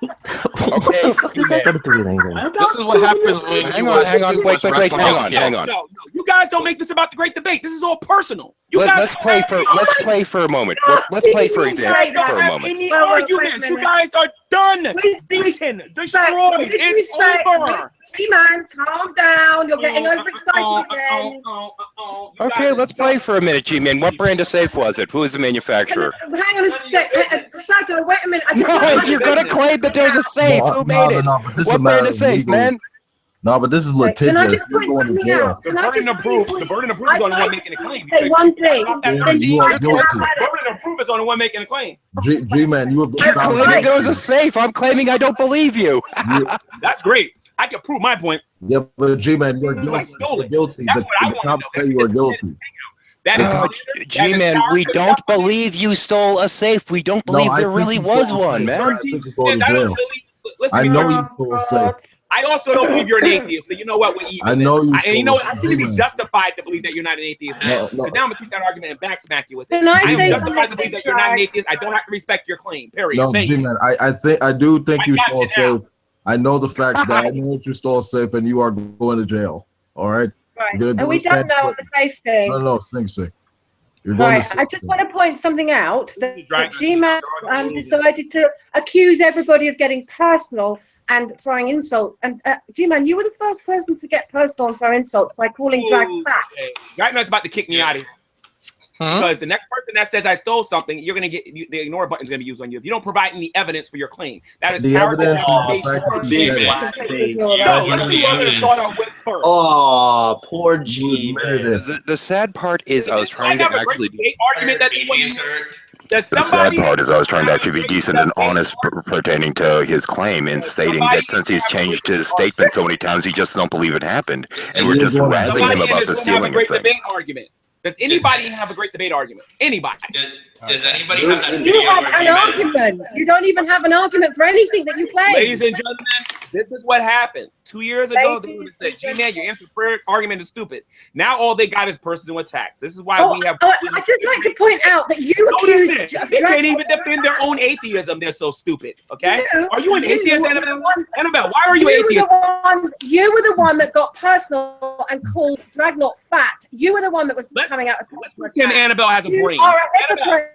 Okay. This ain't got to do with anything. This is what happens when hang on. Wait, hang on. No, you guys don't make this about the great debate. This is all personal. Let's play for a moment. Let's play for example for a moment. Any arguments? You guys are done. Beaten, destroyed. It's over. G-Man, calm down. You're getting overexcited again. Okay, let's play for a minute, G-Man. What brand of safe was it? Who was the manufacturer? Hang on a sec. Shadow, wait a minute. You're gonna claim that there's a safe. Who made it? What brand of safe, man? No, but this is litigious. Can I just point something out? The burden of proof is on the one making a claim. Say one thing. You are guilty. The burden of proof is on the one making a claim. G-Man, you have You're claiming there was a safe. I'm claiming I don't believe you. That's great. I can prove my point. Yeah, but G-Man, you're guilty. You're guilty. That's what I want to know. You are guilty. G-Man, we don't believe you stole a safe. We don't believe there really was one, man. I know you stole a safe. I also don't believe you're an atheist, so you know what? We're even. I know you. And you know what? I seem to be justified to believe that you're not an atheist. Now, because now I'm gonna take that argument and backsmack you with it. I am justified to believe that you're not an atheist. I don't have to respect your claim. Period. No, G-Man, I do think you stole a safe. I know the facts that I know that you stole a safe and you are going to jail. All right. Right. And we don't know the safe thing. No, sing. You're going right. I just want to point something out that G-Man decided to accuse everybody of getting personal and throwing insults. And G-Man, you were the first person to get personal and throw insults by calling Drag fat. Right now, it's about to kick me out of here. Because the next person that says I stole something, you're gonna get the ignore button's gonna be used on you if you don't provide any evidence for your claim. That is the evidence. Oh, poor G. The sad part is I was trying to actually. The sad part is I was trying to actually be decent and honest pertaining to his claim and stating that since he's changed his statement so many times, he just don't believe it happened, and we're just razzing him about the stealing thing. Does anybody have a great debate argument? Anybody? Does anybody have that video? You have an argument. You don't even have an argument for anything that you claim. Ladies and gentlemen, this is what happened. 2 years ago, they would have said, G-Man, your answer prayer argument is stupid. Now all they got is personal attacks. This is why we have... I'd just like to point out that you accused... They can't even defend their own atheism. They're so stupid, okay? Are you an atheist, Annabelle? Annabelle, why are you an atheist? You were the one that got personal and called Dragnot fat. You were the one that was coming out of... Let's pretend Annabelle has a brain. You are a hypocrite.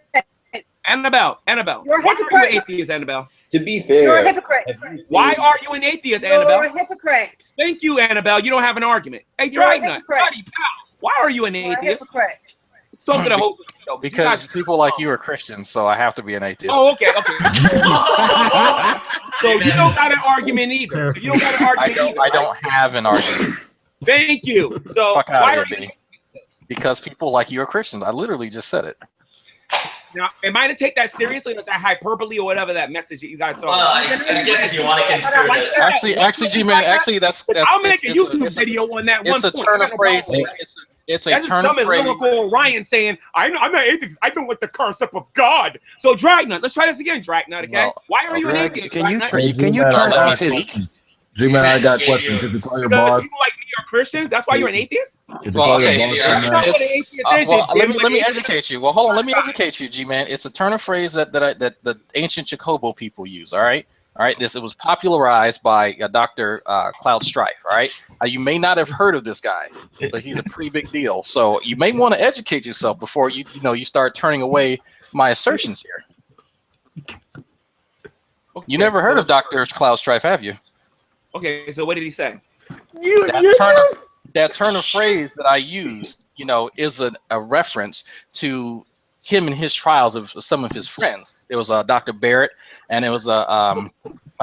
Annabelle, you're a why hypocrite. are you an atheist, Annabelle? To be fair, you're a hypocrite. Why are you an atheist, Annabelle? You're a hypocrite. Thank you, Annabelle. You don't have an argument. Hey, Dragnut, why are you an atheist? Something to hope. Because people like you are Christians, so I have to be an atheist. Oh, okay. So you don't got an argument either. I don't have an argument. Thank you. So Fuck why out are of you? here, because people like you are Christians. I literally just said it. Now, am I to take that seriously? Is that hyperbole or whatever that message that you guys saw? Well, I guess if you want to construe it. Actually, G-Man, that's I'll make a YouTube video on that one. It's a turn of phrase. It's a That's turn just of dumb and phrase. lyrical Ryan saying, I'm not atheist. I know what the concept of God. So Dragnut, let's try this again, Dragnut. Okay, Well, why are you an Greg, atheist? can you Dragnut? can you G-Man, turn I got off his? questions. G-Man, I got questions. If you call your Because boss, people like me are Christians. That's why you're an atheist. if you Well, call your okay. boss, That's not what an atheist is. Well, you let me dimwitty. educate you. Well, hold on. Let me educate you, G-Man. It's a turn of phrase that the ancient Chocobo people use. All right. It was popularized by Dr. Cloud Strife. All right. You may not have heard of this guy, but he's a pretty big deal. So you may want to educate yourself before you start turning away my assertions here. Okay, You never heard of Dr. Cloud Strife, have you? Okay, so what did he say? That turn of phrase that I used, is a reference to him and his trials of some of his friends. It was Dr. Barrett, and it was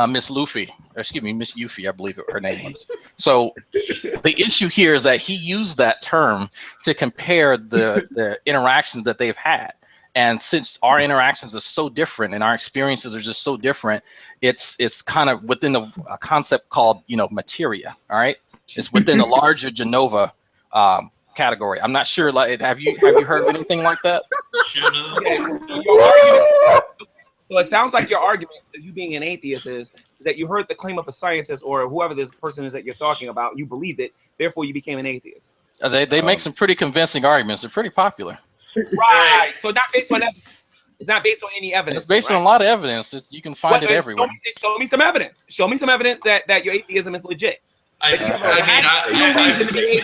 Miss Luffy, or excuse me, Miss Yuffie, I believe her name was. So the issue here is that he used that term to compare the interactions that they've had. And since our interactions are so different and our experiences are just so different, it's kind of within a concept called, materia. All right, it's within the larger Genova category. I'm not sure. Like, have you heard of anything like that? So it sounds like your argument, you being an atheist, is that you heard the claim of a scientist or whoever this person is that you're talking about. You believed it, therefore you became an atheist. They make some pretty convincing arguments. They're pretty popular. Right. So not based on evidence. It's not based on any evidence. It's based on a lot of evidence. You can find it everywhere. Show me some evidence. Show me some evidence that your atheism is legit.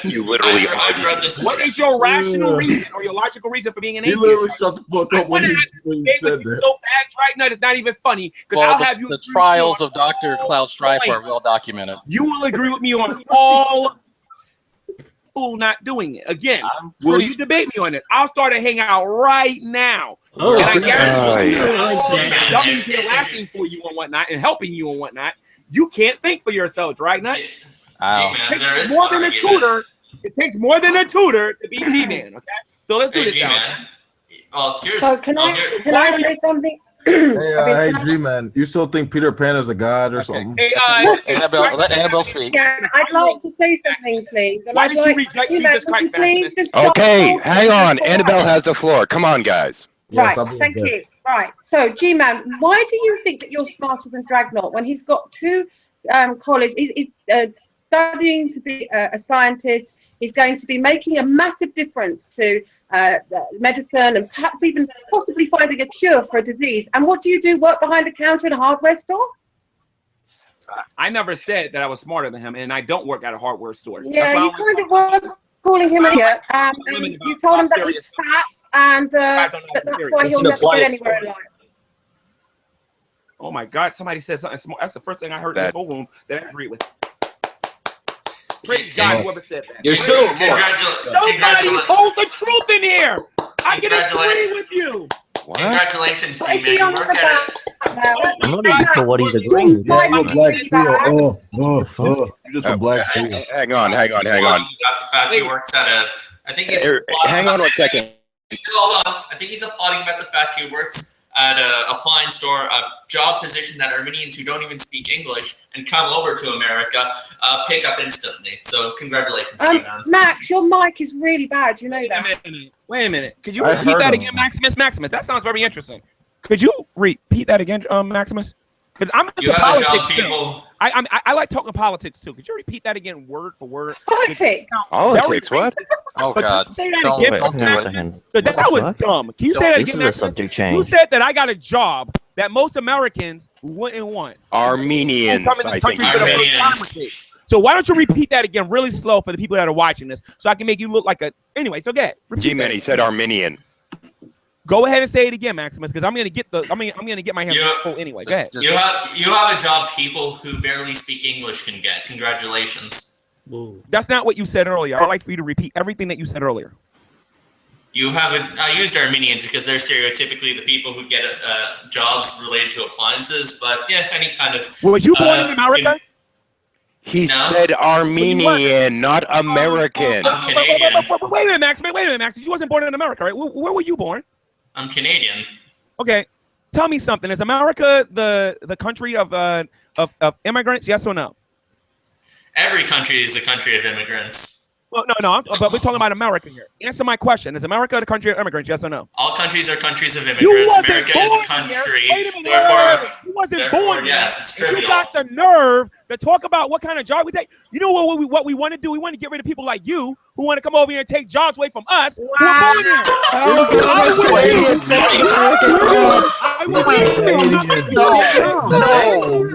You literally I've read this. What is your rational reason or your logical reason for being an he atheist? literally shut the fuck up when he said that. So bad right now, it's not even funny. Well, the trials of Dr. Cloud Strife are well documented. You will agree with me on all not doing it. Again, will you debate me on this? I'll start a hangout right now. Oh, and I guarantee yeah. dummies here laughing for you and whatnot and helping you and whatnot. You can't think for yourself, right? G-Man, more than a tutor. It takes more than a tutor to be G-Man. Okay, so let's do this G-Man. So can I say something? Hey, G-Man, you still think Peter Pan is a god or something? Hey, Annabelle, let Annabelle speak. Yeah, I'd like to say something, please. And Why I'd did you like reject G-Man, Jesus would you Christ, please Maximus? just stop Okay, talking hang on. before Annabelle has the floor. Come on, guys. Right, Yes, thank you. Right, so G-Man, why do you think that you're smarter than Dragnot when he's got two college? He's studying to be a scientist. He's going to be making a massive difference to medicine and perhaps even possibly finding a cure for a disease. And what do you do? Work behind a counter in a hardware store? I never said that I was smarter than him, and I don't work at a hardware store. Yeah, you kind of were calling him an idiot. And you told him that he's fat, and that's why he'll never get anywhere in life. Oh my God! Somebody said something smart. That's the first thing I heard in the whole room that I agree with. Praise God, whoever said that. You're so Somebody told the truth in here. I can agree with you. Congratulations, G-Man. You work at it. I'm not even sure what he's agreeing with. You're black steel. You're just a black steel. Hang on. You got the fact he works at a. I think he's. Hang on 1 second. Hold on. I think he's applauding about the fact he works at a appliance store, a job position that Armenians who don't even speak English and come over to America pick up instantly. So congratulations, G-Man. Max, your mic is really bad. You know that. Wait a minute. Could you repeat that again, Maximus? Maximus, that sounds very interesting. Could you repeat that again, Maximus? Because I'm into politics too. I like talking politics too. Could you repeat that again, word for word? Politics. Politics? What? Oh God! Say that again. Don't do it. That was dumb. Can you say that This again? is a subject change. You said that I got a job that most Americans wouldn't want. Armenians, I think. Armenians. So why don't you repeat that again really slow for the people that are watching this, so I can make you look like a. Anyway, so get. G-Man, he said Armenian. Go ahead and say it again, Maximus, because I'm gonna get my hands full anyway. Go ahead. You have a job people who barely speak English can get. Congratulations. Whoa. That's not what you said earlier. I'd like for you to repeat everything that you said earlier. I used Armenians because they're stereotypically the people who get jobs related to appliances, but yeah, any kind of. Was you born in America? He said Armenian, not American. I'm Canadian. Wait a minute, Max. You wasn't born in America, right? Where were you born? I'm Canadian. Okay, tell me something. Is America the country of immigrants? Yes or no? Every country is a country of immigrants. Well, no, but we're talking about America here. Answer my question: is America the country of immigrants? Yes or no? All countries are countries of You immigrants. wasn't America born is a here. country. Wait a minute, Therefore, you wasn't born here. yes, it's And trivial. you got the nerve to talk about what kind of job we take. You know what we want to do? We want to get rid of people like you who want to come over here and take jobs away from us who are born here. You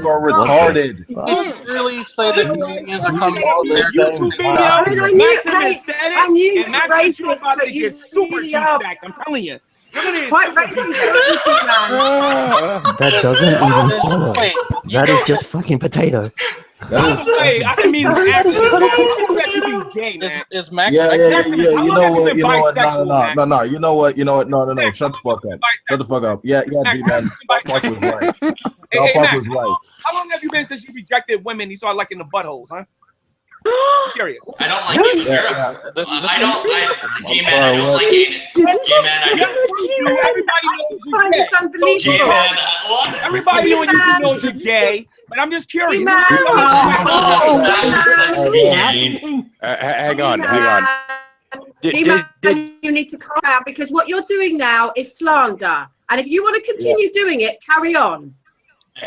are retarded. You really say that Canadians are coming over there? I knew you were racist, but you super cheese stacked. I'm telling you. Quite racist. That doesn't even follow. That is just fucking potato. I didn't mean is Max? Yeah. You know what? No. You know what? No. Shut the fuck up. Shut the fuck up. Yeah, G-Man. Fuck was right. Hey, Fuck Max, was right. how long have you been since you rejected women? You started liking the buttholes, huh? I'm curious. I don't like it. I don't like G-Man. I don't like it. G-Man. Everybody knows you're gay. G-Man. What? Everybody on YouTube knows you're gay, but I'm just curious. Hang on. You need to calm down because what you're doing now is slander. And if you want to continue doing it, carry on.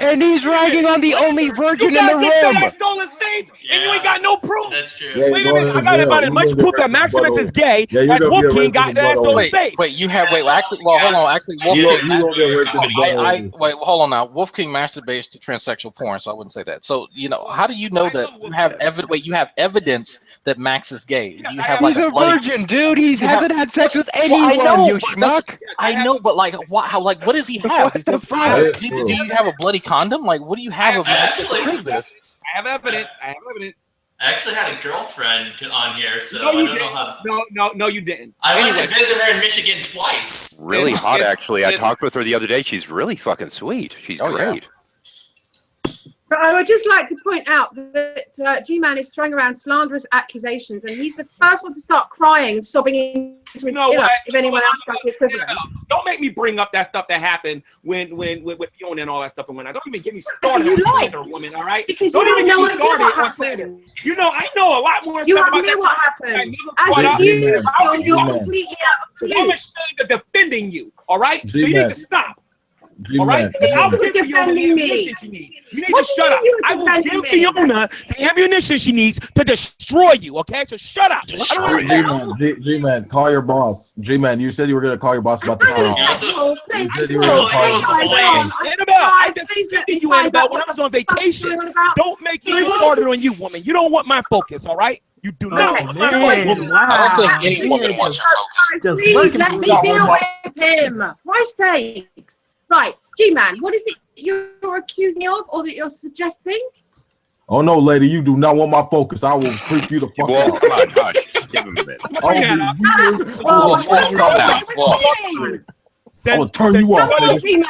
And he's ragging on the only virgin in the room. You guys just said I stole a safe, and you ain't got no proof. That's true. Wait a minute, I got about as much proof that Maximus is gay as Wolf King got that I stole a safe. Wait, you have hold on. Actually, Wolf King. Hold on now. Wolf King masturbates to transsexual porn, so I wouldn't say that. So how do you know that you have evidence? Wait, you have evidence that Max is gay? You have He's a virgin, dude. He hasn't had sex with anyone. You schmuck. I know, but what does he have? Do you have a bloody condom? Like, what do you have of Max to prove this? I have evidence. I actually had a girlfriend on here, so I don't know how. No, you didn't. I went to visit her in Michigan twice. Really hot, actually. I talked with her the other day. She's really fucking sweet. She's great. But I would just like to point out that G-Man is throwing around slanderous accusations, and he's the first one to start crying and sobbing into his pillow if anyone else does the equivalent. Don't make me bring up that stuff that happened with Fiona and all that stuff. And when don't even get me started on slander, woman. All right? Because don't you even don't get me know started what on happened. slander. You know, I know a lot more You stuff about knew what happened. As you're completely out of I'm ashamed of defending you. All right? So you need to stop. All right? I'll give Fiona the ammunition she needs. You need to shut up. I will give Fiona the ammunition she needs to destroy you. Okay? So shut up. G-Man, call your boss. G-Man, you said you were going to call your boss about the Annabelle, I defended you, Annabelle, when I was on vacation. Don't make me started on you, woman. You don't want my focus, all right? You do not want my focus. I don't think any woman wants your focus. Please let me deal with him. For Christ's sakes. Right, G-Man, what is it you're accusing of or that you're suggesting? Oh, no, lady, you do not want my focus. I will creep you the fuck out. Come on, hush. Give him a minute. I will turn you off. G-Man,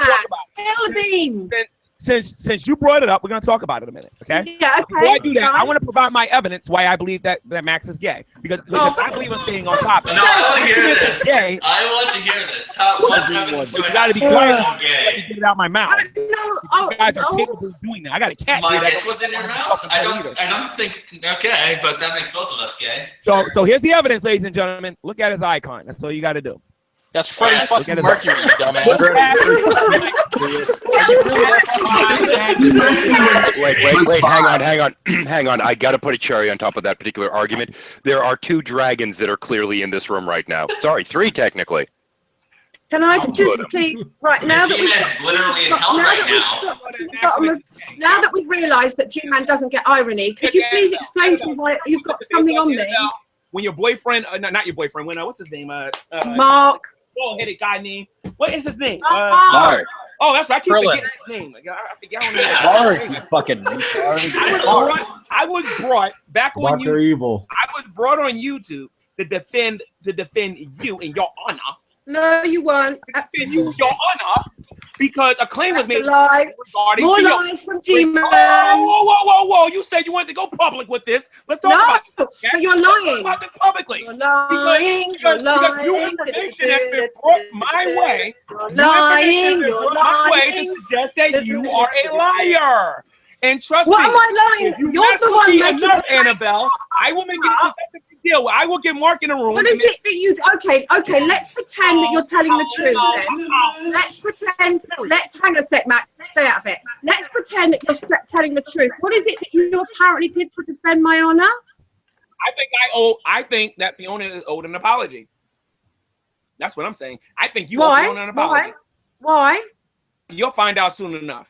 spill the beans. Since you brought it up, we're going to talk about it a minute, okay? Yeah, okay. Before I do that, I want to provide my evidence why I believe that Max is gay. Because I believe I'm staying on top. No, I want to hear this. I want to hear this. What evidence do I have? You got to be quiet. I'm gay. Get it out my mouth. You guys are capable of doing that. I got a cat. My dick was in your mouth? I don't think, okay, but that makes both of us gay. So here's the evidence, ladies and gentlemen. Look at his icon. That's all you got to do. That's Freddie fucking Mercury, dumbass. Wait, hang on. I gotta put a cherry on top of that particular argument. There are 2 dragons that are clearly in this room right now. Sorry, 3 technically. Can I just please, right now that G-Man's literally in hell right now. Now that we've realised that G-Man doesn't get irony, could you please explain to me why you've got something on me? When your boyfriend, not your boyfriend, what's his name? Mark. Bald-headed guy name. What is his name? Mark. Oh, that's right. I keep forgetting his name. I forget. Mark, you fucking. I was brought back on Dr. YouTube. Evil. I was brought on YouTube to defend you and your honor. No, you weren't. Defend you, your honor, because a claim was made regarding more lies from G-Man. Whoa! You said you wanted to go public with this. Let's talk about it. Okay? But you're lying. Let's talk about this publicly. You're lying. Because new information has been brought my way. You're lying. You're lying. To suggest that you are a liar. And trust me, what am I lying? if you You're mess the with one me making enough, the Annabelle, I will make it deal. I will get Mark in a room. What is it that you? Okay. Let's pretend that you're telling the truth. Then. Let's pretend. Let's hang on a sec, Matt. Stay out of it. Let's pretend that you're telling the truth. What is it that you apparently did to defend my honor? I think that Fiona is owed an apology. That's what I'm saying. I think you owe Fiona an apology. Why? You'll find out soon enough.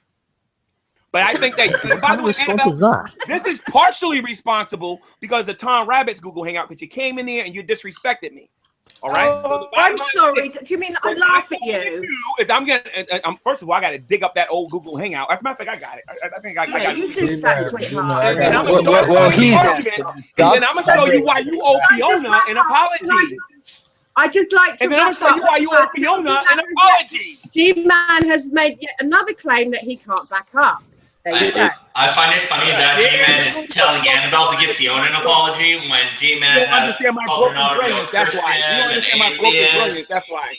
But I think that, by the way, response is that? this is partially responsible because the Tom Rabbit's Google Hangout, because you came in there and you disrespected me. All right? Oh, I'm sorry. Do you mean I laugh at you? Is first of all, I got to dig up that old Google Hangout. As a matter of fact, I got it. I think I got it. You do that, sweetheart. And I'm going to show you why you owe Fiona an apology. I just like to. And then I'm going to show you why you owe Fiona an apology. G-Man has made yet another claim that he can't back up. I find it funny that G-Man is telling Annabelle to give Fiona an apology when G-Man has called her not a real Christian and atheist. That's why.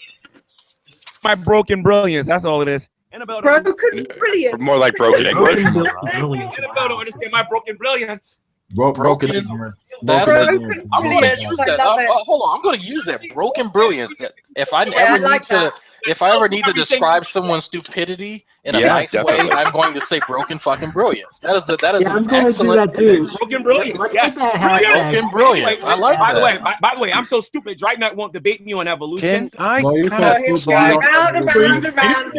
My broken brilliance. That's all it is. Annabelle broken brilliance. More like broken English. Annabelle don't understand my broken brilliance. Broken ignorance. I'm going to use that. Hold on. I'm going to use that broken brilliance. That if I ever need to describe someone's stupidity in a nice way, I'm going to say broken fucking brilliance. That is an excellent. Broken brilliance. Yes. Broken brilliance. I like that. By the way, I'm so stupid. Dragnet won't debate me on evolution. You're so stupid. Round.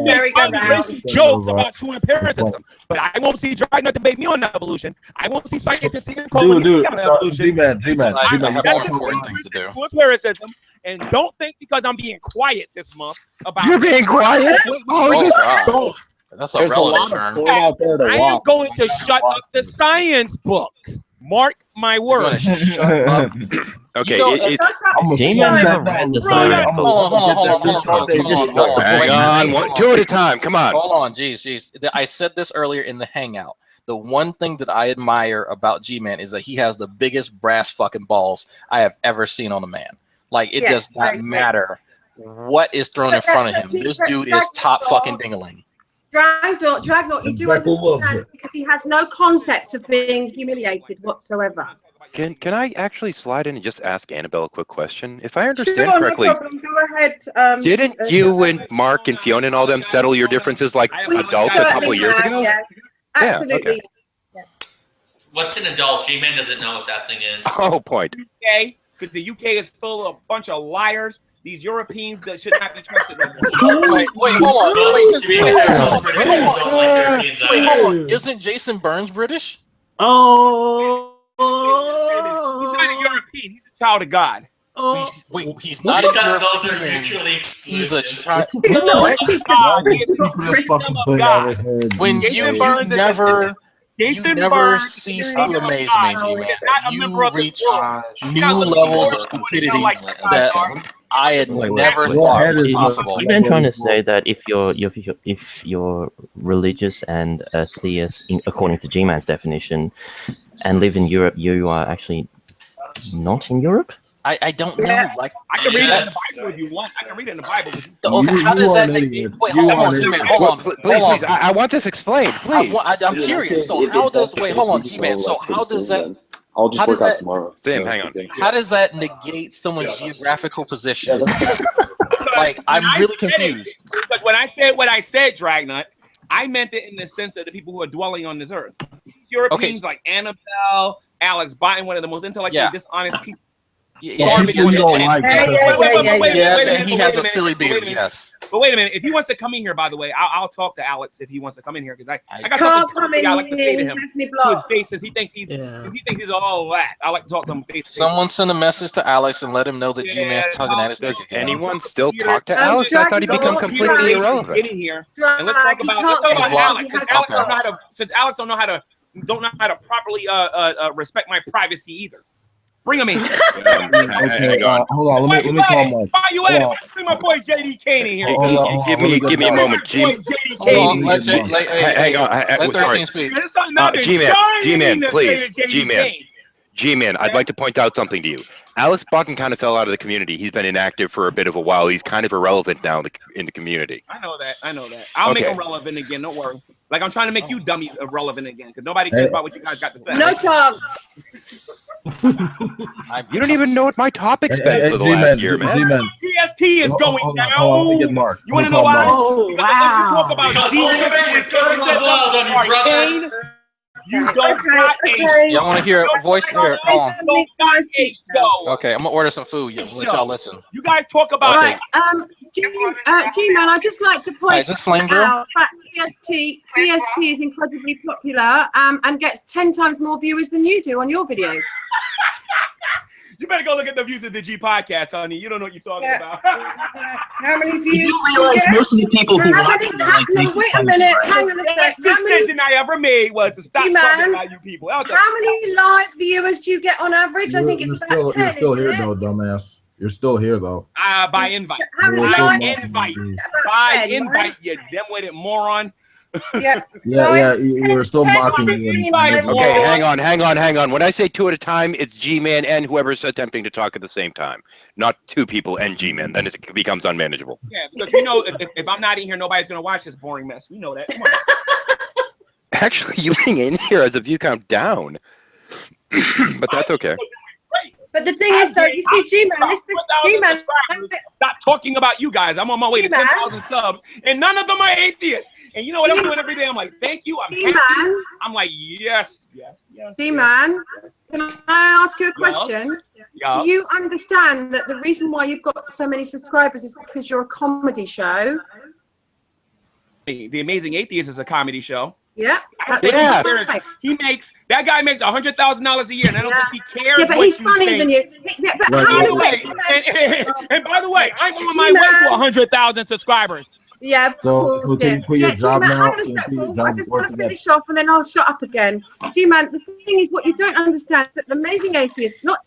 Jokes about true empiricism, but I won't see Dragnet debate me on evolution. I won't see scientists calling me on evolution. G-Man. I have more important things to do. Empiricism. And don't think because I'm being quiet this month about you're being quiet. That's a relevant term. I am going to shut up the science books. Mark my words. Shut up. Okay. Hang on. Two at a time. Come on. Hold on. Jeez. I said this earlier in the Hangout. The one thing that I admire about G-Man is that he has the biggest brass fucking balls I have ever seen on a man. Like, it does not matter what is thrown in front of him. This dude is top fucking dingling. Dragnot, you do understand because he has no concept of being humiliated whatsoever. Can I actually slide in and just ask Annabelle a quick question? If I understand correctly, no problem. Go ahead. Didn't you and Mark and Fiona and all them settle your differences like adults a couple of years ago? Yes, absolutely. Yeah, okay. What's an adult? G-Man doesn't know what that thing is. Oh, point. UK, because the UK is full of a bunch of liars. These Europeans that should not be trusted. Wait, hold on. Isn't Jason Burns British? Oh. He's not a European. He's a child of God. He's not a European. Those are mutually exclusive. He's a child. When you never cease to amaze me, G-Man. You reach new levels of stupidity that I had never thought was possible. You've been trying to say that if you're religious and a theist, according to G-Man's definition, and live in Europe, you are actually not in Europe? I don't know. Like, I can read it in the Bible if you want. I can read it in the Bible. Okay, how does that negate? Wait, hold on, G-Man. Hold on. Please. I want this explained, please. I'm curious. So how does? Wait, hold on, G-Man. So how does that? I'll just work out tomorrow. Sam, hang on. How does that negate someone's geographical position? Like, I'm really confused. Because when I said what I said, Dragnut, I meant it in the sense of the people who are dwelling on this earth. Europeans like Annabelle, Alex Biden, one of the most intellectually dishonest people. Yes, and he has a silly beard. Yes. But wait a minute. If he wants to come in here, by the way, I'll talk to Alex if he wants to come in here because I got something I like to say to him. To his face, as he thinks he's all that. I like to talk to him face to face. Someone send a message to Alex and let him know that G-Man's tugging at his. Does anyone still talk to Alex? I thought he'd become completely irrelevant. Get in here and let's talk about Alex. Since Alex don't know how to properly respect my privacy either. Bring him in. Hold on. Let me call Mike. Why you at it? Bring my boy JD Kane in here. Give me a moment, G. Hang on. Sorry. G-Man, please. G-Man, I'd like to point out something to you. Alex Bucken kind of fell out of the community. He's been inactive for a bit of a while. He's kind of irrelevant now in the community. I know that. I'll make him relevant again. Don't worry. Like I'm trying to make you dummies irrelevant again because nobody cares about what you guys got to say. No talk. You don't even know what my topic's been for the last year, man. TST is going down. Hold on, get Mark. You want to know why? Oh, Because unless you talk about Because Jesus Ultimate is going and wild on you, brother. Arcane, you don't got a Y'all want to hear a voice here? Hold on. don't got a show. Okay, I'm gonna order some food. Let y'all listen. You guys talk about Okay. G-Man, I'd just like to Hi, point is this Flame Girl? out that TST is incredibly popular and gets 10 times more viewers than you do on your videos. You better go look at the Views of the G podcast, honey. You don't know what you're talking about. How many views? You realize most of the people who watch it are like, wait a minute. Hang on a The sec. best decision I ever made was to stop talking about you people. How many live viewers do you get on average? I think it's about 10. You're still here isn't it? though, dumbass. You're still here though. By invite. How many By live- invite. About By 10, invite, right? you dim-witted moron. Yeah. Yeah, you were still mocking me. Okay, hang on. When I say 2 at a time, it's G-Man and whoever's attempting to talk at the same time, not 2 people and G-Man. Then it becomes unmanageable. Yeah, because we know if I'm not in here, nobody's gonna watch this boring mess. We know that. Come on. Actually, you being in here as a view count down, but that's okay. But the thing is, though, you see, G-Man, G-Man. Stop talking about you guys. I'm on my way to 10,000 subs, and none of them are atheists. And you know what I'm doing every day? I'm like, thank you. I'm happy. I'm like, yes. G-Man, can I ask you a question? Yes. Do you understand that the reason why you've got so many subscribers is because you're a comedy show? The Amazing Atheist is a comedy show. Yeah. He makes that guy makes $100,000 a year, and I don't think he cares. Yeah, but what he's you funnier think. than you. Yeah, but By how the way, and by the way, I'm on my way to 100,000 subscribers. Yeah, of So, course. can you quit your job G-Man, now? hang on a Can you sec, quit your Paul. job I just before want to you get- finish off and then I'll shut up again. G-Man, the thing is, what you don't understand is that the Amazing Atheist, it's not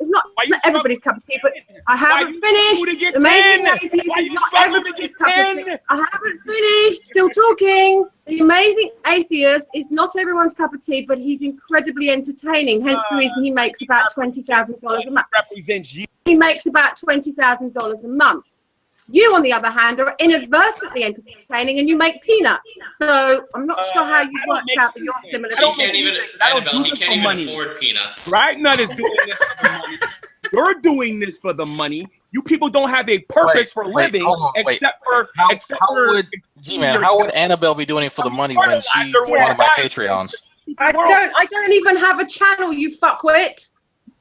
everybody's cup of tea, but I haven't finished. The Amazing Atheist is not everybody's cup of tea. I haven't finished. Still talking. The Amazing Atheist is not everyone's cup of tea, but he's incredibly entertaining. Hence the reason he makes about $20,000 a month. Represents you. He makes about $20,000 a month. You, on the other hand, are inadvertently entertaining and you make peanuts. So I'm not sure how you worked out that you're similar. He can't even, Annabelle, he can't even afford peanuts. Dragnut is doing this for the money. You're doing this for the money. You people don't have a purpose for living except for G-Man, how would Annabelle be doing it for the money when she's one of my Patreons? I don't even have a channel, you fuckwit.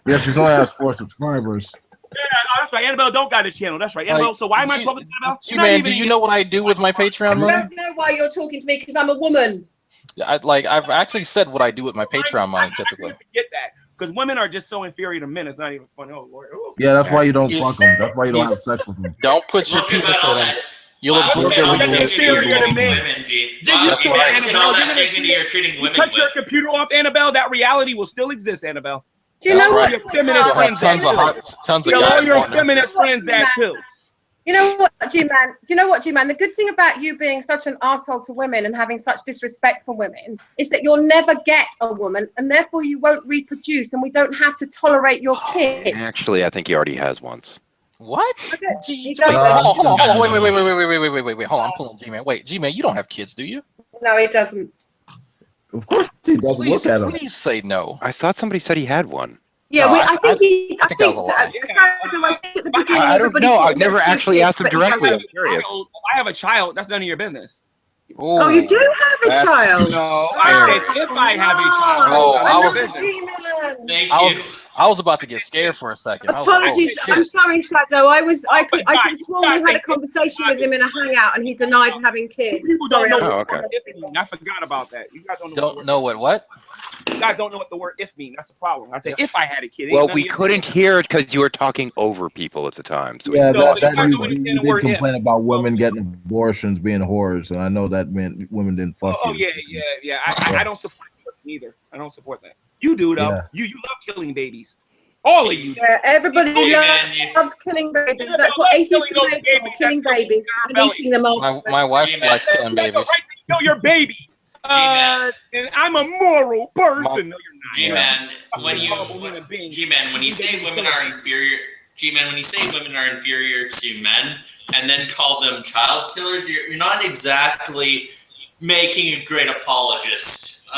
Yeah, she's only has 4 subscribers. Yeah, that's right. Annabelle don't got a channel. That's right. Annabelle, so why am I talking to Annabelle? G-Man, do you know what I do with my Patreon I money? don't know why you're talking to me because I'm a woman. I've actually said what I do with my Patreon money typically. Get that. Because women are just so inferior to men. It's not even funny. Oh, Lord. Ooh. Yeah, that's why you don't fuck them. That's why you don't have sex with them. Don't put your penis in them. You'll absorb That's everything. inferior to men. Women, G. That's Wow, right. look at all that dignity you're treating women Cut your with. computer off, Annabelle. That reality will still exist, Annabelle. Do you know what? Your feminist friends tons of Tell all guys your wanting feminist friends that too. You know what, G-Man? Do you know what, G-Man? The good thing about you being such an asshole to women and having such disrespect for women is that you'll never get a woman, and therefore you won't reproduce, and we don't have to tolerate your kids. Actually, I think he already has once. What? He Hold doesn't. on. Wait. Hold on. I'm pulling G-Man. Wait, G-Man, you don't have kids, do you? No, he doesn't. Of course he doesn't. Look at him. Please say no. I thought somebody said he had one. Yeah, No, I think that was a lie. at the beginning, I don't everybody know. thought I've never there were actually two asked him kids, but he directly. I'm doesn't. curious. I have a child. That's none of your business. Oh, you do have a child? No, I said if I have a child. Oh, Thank I you. was about to get scared for a second. I was Apologies, like, I'm sorry, Shadow. I could have sworn we had a conversation with him in a hangout, and he denied having kids. People don't know Oh, what okay. if mean. I forgot about that. You guys don't know what? You guys don't know what the word if mean. That's the problem. I said if I had a kid. Well, we couldn't hear it because you were talking over people at the time. So Yeah, No, that you you understand the did word if. complain about women getting abortions being whores, and I know that meant women didn't fuck Oh you. yeah. I don't support that either. I don't support that. You do though. Yeah. You love killing babies. All of you. Yeah, everybody G-Man, loves killing babies. That's what atheists are made for, killing babies and eating them up. My wife likes killing babies. Kill your baby. And I'm a moral person. No, you're G-Man, not. when you say women are inferior, G-Man, when you say women are inferior to men and then call them child killers, you're not exactly making a great apologist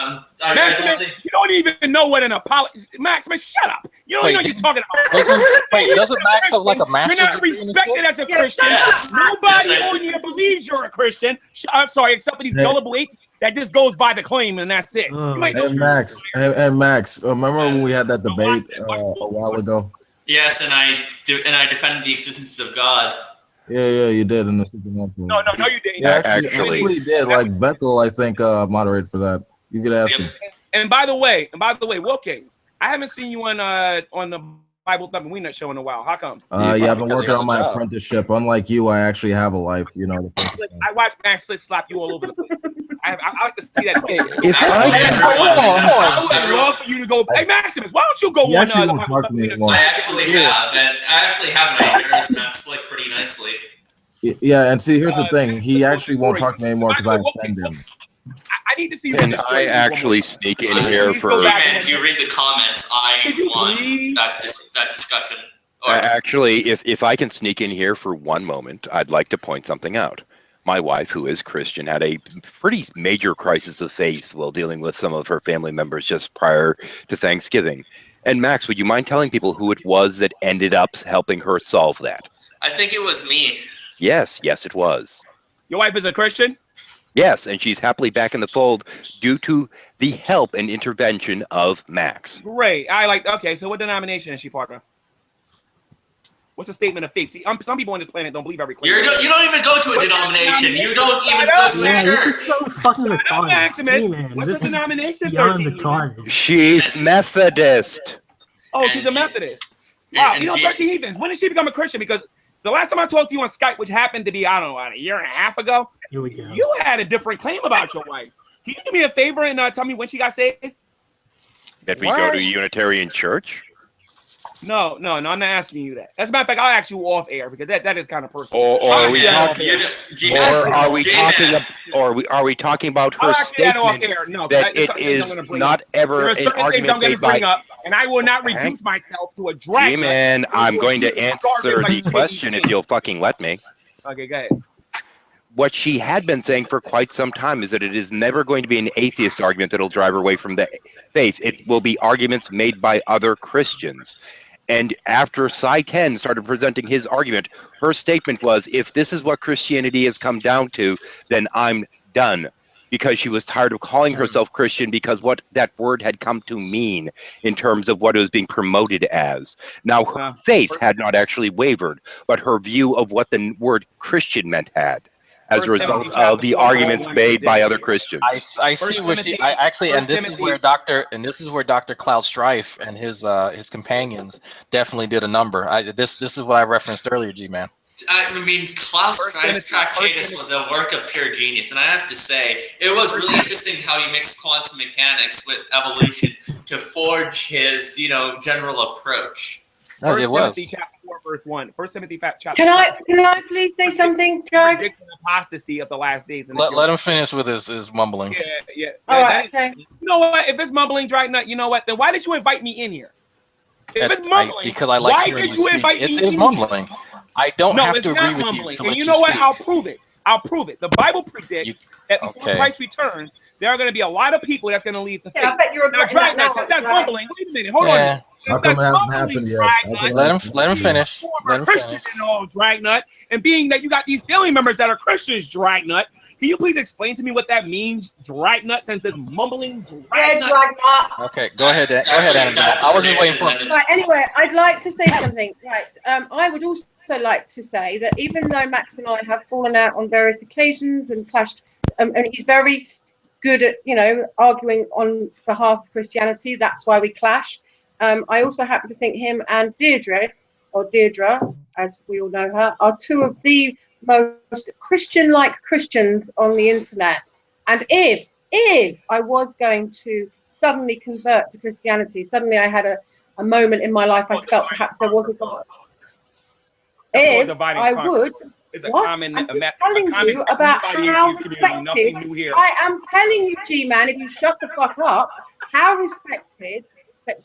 Maximus, you don't even know what an apology. Maximus, shut up. You don't even know what you're talking about. Doesn't Max have like a master's You're not degree in this respected shit? as a Christian. Nobody on here believes you're a Christian. I'm sorry, except for these gullible atheists that just goes by the claim and that's it. You ain't no Hey, Max, remember when we had that debate a while ago? Yes, and I defended the existence of God. Yeah, you did in the supernatural. No, you didn't. Yeah, actually did. Like Bethel, I think, moderated for that. You could ask him. And by the way, Wilking, I haven't seen you on the Bible Thumping We Nut show in a while. How come? Yeah, I've been working on my apprenticeship. Unlike you, I actually have a life. You know. I watch Max Slick slap you all over the place. I like to see that. I would love for you to go. Hey, Maximus, why don't you go on the Bible Thumping We Nut? I actually have my embarrassed Max Slick pretty nicely. Yeah, and see, here's the thing. He actually won't talk to me anymore because I offend him. I need to see. Can I actually sneak in here for? G-Man, if you read the comments, I won that discussion. Actually, if I can sneak in here for one moment, I'd like to point something out. My wife, who is Christian, had a pretty major crisis of faith while dealing with some of her family members just prior to Thanksgiving. And Max, would you mind telling people who it was that ended up helping her solve that? I think it was me. Yes, it was. Your wife is a Christian? Yes, and she's happily back in the fold due to the help and intervention of Max. Great. Okay, so what denomination is she part of? What's a statement of faith? See, some people on this planet don't believe every claim. You don't even go to a denomination. You don't even go to a church. This is so fucking retarded. Maximus, man, what's the denomination? Beyond retarded. She's Methodist. Oh, she's a Methodist. Wow, 13 heathens. When did she become a Christian? Because the last time I talked to you on Skype, which happened to be, I don't know, a year and a half ago, you had a different claim about your wife. Can you do me a favor and tell me when she got saved? That we go to a Unitarian church? No, I'm not asking you that. As a matter of fact, I'll ask you off air because that is kind of personal. Or are we talking about her statement that it is not ever an argument made by... And I will not reduce myself to a drag. G-Man, I'm going to answer the question if you'll fucking let me. Okay, go ahead. What she had been saying for quite some time is that it is never going to be an atheist argument that'll drive her away from the faith. It will be arguments made by other Christians. And after Psi 10 started presenting his argument, her statement was, if this is what Christianity has come down to, then I'm done. Because she was tired of calling herself Christian because what that word had come to mean in terms of what it was being promoted as. Now, her faith had not actually wavered, but her view of what the word Christian meant had, as a result of the arguments made by other Christians. I see where this is where Dr. Cloud Strife and his companions definitely did a number. This is what I referenced earlier, G-Man. I mean, Klaus Strife's Tractatus was a work of pure genius, and I have to say, it was really interesting how he mixed quantum mechanics with evolution to forge his, general approach. First Timothy chapter 4, verse 1. First Timothy chapter. Can I please say something, Joe? Prediction apostasy of the last days. Let him finish with his mumbling. Yeah. All right, okay. You know what? If it's mumbling, Dragnut, you know what? Then why did you invite me in here? If it's mumbling, because I like hearing you speak. It's mumbling. I don't have to agree with you to let and you know what? speak. I'll prove it. The Bible predicts that before Christ returns, there are going to be a lot of people that's going to leave the faith. I bet you're now, Dragnut, since that's mumbling, wait a minute. Hold on. How come it hasn't happened yet? Let him finish. Let him Christian finish. and all, Dragnut. And being that you got these family members that are Christians, Dragnut, can you please explain to me what that means, Dragnut, since it's mumbling, Dragnut? Okay, go ahead, Anna. I wasn't waiting for him. Right, anyway, I'd like to say something. Right, I would also like to say that even though Max and I have fallen out on various occasions and clashed, and he's very good at, arguing on behalf of Christianity, that's why we clash. I also happen to think him and Deirdre, as we all know her, are two of the most Christian-like Christians on the internet. And if I was going to suddenly convert to Christianity, suddenly I had a moment in my life I felt perhaps there was a God. If I would, I'm just telling you about how respected, I am telling you, G-Man, if you shut the fuck up, how respected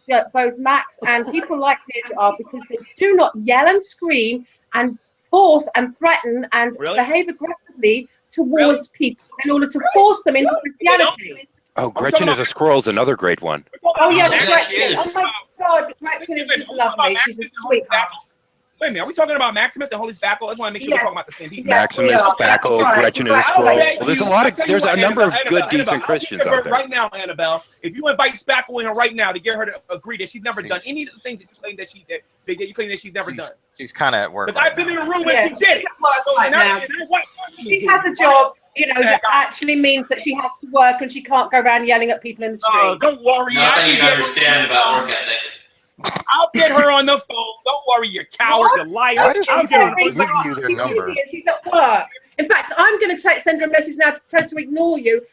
that both Max and people like Deirdre are, because they do not yell and scream and force and threaten and behave aggressively towards people in order to force them into Christianity. Oh, Gretchen is a squirrel is another great one. Oh yes, Yeah, Gretchen. she is. Oh my God, Gretchen is just lovely. She's a sweetheart. Wait a minute, are we talking about Maximus and Holy Spackle? I just want to make sure we're talking about the same people. Maximus, Spackle, Gretchen is a squirrel. Well, there's a number of good, decent Christians out there. Right now, Annabelle, if you invite Spackle in her right now to get her to agree that she's never done any of the things that you claim that you claim that she's never done. She's kind of at work. Because I've been in a room where she did it. She has a job, that actually means that she has to work and she can't go around yelling at people in the street. Don't worry. Nothing you understand about work ethic. I'll get her on the phone. Don't worry, you coward, you liar. I'll get her on the phone. She's at work. In fact, I'm going to send her a message now to tell her to ignore you,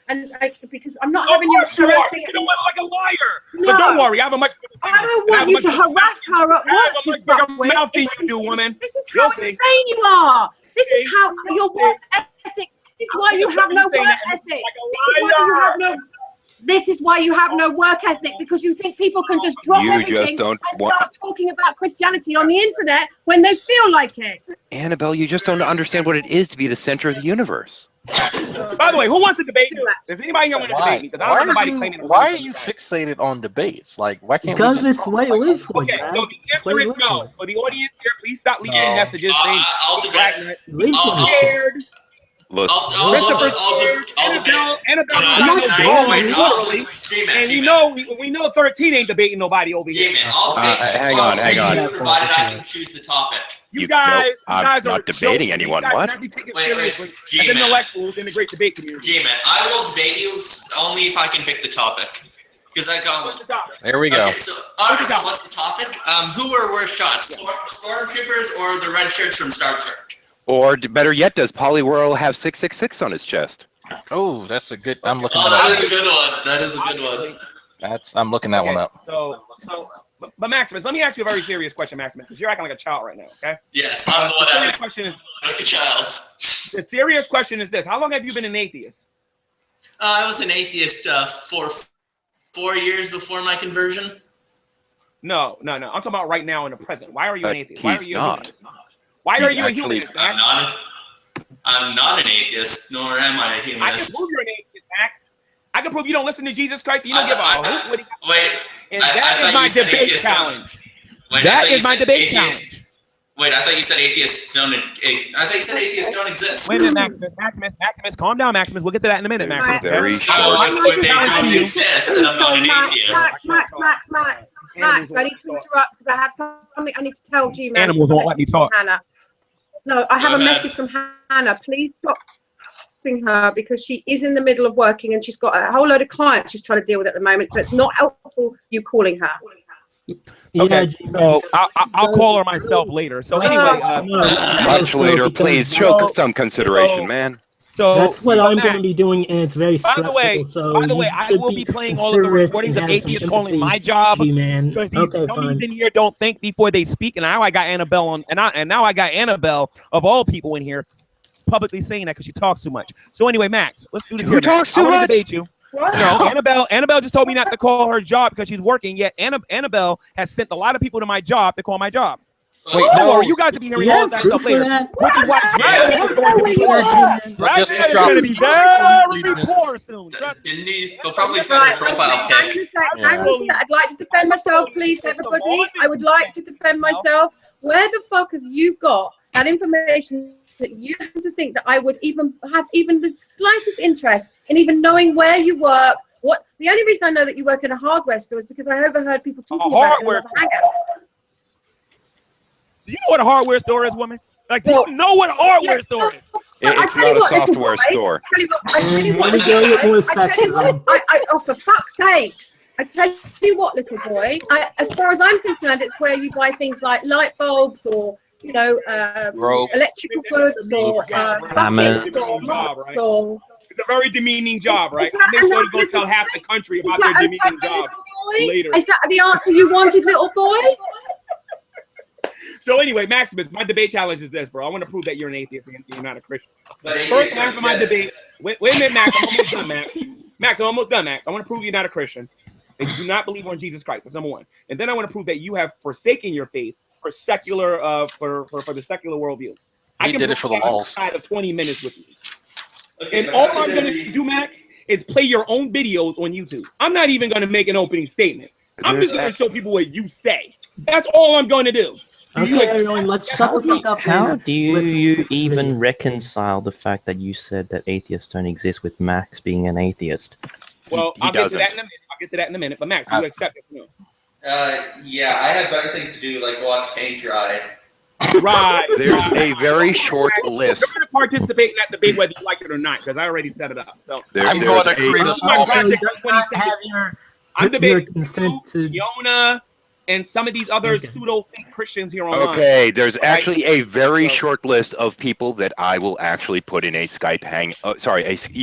because I'm not having you harassing. You don't want like a liar. No. But don't worry, I have a much. I don't want you to harass her at work. You got a mouth than you do, woman. This is how insane you are. This is how your work ethic. This is why you have no work ethic. This is why you have no work ethic, because you think people can just drop everything and start talking about Christianity on the internet when they feel like it. Annabelle, you just don't understand what it is to be the center of the universe. By the way, who wants to debate me? Does anybody here want to debate me? Because I don't know anybody claiming. Why are you fixated on debates? Like, why can't we just Because it's way Listen, okay, no, the answer is no. For the audience here, please stop leaving messages saying I'll debate. I'm scared. And we know 13 ain't debating nobody over here. G-Man, I'll debate. Hang on. Provided I can choose the topic. You guys I'm are not debating anyone. What? Wait. Intellectuals in the great debate community. G-Man, I will debate you only if I can pick the topic. Because I got. There we go. Okay, so what's the topic? Who were worse shots? Stormtroopers or the red shirts from Star Trek? Or better yet, does Poliwhirl have 666 on his chest? Oh, that's a good. I'm looking. That is a good one. That is a good one. I'm looking that one up. But Maximus, let me ask you a very serious question, Maximus, because you're acting like a child right now. Okay? Yes, I'm the one serious question is like a child. The serious question is this: how long have you been an atheist? I was an atheist for 4 years before my conversion. No. I'm talking about right now in the present. Why are you an atheist? Why are you not. a humanist? Why are you a humanist, Max? I'm not an atheist, nor am I a humanist. I can prove you're an atheist, Max. I can prove you don't listen to Jesus Christ. You don't give a hoot what he got. Wait, and that is my debate challenge. That is my debate challenge. Wait, I thought you said atheists don't. I thought you said atheists don't exist. Wait a minute, Maximus, calm down, Maximus. We'll get to that in a minute, Maximus. Very short. If they don't exist, then I'm not an atheist. Max, I need to interrupt because I have something I need to tell Gman. Animals won't let me talk. Hannah. No, I have a message from Hannah. Please stop texting her because she is in the middle of working and she's got a whole load of clients she's trying to deal with at the moment. So it's not helpful you calling her. Okay, so I'll call her myself later. So anyway, much later, please show some consideration, man. So that's what I'm going to be doing, and it's very stressful. By the way, I will be playing all of the recordings of atheists calling my job. Because these dummies in here don't think before they speak, and now I got Annabelle on, and now I got Annabelle of all people in here, publicly saying that because she talks too much. So anyway, Max, let's do this. Who talks too much? I want to debate you. No, Annabelle just told me not to call her job because she's working. Yet Annabelle has sent a lot of people to my job to call my job. Wait, no, you guys will be hearing all of that stuff later. Which is why Just is going to be very poor soon. Didn't he? He'll probably send a profile pic. I'd like to defend myself, please, everybody. I would like to defend myself. Where the fuck have you got that information that you have to think that I would even have even the slightest interest in even knowing where you work? What? The only reason I know that you work in a hardware store is because I overheard people talking about it. Do you know what a hardware store is, woman? Like, do you know what a hardware store is? It's not a software store. Oh, for fuck's sakes. I tell you what, little boy, as far as I'm concerned, it's where you buy things like light bulbs or, electrical goods or buckets or mops or... It's a very demeaning job, right? Make sure you go tell half the country about their demeaning jobs later. Is that the answer you wanted, little boy? So anyway, Maximus, my debate challenge is this, bro. I want to prove that you're an atheist and you're not a Christian. First half of my debate. Wait a minute, Max. I'm almost done, Max. I'm almost done, Max. I want to prove you're not a Christian. That you do not believe on Jesus Christ. That's number one. And then I want to prove that you have forsaken your faith for secular, for the secular worldview. I can did it for the walls. Inside of 20 minutes with you. Okay, and all I'm going to do, Max, is play your own videos on YouTube. I'm not even going to make an opening statement. I'm just going to show people what you say. That's all I'm going to do. Okay, everyone, let's shut the fuck up. How do you even reconcile the fact that you said that atheists don't exist with Max being an atheist? Well, I'll get to that in a minute. But Max, you accept it? No. Yeah, I have better things to do, like watch paint dry. Right. There's a very short list. You're going to participate in that debate whether you like it or not, because I already set it up. So I'm going to create a small project. I'm debating Fiona and some of these other pseudo-fake Christians here online. Okay, there's actually a very short list of people that I will actually put in a Skype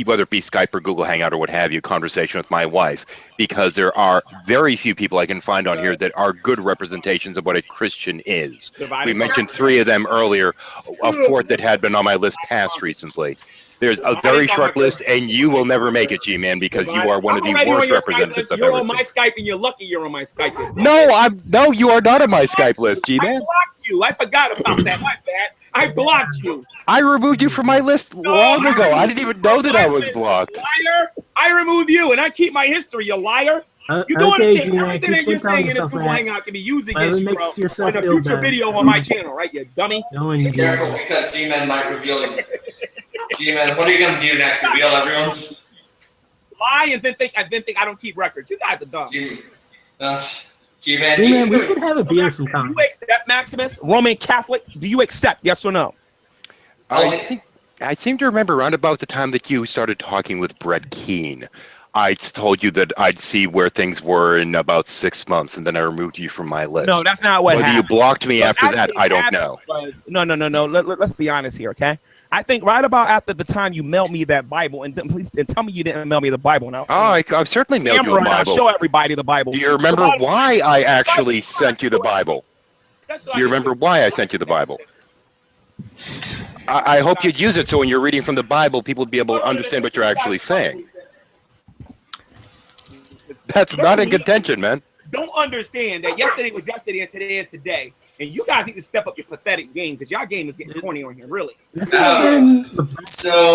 whether it be Skype or Google Hangout or what have you, conversation with my wife, because there are very few people I can find on here that are good representations of what a Christian is. We mentioned 3 of them earlier, a 4th that had been on my list passed recently. There's a very short list, and you will never make it, G-Man, because you are one of the worst representatives I've ever seen. You're on my Skype, and you're lucky you're on my Skype. No, you are not on my Skype list, G-Man. I blocked you. I forgot about that. My bad. I blocked you. I removed you from my list long ago. I didn't even know that I was blocked. Liar! I removed you, and I keep my history, you liar. You don't understand. Everything that you're saying in this Google Hangout can be used against you, bro, in a future video on my channel, right, you dummy? Be careful, because G-Man might reveal G-Man, what are you going to do next? Reveal everyone's? Lie and then think I don't keep records. You guys are dumb. G-Man, we should have a beer sometime. Do you accept, Maximus? Roman Catholic? Do you accept? Yes or no? I seem to remember around about the time that you started talking with Brett Keane, I told you that I'd see where things were in about 6 months, and then I removed you from my list. No, that's not what happened. Whether you blocked me after that, I don't know. No. Let's be honest here, okay? I think right about after the time you mailed me that Bible, and please tell me you didn't mail me the Bible now. Oh, I've certainly mailed you a Bible. I'll show everybody the Bible. Do you remember why I actually sent you the Bible? Do you remember why I sent you the Bible? I hope you'd use it so when you're reading from the Bible, people would be able to understand what you're actually saying. That's not in contention, man. Don't understand that yesterday was yesterday and today is today. And you guys need to step up your pathetic game because y'all game is getting corny on here, really. So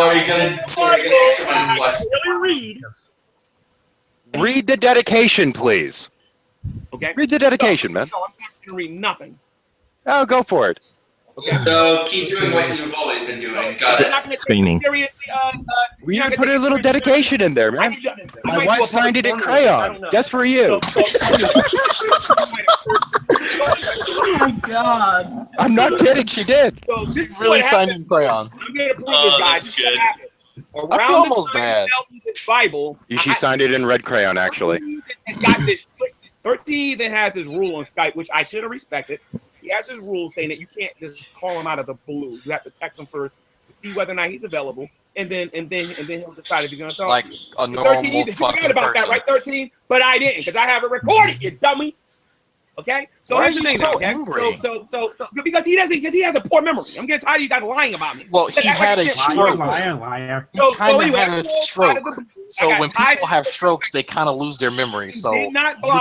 are you gonna answer my question? Read the dedication, please. Okay. Read the dedication, man. No, I'm not gonna read nothing. Oh, go for it. Okay. So keep doing what you've always been doing. Got it. Screaming. We need to put a little dedication in there, man. My wife signed it in crayon, just for you. Oh my god! I'm not kidding. She did. She really signed in crayon. I'm gonna prove this, guys. That's good. I feel almost bad. Bible. She signed it in red crayon, actually. It's got this 13 that has this rule on Skype, which I should have respected. He has this rule saying that you can't just call him out of the blue. You have to text him first to see whether or not he's available, and then he'll decide if he's gonna talk. Like a normal 13, you fucking forgot about person. that, right? 13, but I didn't because I have it recorded. You dummy. Okay, so Why here's are the you thing. so Okay? angry? So because he has a poor memory. I'm getting tired of you guys lying about me. Well, he had a stroke. Liar. He kind of had a stroke. So when people have strokes, they kind of lose their memory. So you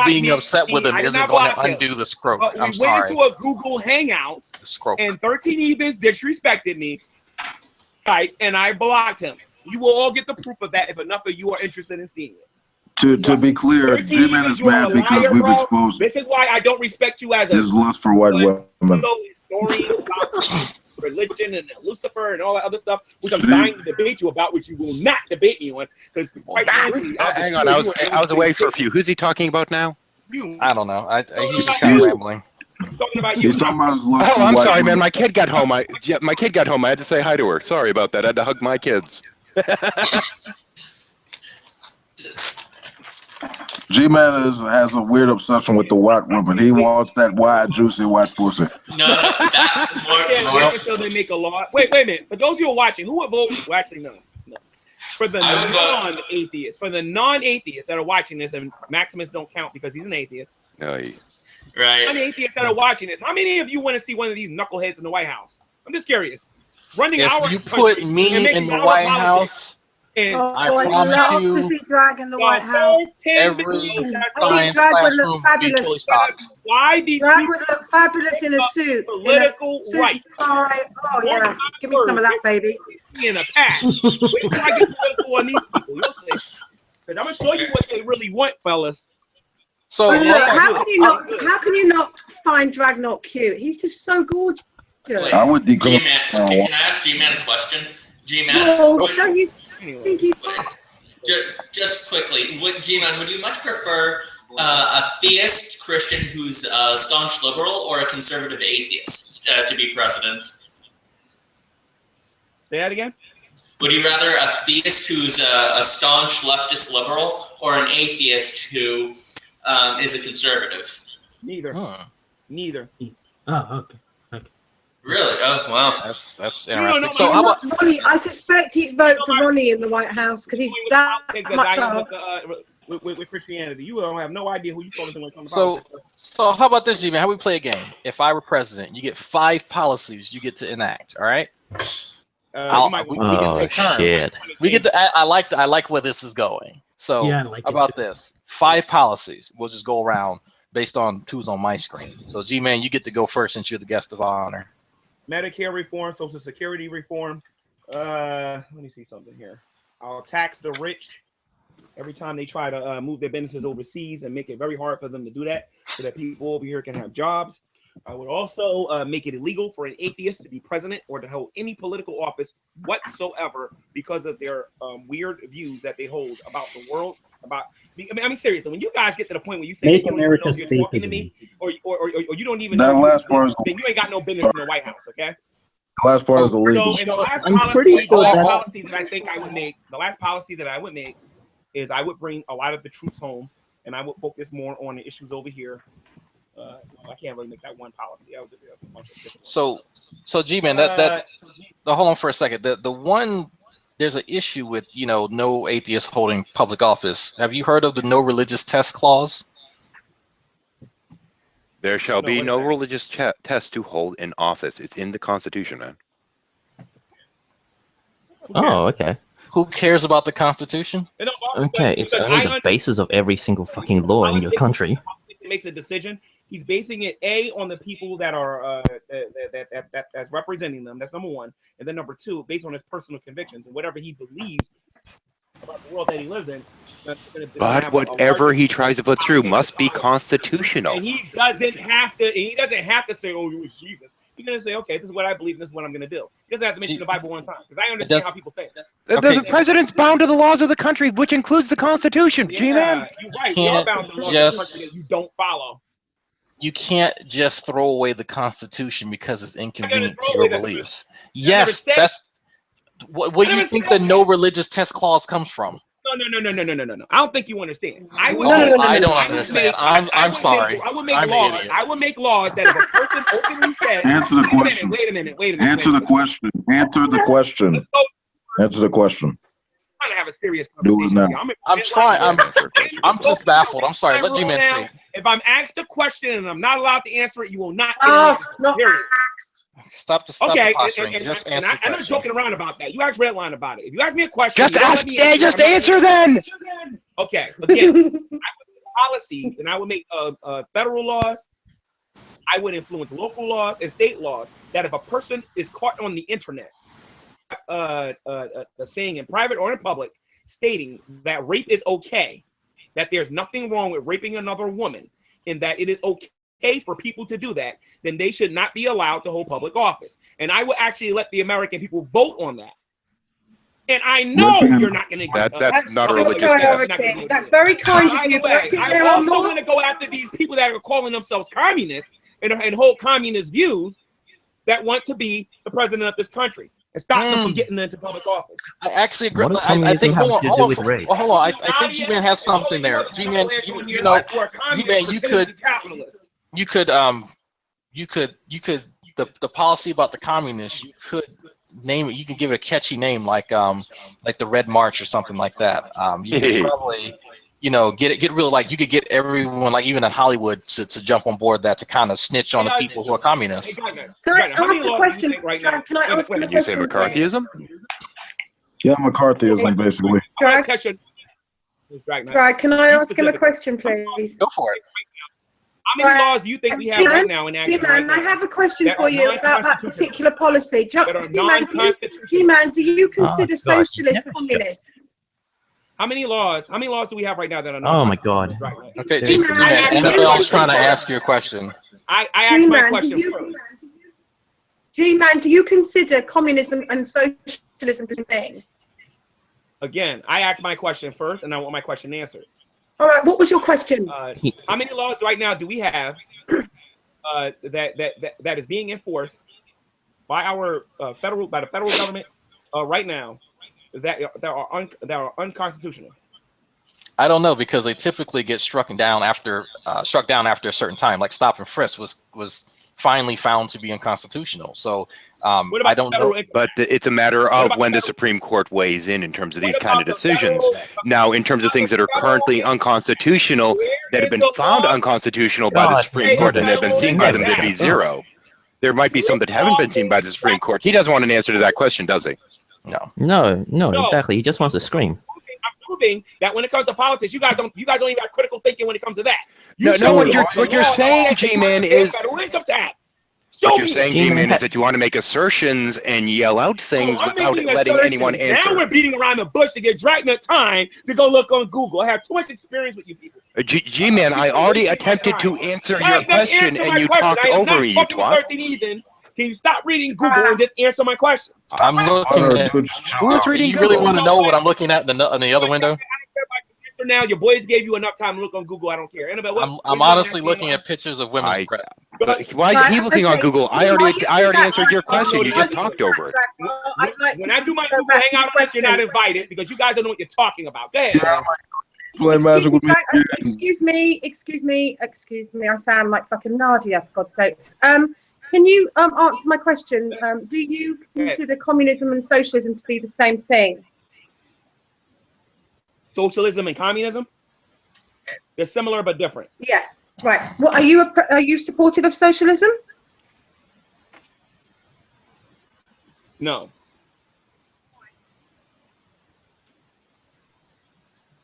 being upset with him isn't going to undo the stroke. But I'm we sorry. went into a Google Hangout, and 13 Ethers disrespected me, right? And I blocked him. You will all get the proof of that if enough of you are interested in seeing it. To be clear, Gman is mad because we've exposed This is why I don't respect you as his lust for white women. Historian about religion and Lucifer and all that other stuff, which I'm dying to debate you about, which you will not debate me on. Because hang on, I was away for a few. Who's he talking about now? I don't know. He's just kind of rambling. He's talking about his lust for I'm white sorry, women. man. My kid got home. My kid got home. I had to say hi to her. Sorry about that. I had to hug my kids. G-Man has a weird obsession with the white woman. He wants that wide, juicy white pussy. Wait until they make a law. Wait a minute. For those of you who are watching, who would vote? Well, actually, no. For the non-atheists, that are watching this, and Maximus don't count because he's an atheist. Right. Non-atheists that are watching this, how many of you want to see one of these knuckleheads in the White House? I'm just curious. If you put me in the White House, And I I'd promise love to you, see Drag in the White House. every I think science Drag would look classroom would be fabulous. fully stocked. Why these Drag people would look fabulous in a suit. political in a suit rights? tie. Oh yeah, give me some of that, baby. In a pack. Wait till I get political on these people. You'll see. Because I'm gonna show you what they really want, fellas. So But look, how can you not find Drag not cute? He's just so gorgeous. I would declare. G-Man, can I ask G-Man a question? G-Man, No, don't you think he's just quickly, G-Man, would you much prefer a theist Christian who's a staunch liberal or a conservative atheist to be president? Say that again? Would you rather a theist who's a staunch leftist liberal or an atheist who is a conservative? Neither. Neither. Oh, okay. Really? Oh, wow. That's interesting. So how about Ronnie? I suspect he'd vote for Ronnie in the White House because he's that much ass. With Christianity, you don't have no idea who you're talking to when it comes to so politics. so how about this, G-Man? How we play a game? If I were president, you get 5 policies you get to enact. All right. We can take turns. Shit. We get to. I like where this is going. So Yeah, I like how it about too. this? 5 policies. We'll just go around based on who's on my screen. So G-Man, you get to go first since you're the guest of honor. Medicare reform, Social Security reform. Let me see something here. I'll tax the rich every time they try to move their businesses overseas and make it very hard for them to do that so that people over here can have jobs. I would also make it illegal for an atheist to be president or to hold any political office whatsoever because of their weird views that they hold about the world. I mean, seriously, when you guys get to the point where you say Make you don't America even know you're talking to stupid. me, or you don't even That know last part is then you ain't got no business in the White House, okay? the last part is illegal. So, in the last I'm policy, pretty sure the last that's- policy that I think I would make, the last policy that I would make is I would bring a lot of the troops home, and I would focus more on the issues over here. I can't really make that one policy. I would do a bunch of different So G-Man, hold on for a second. The one, there's an issue with no atheist holding public office. Have you heard of the no religious test clause? There shall be no religious test to hold in office. It's in the Constitution, man. Oh, okay. Who cares about the Constitution? Okay, it's only the basis of every single fucking law in your country. It makes a decision. He's basing it on the people that are that's representing them. That's number one, and then number two, based on his personal convictions and whatever he believes about the world that he lives in. But whatever he tries to put through must be constitutional. And he doesn't have to. He doesn't have to say, "Oh, it was Jesus." He's gonna say, "Okay, this is what I believe. This is what I'm gonna do." He doesn't have to mention the Bible one time because I understand how people think. The president's bound to the laws of the country, which includes the Constitution. Yeah, G-Man. you're right. You are bound to the laws of the country that you don't follow. You can't just throw away the Constitution because it's inconvenient to your beliefs. Yes, that's what do you think the no religious test clause comes from? No. I don't think you understand. I would. I don't understand. I'm sorry. I would make I'm laws. an idiot. I would make laws that if a person openly says, Answer the question. Wait a minute. Answer the question. Answer the question. Answer the question. I'm trying to have a serious Do it conversation. now. I'm trying. I'm just baffled. I'm sorry. Let G-Man speak. If I'm asked a question and I'm not allowed to answer it, you will not get Oh, an it's answer. not Period. Stop the Okay, posturing. and Just I'm answer the not question. joking around about that. You ask Redline about it. If you ask me a question, Just you don't ask. let me Just I'm not answer gonna- then. Okay. Again, I would make policy, and I would make federal laws. I would influence local laws and state laws that if a person is caught on the internet, saying in private or in public, stating that rape is okay, that there's nothing wrong with raping another woman, and that it is okay for people to do that, then they should not be allowed to hold public office. And I will actually let the American people vote on that. And I know you're not going to get that's not a religious test. That's very kind of By you. the way, but I there are also more- want to go after these people that are calling themselves communists and hold communist views that want to be the president of this country and stop them from getting into public office. I actually agree. What does I communism think have to do with rape? Hold on. I think G-Man has something there. G-Man, you know, G-Man, you could, the policy about the communists, you could name it. You can give it a catchy name like the Red March or something like that. You could probably, get real, like you could get everyone, like even in Hollywood, to jump on board that, to kind of snitch on the people who are communists. Can I ask a question? Can I ask a Did you say question? McCarthyism? Yeah, McCarthyism, basically. Drag, can I ask him a question, please? Go for it. How many laws do you think we have right now in action right now? I have a question for you about that particular policy. That are non-constitutional. G-Man, do you consider socialist communists? How many laws? How many laws do we have right now that are Oh my God. Okay, G-Man, Annabelle's trying to ask you a question. I asked my question first. G-Man, do you consider communism and socialism the same thing? Again, I asked my question first, and I want my question answered. All right, what was your question? How many laws right now do we have that is being enforced by our by the federal government right now that are unconstitutional? I don't know, because they typically get struck down after a certain time. Like stop and frisk was finally found to be unconstitutional. So I don't know. But it's a matter of when the Supreme Court weighs in terms of these kind of decisions. Now, in terms of things that are currently unconstitutional, that have been found unconstitutional by the Supreme Court and have been seen by them to be zero. There might be some that haven't been seen by the Supreme Court. He doesn't want an answer to that question, does he? No. No, exactly. He just wants to scream. I'm proving that when it comes to politics, you guys don't even have critical thinking when it comes to that. What you're saying, G-Man, is federal income tax. What you're saying, G-Man, is that you want to make assertions and yell out things without letting anyone answer. Now we're beating around the bush to get Dragnet time to go look on Google. I have too much experience with you people. G-Man, I already attempted to answer your question, and you talked over me, you twat. Can you stop reading Google and just answer my question? I'm looking at. Who's reading You Google? really want to know what I'm looking at in the other window? For now, your boys gave you enough time to look on Google. I don't care. Annabelle, I'm honestly looking at pictures of women's breasts. Why is he looking on Google? I already answered your question. You just talked over it. When I do my Google Hangout, you're not invited because you guys don't know what you're talking about. Go ahead. Play magic with me. Excuse me. I sound like fucking Nadia, for God's sakes. Can you answer my question? Do you consider communism and socialism to be the same thing? Socialism and communism? They're similar but different. Yes. Right. Well, are you supportive of socialism? No.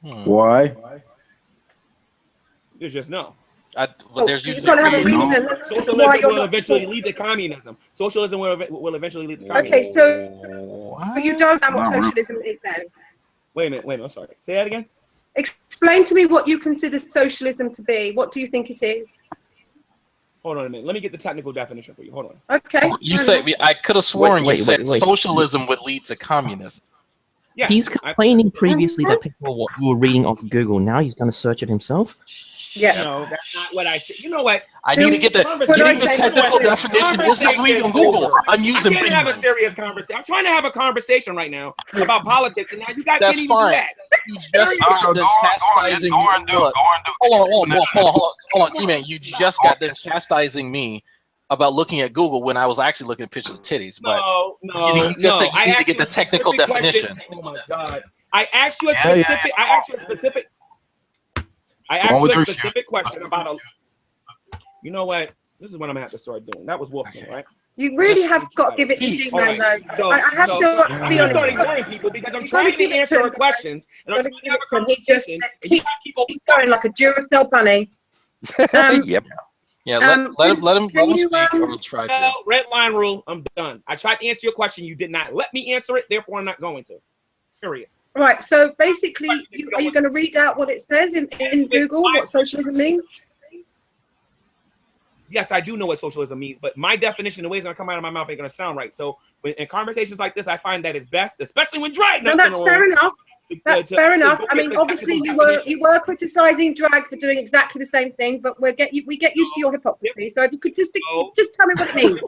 Why? There's just no. There's you've got to have a reason. Socialism will eventually lead to communism. Socialism will eventually lead to communism. Okay, so you don't know what socialism is then? Wait a minute. I'm sorry. Say that again. Explain to me what you consider socialism to be. What do you think it is? Hold on a minute. Let me get the technical definition for you. Hold on. Okay. You say I could have sworn you said socialism would lead to communism. Yeah, he's complaining previously that people were reading off Google. Now he's going to search it himself. Yeah. No, that's not what I said. You know what? I need to get the technical definition. This is reading Google. I'm using. I can't have a serious conversation. I'm trying to have a conversation right now about politics, and now you guys can't even do that. You just got done chastising. Hold on, G-Man. You just got done chastising me about looking at Google when I was actually looking at pictures of titties. But you need to get the technical definition. Oh my God! I asked you a specific. I asked you a specific question about a. You know what? This is what I'm gonna have to start doing. That was Wolfgang, right? You really have got to give it to G-Man, though. I have to be honest. I'm starting ignoring people because I'm trying to answer questions and I'm trying to have a conversation. He's going like a Duracell bunny. Yep. Yeah, let him speak or try to. Red line rule. I'm done. I tried to answer your question. You did not let me answer it. Therefore, I'm not going to. Period. Right. So basically, are you going to read out what it says in Google? What socialism means? Yes, I do know what socialism means, but my definition, the ways that come out of my mouth, ain't going to sound right. So, in conversations like this, I find that it's best, especially when drag. No, that's fair enough. That's fair enough. I mean, obviously, you were criticizing drag for doing exactly the same thing, but we get used to your hypocrisy. So if you could just tell me what it means.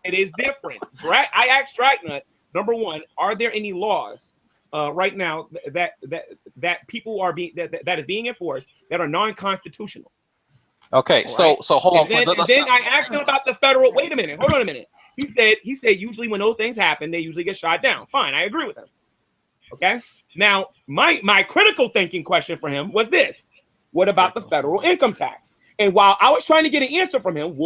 It is different. Drag. I asked Dragnut, number one, are there any laws right now that people are being that is being enforced that are non-constitutional? Okay, so hold on. And then I asked him about the federal. Wait a minute. Hold on a minute. He said usually when those things happen, they usually get shot down. Fine, I agree with him. Okay. Now my critical thinking question for him was this: what about the federal income tax? And while I was trying to get an answer from him,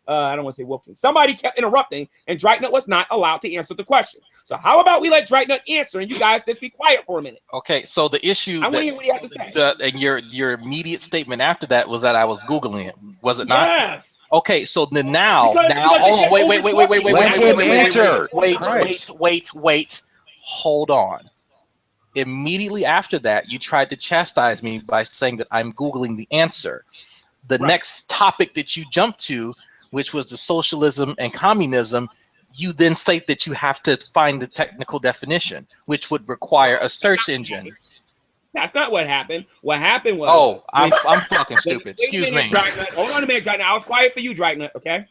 I don't want to say Wolfgang. Somebody kept interrupting, and Dragnet was not allowed to answer the question. So how about we let Dragnet answer, and you guys just be quiet for a minute? Okay, so the issue I want to hear what you have to say. and your immediate statement after that was that I was Googling it, was it not? Yes. Okay, so then now hold on, wait, hold on. Immediately after that, you tried to chastise me by saying that I'm Googling the answer. The next topic that you jumped to, which was the socialism and communism, you then state that you have to find the technical definition, which would require a search engine. That's not what happened. What happened was... Oh, I'm fucking stupid. Excuse me. Dragnet. Hold on a minute, Dragnet. I was quiet for you, Dragnet, okay?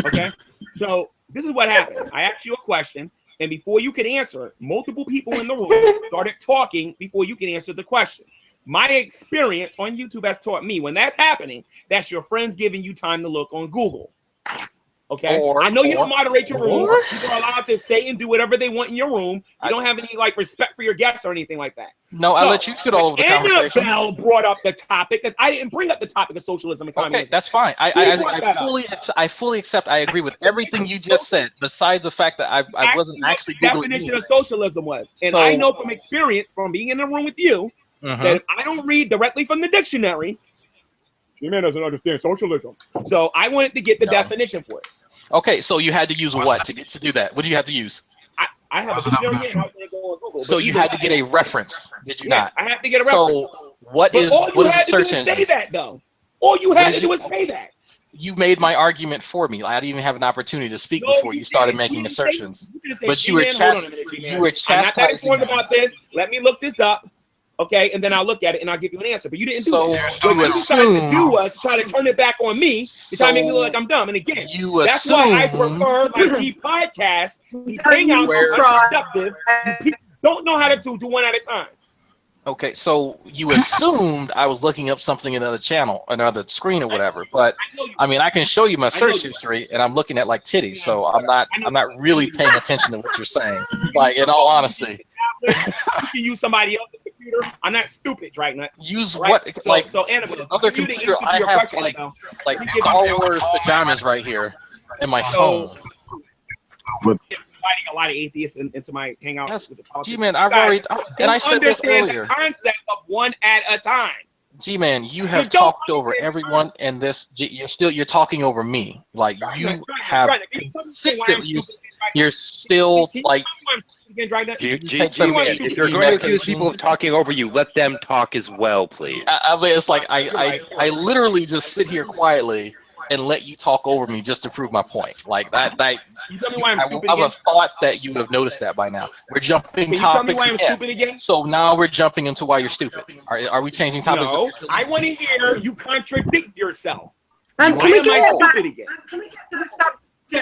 Okay? So this is what happened. I asked you a question, and before you could answer it, multiple people in the room started talking before you could answer the question. My experience on YouTube has taught me when that's happening, that's your friends giving you time to look on Google. Okay, I know you don't moderate your room. People are allowed to say and do whatever they want in your room. You don't have any like respect for your guests or anything like that. No, I let you sit all over the conversation. Annabelle brought up the topic because I didn't bring up the topic of socialism and communism. Okay, that's fine. I fully accept. I agree with everything you just said. Besides the fact that I wasn't actually Googling definition of socialism was, and I know from experience from being in the room with you that if I don't read directly from the dictionary, your man doesn't understand socialism. So I wanted to get the definition for it. Okay, so you had to use what to do that? What did you have to use? I have a dictionary here. I was gonna go on Google. So you had to get a reference, did you not? I had to get a reference. So what is a search engine? Say that though. All you had to do was say that. You made my argument for me. I didn't even have an opportunity to speak before you started making assertions. But you were chastising. I'm not that informed about this. Let me look this up. Okay, and then I'll look at it and I'll give you an answer. But you didn't do that. What you decided to do was try to turn it back on me to try to make me look like I'm dumb. And again, that's why I prefer my G podcast. These hangouts are productive. People don't know how to do one at a time. Okay, so you assumed I was looking up something in another channel, another screen or whatever. But I mean, I can show you my search history, and I'm looking at like titties. So I'm not really paying attention to what you're saying. Like in all honesty, you can use somebody else's computer. I'm not stupid, right? Use what? So Annabelle, other computer? I have like Star Wars pajamas right here in my phone. Inviting a lot of atheists into my hangouts. Yes. G-Man, I've already, and I said this earlier. The concept of one at a time. G-Man, you have talked over everyone, and this you're talking over me. Like you have consistently, you're still like. If you're going to accuse people of talking over you, let them talk as well, please. I mean, it's like I literally just sit here quietly and let you talk over me just to prove my point. Like that. You tell me why I'm stupid I would have thought that you would have noticed that by now. We're jumping topics. Tell me why I'm stupid again? So now we're jumping into why you're stupid. Are we changing topics? No, I want to hear you contradict yourself. Why am I stupid again?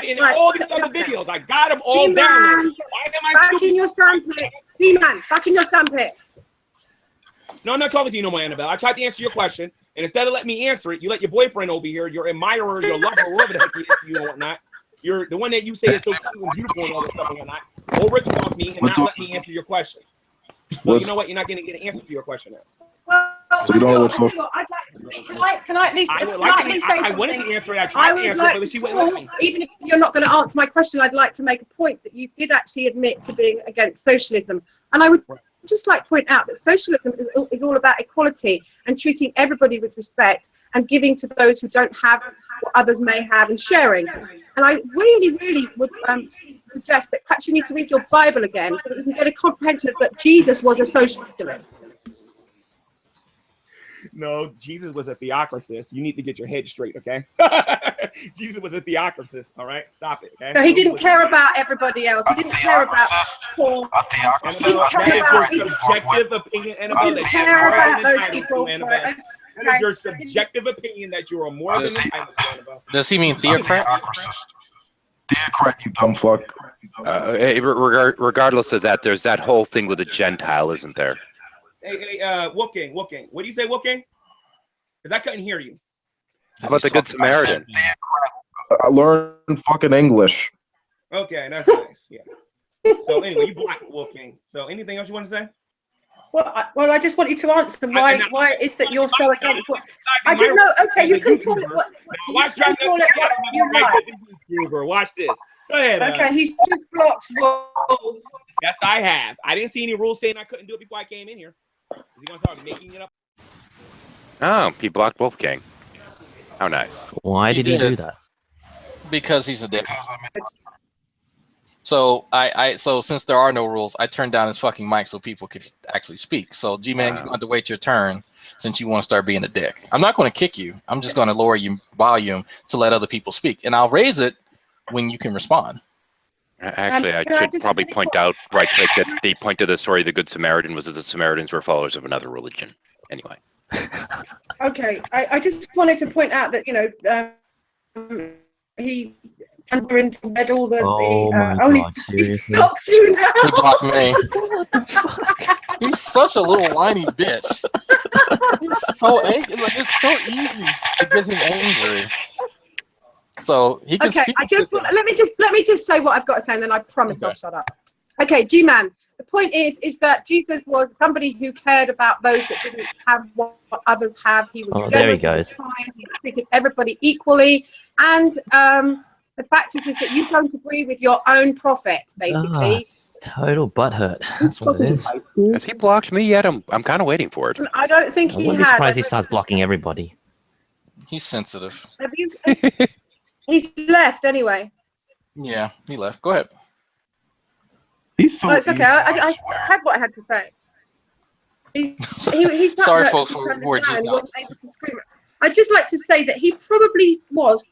In all these other videos, I got them all downloaded. Why am I stupid? Back in your sandpit. Gman, back in your sandpit. No, I'm not talking to you no more, Annabelle. I tried to answer your question, and instead of letting me answer it, you let your boyfriend over here, your admirer, your lover, whoever the heck he is to you and whatnot. You're the one that you say is so cute and beautiful and all this stuff and whatnot. Overtalk me and not let me answer your question. So you know what? You're not going to get an answer to your question now. Well, so you don't know what I'd like to speak. Can I at least? I wanted to answer it. I tried to answer it, but she wouldn't let me. Even if you're not going to answer my question, I'd like to make a point that you did actually admit to being against socialism, and I would just like to point out that socialism is all about equality and treating everybody with respect and giving to those who don't have what others may have and sharing. And I really would suggest that perhaps you need to read your Bible again so that you can get a comprehension of that Jesus was a socialist. No, Jesus was a theocratist. You need to get your head straight, okay? Jesus was a theocratist, all right? Stop it, okay? So he didn't care about everybody else. He didn't care about poor. A theocratist. That is your subjective opinion, Annabelle. He didn't care about those people. That is your subjective opinion that you are more than entitled to, Annabelle. Does he mean theocrat? Theocrat, you dumb fuck. Regardless of that, there's that whole thing with the Gentile, isn't there? Hey, Wolfgang, what do you say, Wolfgang? Because I couldn't hear you. How about the Good Samaritan? I learned fucking English. Okay, that's nice. Yeah. So anyway, you blocked Wolfgang. So anything else you want to say? Well, I just want you to answer why it's that you're so against what I just know. Okay, you can call it what Watch Dragon you like. YouTuber. Watch this. Go ahead. Okay, he's just blocked Wolf. Yes, I have. I didn't see any rules saying I couldn't do it before I came in here. Is he gonna start making it up? Oh, he blocked Wolf King. How nice. Why did he do that? Because he's a dick. So so since there are no rules, I turned down his fucking mic so people could actually speak. So G-Man, you're going to wait your turn since you want to start being a dick. I'm not going to kick you. I'm just going to lower your volume to let other people speak, and I'll raise it when you can respond. Actually, I should probably point out right quick that the point of the story of the Good Samaritan was that the Samaritans were followers of another religion. Anyway. Okay, I just wanted to point out that he turned into bed all the only seriously? blocks you now. He blocked me. He's such a little whiny bitch. He's so angry. Like, it's so easy to get him angry. So he can see. Let me just say what I've got to say, and then I promise I'll shut up. Okay, G-Man. The point is that Jesus was somebody who cared about those that didn't have what others have. He was generous, he was kind, he treated everybody equally, and the fact is that you don't agree with your own prophet, basically. Total butthurt. That's what it is. Has he blocked me yet? I'm kind of waiting for it. I don't think I he wouldn't be has. surprised he starts blocking everybody. He's sensitive. He's left anyway. Yeah, he left. Go ahead. It's okay. I had what I had to say. He's not Sorry, hurt folks, to we're just understand, he wasn't able to scream. I'd just like to say that he probably was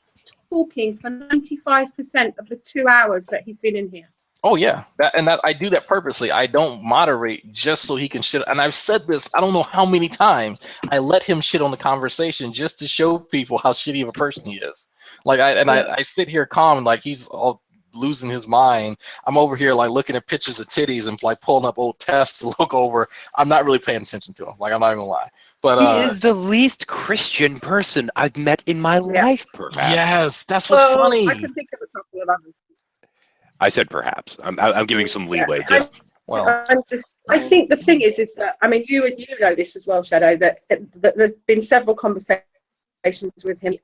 talking for 95% of the 2 hours that he's been in here. Oh yeah, I do that purposely. I don't moderate just so he can shit. And I've said this, I don't know how many times. I let him shit on the conversation just to show people how shitty of a person he is. Like I sit here calm, like he's all losing his mind. I'm over here like looking at pictures of titties and like pulling up old tests to look over. I'm not really paying attention to him. Like I'm not even gonna lie. But he is the least Christian person I've met in my life, perhaps. Yes, that's what's funny. I can think of a couple of others. I said perhaps. I'm giving some leeway. I think the thing is that I mean you know this as well, Shadow, that there's been several conversations with him,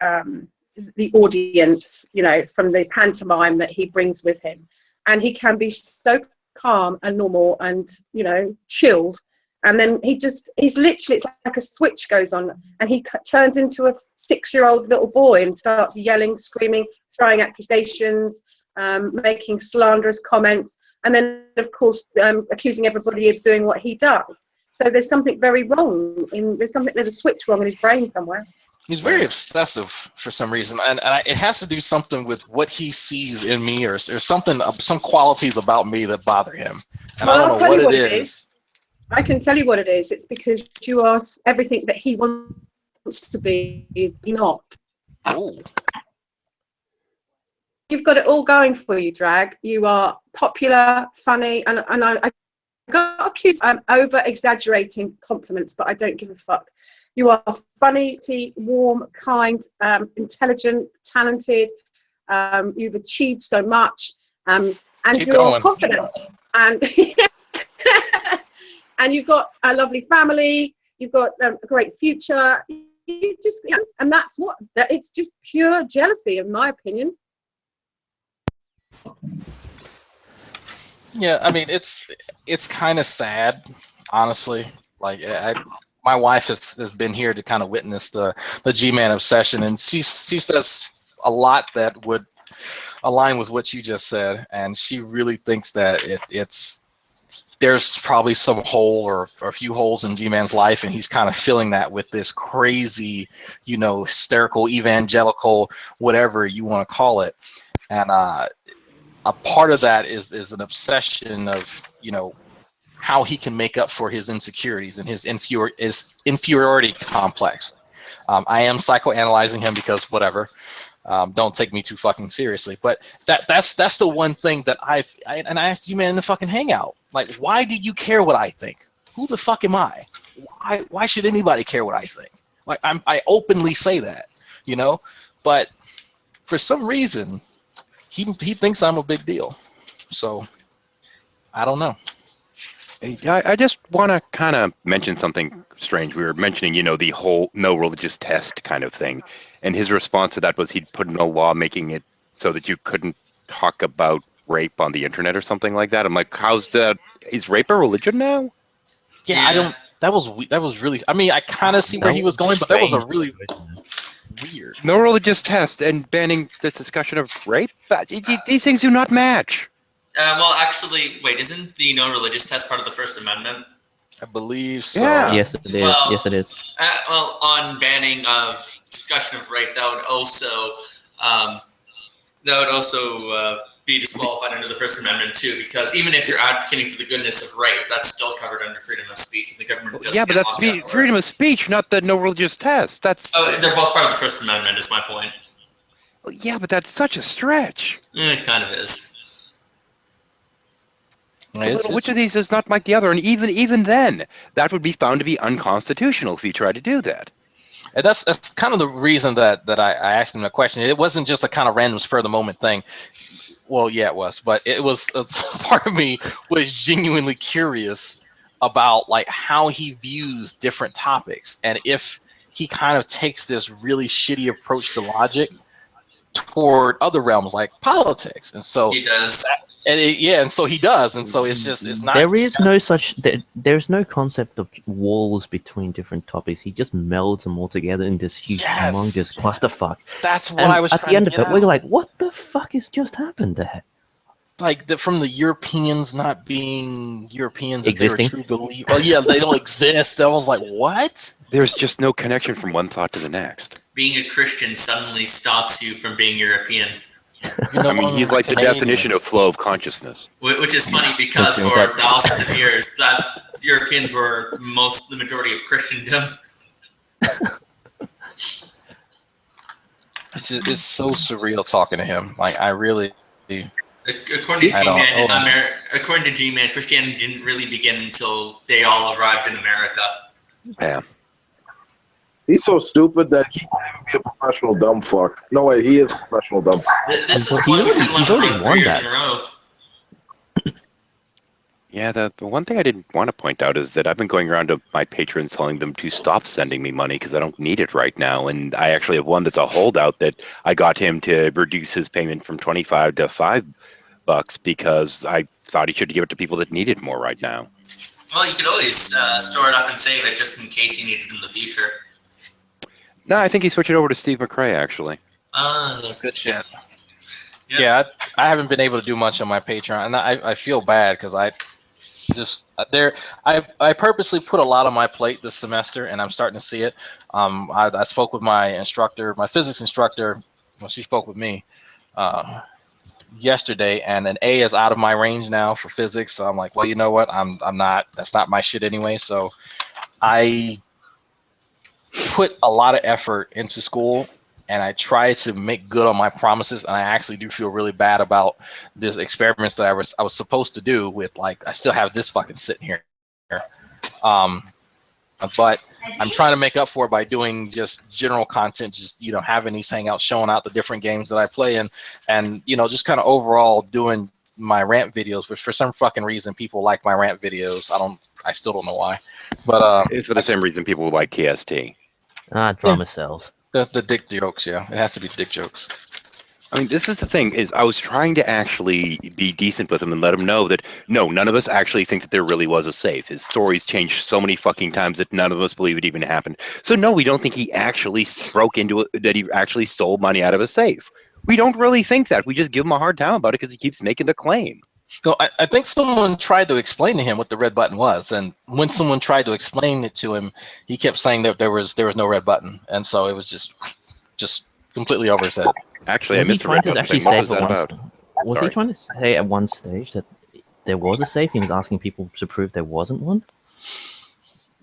the audience, you know, from the pantomime that he brings with him, and he can be so calm and normal and, you know, chilled, and then he's literally, it's like a switch goes on and he turns into a 6-year-old little boy and starts yelling, screaming, throwing accusations, making slanderous comments, and then of course accusing everybody of doing what he does. So there's something very wrong there's a switch wrong in his brain somewhere. He's very obsessive for some reason, and it has to do something with what he sees in me, or something, some qualities about me that bother him, and I don't know what it is. I can tell you what it is. It's because you are everything that he wants to be, you're not. Ooh. You've got it all going for you, Drag. You are popular, funny, and I got accused of over-exaggerating compliments, but I don't give a fuck. You are funny, warm, kind, intelligent, talented. You've achieved so much, and you're confident. And and you've got a lovely family. You've got a great future. And it's just pure jealousy, in my opinion. Yeah, I mean it's kind of sad, honestly. Like my wife has been here to kind of witness the G-Man obsession, and she says a lot that would align with what you just said, and she really thinks that there's probably some hole or a few holes in G-Man's life, and he's kind of filling that with this crazy, you know, hysterical, evangelical, whatever you want to call it, and a part of that is an obsession of, you know, how he can make up for his insecurities and his inferiority complex. I am psychoanalyzing him because whatever. Don't take me too fucking seriously. But that's the one thing that I asked you, man, in the fucking hangout. Like, why do you care what I think? Who the fuck am I? Why should anybody care what I think? Like, I openly say that, you know. But for some reason, he thinks I'm a big deal. So I don't know. I just want to kind of mention something strange. We were mentioning, the whole no religious test kind of thing. And his response to that was he'd put in a law making it so that you couldn't talk about rape on the internet or something like that. I'm like, how's that? Is rape a religion now? Yeah, I don't. That was really. I mean, I kind of see where he was going, but that was a really weird. No religious test and banning this discussion of rape. These things do not match. Well, actually, wait, isn't the no religious test part of the First Amendment? I believe so. Yeah. Yes, it is. Well, yes, it is. Well, on banning of discussion of rape, that would also be disqualified under the First Amendment too, because even if you're advocating for the goodness of rape, that's still covered under freedom of speech, and the government doesn't. Yeah, but that's freedom of speech, not the no religious test. That's. Oh, they're both part of the First Amendment. Is my point. Yeah, but that's such a stretch. It kind of is. Which of these is not like the other? And even then, that would be found to be unconstitutional if you try to do that. And that's kind of the reason that I asked him the question. It wasn't just a kind of random spur of the moment thing. Well, yeah, it was, but it was part of me was genuinely curious about like how he views different topics, and if he kind of takes this really shitty approach to logic toward other realms like politics, and so he does. And so he does, and so it's not. There is no such. There's no concept of walls between different topics. He just melds them all together in this huge, humongous clusterfuck. That's what and I was. At the end of it, we're like, "What the fuck has just happened there?" Like from the Europeans not being Europeans, existing. If they were true believers. Oh yeah, they don't exist. I was like, what? There's just no connection from one thought to the next. Being a Christian suddenly stops you from being European. I mean, he's like the definition of flow of consciousness. Which is funny because for thousands of years, Europeans were the majority of Christendom. It's so surreal talking to him. Like I really. According to Gman, Christianity didn't really begin until they all arrived in America. Yeah. He's so stupid that he can't even be a professional dumb fuck. No way, he is a professional dumb fuck. This is why we couldn't let him run 3 years in a row. Yeah, the one thing I didn't want to point out is that I've been going around to my patrons telling them to stop sending me money because I don't need it right now. And I actually have one that's a holdout that I got him to reduce his payment from $25 to $5 because I thought he should give it to people that need it more right now. Well, you could always store it up and save it just in case you need it in the future. No, I think he switched it over to Steve McRae, actually. Good shit. Yeah, I haven't been able to do much on my Patreon, and I feel bad because I purposely put a lot on my plate this semester, and I'm starting to see it. I spoke with my instructor, my physics instructor. Well, she spoke with me yesterday, and an A is out of my range now for physics. So I'm like, well, you know what? I'm not. That's not my shit anyway. So I put a lot of effort into school, and I try to make good on my promises, and I actually do feel really bad about this experiments that I was supposed to do with, like, I still have this fucking sitting here. But I'm trying to make up for it by doing just general content, just, having these hangouts, showing out the different games that I play in, and, just kind of overall doing my rant videos, which for some fucking reason people like my rant videos. I still don't know why. But it's for the same reason people like KST. Drama cells. The dick jokes, yeah. It has to be dick jokes. I mean, this is the thing, is I was trying to actually be decent with him and let him know that, no, none of us actually think that there really was a safe. His story's changed so many fucking times that none of us believe it even happened. So no, we don't think he actually broke into it, that he actually stole money out of a safe. We don't really think that. We just give him a hard time about it because he keeps making the claim. So I think someone tried to explain to him what the red button was, and when someone tried to explain it to him, he kept saying that there was no red button, and so it was just completely over his head. Actually, was I missed he trying to actually say what was that about? Was he trying to say at one stage that there was a safe? He was asking people to prove there wasn't one.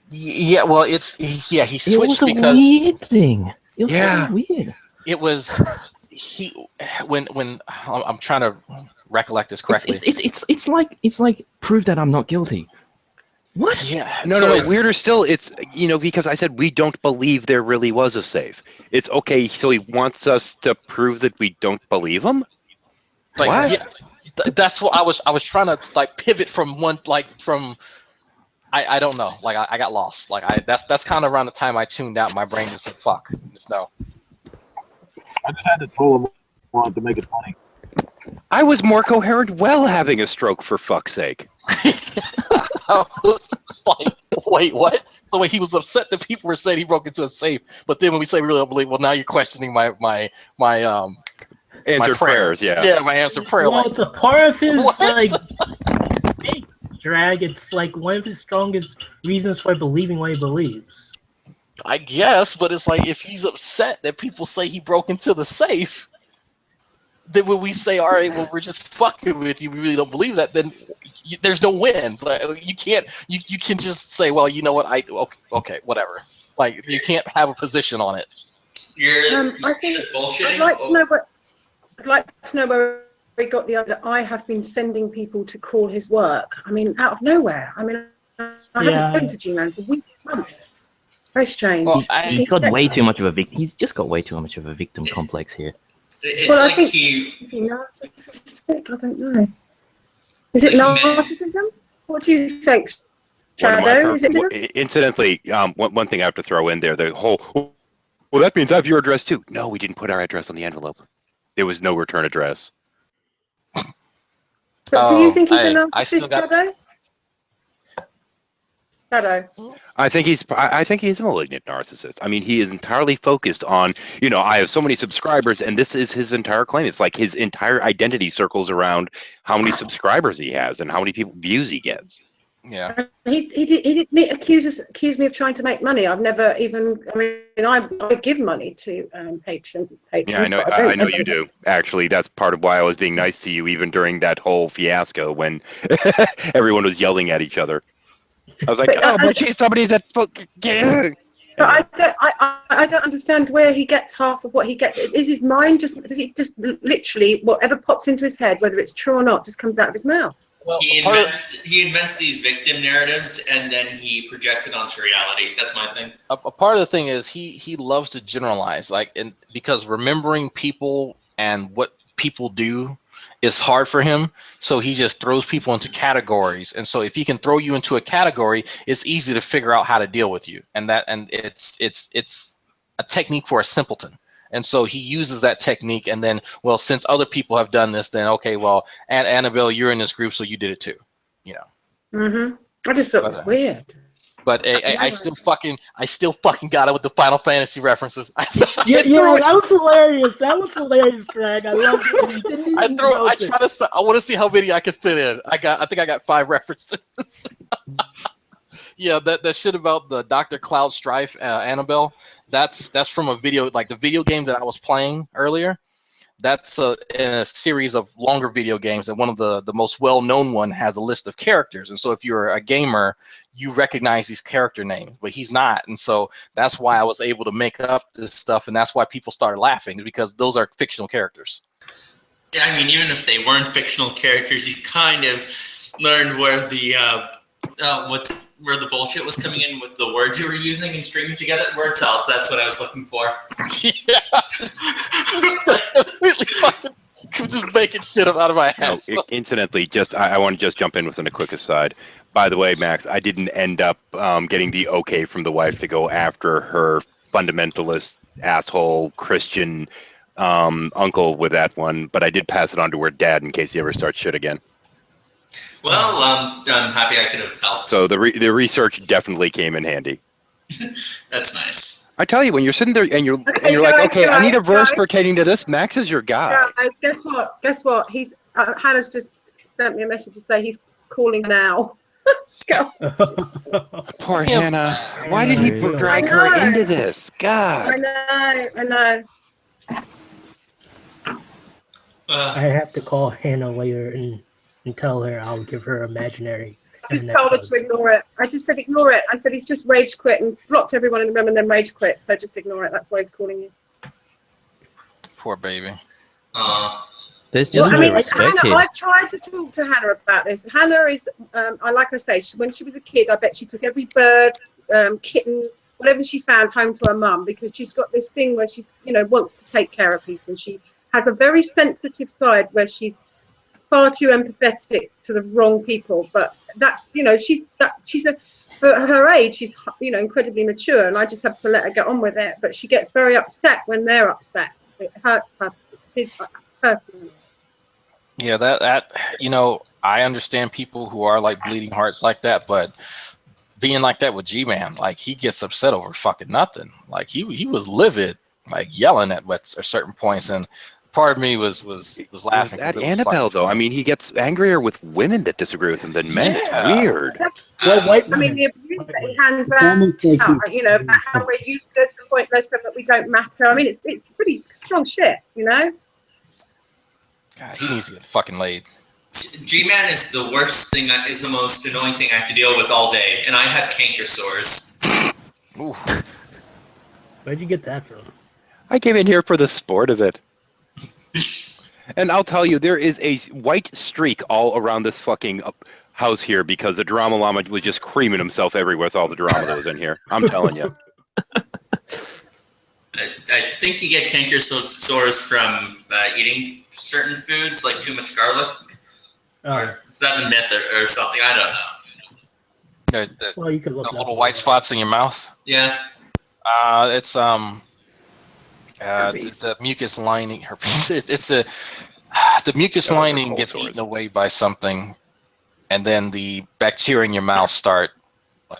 Yeah, well, he switched it was a because weird thing. It was so weird. It was when I'm trying to recollect this correctly. It's like prove that I'm not guilty. What? Yeah. No, weirder still, it's, because I said we don't believe there really was a safe. It's okay, so he wants us to prove that we don't believe him? Like, what? Yeah, that's what I was trying to, like, pivot from one, like, from I don't know. Like I got lost. Like that's kind of around the time I tuned out. My brain just said fuck. Just no. I just had to troll him on to make it funny. I was more coherent while having a stroke, for fuck's sake. I was like, wait, what? So wait, he was upset that people were saying he broke into a safe, but then when we say we really don't believe, well, now you're questioning my answered prayers, yeah. Yeah, my answered prayer. Well, like, it's a part of his what? like faith drag. It's like one of his strongest reasons for believing what he believes. I guess, but it's like if he's upset that people say he broke into the safe, then when we say, all right, well, we're just fucking with you, we really don't believe that, then there's no win. Like, you can't, you can just say, well, you know what, okay, whatever. Like, you can't have a position on it. I think I'd like to know where he got the other. I have been sending people to call his work. I mean, out of nowhere. I mean, I haven't spoken to Gman for weeks, months. Very strange. Well, he's got way too much of a victim. He's just got way too much of a victim complex here. It's well, like I think, is he narcissistic? I don't know. Is it narcissism? What do you think, Shadow? Is it? Incidentally, one thing I have to throw in there: the whole. Well, that means I have your address too. No, we didn't put our address on the envelope. There was no return address. But do you think he's a narcissist, Shadow? Shadow. I think he's a malignant narcissist. I mean, he is entirely focused on, I have so many subscribers, and this is his entire claim. It's like his entire identity circles around how many subscribers he has and how many views he gets. Yeah. He did accuse me of trying to make money. I've never even. I mean, I give money to patrons. Yeah, I know you do. Actually, that's part of why I was being nice to you, even during that whole fiasco when everyone was yelling at each other. I was like, but she's somebody that But I don't understand where he gets half of what he gets. Is his mind does he just literally whatever pops into his head, whether it's true or not, just comes out of his mouth? Well, he invents these victim narratives and then he projects it onto reality. That's my thing. A part of the thing is he loves to generalize, because remembering people and what people do is hard for him, so he just throws people into categories. And so if he can throw you into a category, it's easy to figure out how to deal with you. And it's a technique for a simpleton. And so he uses that technique, and then, well, since other people have done this, then okay, well, Annabelle, you're in this group, so you did it too, Mm-hmm. I just thought it was weird. But I still fucking got it with the Final Fantasy references. Yeah, that was hilarious. That was hilarious, Greg. I love it. I want to see how many I can fit in. I think I got 5 references. Yeah, that shit about the Dr. Cloud Strife, Annabelle. That's from a video, like the video game that I was playing earlier. That's in a series of longer video games, and one of the most well-known one has a list of characters. And so if you're a gamer, you recognize these character names, but he's not. And so that's why I was able to make up this stuff, and that's why people started laughing, because those are fictional characters. Yeah, I mean, even if they weren't fictional characters, you kind of learned where the where the bullshit was coming in with the words you were using and stringing together. Word salads, that's what I was looking for. Yeah. Completely fucking just making shit out of my ass. No, incidentally, I want to just jump in with a quick aside. By the way, Max, I didn't end up getting the okay from the wife to go after her fundamentalist asshole Christian uncle with that one, but I did pass it on to her dad in case he ever starts shit again. Well, I'm happy I could have helped. So the research definitely came in handy. That's nice. I tell you, when you're sitting there and you're like, okay, I need a verse pertaining to this. Max is your guy. Guys, guess what? He's Hannah's just sent me a message to say he's calling now. Poor Hannah. Why did he drag her into this? God. I know. I have to call Hannah later and tell her I'll give her imaginary. I just told her to ignore it. I just said ignore it. I said he's just rage quit and blocked everyone in the room and then rage quit. So just ignore it. That's why he's calling you. Poor baby. There's just Hannah, I've tried to talk to Hannah about this. Hannah is, like I say, when she was a kid, I bet she took every bird, kitten, whatever she found home to her mum, because she's got this thing where she's, wants to take care of people. She has a very sensitive side where she's far too empathetic to the wrong people. But that's, she's for her age, she's, you know, incredibly mature, and I just have to let her get on with it. But she gets very upset when they're upset. It hurts her personally. Yeah, that you know, I understand people who are like bleeding hearts like that, but being like that with G-Man, like he gets upset over fucking nothing. Like he was livid, like yelling at certain points, and part of me was laughing. At Annabelle, though, I mean, he gets angrier with women that disagree with him than men. It's weird. Well, white I mean, the abuse that he hands out, you know, about how we're useless and pointless and that we don't matter. I mean, it's pretty strong shit, you know? God, he needs to get fucking laid. G-Man is the worst thing, is the most annoying thing I have to deal with all day, and I had canker sores. Ooh. Where'd you get that from? I came in here for the sport of it. And I'll tell you, there is a white streak all around this fucking house here because the drama llama was just creaming himself everywhere with all the drama that was in here. I'm telling you. I think you get canker sores from eating certain foods, like too much garlic. Or is that a myth or something? I don't know. Well, you could look the little white spots in your mouth. Yeah. It's the mucus lining. The mucus lining gets eaten away by something, and then the bacteria in your mouth start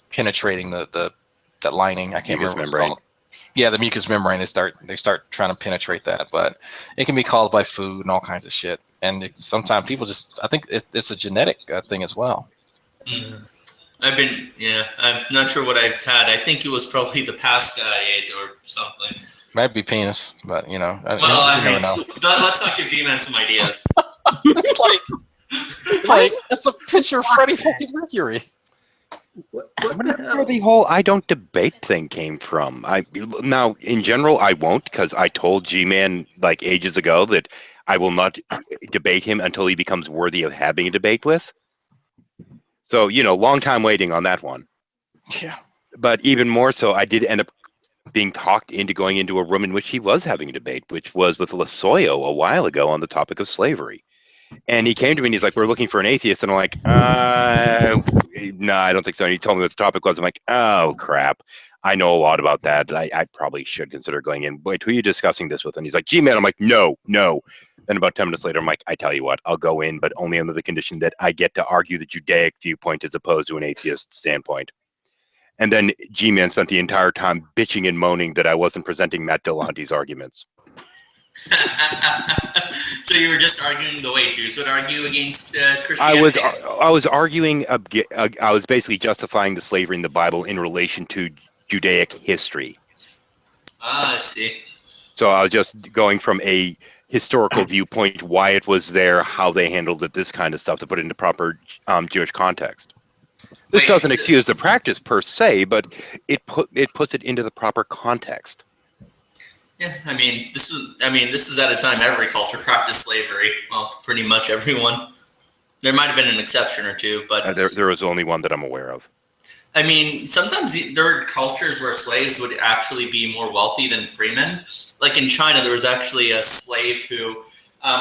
penetrating that lining. I can't remember what it's called. Yeah, the mucous membrane. They start trying to penetrate that, but it can be caused by food and all kinds of shit. And sometimes people I think it's a genetic thing as well. Mm-hmm. I'm not sure what I've had. I think it was probably the pasta I ate or something. Might be penis, but you know, Well, you never know. Let's not give G-Man some ideas. it's like it's a picture of Freddie fucking Mercury. I wonder where the whole I don't debate thing came from. Now, in general, I won't, because I told G-Man like ages ago that I will not debate him until he becomes worthy of having a debate with. So, you know, long time waiting on that one. Yeah. But even more so, I did end up being talked into going into a room in which he was having a debate, which was with Lasoyo a while ago on the topic of slavery. And he came to me and he's like, we're looking for an atheist. And I'm like, no, I don't think so. And he told me what the topic was. I'm like, oh, crap. I know a lot about that. I probably should consider going in. Wait, who are you discussing this with? And he's like, G-Man. I'm like, no. Then about 10 minutes later, I'm like, I tell you what, I'll go in, but only under the condition that I get to argue the Judaic viewpoint as opposed to an atheist standpoint. And then G-Man spent the entire time bitching and moaning that I wasn't presenting Matt Dillahunty's arguments. So you were just arguing the way Jews would argue against Christianity? I was arguing, I was basically justifying the slavery in the Bible in relation to Judaic history. Ah, I see. So I was just going from a historical viewpoint, why it was there, how they handled it, this kind of stuff, to put it into proper Jewish context. This doesn't excuse the practice per se, but it puts it into the proper context. Yeah, I mean, this is at a time every culture practiced slavery. Well, pretty much everyone. There might have been an exception or two, but there was only one that I'm aware of. I mean, sometimes there are cultures where slaves would actually be more wealthy than freemen. Like in China, there was actually a slave who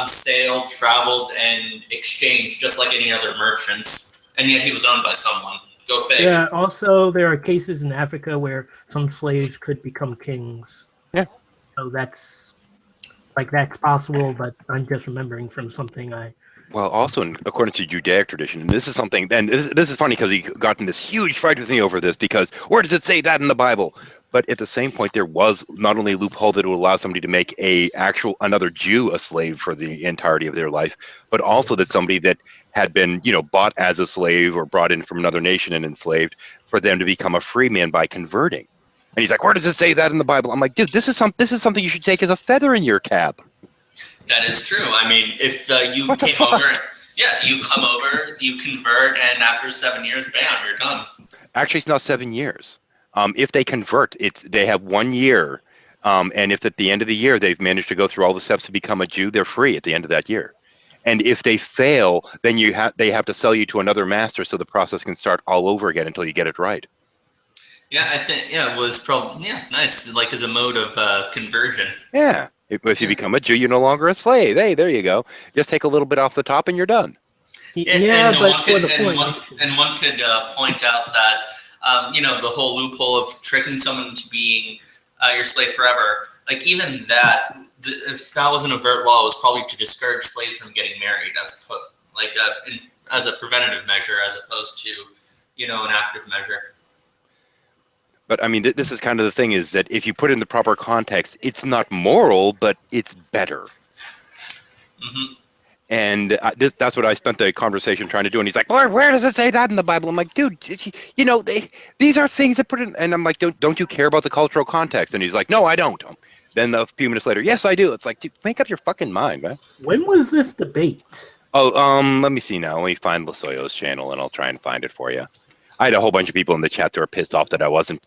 sailed, traveled, and exchanged just like any other merchants, and yet he was owned by someone. Go figure. Yeah, also there are cases in Africa where some slaves could become kings. Yeah. So that's possible, but I'm just remembering from something I... Well, also, according to Judaic tradition, and this is something, and this is funny because he got in this huge fight with me over this, because where does it say that in the Bible? But at the same point, there was not only a loophole that would allow somebody to make another Jew a slave for the entirety of their life, but also that somebody that had been, bought as a slave or brought in from another nation and enslaved, for them to become a free man by converting. And he's like, where does it say that in the Bible? I'm like, dude, this is something you should take as a feather in your cap. That is true. I mean, if you came over, you come over, you convert, and after 7 years, bam, you're done. Actually, it's not 7 years. If they convert, they have 1 year, and if at the end of the year they've managed to go through all the steps to become a Jew, they're free at the end of that year. And if they fail, then they have to sell you to another master, so the process can start all over again until you get it right. Yeah, I think it was probably nice, like as a mode of conversion. Yeah. If you become a Jew, you're no longer a slave. Hey, there you go. Just take a little bit off the top and you're done. One could point out that you know, the whole loophole of tricking someone into being your slave forever. Like even that, if that was an overt law, it was probably to discourage slaves from getting married, as a preventative measure, as opposed to, you know, an active measure. But I mean, this is kind of the thing, is that if you put it in the proper context, it's not moral, but it's better. Mm-hmm. And that's what I spent the conversation trying to do. And he's like, well, where does it say that in the Bible? I'm like, dude, you know, these are things that put in. And I'm like, don't you care about the cultural context? And he's like, no, I don't. Then a few minutes later, yes, I do. It's like, dude, make up your fucking mind, man. When was this debate? Oh, let me see now. Let me find Lasoyo's channel, and I'll try and find it for you. I had a whole bunch of people in the chat that were pissed off that I wasn't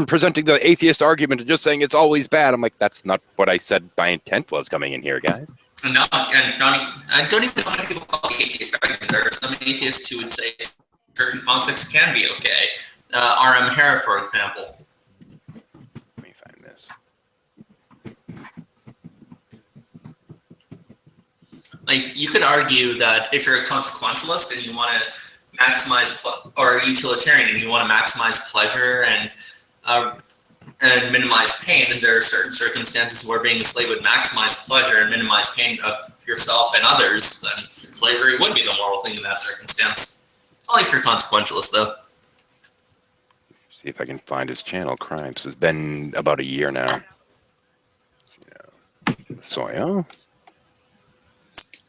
presenting the atheist argument and just saying it's always bad. I'm like, that's not what I said my intent was coming in here, guys. No, and I don't even know why people call it the atheist argument. There are some atheists who would say certain contexts can be okay. R.M. Hare, for example. Let me find this. Like, you could argue that if you're a consequentialist and you want to maximize, or a utilitarian and you want to maximize pleasure and minimize pain, and there are certain circumstances where being a slave would maximize pleasure and minimize pain of yourself and others, then slavery would be the moral thing in that circumstance. Only if you're consequentialist, though. See if I can find his channel. Crimes has been about a year now. So yeah.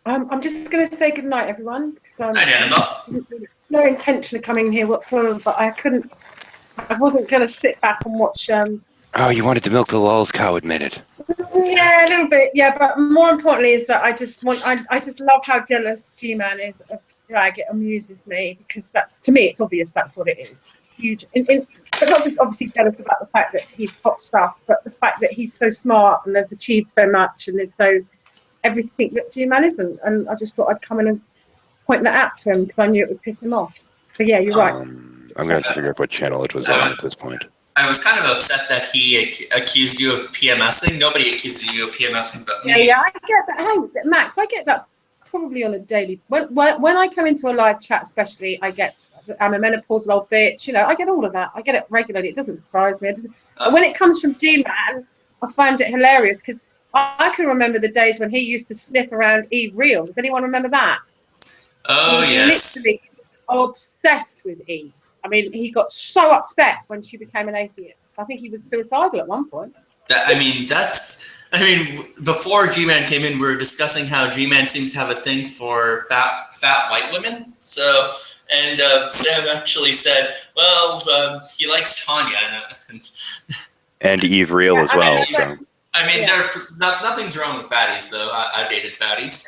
I'm just going to say good night, everyone. Because no intention of coming here whatsoever, but I wasn't going to sit back and watch. Oh, you wanted to milk the lulz cow, admit it. Yeah, a little bit. Yeah, but more importantly is that I just love how jealous Gman is of drag. It amuses me because to me, it's obvious that's what it is. Huge. But not just obviously jealous about the fact that he's hot stuff, but the fact that he's so smart and has achieved so much and is so everything that Gman isn't. And I just thought I'd come in and point that out to him because I knew it would piss him off. But yeah, you're right. I'm going to have to figure out what channel it was on at this point. I was kind of upset that he accused you of PMSing. Nobody accuses you of PMSing but me. Yeah, I get that. Hey, Max, I get that probably on a daily. When I come into a live chat, especially, I'm a menopausal old bitch. You know, I get all of that. I get it regularly. It doesn't surprise me. But when it comes from Gman, I find it hilarious because I can remember the days when he used to sniff around Eve Real. Does anyone remember that? Oh, yes. Literally obsessed with Eve. I mean, he got so upset when she became an atheist. I think he was suicidal at one point. Before G-Man came in, we were discussing how G-Man seems to have a thing for fat white women. So, and Sam actually said, well, he likes Tanya. And Eve Real as well. So. I mean, nothing's wrong with fatties, though. I've dated fatties.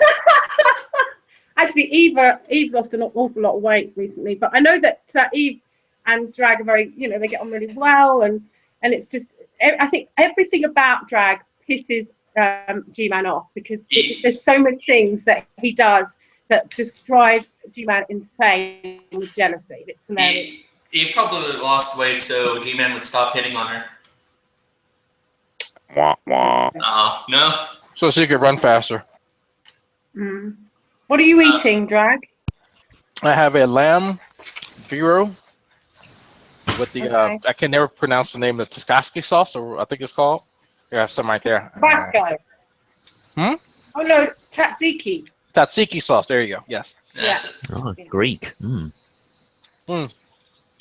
Actually, Eve's lost an awful lot of weight recently, but I know that Eve and drag are very, they get on really well, and it's just, I think everything about drag pisses G-Man off because there's so many things that he does that just drive G-Man insane with jealousy. It's hilarious. Eve probably lost weight so G-Man would stop hitting on her. Wah, wah. No. So she could run faster. Mm. What are you eating, drag? I have a lamb gyro with the I can never pronounce the name of the Tabasco sauce, or I think it's called. I have some right there. Tabasco. Oh no, tzatziki. Tzatziki sauce. There you go. Yes. Yeah. Oh, Greek.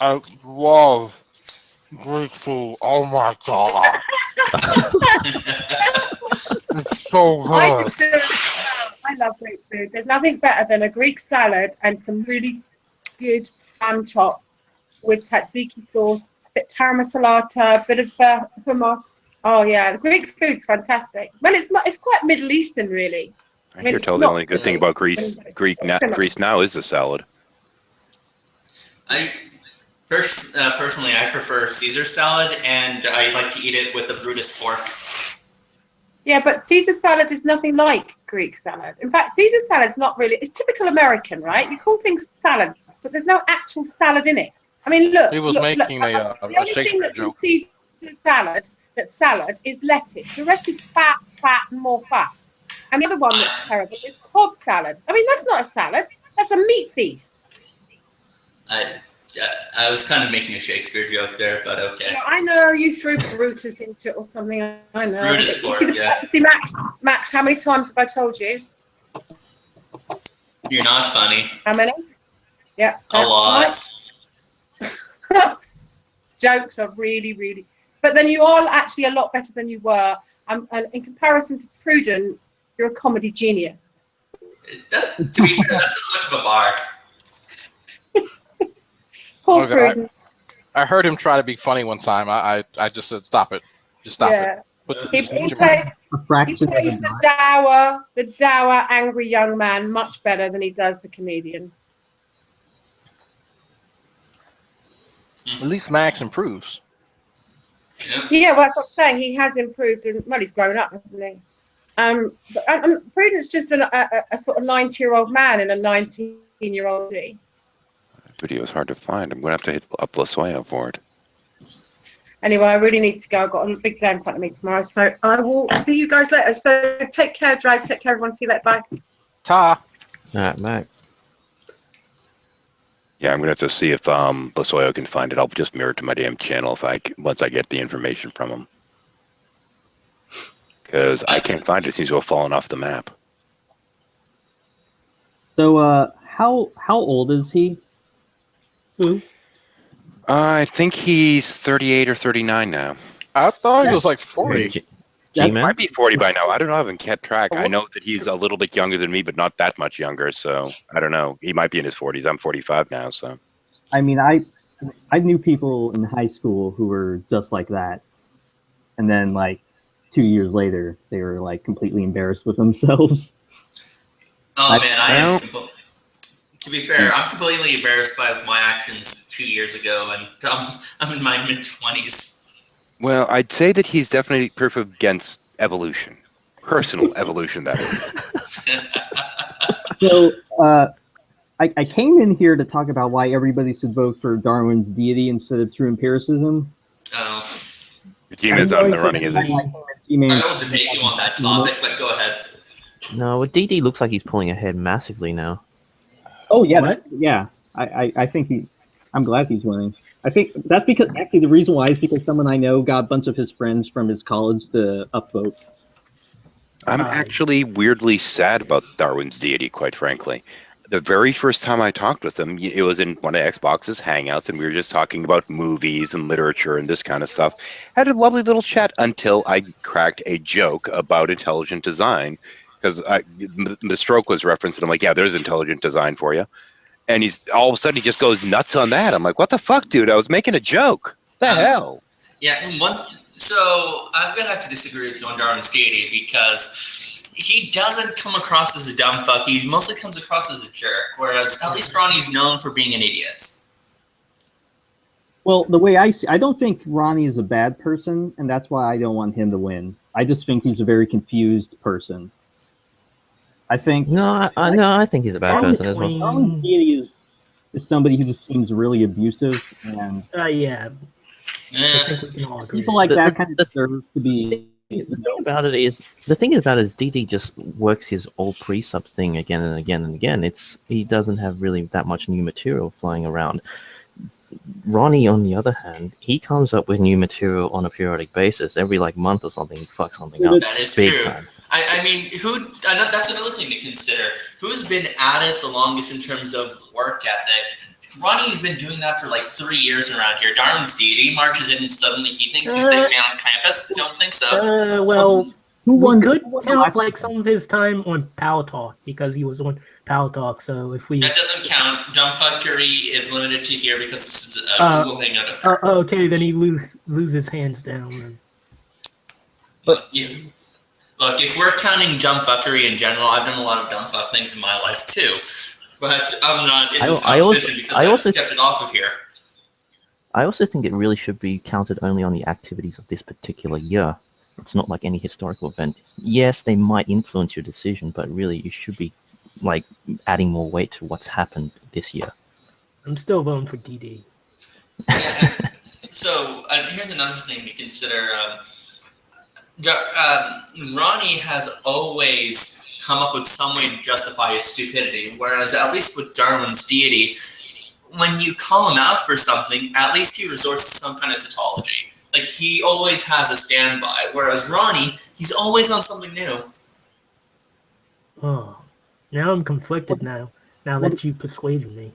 I love Greek food. Oh my god. It's so good. I love Greek food. There's nothing better than a Greek salad and some really good lamb chops with tzatziki sauce, a bit taramasalata, a bit of hummus. Oh yeah, the Greek food's fantastic. Well, it's quite Middle Eastern, really. I hear the only good thing about Greece now is the salad. Personally, I prefer Caesar salad, and I like to eat it with a Brutus fork. Yeah, but Caesar salad is nothing like Greek salad. In fact, Caesar salad's not really, it's typical American, right? You call things salads, but there's no actual salad in it. I mean, look. He was making the only thing that's in Caesar salad is lettuce. The rest is fat, and more fat. And the other one that's terrible is Cobb salad. I mean, that's not a salad. That's a meat feast. I was kind of making a Shakespeare joke there, but okay. Yeah, I know you threw Brutus into it or something. I know. Brutus You for it, yeah. See, Max, how many times have I told you? You're not funny. How many? Yeah. A lot. Right. Jokes are really, really. But then you are actually a lot better than you were. And in comparison to Prudent, you're a comedy genius. To be fair, that's not much of a bar. Poor Prudent. I heard him try to be funny one time. I just said, stop it. Just stop it. He plays the dour, angry young man much better than he does the comedian. At least Max improves. Yeah, well, that's what I'm saying. He has improved, and well, he's grown up, hasn't he? But Prudent's just a sort of 90-year-old man in a 19-year-old body. Video is hard to find. I'm going to have to hit up Lasoya for it. Anyway, I really need to go. I've got a big day in front of me tomorrow, so I will see you guys later. So take care, Drag. Take care, everyone. See you later. Bye. Ta. All right, Mac. Yeah, I'm going to have to see if Lasoya can find it. I'll just mirror it to my damn channel once I get the information from him. Because I can't find it. It seems to have fallen off the map. So, how old is he? I think he's 38 or 39 now. I thought he was like 40. He might be 40 by now. I don't know. I haven't kept track. I know that he's a little bit younger than me, but not that much younger. So I don't know. He might be in his 40s. I'm 45 now. So I mean, I knew people in high school who were just like that, and then like 2 years later, they were like completely embarrassed with themselves. Oh man, to be fair, I'm completely embarrassed by my actions 2 years ago, and I'm in my mid-20s. Well, I'd say that he's definitely proof against evolution. Personal evolution, that is. So, I came in here to talk about why everybody should vote for Darwin's deity instead of true empiricism. Oh. Gman's not in the running, is he? I will debate you on that topic, but go ahead. No, well, DD looks like he's pulling ahead massively now. Oh, yeah. I think I'm glad he's winning. I think that's because actually the reason why is because someone I know got a bunch of his friends from his college to upvote. I'm actually weirdly sad about Darwin's deity, quite frankly. The very first time I talked with him, it was in one of Xbox's Hangouts, and we were just talking about movies and literature and this kind of stuff. Had a lovely little chat until I cracked a joke about intelligent design, because the stroke was referenced, and I'm like, yeah, there's intelligent design for you. And he's all of a sudden he just goes nuts on that. I'm like, what the fuck, dude? I was making a joke. The hell? Yeah, so I'm gonna have to disagree with you on Darwin's deity because he doesn't come across as a dumb fuck. He mostly comes across as a jerk, whereas at least Ronnie's known for being an idiot. Well, the way I see, I don't think Ronnie is a bad person, and that's why I don't want him to win. I just think he's a very confused person. I think I think he's a bad person as well. Darwin's deity is somebody who just seems really abusive, and yeah. I think we can all agree. people like that kind of deserve to be. The thing about it is DD just works his old pre-sub thing again and again and again. He doesn't have really that much new material flying around. Ronnie, on the other hand, he comes up with new material on a periodic basis. Every month or something, he fucks something up. That is big true. time. I mean, that's another thing to consider. Who's been at it the longest in terms of work ethic? Ronnie's been doing that for 3 years around here. Darwin's deity marches in and suddenly he thinks he's big man on campus. Don't think so. Well, we could count some of his time on Power Talk because he was on Power Talk. So if we that doesn't count. Dumbfuckery is limited to here because this is a Google Hangout. Okay, then he loses hands down. But yeah. Look, if we're counting dumbfuckery in general, I've done a lot of dumbfuck things in my life too. But I'm not in this competition because I kept it off of here. I also think it really should be counted only on the activities of this particular year. It's not like any historical event. Yes, they might influence your decision, but really you should be adding more weight to what's happened this year. I'm still voting for DD. So here's another thing to consider. Ronnie has always come up with some way to justify his stupidity, whereas at least with Darwin's deity, when you call him out for something, at least he resorts to some kind of tautology. Like, he always has a standby, whereas Ronnie, he's always on something new. Oh, now I'm conflicted now. Now that you persuaded me.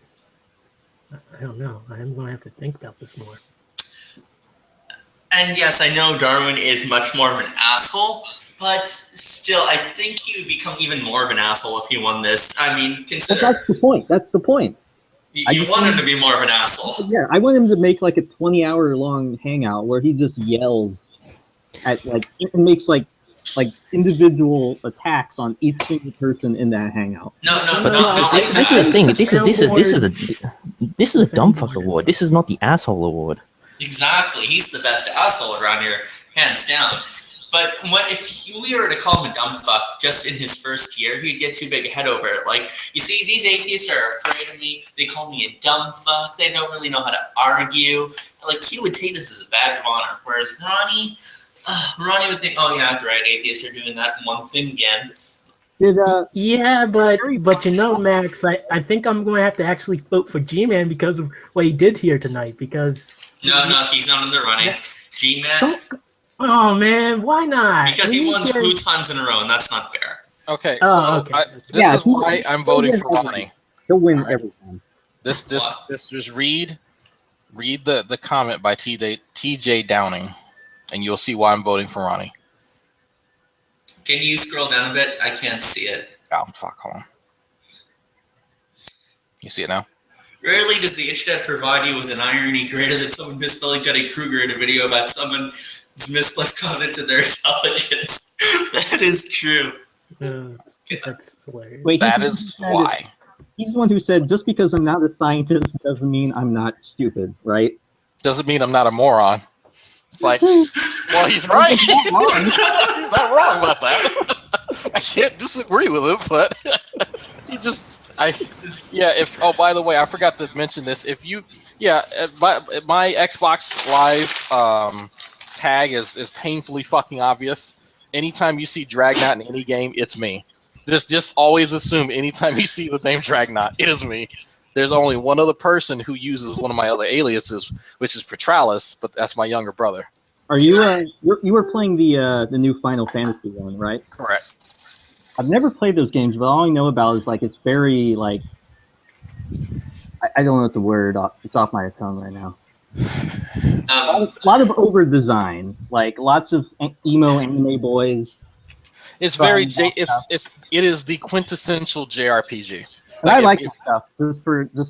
I don't know. I'm going to have to think about this more. And yes, I know Darwin is much more of an asshole, but still, I think he would become even more of an asshole if he won this. I mean, consider... That's the point. That's the point. You want him to be more of an asshole. Yeah, I want him to make like a 20-hour-long hangout where he just yells at and makes like individual attacks on each single person in that hangout. This is the thing. This is a dumb fuck award. This is not the asshole award. Exactly. He's the best asshole around here, hands down. But what if we were to call him a dumb fuck just in his first year, he'd get too big a head over it. Like, you see, these atheists are afraid of me. They call me a dumb fuck. They don't really know how to argue. Like, he would take this as a badge of honor. Whereas Ronnie would think, oh yeah, great, atheists are doing that one thing again. Yeah, but you know, Max, I think I'm going to have to actually vote for G-Man because of what he did here tonight. Because no, he's not in the running. G-Man. Oh man, why not? Because he won 2 times in a row, and that's not fair. Okay, okay. This is why I'm voting for Ronnie. He'll win every time. This just read the comment by TJ Downing, and you'll see why I'm voting for Ronnie. Can you scroll down a bit? I can't see it. Oh, fuck, hold on. You see it now? Rarely does the internet provide you with an irony greater than someone misspelling Jenny Kruger in a video about someone's misplaced confidence in their intelligence. That is true. That's hilarious. Wait, that is why. He's the one who said, just because I'm not a scientist doesn't mean I'm not stupid, right? Doesn't mean I'm not a moron. It's like, well, he's right. He's not wrong about that. I can't disagree with him, but he just, oh, by the way, I forgot to mention this. If you, my Xbox Live tag is painfully fucking obvious. Anytime you see Dragnot in any game, it's me. Just always assume anytime you see the name Dragnot, it is me. There's only one other person who uses one of my other aliases, which is Petralis, but that's my younger brother. Are you you were playing the new Final Fantasy one, right? Correct. I've never played those games, but all I know about is like it's very like I don't know what the word. It's off my tongue right now. A lot of over design, like lots of emo anime boys. It's very it is the quintessential JRPG. And I like this stuff just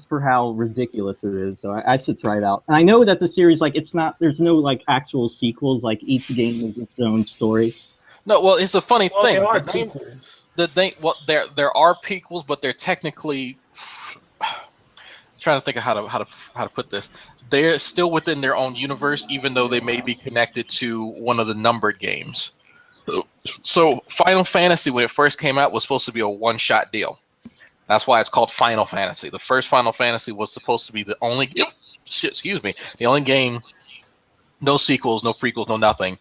for how ridiculous it is. So I should try it out. And I know that the series, like, there's no like actual sequels. Like each game is its own story. No, well, it's a funny thing. There are prequels, but they're technically trying to think of how to put this. They're still within their own universe, even though they may be connected to one of the numbered games. So Final Fantasy, when it first came out, was supposed to be a one-shot deal. That's why it's called Final Fantasy. The first Final Fantasy was supposed to be the only the only game, no sequels, no prequels, no nothing,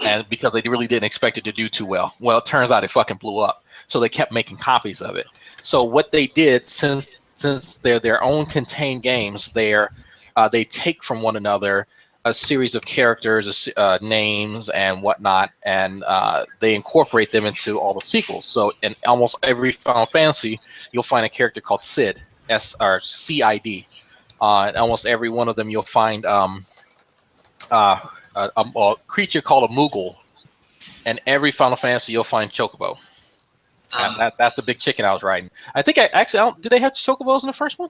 and because they really didn't expect it to do too well. Well, it turns out it fucking blew up. So they kept making copies of it. So what they did, since they're their own contained games, they take from one another a series of characters, names, and whatnot, and they incorporate them into all the sequels. So in almost every Final Fantasy, you'll find a character called Cid, C-I-D. In almost every one of them, you'll find a creature called a Moogle. And every Final Fantasy, you'll find Chocobo. And that's the big chicken I was riding. I think did they have Chocobos in the first one?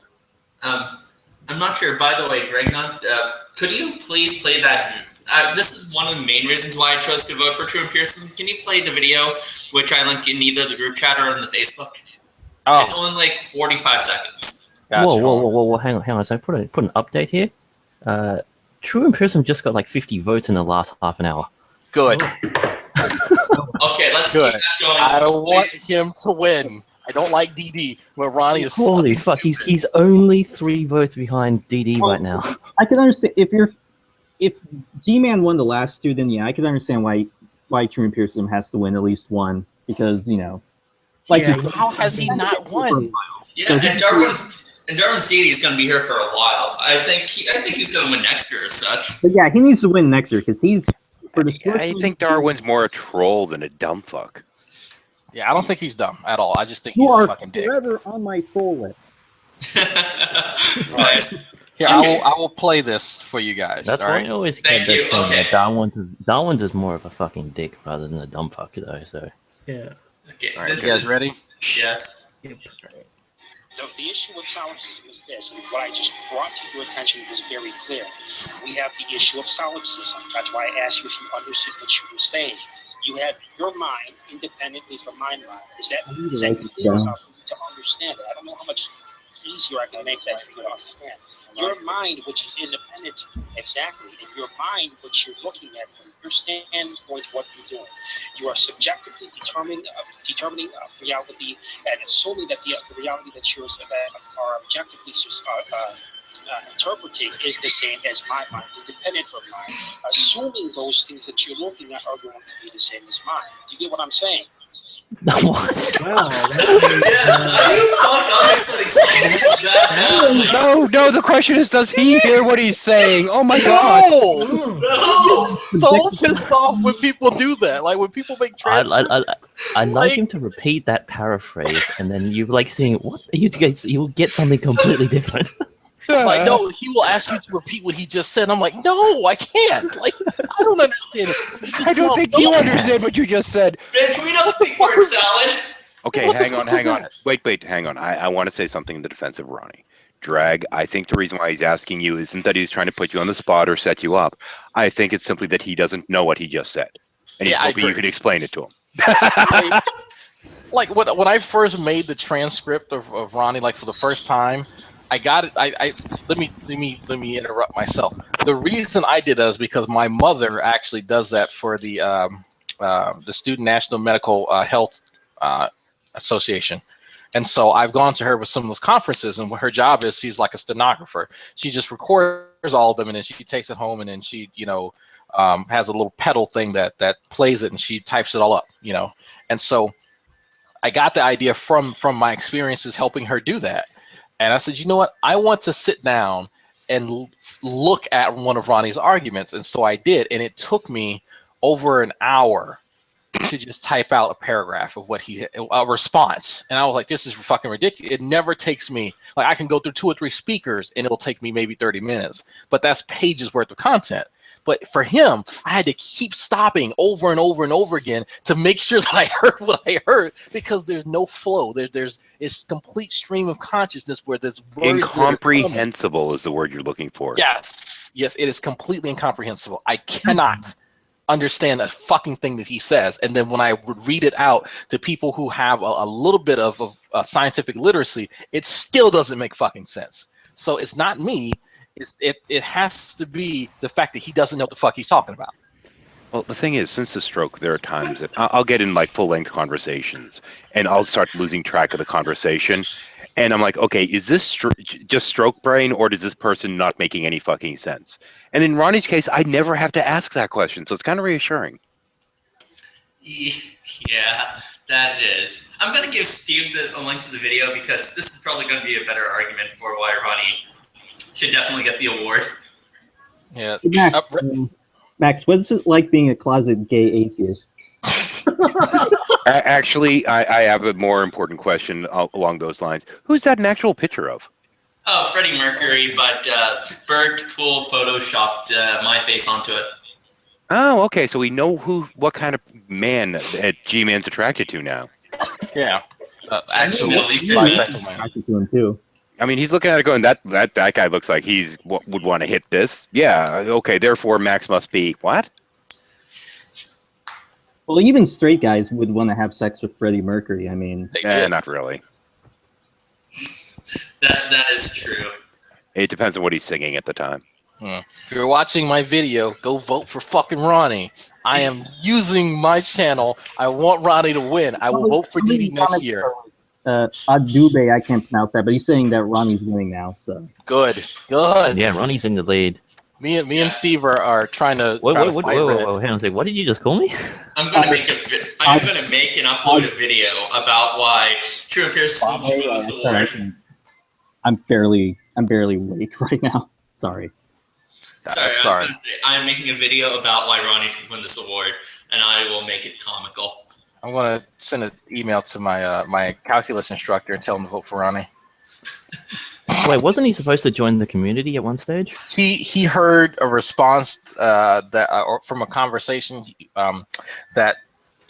I'm not sure. By the way, Dragnot, could you please play that? This is one of the main reasons why I chose to vote for True Empiricism. Can you play the video, which I link in either the group chat or on the Facebook? Oh. It's only like 45 seconds. Gotcha. Whoa! Hang on. So I put an update here. True Empiricism just got like 50 votes in the last half an hour. Good. Okay, let's keep that going. I want him to win. I don't like DD, where Ronnie is. Holy fuck! He's only 3 votes behind DD right now. I can understand if G-Man won the last 2, then yeah, I can understand why True Empiricism has to win at least one, because like how has he not won? Yeah, and And Darwin Seedy is going to be here for a while. I think he's going to win next year as such. But yeah, he needs to win next year because he's for the. I think Darwin's more a troll than a dumb fuck. Yeah, I don't think he's dumb at all. I just think You he's a are fucking dick. forever on my troll list. Nice. Here, Okay. I will play this for you guys. That's all why right? I always Thank get you. that saying Okay. that Darwin's is more of a fucking dick rather than a dumb fuck, though. So Yeah. Okay, All right, you guys ready? Yes. So the issue with solipsism is this, and what I just brought to your attention was very clear. We have the issue of solipsism. That's why I asked you if you understood what you were saying. You have your mind independently from my mind. Is that clear enough for you to understand it? I don't know how much easier I can make that for you to understand. Your mind, which is independent, exactly. If your mind, which you're looking at from your standpoint, what you're doing, you are subjectively determining reality and assuming that the reality that you are objectively interpreting is the same as my mind, independent from mine. Assuming those things that you're looking at are going to be the same as mine. Do you get what I'm saying? what? Are you fucked up explaining science that badly? No, the question is, does he hear what he's saying? Oh my god! No! So pissed off when people do that. Like when people make transcripts. I'd like him to repeat that paraphrase, and then you like seeing what you guys. You'll get something completely different. Like, no, he will ask you to repeat what he just said. I'm like, no, I can't. Like, I don't understand it. I don't think you understand what you just said. Bitch, we don't speak word salad. Okay, hang on. Wait, hang on. I want to say something in the defense of Ronnie. Drag, I think the reason why he's asking you isn't that he's trying to put you on the spot or set you up. I think it's simply that he doesn't know what he just said. And he's hoping you could explain it to him. Like, when I first made the transcript of Ronnie, like, for the first time, I got it. Let me interrupt myself. The reason I did that is because my mother actually does that for the Student National Medical Health Association, and so I've gone to her with some of those conferences. And what her job is, she's like a stenographer. She just records all of them, and then she takes it home, and then she, has a little pedal thing that plays it, and she types it all up, And so I got the idea from my experiences helping her do that. And I said, you know what? I want to sit down and look at one of Ronnie's arguments. And so I did. And it took me over an hour to just type out a paragraph of a response. And I was like, this is fucking ridiculous. It never takes me, like, I can go through 2 or 3 speakers and it'll take me maybe 30 minutes. But that's pages worth of content. But for him, I had to keep stopping over and over and over again to make sure that I heard what I heard, because there's no flow. It's complete stream of consciousness where there's words. Incomprehensible is the word you're looking for. Yes, it is completely incomprehensible. I cannot understand a fucking thing that he says. And then when I would read it out to people who have a little bit of scientific literacy, it still doesn't make fucking sense. So it's not me. It has to be the fact that he doesn't know what the fuck he's talking about. Well, the thing is, since the stroke, there are times that I'll get in like full-length conversations, and I'll start losing track of the conversation, and I'm like, okay, is this just stroke brain, or does this person not making any fucking sense? And in Ronnie's case, I never have to ask that question, so it's kind of reassuring. Yeah, that it is. I'm going to give Steve a link to the video because this is probably going to be a better argument for why Ronnie should definitely get the award. Yeah. Max, what's it like being a closet gay atheist? Actually, I have a more important question along those lines. Who's that an actual picture of? Oh, Freddie Mercury, but Bert Poole photoshopped my face onto it. Oh, okay. So we know what kind of man that G-Man's attracted to now. Yeah. Actually, attracted to him too. I mean, he's looking at it going, that guy looks like he's would want to hit this. Yeah, okay, therefore Max must be what? Well, even straight guys would want to have sex with Freddie Mercury. I mean, not really. That is true. It depends on what he's singing at the time. If you're watching my video, go vote for fucking Ronnie. I am using my channel. I want Ronnie to win. I will vote for DD next year. Adube, I can't pronounce that, but he's saying that Ronnie's winning now. So good. Yeah, Ronnie's in the lead. Me and Steve are trying to. Whoa, hang on a second. What did you just call me? I'm going to make and upload a video about why True Pierce should win this award. I'm barely awake right now. Sorry. Sorry, I was going to say, I'm making a video about why Ronnie should win this award, and I will make it comical. I'm gonna send an email to my my calculus instructor and tell him to vote for Ronnie. Wait, wasn't he supposed to join the community at one stage? He heard a response or from a conversation that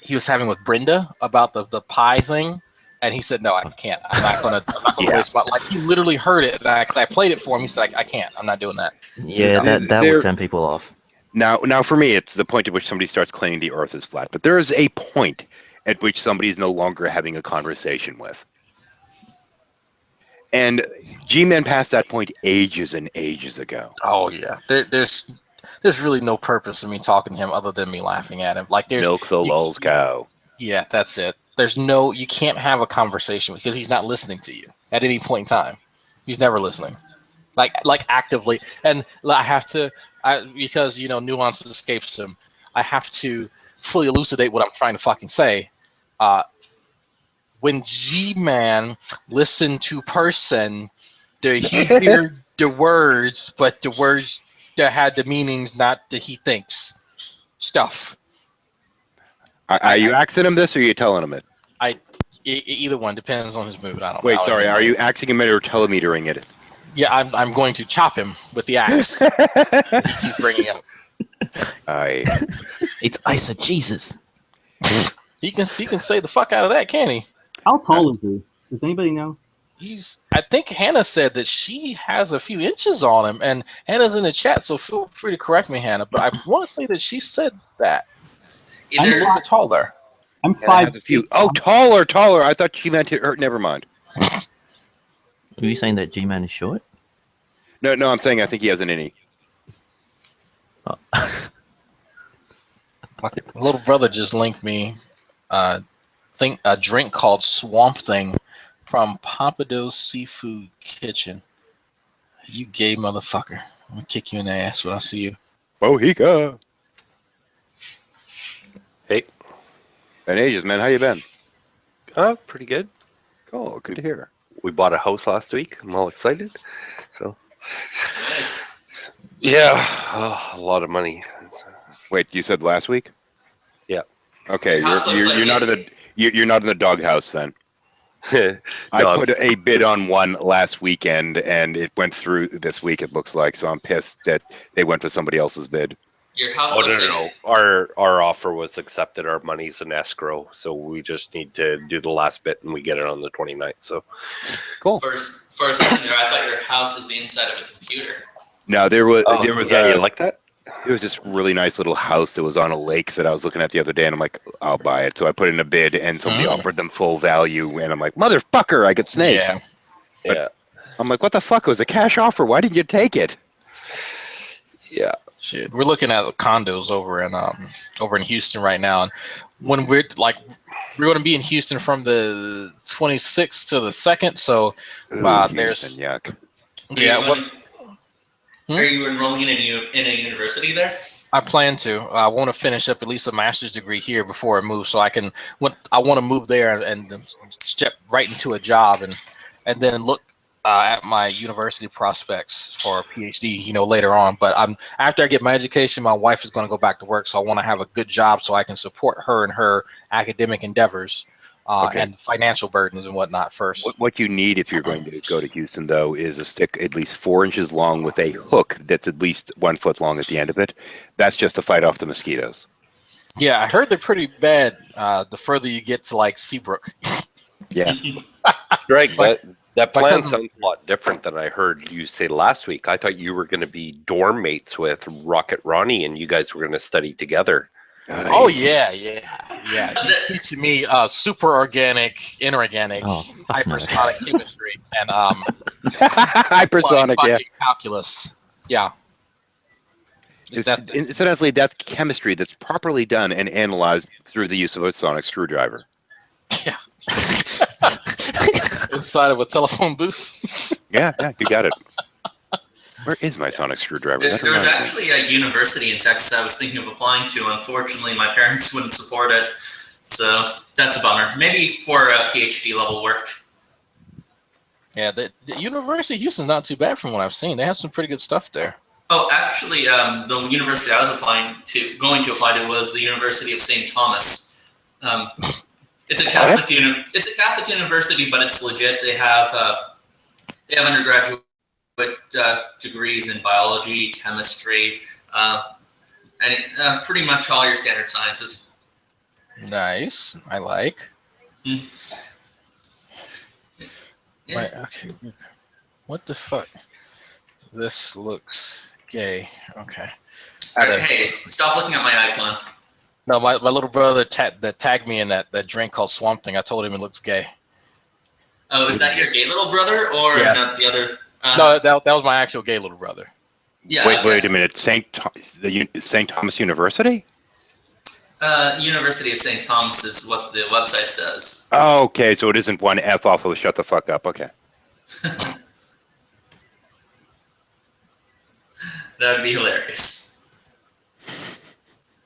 he was having with Brenda about the pie thing, and he said, "No, I can't. I'm not gonna waste my." Like he literally heard it, and I played it for him. He said, "I can't. I'm not doing that." Yeah, that would turn people off. Now, for me, it's the point at which somebody starts claiming the Earth is flat. But there is a point at which somebody is no longer having a conversation with. And G-Man passed that point ages and ages ago. Oh yeah, there's really no purpose in me talking to him other than me laughing at him. Like there's milk the lulz cow. Yeah, that's it. You can't have a conversation because he's not listening to you at any point in time. He's never listening, like actively. And I have to, because nuance escapes him. I have to fully elucidate what I'm trying to fucking say. When G-Man listen to person, he hear the words, but the words that had the meanings not that he thinks stuff. Are you axing him this, or are you telling him it? Either one depends on his mood. I don't. Wait, sorry. Are you axing him it or telemetering it? Yeah, I'm going to chop him with the axe. He keeps bringing up. It's eisegesis. He can say the fuck out of that, can he? How tall is he? Does anybody know? I think Hannah said that she has a few inches on him, and Hannah's in the chat, so feel free to correct me, Hannah. But I want to say that she said that. I'm a little bit taller. I'm five. Taller. I thought she meant her. Never mind. Are you saying that G-Man is short? No, I'm saying I think he has an innie. My little brother just linked me a drink called Swamp Thing from Pompadour's Seafood Kitchen. You gay motherfucker. I'm gonna kick you in the ass when I see you. Bohica. Hey. Been ages, man. How you been? Pretty good. Cool. Good to hear. We bought a house last week. I'm all excited. So. Nice. Yeah, a lot of money. Wait, you said last week? Yeah. Okay, you're not in the doghouse then. I put a bid on one last weekend, and it went through this week. It looks like, so I'm pissed that they went with somebody else's bid. Your house. No. Our offer was accepted. Our money's in escrow, so we just need to do the last bit, and we get it on the 29th. So, cool. For a second there, I thought your house was the inside of a computer. No, there was you like that? There was this really nice little house that was on a lake that I was looking at the other day, and I'm like, I'll buy it. So I put in a bid, and somebody offered them full value, and I'm like, motherfucker, I get snaked. Yeah. I'm like, what the fuck? It was a cash offer. Why didn't you take it? Yeah. Shit, we're looking at condos over in Houston right now, and when we're going to be in Houston from the 26th to the 2nd, so there's yuck. Are you enrolling in a university there? I plan to. I want to finish up at least a master's degree here before I move, so I want to move there and step right into a job and then look at my university prospects for a PhD, later on. But after I get my education, my wife is going to go back to work, so I want to have a good job so I can support her in her academic endeavors and financial burdens and whatnot first. What you need if you're going to go to Houston, though, is a stick at least 4 inches long with a hook that's at least 1 foot long at the end of it. That's just to fight off the mosquitoes. Yeah, I heard they're pretty bad the further you get to Seabrook. Yeah. Greg, that plan sounds a lot different than I heard you say last week. I thought you were going to be dorm mates with Rocket Ronnie, and you guys were going to study together. Oh yeah. He's teaching me super organic, inorganic, hypersonic chemistry, and hypersonic, calculus. Yeah. Incidentally, that's chemistry that's properly done and analyzed through the use of a sonic screwdriver. Yeah. Inside of a telephone booth. Yeah, you got it. Where is my sonic screwdriver? There was actually a university in Texas I was thinking of applying to. Unfortunately, my parents wouldn't support it, so that's a bummer. Maybe for PhD level work. Yeah, the University of Houston's not too bad from what I've seen. They have some pretty good stuff there. Oh, actually, the university I was going to apply to was the University of St. Thomas. It's a Catholic it's a Catholic university, but it's legit. They have undergraduate degrees in biology, chemistry, and pretty much all your standard sciences. Nice. I like. Yeah. Wait, okay. What the fuck? This looks gay. Okay. Hey, stop looking at my icon. No, my little brother tagged me in that drink called Swamp Thing. I told him it looks gay. Oh, is that your gay little brother or Yes. not the other? No, that was my actual gay little brother. Yeah. Wait a minute. St. Thomas University? University of St. Thomas is what the website says. Oh, okay, so it isn't one F off of shut the fuck up. Okay. That'd be hilarious.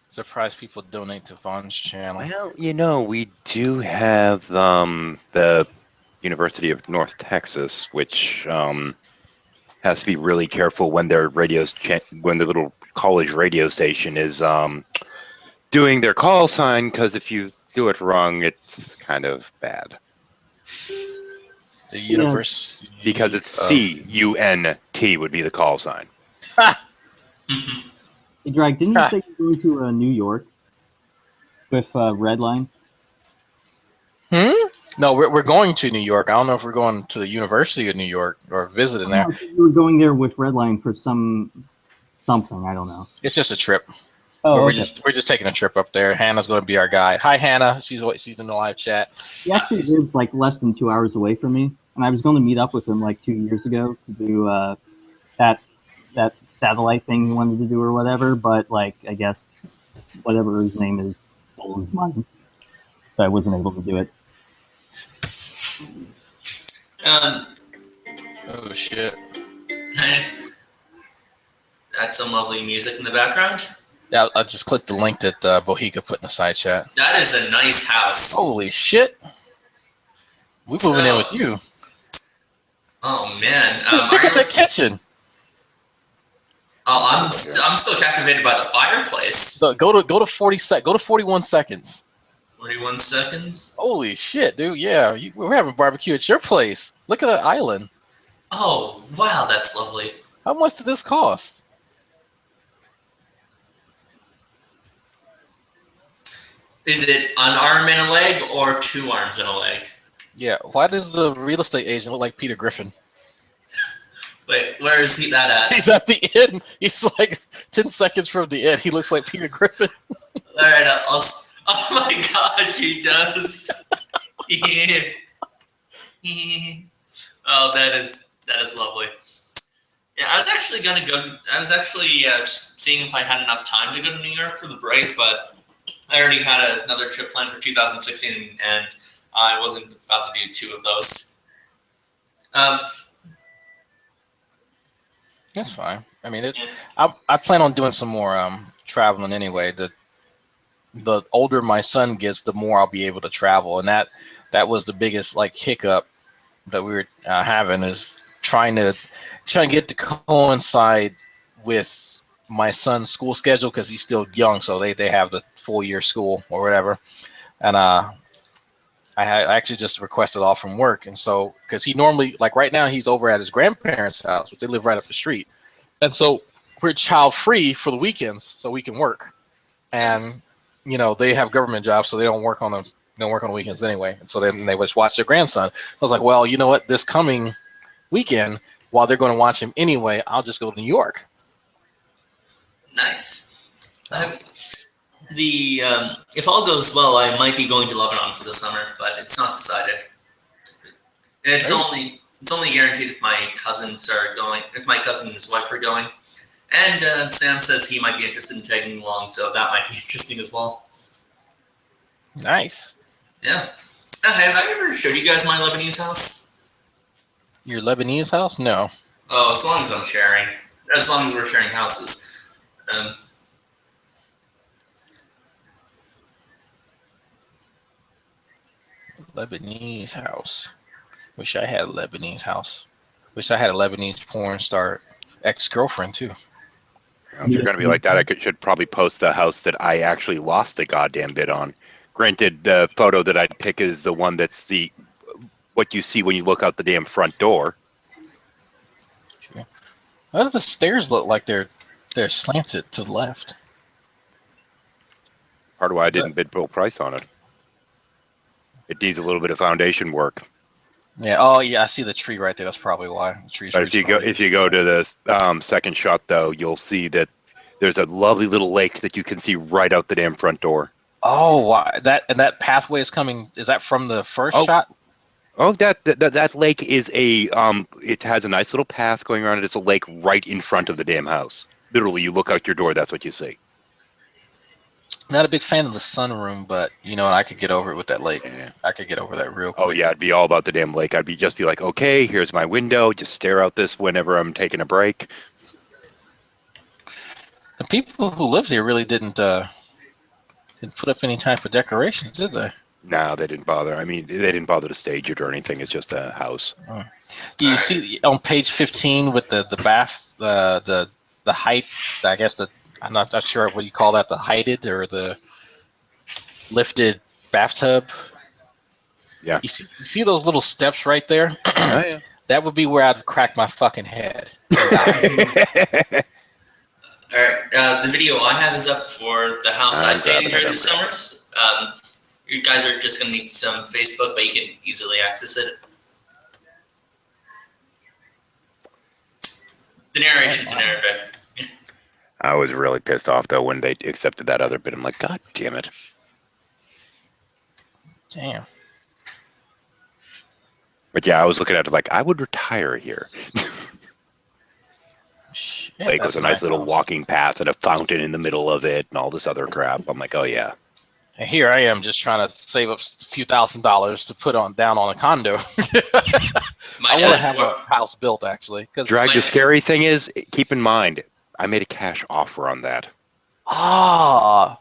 Surprised people donate to Vaughn's channel. Well, you know, we do have the University of North Texas, which has to be really careful when their when the little college radio station is doing their call sign, because if you do it wrong, it's kind of bad. The university, because it's CUNT would be the call sign. Hey, Drag, didn't you say you're going to New York with Redline? No, we're going to New York. I don't know if we're going to the University of New York or visiting there. You were going there with Redline for something. I don't know. It's just a trip. Oh, we're okay. just taking a trip up there. Hannah's going to be our guide. Hi, Hannah. She's in the live chat. He actually lives like less than 2 hours away from me, and I was going to meet up with him like 2 years ago to do that satellite thing he wanted to do or whatever. But like, I guess whatever his name is stole his money, so I wasn't able to do it. Oh shit! That's some lovely music in the background. Yeah, I just clicked the link that Bohica put in the side chat. That is a nice house. Holy shit! We're moving in with you. Oh man! Check out that kitchen. Oh, I'm still captivated by the fireplace. So go to 41 seconds. 41 seconds. Holy shit, dude! Yeah, we're having barbecue at your place. Look at that island. Oh wow, that's lovely. How much did this cost? Is it an arm and a leg or 2 arms and a leg? Yeah. Why does the real estate agent look like Peter Griffin? Wait, where is that at? He's at the end. He's like 10 seconds from the end. He looks like Peter Griffin. All right, oh my gosh, he does. Oh, that is lovely. Yeah, I was actually gonna go. I was actually just seeing if I had enough time to go to New York for the break, but I already had another trip planned for 2016, and I wasn't about to do 2 of those. That's fine. I mean, I plan on doing some more traveling anyway. The older my son gets, the more I'll be able to travel, and that was the biggest like hiccup that we were having, is trying to get to coincide with my son's school schedule, because he's still young, so they have the full year school or whatever, and I actually just requested off from work, and so because he normally, like right now, he's over at his grandparents' house, which they live right up the street, and so we're child free for the weekends, so we can work, and you know they have government jobs, so they don't work on the weekends anyway, and so then they just watch their grandson. So I was like, well, you know what, this coming weekend, while they're going to watch him anyway, I'll just go to New York. Nice. If all goes well, I might be going to Lebanon for the summer, but it's not decided. It's only guaranteed if my cousins are going. If my cousin and his wife are going, and Sam says he might be interested in tagging along, so that might be interesting as well. Nice. Yeah. Have I ever showed you guys my Lebanese house? Your Lebanese house? No. Oh, as long as I'm sharing. As long as we're sharing houses. Lebanese house. Wish I had a Lebanese house. Wish I had a Lebanese porn star ex-girlfriend too. If you're going to be like that, should probably post the house that I actually lost the goddamn bid on. Granted, the photo that I'd pick is the one that's what you see when you look out the damn front door. Why do the stairs look like they're slanted to the left? Part of why I didn't bid full price on it. It needs a little bit of foundation work. Yeah. Oh, yeah. I see the tree right there. That's probably why. The tree's But if you go to the second shot, though, you'll see that there's a lovely little lake that you can see right out the damn front door. Oh, why that pathway is coming? Is that from the first shot? Oh, that lake is it has a nice little path going around it. It's a lake right in front of the damn house. Literally, you look out your door, that's what you see. Not a big fan of the sunroom, but I could get over it with that lake. I could get over that real quick. Oh yeah, I'd be all about the damn lake. I'd just be like, okay, here's my window. Just stare out this whenever I'm taking a break. The people who lived here really didn't put up any type of decorations, did they? No, they didn't bother. I mean, they didn't bother to stage it or anything. It's just a house. Oh. You see on page 15 with the bath, the height. I guess I'm not sure what you call that, the heighted or the lifted bathtub. Yeah. You see those little steps right there? Oh, yeah. That would be where I'd crack my fucking head. All right, the video I have is up for the house I stayed in during the summers. You guys are just going to need some Facebook, but you can easily access it. The narration's in Arabic. I was really pissed off, though, when they accepted that other bit. I'm like, God damn it. Damn. But yeah, I was looking at it like, I would retire here. Yeah, Lake was a nice little walking path and a fountain in the middle of it and all this other crap. I'm like, oh, yeah. And here I am just trying to save up a few $1,000s to put down on a condo. I want to have a house built, actually. Drag, the scary thing is, keep in mind, I made a cash offer on that. Ah.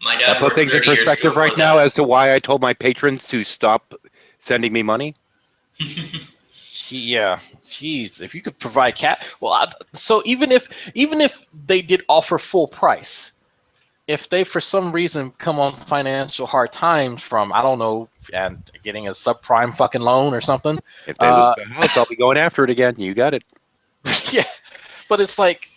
That put things in perspective right now as to why I told my patrons to stop sending me money. Yeah, jeez, if you could provide so even if they did offer full price, if they for some reason come on financial hard times from, I don't know, and getting a subprime fucking loan or something, if they lose the house, I'll be going after it again. You got it. Yeah, but it's like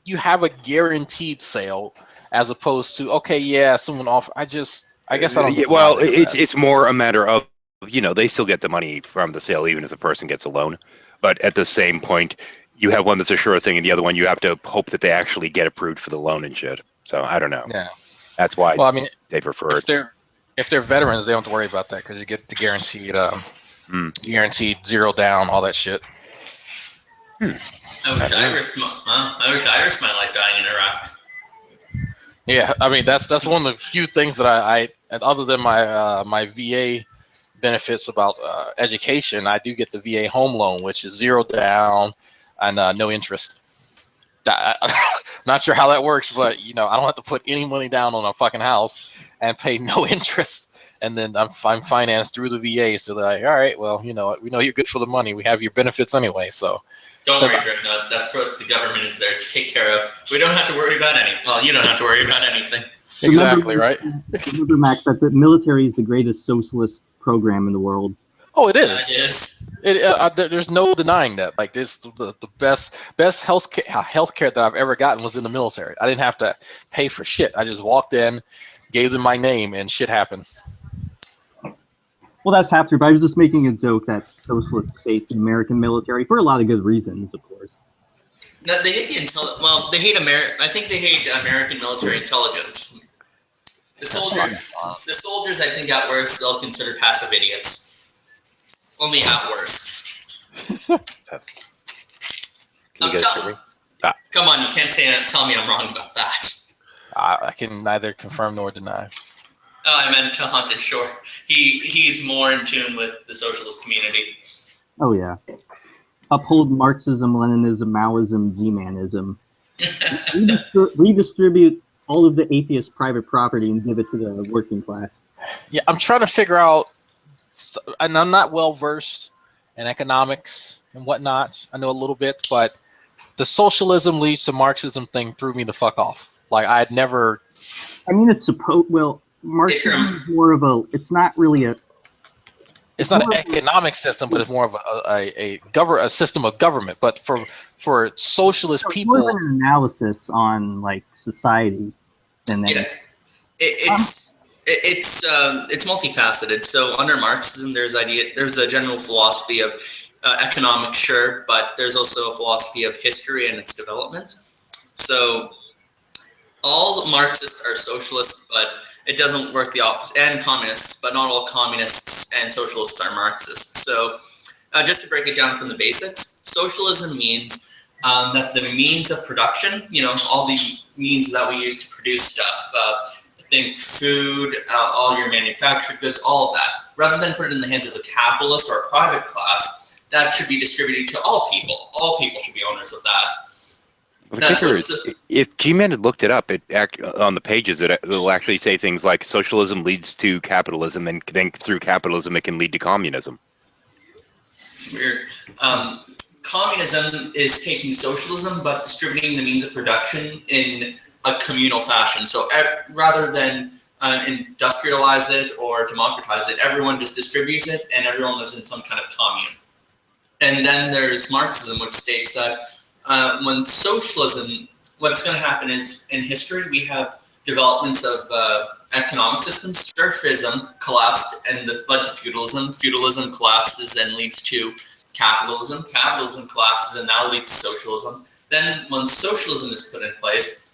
you have a guaranteed sale as opposed to, okay, yeah, someone offer. I guess I don't. Well, it's more a matter of, they still get the money from the sale even if the person gets a loan. But at the same point, you have one that's a sure thing and the other one you have to hope that they actually get approved for the loan and shit. So I don't know. Yeah. That's why they prefer it. If they're veterans, they don't have to worry about that because you get the guaranteed zero down, all that shit. I wish Iris might like dying in Iraq. Yeah, I mean that's one of the few things that I other than my VA benefits about education, I do get the VA home loan, which is zero down and no interest. Not sure how that works, but I don't have to put any money down on a fucking house and pay no interest, and then I'm financed through the VA. So they're like, all right, well, we know you're good for the money. We have your benefits anyway, so. Don't worry, Dreadnought. That's what the government is there to take care of. We don't have to worry about anything. Well, you don't have to worry about anything. Exactly, right? Remember, Max, that the military is the greatest socialist program in the world. Oh, it is. It is. There's no denying that. Like, this, the best healthcare that I've ever gotten was in the military. I didn't have to pay for shit. I just walked in, gave them my name, and shit happened. Well, that's half true, but I was just making a joke that socialists hate the American military for a lot of good reasons, of course. No, they hate they hate I think they hate American military intelligence. The soldiers, I think, at worst, they'll consider passive idiots. Only at worst. Can you guys hear me? Come on, you can't tell me I'm wrong about that. I can neither confirm nor deny. Oh, I meant to Haunted Shore. He's more in tune with the socialist community. Oh, yeah. Uphold Marxism, Leninism, Maoism, Gmanism. Redistribute all of the atheist private property and give it to the working class. Yeah, I'm trying to figure out and I'm not well versed in economics and whatnot. I know a little bit, but the socialism leads to Marxism thing threw me the fuck off. Like I had never. I mean, it's supposed. Well, Marxism is more of a. It's not really a. It's not an economic system, but it's more of a system of government. But for socialist people, more of an analysis on like society than that. It's multifaceted. So under Marxism, there's a general philosophy of economics, sure, but there's also a philosophy of history and its developments. So all Marxists are socialists, but it doesn't work the opposite, and communists, but not all communists and socialists are Marxists. So just to break it down from the basics, socialism means that the means of production, all the means that we use to produce stuff, think food, all your manufactured goods, all of that, rather than put it in the hands of a capitalist or a private class, that should be distributed to all people. All people should be owners of that. Well, the kicker is, if Gman had looked it up, on the pages, it'll actually say things like socialism leads to capitalism, and then through capitalism it can lead to communism. Weird. Communism is taking socialism but distributing the means of production in a communal fashion. So rather than industrialize it or democratize it, everyone just distributes it and everyone lives in some kind of commune. And then there's Marxism, which states that when socialism, what's going to happen is in history we have developments of economic systems. Serfism collapsed and led to feudalism. Feudalism collapses and leads to capitalism. Capitalism collapses and now leads to socialism. Then when socialism is put in place,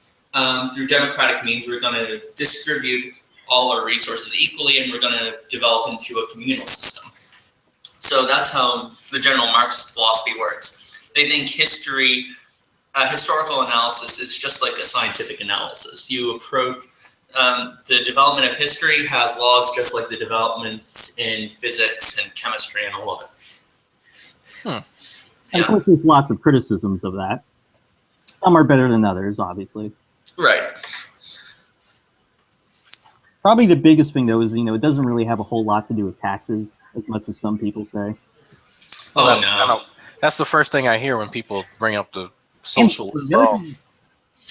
through democratic means, we're going to distribute all our resources equally and we're going to develop into a communal system. So that's how the general Marxist philosophy works. They think historical analysis is just like a scientific analysis. You approach the development of history has laws just like the developments in physics and chemistry and all of it. And of course, there's lots of criticisms of that. Some are better than others, obviously. Right. Probably the biggest thing, though, is it doesn't really have a whole lot to do with taxes, as much as some people say. That's the first thing I hear when people bring up the socialism.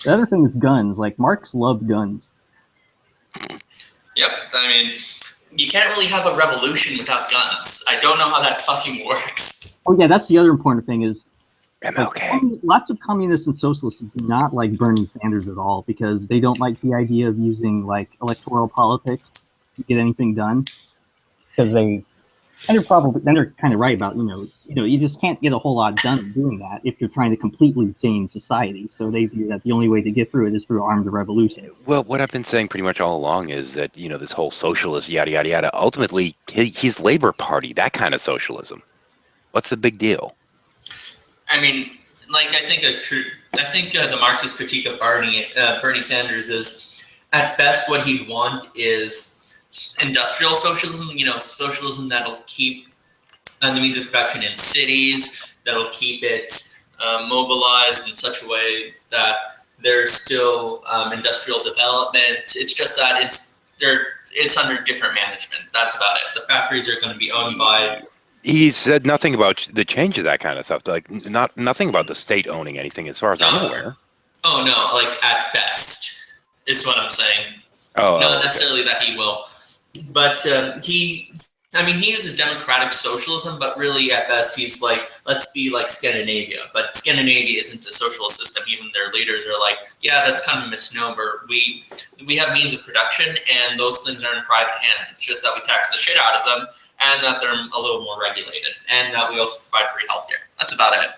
The other thing is guns. Like, Marx loved guns. Yep. I mean, you can't really have a revolution without guns. I don't know how that fucking works. Oh, yeah, that's the other important thing is MLK. Lots of communists and socialists do not like Bernie Sanders at all because they don't like the idea of using, like, electoral politics to get anything done. Because they're kind of right about, you just can't get a whole lot done doing that if you're trying to completely change society. So they view that the only way to get through it is through armed revolution. Well, what I've been saying pretty much all along is that, this whole socialist yada, yada, yada, ultimately, he's Labor Party, that kind of socialism. What's the big deal? I mean, like, I think the Marxist critique of Bernie Sanders is, at best, what he'd want is industrial socialism, socialism that'll keep the means of production in cities, that'll keep it mobilized in such a way that there's still industrial development. It's just that it's under different management. That's about it. The factories are going to be owned by... He said nothing about the change of that kind of stuff, like nothing about the state owning anything as far as I'm aware. Oh, no, like, at best, is what I'm saying. Not necessarily that he will. But he uses democratic socialism, but really at best he's like, let's be like Scandinavia. But Scandinavia isn't a socialist system. Even their leaders are like, yeah, that's kind of a misnomer. We have means of production, and those things are in private hands. It's just that we tax the shit out of them, and that they're a little more regulated, and that we also provide free healthcare. That's about it.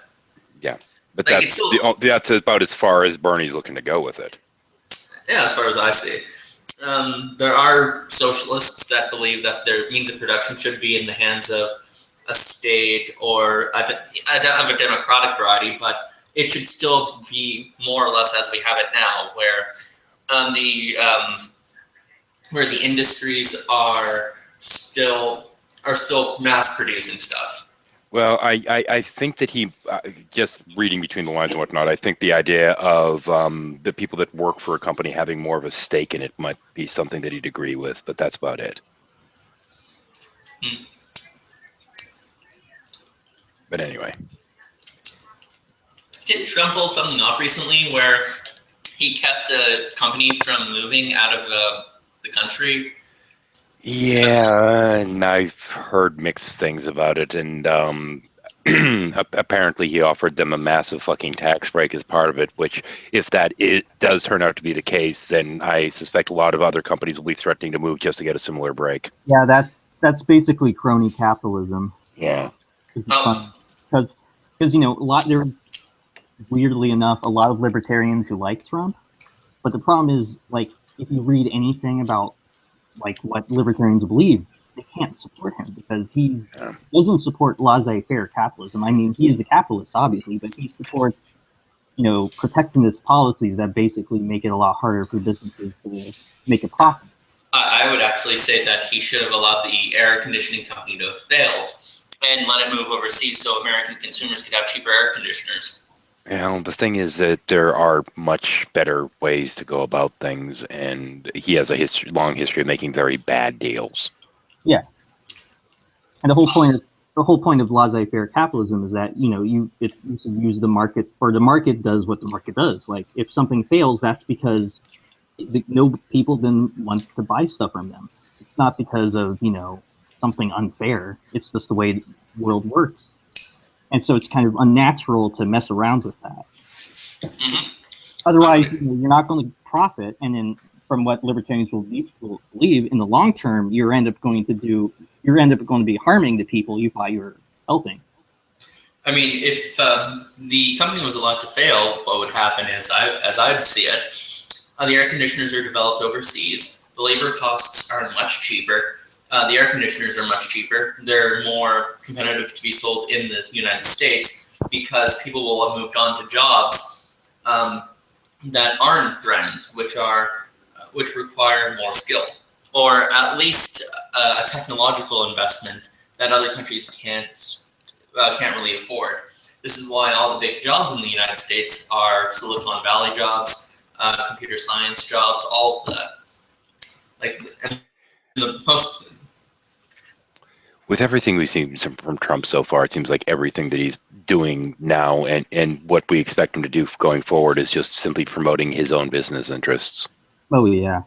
Yeah, but that's about as far as Bernie's looking to go with it. Yeah, as far as I see. There are socialists that believe that their means of production should be in the hands of a state or of a democratic variety, but it should still be more or less as we have it now, where the industries are still mass producing stuff. Well, I think that he, just reading between the lines and whatnot, I think the idea of the people that work for a company having more of a stake in it might be something that he'd agree with, but that's about it. But anyway. Didn't Trump hold something off recently where he kept a company from moving out of the country? Yeah, and I've heard mixed things about it, and apparently he offered them a massive fucking tax break as part of it, which, if does turn out to be the case, then I suspect a lot of other companies will be threatening to move just to get a similar break. Yeah, that's basically crony capitalism. Yeah. Because there, weirdly enough, a lot of libertarians who like Trump, but the problem is, like, if you read anything about like what libertarians believe, they can't support him because he doesn't support laissez-faire capitalism. I mean, he is a capitalist, obviously, but he supports, protectionist policies that basically make it a lot harder for businesses to make a profit. I would actually say that he should have allowed the air conditioning company to have failed and let it move overseas so American consumers could have cheaper air conditioners. Well, the thing is that there are much better ways to go about things, and he has a long history of making very bad deals. Yeah, and the whole point of laissez-faire capitalism is that you should use the market, or the market does what the market does. Like if something fails, that's because no people then want to buy stuff from them. It's not because of something unfair. It's just the way the world works. And so it's kind of unnatural to mess around with that. Mm-hmm. Otherwise, you're not going to profit. And then, from what libertarians will believe, in the long term, you end up going to be harming the people you thought you were helping. I mean, if the company was allowed to fail, what would happen is, as I'd see it, the air conditioners are developed overseas. The labor costs are much cheaper. The air conditioners are much cheaper. They're more competitive to be sold in the United States because people will have moved on to jobs that aren't threatened, which require more skill, or at least a technological investment that other countries can't really afford. This is why all the big jobs in the United States are Silicon Valley jobs, computer science jobs, all of that. Like, and the most. With everything we've seen from Trump so far, it seems like everything that he's doing now and what we expect him to do going forward is just simply promoting his own business interests. Oh, yeah.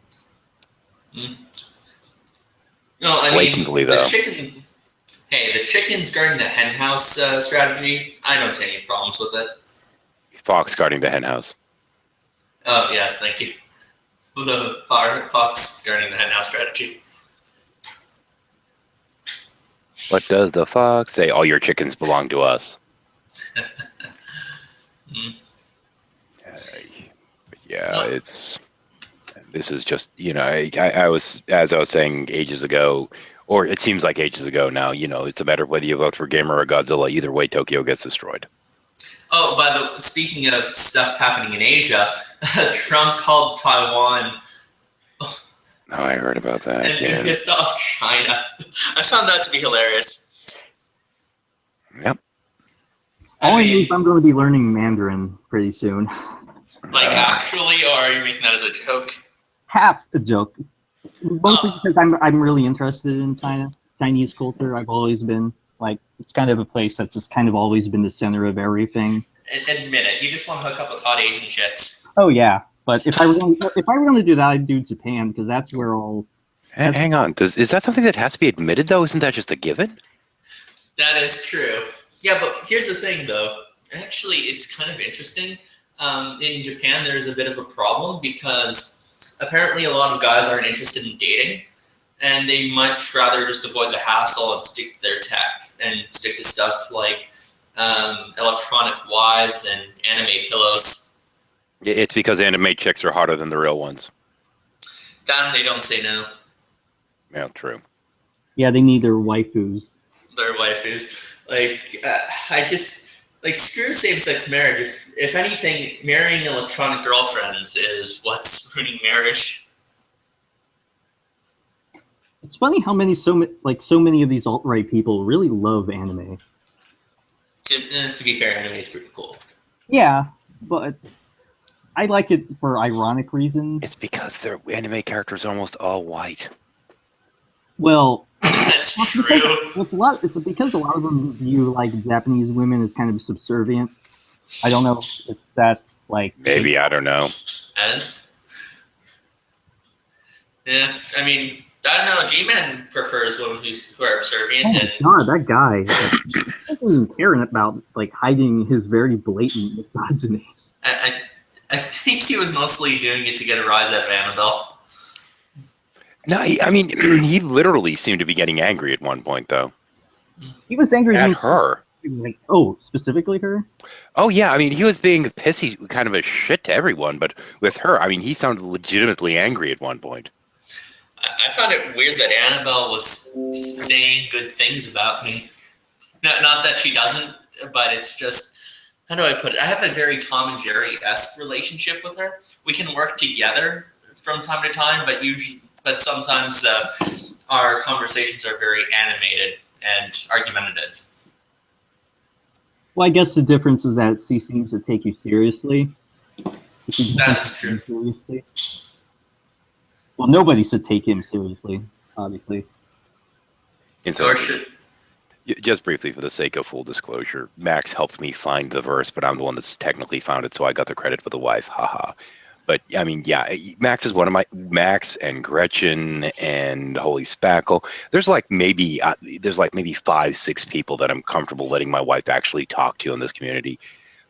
No, I Blatantly, mean, though. the chickens guarding the hen house strategy, I don't see any problems with it. Fox guarding the hen house. Oh, yes, thank you. The fox guarding the hen house strategy. What does the fox say? All your chickens belong to us. This is just, I was, as I was saying ages ago, or it seems like ages ago now, it's a matter of whether you vote for Gamer or Godzilla. Either way, Tokyo gets destroyed. Oh, speaking of stuff happening in Asia, Trump called Taiwan. Oh, I heard about that. And pissed off China. I found that to be hilarious. Yep. I'm going to be learning Mandarin pretty soon. Like actually, or are you making that as a joke? Half a joke. Mostly because I'm really interested in Chinese culture. I've always been it's kind of a place that's just kind of always been the center of everything. Admit it. You just want to hook up with hot Asian chicks. Oh yeah, but if I were going to do that, I'd do Japan because that's where all. Hang on, is that something that has to be admitted though? Isn't that just a given? That is true. Yeah, but here's the thing though. Actually, it's kind of interesting. In Japan, there's a bit of a problem because apparently a lot of guys aren't interested in dating, and they much rather just avoid the hassle and stick to their tech and stick to stuff like electronic wives and anime pillows. It's because anime chicks are hotter than the real ones. Then they don't say no. Yeah, true. Yeah, they need their waifus. Their waifus. I just screw same-sex marriage. If anything, marrying electronic girlfriends is what's ruining marriage. It's funny how so many of these alt-right people really love anime. To be fair, anime is pretty cool. Yeah, but I like it for ironic reasons. It's because their anime characters are almost all white. Well, That's true. It's because a lot of them view like Japanese women as kind of subservient. I don't know if that's like maybe, I don't know. Yeah, I mean, I don't know. G-Man prefers women who are subservient. Oh my god, that guy doesn't even care about like hiding his very blatant misogyny. I think he was mostly doing it to get a rise out of Annabelle. No, I mean, he literally seemed to be getting angry at one point, though. He was angry at her. Like, oh, specifically her? Oh, yeah. I mean, he was being pissy, kind of a shit to everyone, but with her, I mean, he sounded legitimately angry at one point. I found it weird that Annabelle was saying good things about me. Not that she doesn't, but it's just, how do I put it? I have a very Tom and Jerry-esque relationship with her. We can work together from time to time, but sometimes our conversations are very animated and argumentative. Well, I guess the difference is that she seems to take you seriously. That's true. Seriously. Well, nobody should take him seriously, obviously. Just briefly, for the sake of full disclosure, Max helped me find the verse, but I'm the one that's technically found it, so I got the credit for the wife. Haha. But I mean, yeah, Max is one of Max and Gretchen and Holy Spackle. There's like maybe 5-6 people that I'm comfortable letting my wife actually talk to in this community,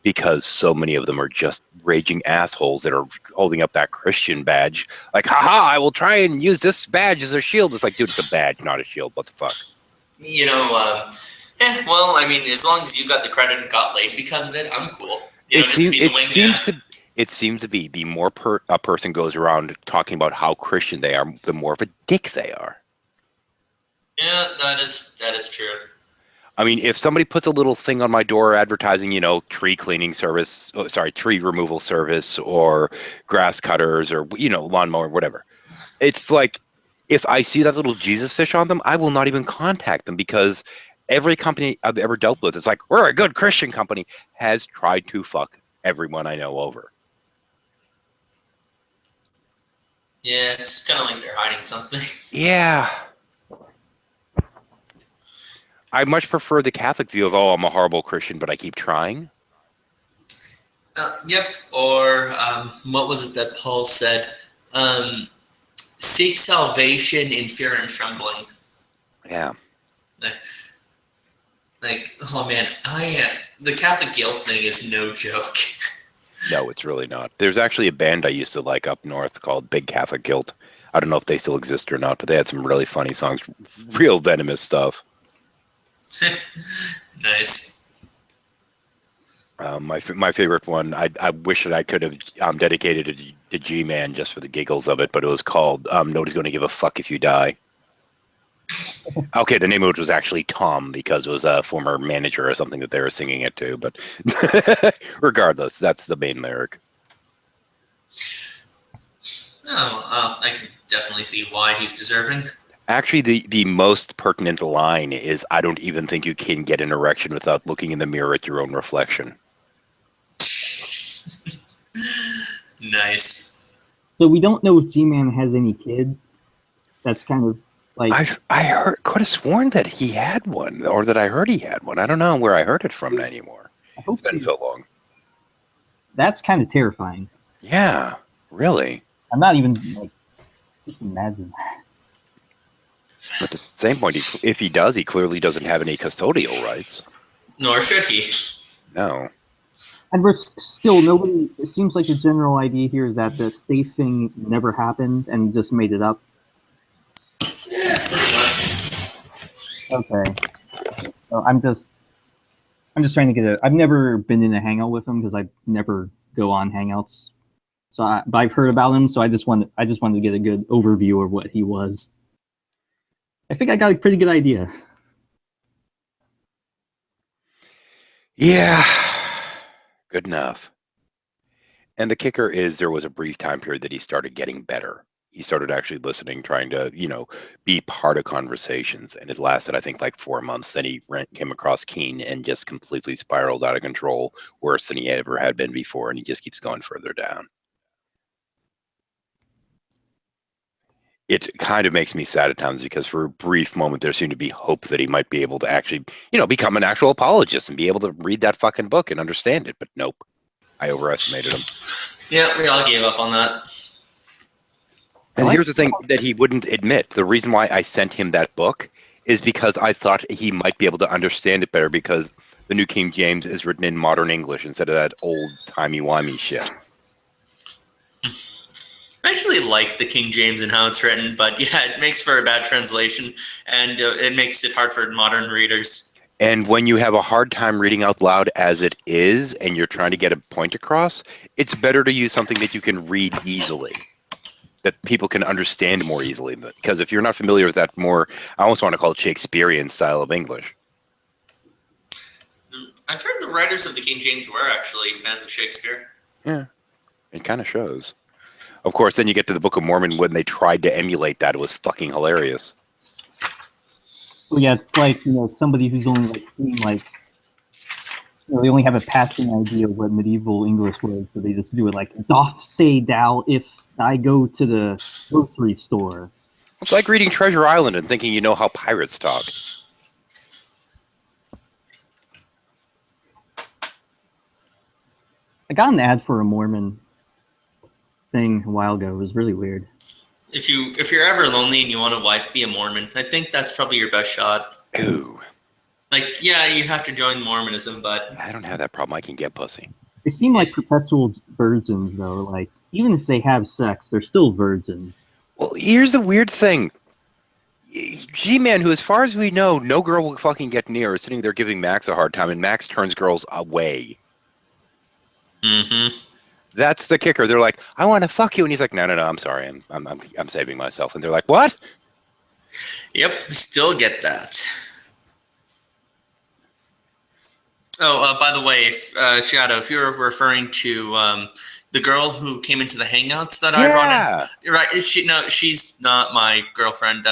because so many of them are just raging assholes that are holding up that Christian badge. Like, haha, I will try and use this badge as a shield. It's like, dude, it's a badge, not a shield. What the fuck? You know, well, I mean, as long as you got the credit and got laid because of it, I'm cool. It seems to be the more a person goes around talking about how Christian they are, the more of a dick they are. Yeah, that is true. I mean, if somebody puts a little thing on my door advertising, tree cleaning service, tree removal service, or grass cutters, or, lawnmower, whatever. It's like, if I see that little Jesus fish on them, I will not even contact them, because every company I've ever dealt with, it's like, we're a good Christian company, has tried to fuck everyone I know over. Yeah, it's kind of like they're hiding something. Yeah. I much prefer the Catholic view of, oh, I'm a horrible Christian, but I keep trying. Yep. Or what was it that Paul said? Seek salvation in fear and trembling. Yeah. Like, oh man, the Catholic guilt thing is no joke. No, it's really not. There's actually a band I used to like up north called Big Catholic Guilt. I don't know if they still exist or not, but they had some really funny songs, real venomous stuff. Nice. My favorite one, I wish that I could have dedicated it to G-Man just for the giggles of it, but it was called Nobody's Gonna Give a Fuck If You Die. Okay, the name of it was actually Tom, because it was a former manager or something that they were singing it to, but regardless, that's the main lyric. I can definitely see why he's deserving. Actually, the most pertinent line is, I don't even think you can get an erection without looking in the mirror at your own reflection. Nice. So we don't know if G-Man has any kids. That's kind of like... I could have sworn that he had one, or that I heard he had one. I don't know where I heard it from anymore. It's been so long. That's kind of terrifying. Yeah, really. I'm not even, like, just imagine that. But at the same point, if he does, he clearly doesn't have any custodial rights. Nor should he. No. And we're still, nobody, it seems like the general idea here is that the state thing never happened and just made it up. Yeah, pretty much. Okay. So I'm just trying to get I've never been in a hangout with him because I never go on hangouts. So but I've heard about him, so I just wanted to get a good overview of what he was. I think I got a pretty good idea. Yeah, good enough. And the kicker is, there was a brief time period that he started getting better. He started actually listening, trying to, be part of conversations. And it lasted, I think, like 4 months. Then he came across Keen and just completely spiraled out of control, worse than he ever had been before. And he just keeps going further down. it kind of makes me sad at times because for a brief moment there seemed to be hope that he might be able to actually, become an actual apologist and be able to read that fucking book and understand it. But nope, I overestimated him. Yeah, we all gave up on that. And here's the thing that he wouldn't admit. The reason why I sent him that book is because I thought he might be able to understand it better because the New King James is written in modern English instead of that old timey-wimey shit. I actually like the King James and how it's written, but yeah, it makes for a bad translation, and it makes it hard for modern readers. And when you have a hard time reading out loud as it is, and you're trying to get a point across, it's better to use something that you can read easily, that people can understand more easily. Because if you're not familiar with that more, I almost want to call it Shakespearean style of English. I've heard the writers of the King James were actually fans of Shakespeare. Yeah, it kind of shows. Of course, then you get to the Book of Mormon when they tried to emulate that. It was fucking hilarious. Well, yeah, it's like, somebody who's only they only have a passing idea of what medieval English was, so they just do it like, doth say thou if I go to the grocery store. It's like reading Treasure Island and thinking you know how pirates talk. I got an ad for a Mormon thing a while ago. It was really weird. If you're ever lonely and you want a wife, be a Mormon. I think that's probably your best shot. Ooh. Like, yeah, you have to join Mormonism, but I don't have that problem. I can get pussy. They seem like perpetual virgins, though. Like, even if they have sex, they're still virgins. Well, here's the weird thing. Gman, who as far as we know, no girl will fucking get near, is sitting there giving Max a hard time, and Max turns girls away. Mm-hmm. That's the kicker. They're like, I want to fuck you, and he's like, no, I'm sorry, I'm saving myself. And they're like, what? Yep, still get that. Oh, by the way, Shadow, if you're referring to the girl who came into the Hangouts that I brought in, right? She's not my girlfriend.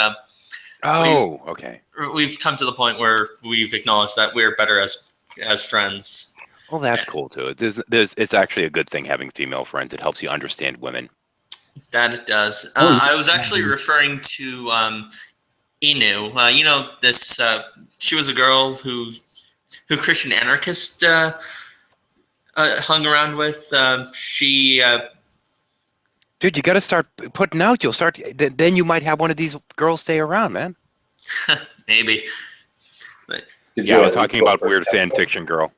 Okay. We've come to the point where we've acknowledged that we're better as friends. Well, that's cool too. It's actually a good thing having female friends. It helps you understand women. That it does. I was actually referring to Inu. This. She was a girl who Christian anarchist hung around with. Dude, you got to start putting out. You'll start. Then you might have one of these girls stay around, man. Maybe. But, I was talking about weird fan fiction girl.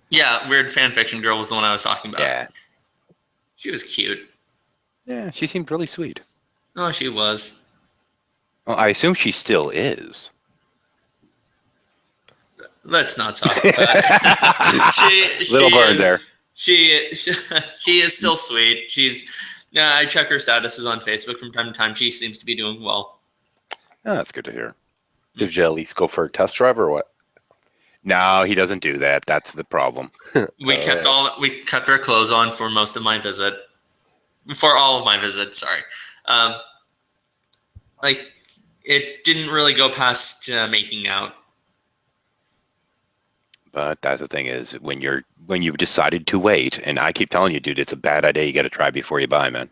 Yeah, weird fan fiction girl was the one I was talking about. Yeah. She was cute. Yeah, she seemed really sweet. Oh, she was. Well, I assume she still is. Let's not talk about it. Little burn there. She is still sweet. I check her statuses on Facebook from time to time. She seems to be doing well. Oh, that's good to hear. Did you at least go for a test drive or what? No, he doesn't do that. That's the problem. We kept our clothes on for most of my visit. For all of my visits, sorry. It didn't really go past making out. But that's the thing is when you've decided to wait, and I keep telling you, dude, it's a bad idea. You got to try before you buy, man.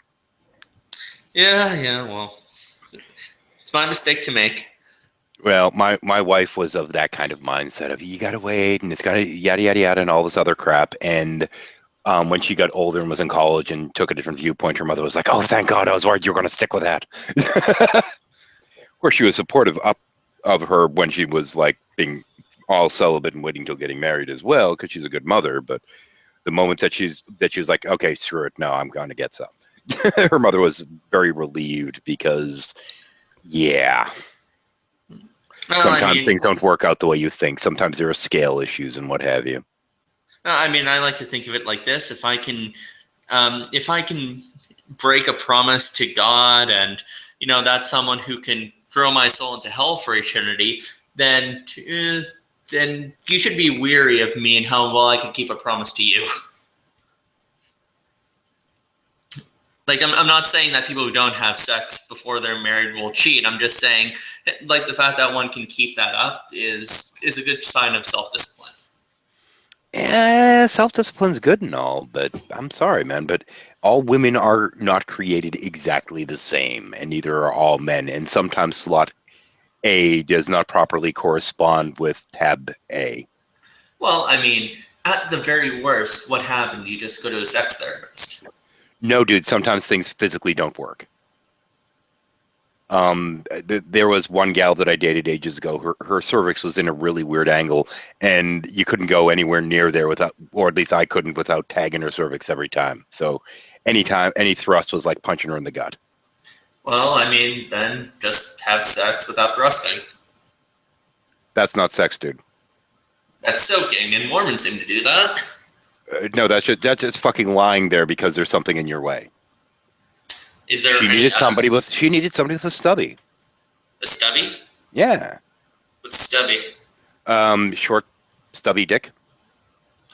Yeah. Well, it's my mistake to make. Well, my wife was of that kind of mindset of you got to wait, and it's got to yada yada yada, and all this other crap. And when she got older and was in college and took a different viewpoint, her mother was like, "Oh, thank God, I was worried you were going to stick with that." Of course, she was supportive of her when she was like being all celibate and waiting till getting married as well, because she's a good mother. But the moment that she was like, okay, screw it, no, I'm going to get some. Her mother was very relieved because, yeah. Well, sometimes things don't work out the way you think. Sometimes there are scale issues and what have you. I like to think of it like this: if I can break a promise to God, and that's someone who can throw my soul into hell for eternity, then you should be weary of me and how well I can keep a promise to you. Like, I'm not saying that people who don't have sex before they're married will cheat. I'm just saying, like, the fact that one can keep that up is a good sign of self-discipline. Self-discipline's good and all, but I'm sorry, man, but all women are not created exactly the same, and neither are all men. And sometimes slot A does not properly correspond with tab A. Well, I mean, at the very worst, what happens? You just go to a sex therapist. No, dude, sometimes things physically don't work. There was one gal that I dated ages ago. Her cervix was in a really weird angle, and you couldn't go anywhere near there without, or at least I couldn't, without tagging her cervix every time. So, anytime any thrust was like punching her in the gut. Well, I mean, then just have sex without thrusting. That's not sex, dude. That's soaking, and Mormons seem to do that. No, that's just fucking lying there because there's something in your way. Is there? She needed somebody with a stubby. A stubby? Yeah. What's stubby? Short, stubby dick.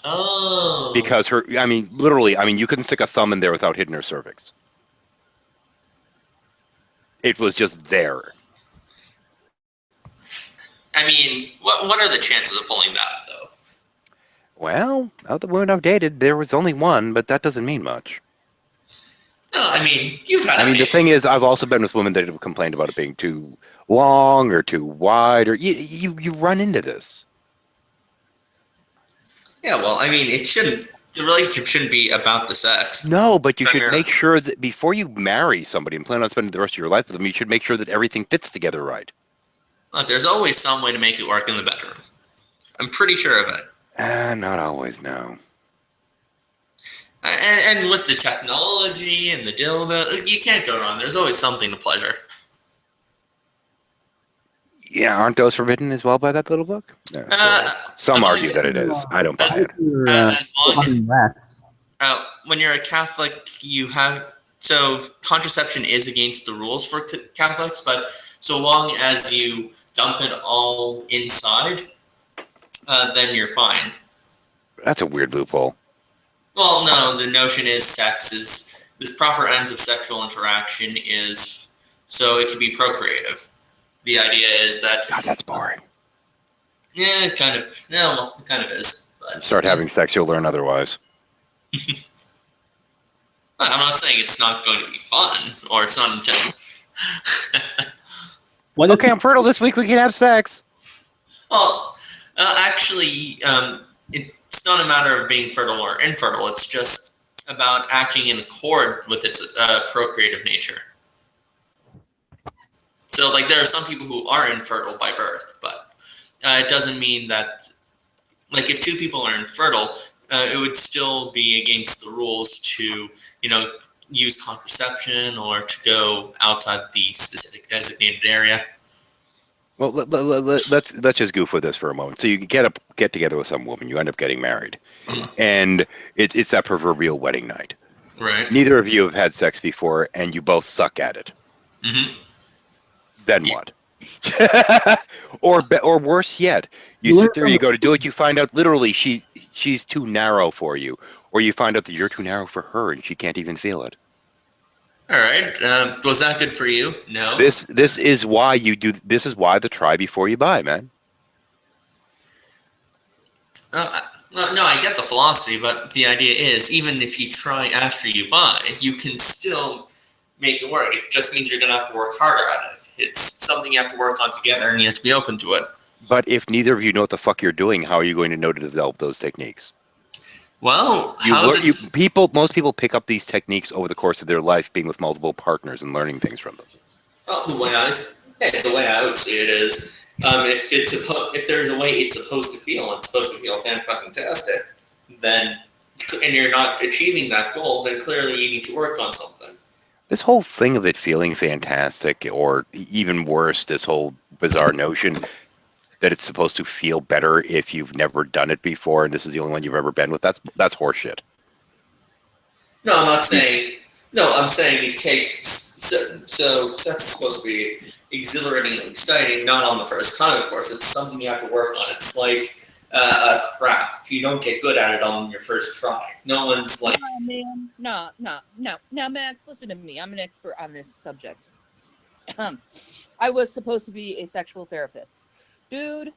Oh. Because literally, you couldn't stick a thumb in there without hitting her cervix. It was just there. I mean, what are the chances of pulling that, though? Well, out the women I've dated, there was only one, but that doesn't mean much. No, I mean, you've had. The thing is, I've also been with women that have complained about it being too long or too wide, or you run into this. Yeah, well, I mean, the relationship shouldn't be about the sex. No, but you should make sure that before you marry somebody and plan on spending the rest of your life with them, you should make sure that everything fits together right. Look, there's always some way to make it work in the bedroom. I'm pretty sure of it. Not always, no. And with the technology and the dildo, you can't go wrong. There's always something to pleasure. Yeah, aren't those forbidden as well by that little book? No, some argue that it is. I don't buy it. As long as, when you're a Catholic, you have contraception is against the rules for Catholics, but so long as you dump it all inside, then you're fine. That's a weird loophole. Well, no, the notion is the proper ends of sexual interaction is so it can be procreative. The idea is that... God, that's boring. Yeah, it kind of is. But, start having sex, you'll learn otherwise. I'm not saying it's not going to be fun, or it's not intended. Okay, I'm fertile this week, we can have sex. Well, actually, it's not a matter of being fertile or infertile. It's just about acting in accord with its procreative nature. So, like, there are some people who are infertile by birth, but it doesn't mean that, like, if two people are infertile, it would still be against the rules to, use contraception or to go outside the specific designated area. Well, let's just goof with this for a moment. So you get together with some woman, you end up getting married, and it's that proverbial wedding night. Right. Neither of you have had sex before, and you both suck at it. Mm-hmm. Then what? or worse yet, you sit there, you go to do it, you find out literally she's too narrow for you, or you find out that you're too narrow for her, and she can't even feel it. All right. Was that good for you? No. This is why you do. This is why the try before you buy, man. No, I get the philosophy, but the idea is even if you try after you buy, you can still make it work. It just means you're going to have to work harder at it. It's something you have to work on together, and you have to be open to it. But if neither of you know what the fuck you're doing, how are you going to know to develop those techniques? Well, most people pick up these techniques over the course of their life, being with multiple partners and learning things from them. Well, the way I would see it is, if there's a way it's supposed to feel fan-fucking-tastic, then, and you're not achieving that goal, then clearly you need to work on something. This whole thing of it feeling fantastic, or even worse, this whole bizarre notion that it's supposed to feel better if you've never done it before and this is the only one you've ever been with, that's horseshit. No, I'm not saying... No, I'm saying it takes... So sex is supposed to be exhilarating and exciting, not on the first time, of course. It's something you have to work on. It's like a craft. You don't get good at it on your first try. No one's like... No, Max, listen to me. I'm an expert on this subject. I was supposed to be a sexual therapist. Dude,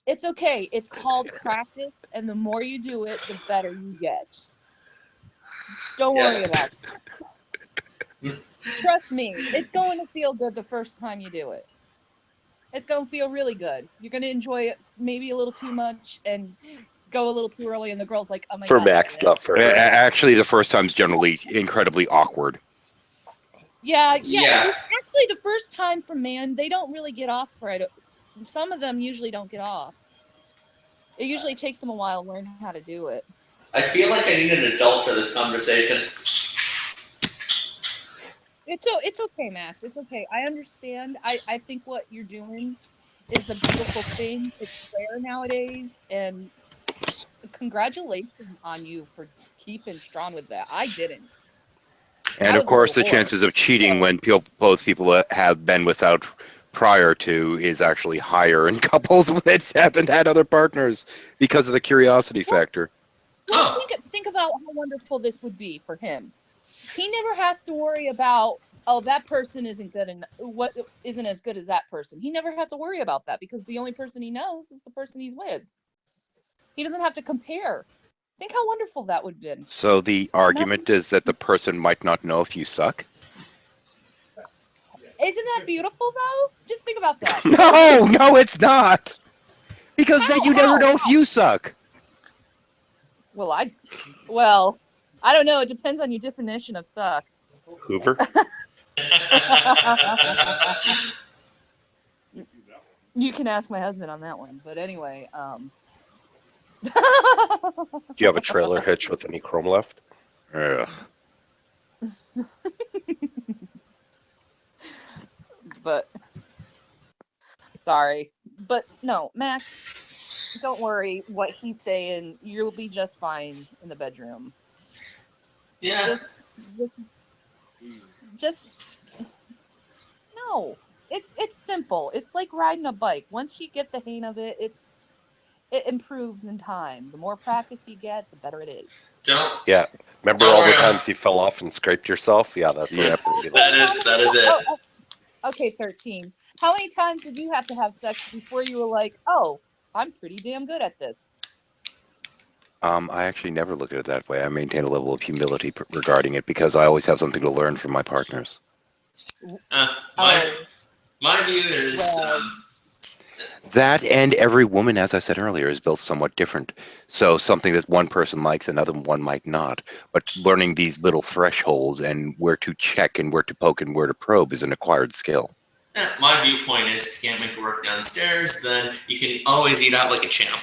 It's okay. It's called practice, and the more you do it, the better you get. Don't worry about it. Trust me, it's going to feel good the first time you do it. It's going to feel really good. You're going to enjoy it maybe a little too much and go a little too early, and the girl's like, oh my For God. Max, not for her. Actually, the first time's generally incredibly awkward. Yeah. Actually, the first time for man, they don't really get off right. Some of them usually don't get off. It usually takes them a while to learn how to do it. I feel like I need an adult for this conversation. It's okay, Max. It's okay. I understand. I think what you're doing is a beautiful thing. It's rare nowadays, and congratulations on you for keeping strong with that. I didn't. And of course, the chances of cheating when both people have been without prior to is actually higher in couples that haven't had other partners because of the curiosity factor. Well, think about how wonderful this would be for him. He never has to worry about, oh, that person isn't good and what isn't as good as that person. He never has to worry about that because the only person he knows is the person he's with. He doesn't have to compare. Think how wonderful that would have been. So the argument is that the person might not know if you suck? Isn't that beautiful, though? Just think about that. No, it's not. Because then you never know if you suck. Well, I don't know. It depends on your definition of suck. Hoover? You can ask my husband on that one. But anyway, Do you have a trailer hitch with any chrome left? Ugh. But sorry. But no, Max, don't worry what he's saying. You'll be just fine in the bedroom. Yeah. Just no. It's simple. It's like riding a bike. Once you get the hang of it, it improves in time. The more practice you get, the better it is. Yeah. Remember all the times you fell off and scraped yourself? Yeah, that's what it's going to be like. That is it. Okay, 13. How many times did you have to have sex before you were like, oh, I'm pretty damn good at this? I actually never look at it that way. I maintain a level of humility regarding it because I always have something to learn from my partners. My view is... That and every woman, as I said earlier, is built somewhat different. So something that one person likes, another one might not. But learning these little thresholds and where to check and where to poke and where to probe is an acquired skill. My viewpoint is if you can't make it work downstairs, then you can always eat out like a champ.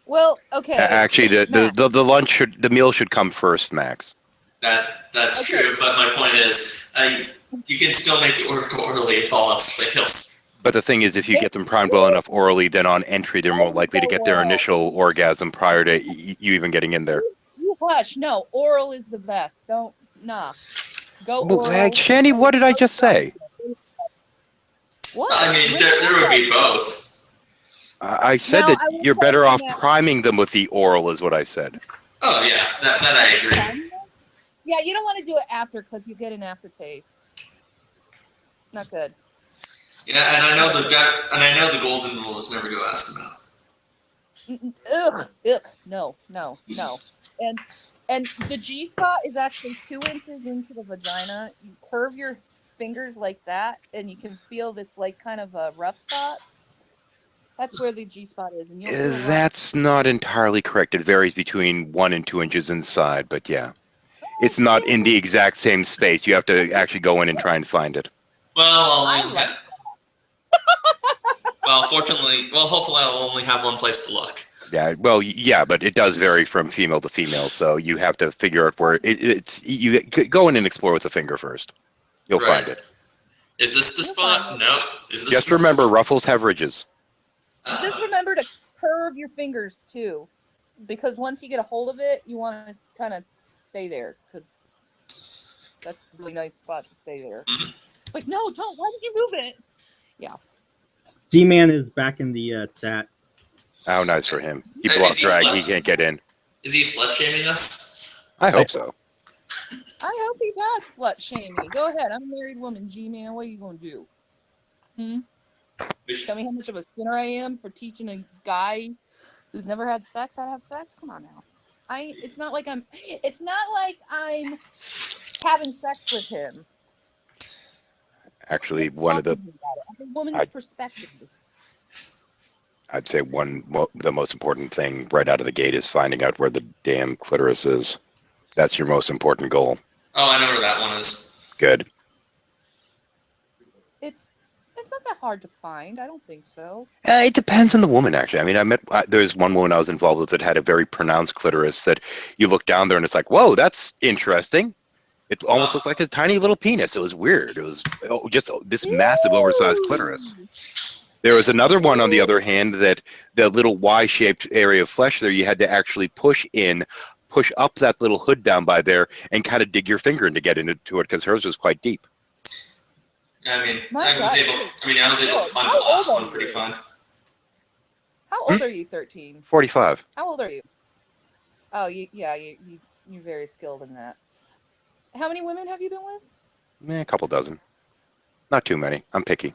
Well, okay. Actually, the meal should come first, Max. That's true, but my point is you can still make it work orally if all else fails. But the thing is, if you get them primed well enough orally, then on entry, they're more likely to get their initial orgasm prior to you even getting in there. You hush. No, oral is the best. Go Well, Shanny, what did I just say? What? I mean, there would be both. I said that you're better off priming them with the oral, is what I said. Oh, yeah, that I agree. Yeah, you don't want to do it after because you get an aftertaste. Not good. Yeah, and I know the golden rule is never go ass to mouth. Ugh, no. And the G spot is actually 2 inches into the vagina. You curve your fingers like that, and you can feel this like kind of a rough spot. That's where the G spot is, and That's not entirely correct. It varies between 1 and 2 inches inside, but yeah, it's not in the exact same space. You have to actually go in and try and find it. Hopefully I'll only have one place to look. Yeah, well, yeah, but it does vary from female to female, so you have to figure out where you go in and explore with the finger first. You'll find it. Is this the spot? No. Just remember, ruffles have ridges. Just remember to curve your fingers too, because once you get a hold of it, you want to kind of stay there because that's a really nice spot to stay there. Like, no, don't. Why did you move it? Yeah. Gman is back in the chat. How nice for him. He blocked drag. He can't get in. Is he slut shaming us? I hope so. I hope he does slut shame me. Go ahead. I'm a married woman, G-Man. What are you going to do? Tell me how much of a sinner I am for teaching a guy who's never had sex how to have sex. Come on now. It's not like I'm having sex with him. Actually, one of the A woman's perspective. I'd say the most important thing right out of the gate is finding out where the damn clitoris is. That's your most important goal. Oh, I know where that one is. Good. It's not that hard to find. I don't think so. It depends on the woman, actually. I mean, there's one woman I was involved with that had a very pronounced clitoris that you look down there and it's like, whoa, that's interesting. It almost looked like a tiny little penis. It was weird. It was just this massive, oversized clitoris. There was another one, on the other hand, that the little Y-shaped area of flesh there, you had to actually push up that little hood down by there and kind of dig your finger in to get into it because hers was quite deep. I mean, I was able to find the last one pretty fine. How old are you? 13. 45. How old are you? Oh, you're very skilled in that. How many women have you been with? A couple dozen. Not too many. I'm picky.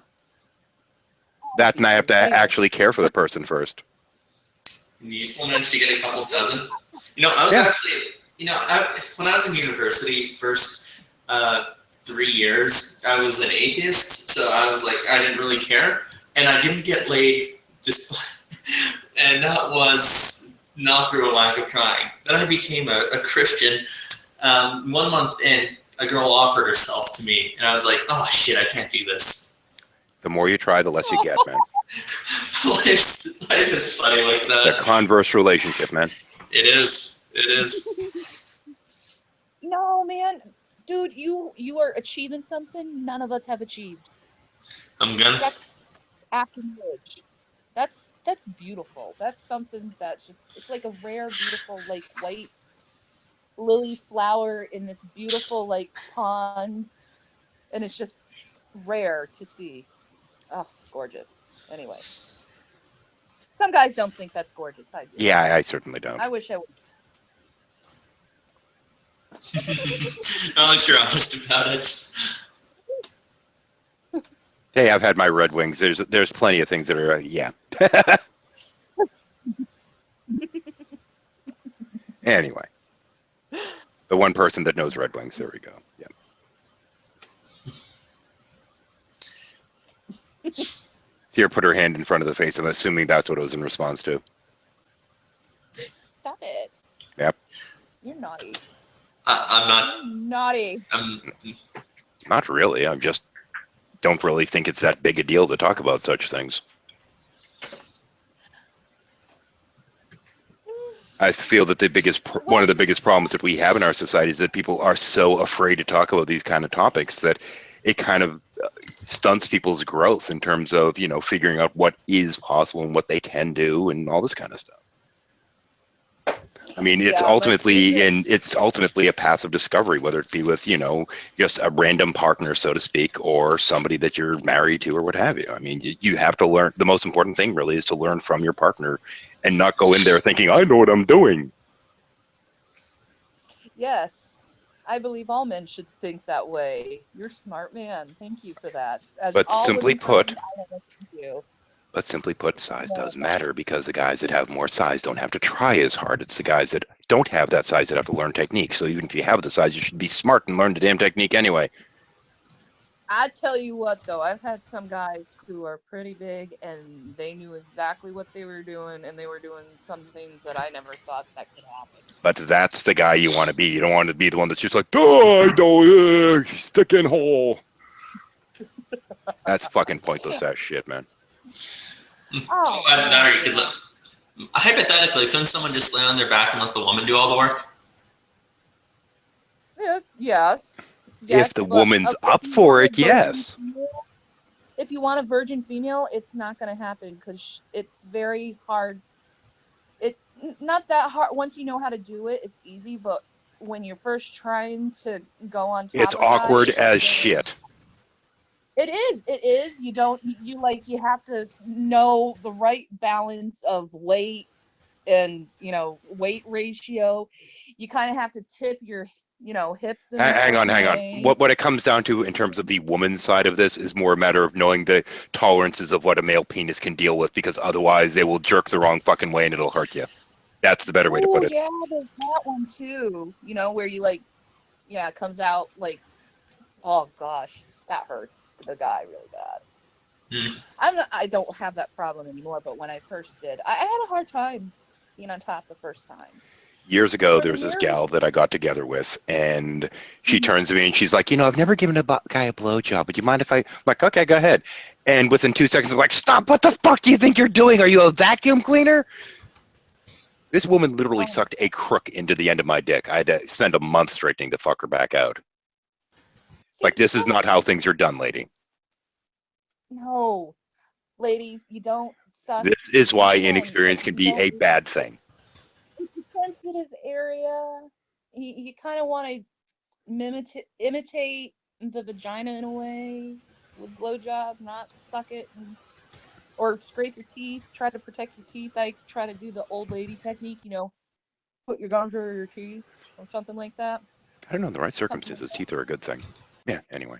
That and I have to actually care for the person first. You still managed to get a couple dozen. I was actually, when I was in university, first 3 years, I was an atheist, so I was like, I didn't really care, and I didn't get laid, and that was not through a lack of trying. Then I became a Christian. 1 month in, a girl offered herself to me, and I was like, oh shit, I can't do this. The more you try, the less you get, man. Life is funny like that. The converse relationship, man. It is. No, man. Dude, you are achieving something none of us have achieved. I'm gonna. Sex after marriage. That's beautiful. That's something that's it's like a rare, beautiful, like white lily flower in this beautiful like pond, and it's just rare to see. Oh, gorgeous. Anyway, some guys don't think that's gorgeous. I do. Yeah, I certainly don't. I wish I would. At least you're honest about it. Hey, I've had my Red Wings. There's plenty of things that are yeah. Anyway, the one person that knows Red Wings. There we go. Yeah. Sierra put her hand in front of the face. I'm assuming that's what it was in response to. Stop it. Yep. You're naughty. I'm not. You're naughty. Not really. I just don't really think it's that big a deal to talk about such things. I feel that one of the biggest problems that we have in our society is that people are so afraid to talk about these kind of topics that it kind of stunts people's growth in terms of, figuring out what is possible and what they can do and all this kind of stuff. I mean, it's ultimately a passive discovery, whether it be with, just a random partner, so to speak, or somebody that you're married to or what have you. I mean, you have to learn. The most important thing really is to learn from your partner and not go in there thinking, I know what I'm doing. Yes. I believe all men should think that way. You're a smart man. Thank you for that. But simply put, size does matter because the guys that have more size don't have to try as hard. It's the guys that don't have that size that have to learn technique. So even if you have the size, you should be smart and learn the damn technique anyway. I tell you what, though, I've had some guys who are pretty big and they knew exactly what they were doing, and they were doing some things that I never thought that could happen. But that's the guy you want to be. You don't want to be the one that's just like, oh, I don't stick in hole. That's fucking pointless ass shit, man. Oh, you could hypothetically, couldn't someone just lay on their back and let the woman do all the work? Yes. If the woman's up for it, yes. If you want a virgin female, it's not going to happen because it's very hard. Not that hard. Once you know how to do it, it's easy. But when you're first trying to go on top, it's awkward as shit. It is. You have to know the right balance of weight and weight ratio. You kind of have to tip your hips in a Hang on. certain way. What it comes down to in terms of the woman's side of this is more a matter of knowing the tolerances of what a male penis can deal with, because otherwise they will jerk the wrong fucking way and it'll hurt you. That's the better way to put it. Yeah, there's that one too. Where you it comes out like, oh gosh, that hurts the guy really bad. I don't have that problem anymore, but when I first did, I had a hard time being on top the first time. Years ago, there was this gal that I got together with, and she turns to me and she's like, I've never given a guy a blowjob. Would you mind if I'm like, okay, go ahead. And within 2 seconds, I'm like, stop! What the fuck do you think you're doing? Are you a vacuum cleaner? This woman literally sucked a crook into the end of my dick. I had to spend a month straightening the fucker back out. Like, this is not how things are done, lady. No, ladies, you don't suck. This is why inexperience can be a bad thing. It's a sensitive area. You kind of want to imitate the vagina in a way with blowjob, not suck it, or scrape your teeth. Try to protect your teeth. I try to do the old lady technique. Put your gums over your teeth or something like that. I don't know. In the right circumstances, teeth are a good thing. Yeah. Anyway.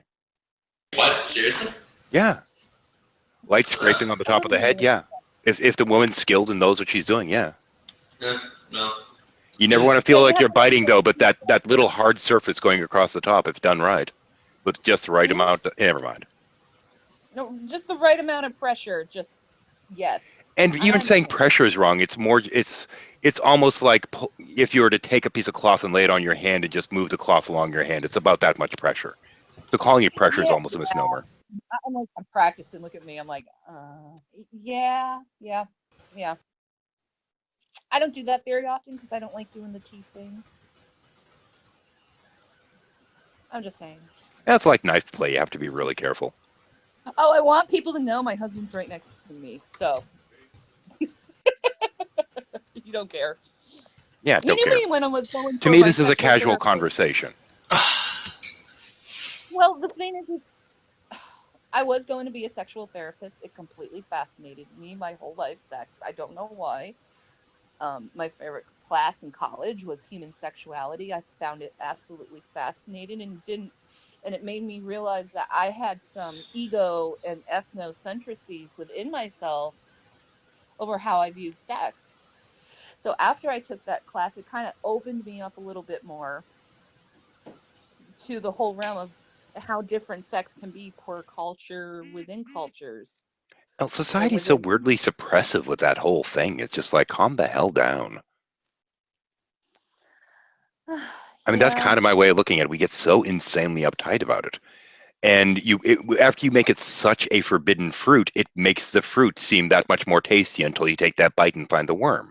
What? Seriously? Yeah. Light scraping on the top of the head. Yeah. If the woman's skilled and knows what she's doing, yeah. No. You never want to feel like you're biting, though, but that little hard surface going across the top, if done right, with just the right amount, never mind. No, just the right amount of pressure. Just, yes. And even saying pressure is wrong. It's more, it's almost like if you were to take a piece of cloth and lay it on your hand and just move the cloth along your hand. It's about that much pressure. So calling it pressure is almost a misnomer. I'm practicing. Look at me. I'm like, yeah. I don't do that very often because I don't like doing the teeth thing. I'm just saying. That's like knife play. You have to be really careful. Oh, I want people to know my husband's right next to me. So you don't care. Yeah, He don't knew care. me when I was going. To me, this is a casual conversation. Well, the thing is, I was going to be a sexual therapist. It completely fascinated me my whole life. Sex. I don't know why. My favorite class in college was human sexuality. I found it absolutely fascinating and it made me realize that I had some ego and ethnocentricities within myself over how I viewed sex. So after I took that class, it kind of opened me up a little bit more to the whole realm of how different sex can be per culture within cultures. Well, society's so weirdly suppressive with that whole thing. It's just like, calm the hell down. I mean, that's kind of my way of looking at it. We get so insanely uptight about it. And after you make it such a forbidden fruit, it makes the fruit seem that much more tasty until you take that bite and find the worm.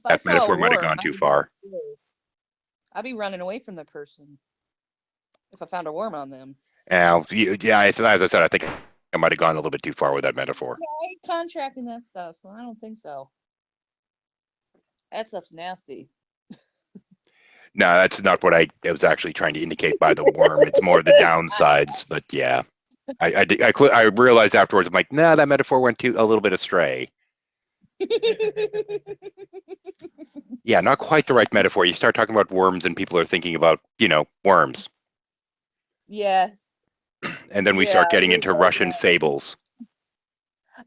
That metaphor might have gone too far. I'd be running away from the person if I found a worm on them. Yeah, as I said, I think I might have gone a little bit too far with that metaphor. Yeah, I ain't contracting that stuff. Well, I don't think so. That stuff's nasty. No, that's not what I was actually trying to indicate by the worm. It's more the downsides, but yeah. I realized afterwards, I'm like, nah, that metaphor went a little bit astray. Yeah, not quite the right metaphor. You start talking about worms and people are thinking about, worms. Yes. And then we start getting into Russian fables.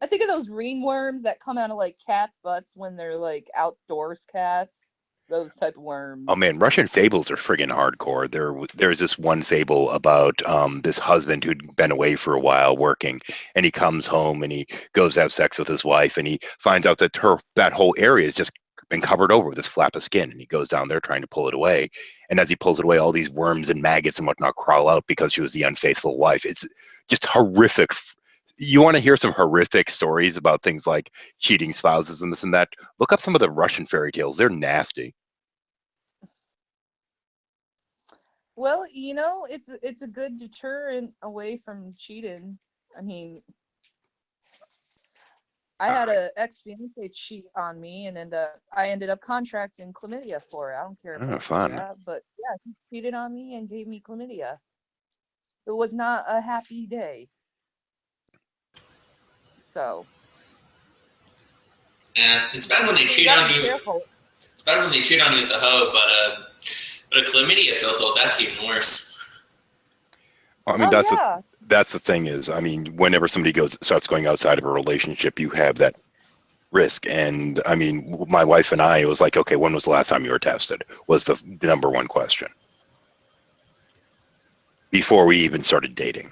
I think of those ringworms that come out of like cats' butts when they're like outdoors cats. Those type of worms. Oh man, Russian fables are friggin' hardcore. There's this one fable about this husband who'd been away for a while working, and he comes home and he goes to have sex with his wife, and he finds out that that whole area has just been covered over with this flap of skin, and he goes down there trying to pull it away, and as he pulls it away, all these worms and maggots and whatnot crawl out because she was the unfaithful wife. It's just horrific. You want to hear some horrific stories about things like cheating spouses and this and that? Look up some of the Russian fairy tales. They're nasty. Well, it's a good deterrent away from cheating. I mean, I had an ex-fiance cheat on me, and I ended up contracting chlamydia for it. I don't care if I fun. say that, but yeah, he cheated on me and gave me chlamydia. It was not a happy day. So, Yeah, it's bad when they cheat on you. It's bad when they cheat on you with the hoe, but a chlamydia filter, that's even worse. I mean, that's the thing is, I mean, whenever somebody starts going outside of a relationship, you have that risk. And I mean, my wife and I, it was like, okay, when was the last time you were tested? Was the number one question before we even started dating.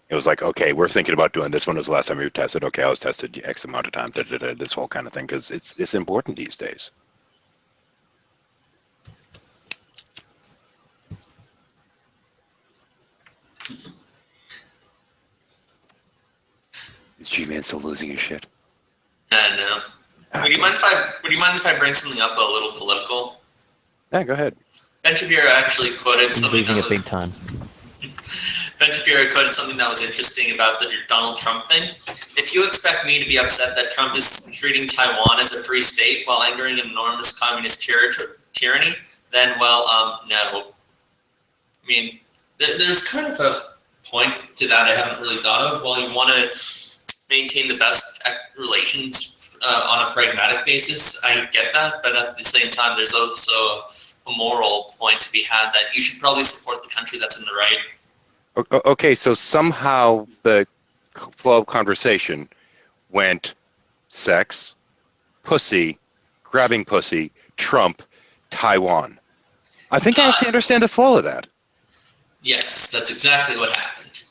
It was like, okay, we're thinking about doing this. When was the last time you were tested? Okay, I was tested X amount of time. This whole kind of thing, because it's important these days. Is G-Man still losing his shit? No. Would you mind if I bring something up a little political? Yeah, go ahead. Ben Shapiro actually quoted He's something losing that it was big time. Ben Shapiro quoted something that was interesting about the Donald Trump thing. If you expect me to be upset that Trump is treating Taiwan as a free state while entering an enormous communist tyranny, then, well, no. I mean, there's kind of a point to that I haven't really thought of. While you want to maintain the best relations on a pragmatic basis, I get that, but at the same time, there's also a moral point to be had that you should probably support the country that's in the right. Okay, so somehow the flow of conversation went sex, pussy, grabbing pussy, Trump, Taiwan. I think I actually understand the flow of that. Yes, that's exactly what happened.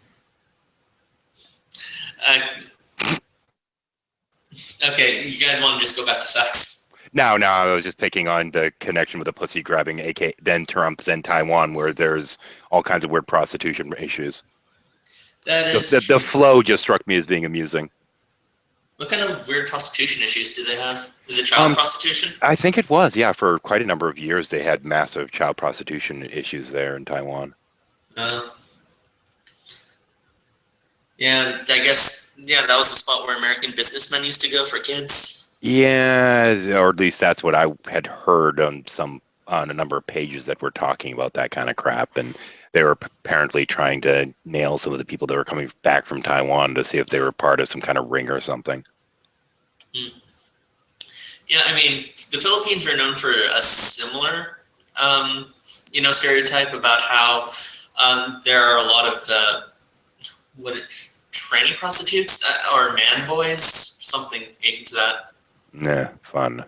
Okay, you guys want to just go back to sex? No, I was just picking on the connection with the pussy grabbing, aka then Trump, then Taiwan, where there's all kinds of weird prostitution issues. That is the flow just struck me as being amusing. What kind of weird prostitution issues do they have? Is it child prostitution? I think it was, yeah. For quite a number of years, they had massive child prostitution issues there in Taiwan. Yeah, I guess, that was the spot where American businessmen used to go for kids. Yeah, or at least that's what I had heard on a number of pages that were talking about that kind of crap, and they were apparently trying to nail some of the people that were coming back from Taiwan to see if they were part of some kind of ring or something. Yeah, I mean, the Philippines are known for a similar, stereotype about how there are a lot of tranny prostitutes or man boys, something akin to that. Yeah, fun.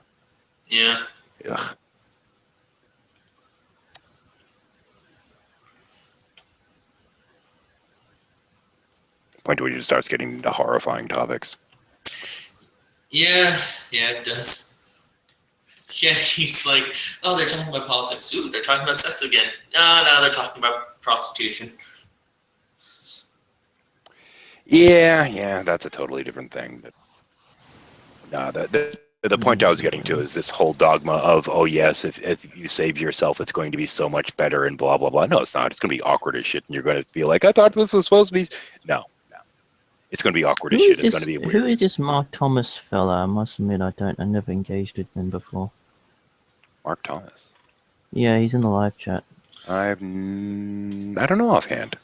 Yeah. Ugh. Point where it just starts getting into horrifying topics. Yeah, it does. Yeah, he's like, oh, they're talking about politics. Ooh, they're talking about sex again. No, they're talking about prostitution. Yeah, that's a totally different thing. But no, the point I was getting to is this whole dogma of, oh yes, if you save yourself, it's going to be so much better and blah blah blah. No, it's not. It's going to be awkward as shit, and you're going to feel like I thought this was supposed to be. No. It's going to be awkward as shit. It's going to be weird. Who is this Mark Thomas fella? I must admit, I never engaged with him before. Mark Thomas. Yeah, he's in the live chat. I don't know offhand.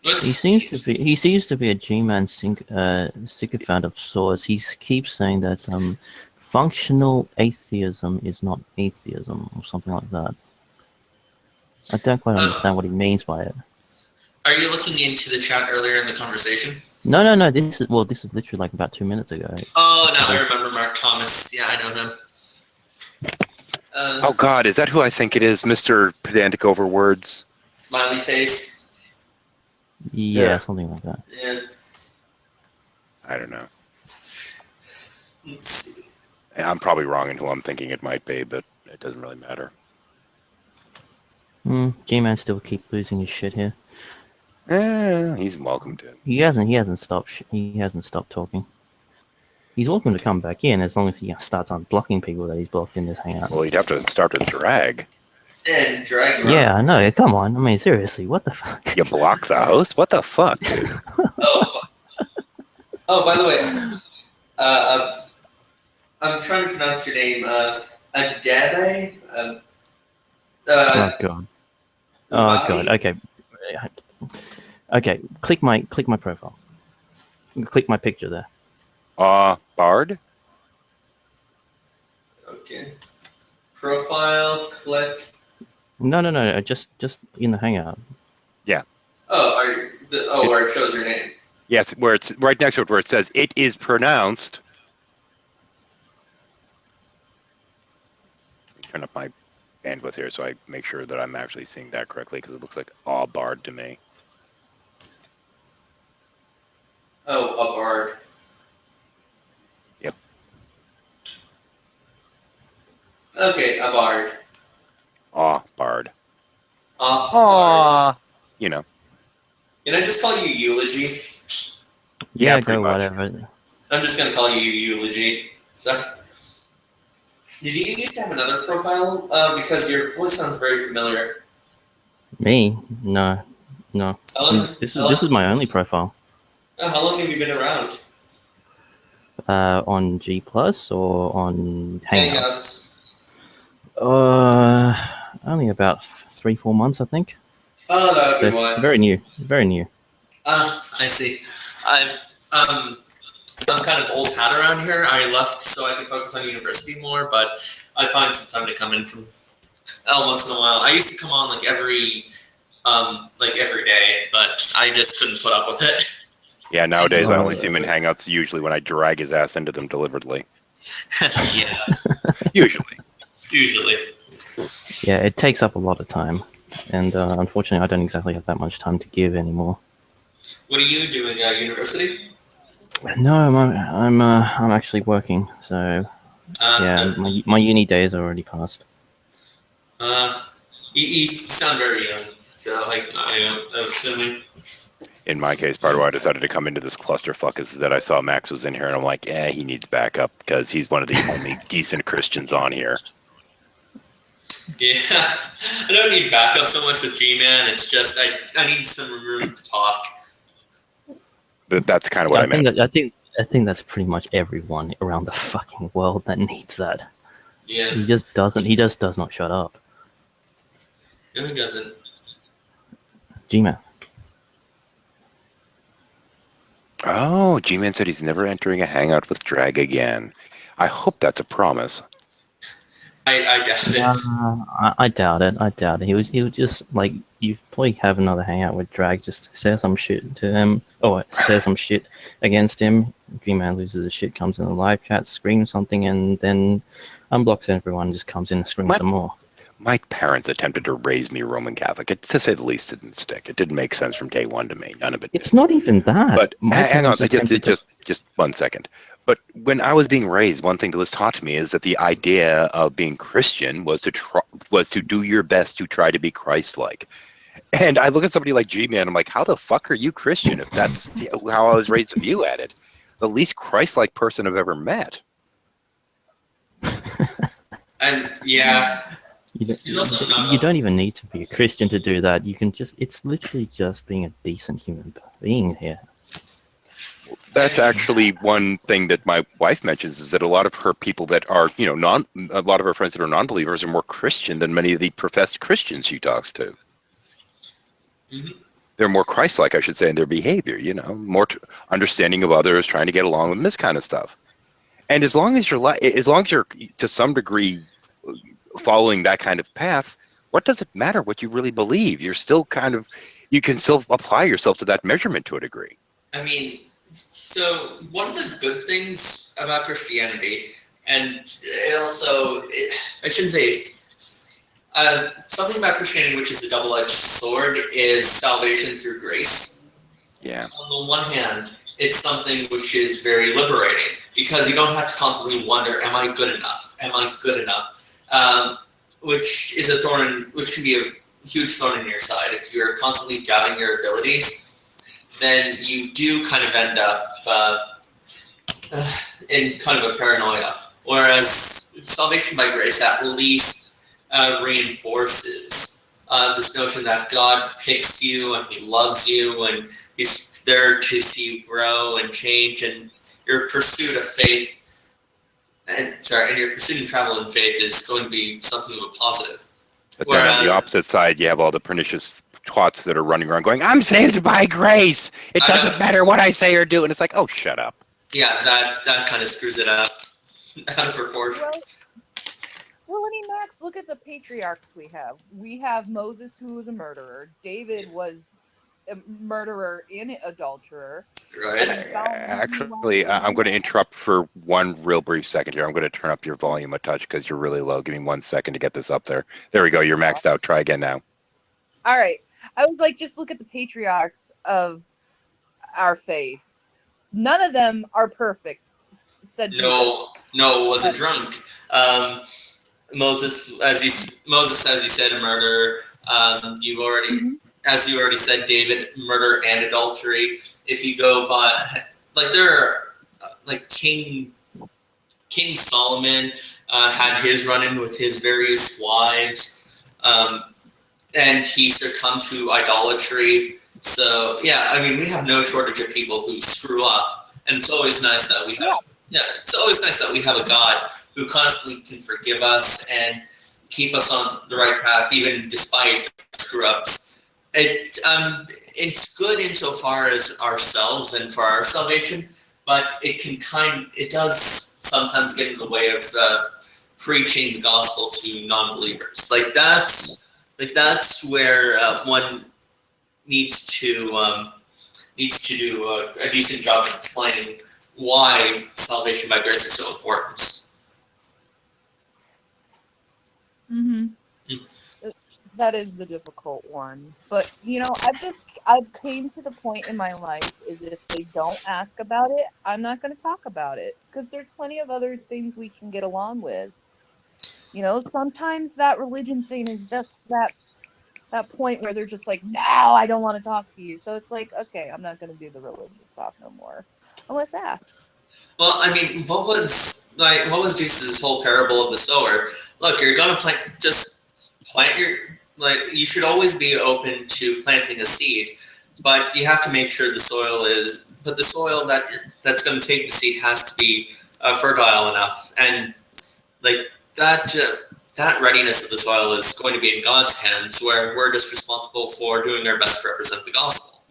He seems to be a G-Man sycophant of sorts. He keeps saying that functional atheism is not atheism or something like that. I don't quite understand what he means by it. Are you looking into the chat earlier in the conversation? No. This is literally like about 2 minutes ago. Oh, now I remember Mark Thomas. Yeah, I know him. Oh God, is that who I think it is, Mr. Pedantic over words? Smiley face. Yeah, something like that. Yeah. I don't know. Let's see. I'm probably wrong in who I'm thinking it might be, but it doesn't really matter. G-Man still keep losing his shit here. He's welcome to. He hasn't stopped talking. He's welcome to come back in as long as he starts unblocking people that he's blocked in this hangout. Well, he'd have to start to drag. And drag. Yeah, I know. Come on. I mean, seriously, what the fuck? You block the host? What the fuck, dude? Oh, by the way, I'm trying to pronounce your name. Adabe. Oh god. Oh god. Okay. Okay. Click my profile. Click my picture there. Bard? Okay. Profile, click. No. Just in the Hangout. Yeah. Oh, where it shows your name. Yes, where it's right next to it, where it says it is pronounced. Turn up my bandwidth here so I make sure that I'm actually seeing that correctly, because it looks like bard to me. Oh, a bard. Yep. Okay, a bard. Bard. Bard. You know. Can I just call you Eulogy? Yeah, go whatever. I'm just gonna call you Eulogy. So, did you used to have another profile? Because your voice sounds very familiar. Me? No. This is my only profile. How long have you been around? On G Plus or on Hangouts? Hangouts. Only about 3-4 months, I think. Oh, that would be So why. very new. I see. I'm kind of old hat around here. I left so I could focus on university more, but I find some time to come in from once in a while. I used to come on like every day, but I just couldn't put up with it. Yeah, nowadays I only see him in Hangouts usually when I drag his ass into them deliberately. Yeah. Usually. Yeah, it takes up a lot of time, and unfortunately, I don't exactly have that much time to give anymore. What are you doing at university? No, I'm actually working. So yeah, my uni days are already passed. You sound very young, so like I'm assuming. In my case, part of why I decided to come into this clusterfuck is that I saw Max was in here, and I'm like, he needs backup because he's one of the only decent Christians on here. Yeah, I don't need backup so much with Gman. It's just I need some room to talk. That's kind of what I meant. I think that's pretty much everyone around the fucking world that needs that. Yes. He just does not shut up. No, he doesn't. Gman. Oh, G-Man said he's never entering a hangout with Drag again. I hope that's a promise. I doubt it. I doubt it. I doubt it. He would just like you probably have another hangout with Drag, just say some shit to him, or say some shit against him. Gman loses his shit, comes in the live chat, screams something, and then unblocks everyone, and just comes in and screams some more. My parents attempted to raise me Roman Catholic. It, to say the least, didn't stick. It didn't make sense from day one to me. None of it. It's not even that. But hang on, just 1 second. But when I was being raised, one thing that was taught to me is that the idea of being Christian was to do your best to try to be Christ-like. And I look at somebody like G-Man, I'm like, how the fuck are you Christian if that's how I was raised to view at it? The least Christ-like person I've ever met. And yeah. You don't even need to be a Christian to do that. You can it's literally just being a decent human being here. That's actually one thing that my wife mentions, is that a lot of her people that are, a lot of her friends that are non-believers are more Christian than many of the professed Christians she talks to. Mm-hmm. They're more Christ-like, I should say, in their behavior, more understanding of others, trying to get along with this kind of stuff. And as long as you're to some degree following that kind of path, what does it matter what you really believe? You're still you can still apply yourself to that measurement to a degree. I mean, so one of the good things about Christianity, and I shouldn't say, something about Christianity which is a double-edged sword is salvation through grace. Yeah. On the one hand, it's something which is very liberating because you don't have to constantly wonder, am I good enough? Am I good enough? Which is which can be a huge thorn in your side. If you're constantly doubting your abilities, then you do kind of end up in kind of a paranoia. Whereas salvation by grace at least reinforces this notion that God picks you and He loves you and He's there to see you grow and change, and your pursuit of faith and your pursuit of travel in faith is going to be something of a positive. But then on the opposite side, you have all the pernicious twats that are running around going, I'm saved by grace. It doesn't matter what I say or do. And it's like, oh, shut up. Yeah, that kind of screws it up out of proportion. Max, look at the patriarchs we have. We have Moses, who was a murderer. David was a murderer and adulterer. Right. Actually, I'm going to interrupt for one real brief second here. I'm going to turn up your volume a touch because you're really low. Give me 1 second to get this up there. There we go. You're maxed out. Try again now. All right. I was like, just look at the patriarchs of our faith. None of them are perfect, said Jesus. No, wasn't drunk. Moses, as you said, a murderer. You already, as you already said, David, murder and adultery. If you go by, like there are, like King Solomon had his run-in with his various wives, and he succumbed to idolatry. So yeah, I mean, we have no shortage of people who screw up, and it's always nice that we have. Yeah, it's always nice that we have a God who constantly can forgive us and keep us on the right path, even despite screw-ups. It's good insofar as ourselves and for our salvation, but it does sometimes get in the way of preaching the gospel to non-believers. That's where one needs to do a decent job of explaining why salvation by grace is so important. That is the difficult one. But, I've came to the point in my life is if they don't ask about it, I'm not going to talk about it. Because there's plenty of other things we can get along with. Sometimes that religion thing is just that point where they're just like, no, I don't want to talk to you. So it's like, okay, I'm not going to do the religious talk no more. Unless asked. Well, I mean, what was Jesus' whole parable of the sower? Look, you're gonna plant you should always be open to planting a seed, but you have to make sure the soil that's going to take the seed has to be fertile enough, and that readiness of the soil is going to be in God's hands, where we're just responsible for doing our best to represent the gospel.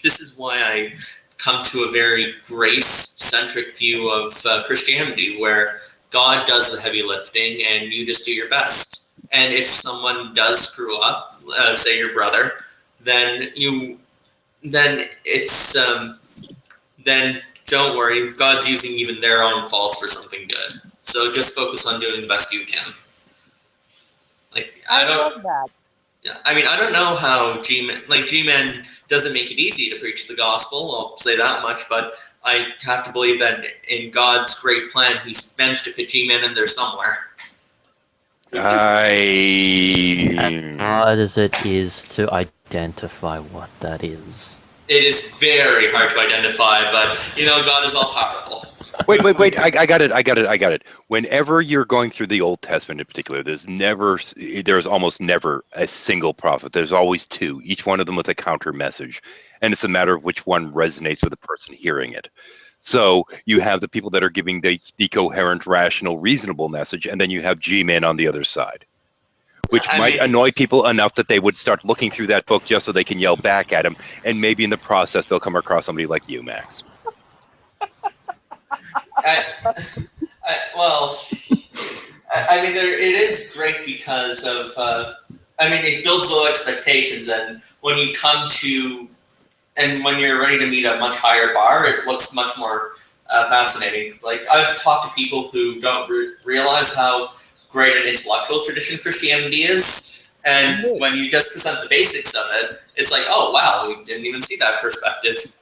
This is why I come to a very grace-centric view of Christianity, where God does the heavy lifting and you just do your best. And if someone does screw up, say your brother, then don't worry, God's using even their own faults for something good. So just focus on doing the best you can. I love that. Yeah, I mean, I don't know how Gman doesn't make it easy to preach the gospel. I'll say that much, but I have to believe that in God's great plan, He's managed to fit Gman in there somewhere. As hard as it is to identify what that is. It is very hard to identify, but God is all powerful. Wait! I got it. Whenever you're going through the Old Testament in particular, there's almost never a single prophet. There's always two, each one of them with a counter message, and it's a matter of which one resonates with the person hearing it. So you have the people that are giving the coherent, rational, reasonable message, and then you have G-Man on the other side, which might annoy people enough that they would start looking through that book just so they can yell back at him, and maybe in the process they'll come across somebody like you, Max. It is great because of, it builds low expectations, and when you're ready to meet a much higher bar, it looks much more fascinating. I've talked to people who don't realize how great an intellectual tradition Christianity is, and when you just present the basics of it, it's like, oh wow, we didn't even see that perspective.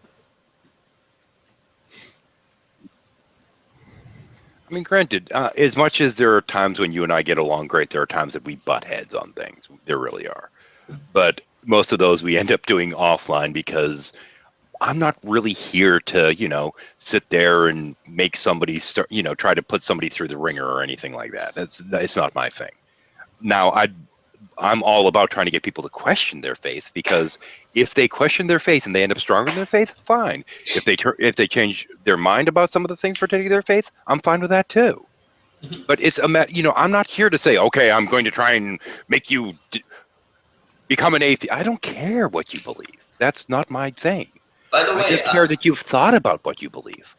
I mean, granted, as much as there are times when you and I get along great, there are times that we butt heads on things. There really are. But most of those we end up doing offline because I'm not really here to, sit there and make somebody start, try to put somebody through the ringer or anything like that. It's not my thing. Now, I'm all about trying to get people to question their faith, because if they question their faith and they end up stronger in their faith, fine. If they change their mind about some of the things pertaining to their faith, I'm fine with that too. But it's I'm not here to say, okay, I'm going to try and make you become an atheist. I don't care what you believe. That's not my thing. By the way, I just care that you've thought about what you believe.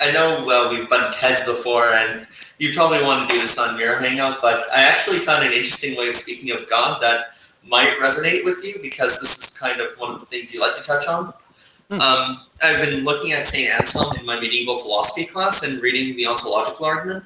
I know we've butted heads before, and you probably want to do this on your hangout, but I actually found an interesting way of speaking of God that might resonate with you, because this is kind of one of the things you like to touch on. I've been looking at St. Anselm in my medieval philosophy class and reading the ontological argument.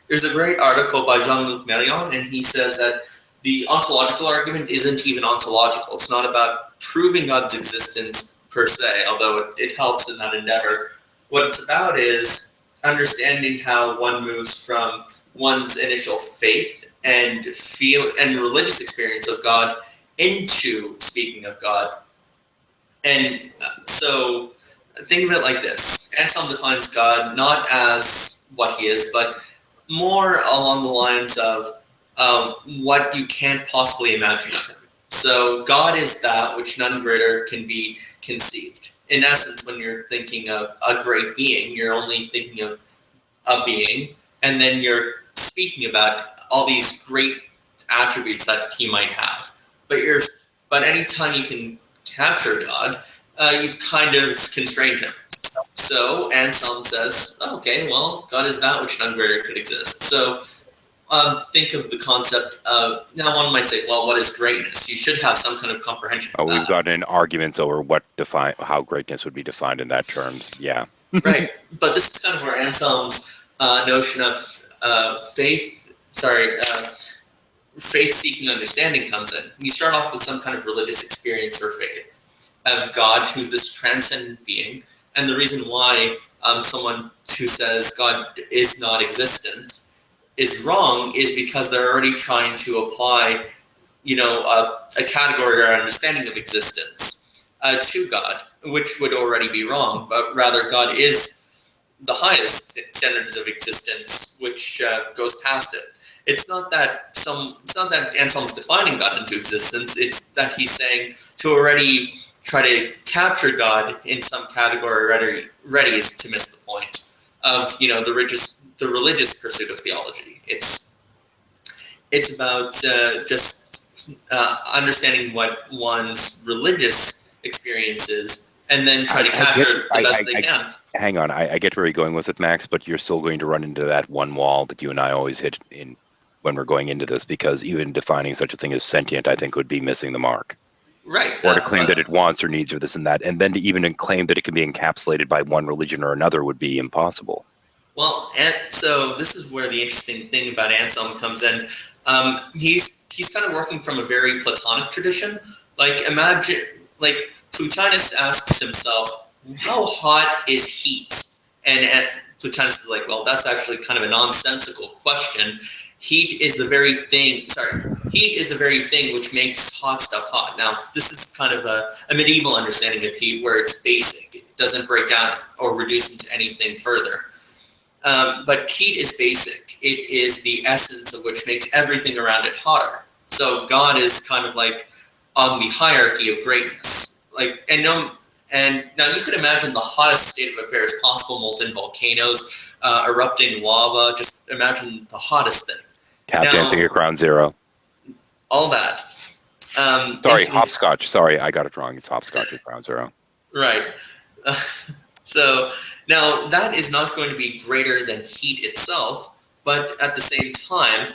There's a great article by Jean-Luc Marion, and he says that the ontological argument isn't even ontological. It's not about proving God's existence per se, although it helps in that endeavor. What it's about is understanding how one moves from one's initial faith and religious experience of God into speaking of God. And so think of it like this. Anselm defines God not as what he is, but more along the lines of what you can't possibly imagine of him. So God is that which none greater can be conceived. In essence, when you're thinking of a great being, you're only thinking of a being, and then you're speaking about all these great attributes that he might have. But anytime you can capture God, you've kind of constrained him. So Anselm says, okay, well, God is that which none greater could exist. So think of the concept of, now one might say, well, what is greatness? You should have some kind of comprehension of We've gotten in arguments over how greatness would be defined in that terms. Yeah. Right. But this is kind of where Anselm's notion of faith-seeking understanding comes in. You start off with some kind of religious experience or faith of God, who's this transcendent being. And the reason why someone who says God is not existent is wrong is because they're already trying to apply, a category or understanding of existence to God, which would already be wrong. But rather, God is the highest standards of existence, which goes past it. It's not that Anselm's defining God into existence. It's that he's saying to already try to capture God in some category ready is to miss the point of the religious pursuit of theology. It's about just understanding what one's religious experience is, and then try to capture it the best they can. Hang on, I get where you're going with it, Max, but you're still going to run into that one wall that you and I always hit in when we're going into this, because even defining such a thing as sentient, I think, would be missing the mark. Right. Or to claim that it wants or needs or this and that, and then to even claim that it can be encapsulated by one religion or another would be impossible. Well, and so this is where the interesting thing about Anselm comes in. He's kind of working from a very Platonic tradition. Imagine, Plotinus asks himself, how hot is heat? And Plotinus is like, well, that's actually kind of a nonsensical question. Heat is the very thing which makes hot stuff hot. Now, this is kind of a medieval understanding of heat where it's basic. It doesn't break down or reduce into anything further. But heat is basic. It is the essence of which makes everything around it hotter. So God is kind of like on the hierarchy of greatness. And now you could imagine the hottest state of affairs possible: molten volcanoes, erupting lava. Just imagine the hottest thing. Tap dancing at Ground Zero. All that. Sorry, hopscotch. Sorry, I got it wrong. It's hopscotch at Ground Zero. Right. So now that is not going to be greater than heat itself, but at the same time,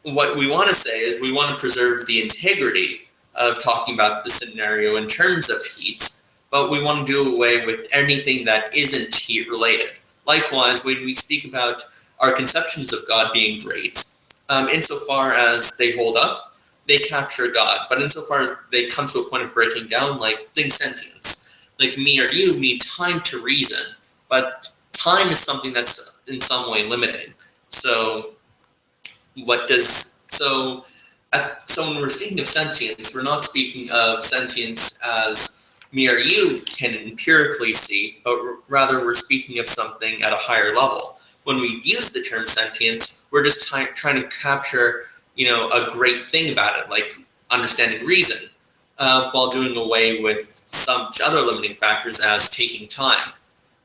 what we want to say is we want to preserve the integrity of talking about the scenario in terms of heat, but we want to do away with anything that isn't heat related. Likewise, when we speak about our conceptions of God being great, insofar as they hold up, they capture God. But insofar as they come to a point of breaking down, like think sentience, like me or you need time to reason, but time is something that's in some way limiting. So when we're speaking of sentience, we're not speaking of sentience as me or you can empirically see, but rather we're speaking of something at a higher level. When we use the term sentience, we're just trying to capture, a great thing about it, like understanding reason, while doing away with some other limiting factors as taking time.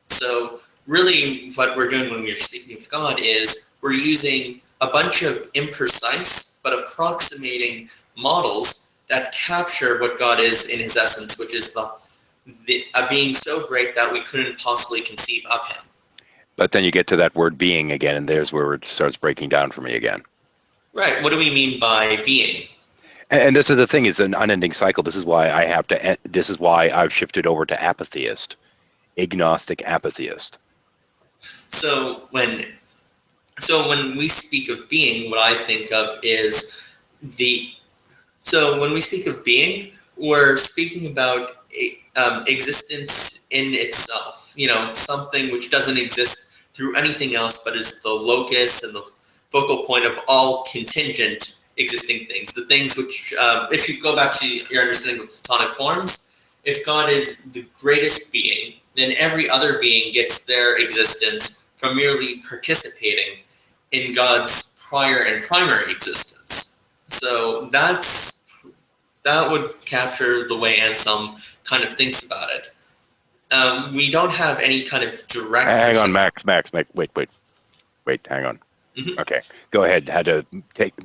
So really what we're doing when we're speaking of God is we're using a bunch of imprecise but approximating models that capture what God is in his essence, which is a being so great that we couldn't possibly conceive of him. But then you get to that word being again, and there's where it starts breaking down for me again. Right. What do we mean by being? And this is the thing: is an unending cycle. This is why I have to. This is why I've shifted over to apatheist, agnostic apatheist. So when we speak of being, what I think of is So when we speak of being, we're speaking about existence in itself. Something which doesn't exist through anything else, but is the locus and the focal point of all contingent existing things. The things which, if you go back to your understanding of Platonic forms, if God is the greatest being, then every other being gets their existence from merely participating in God's prior and primary existence. So that would capture the way Anselm kind of thinks about it. We don't have any kind of direct... Hang on, Max, wait, hang on. Mm-hmm. Okay, go ahead. Had to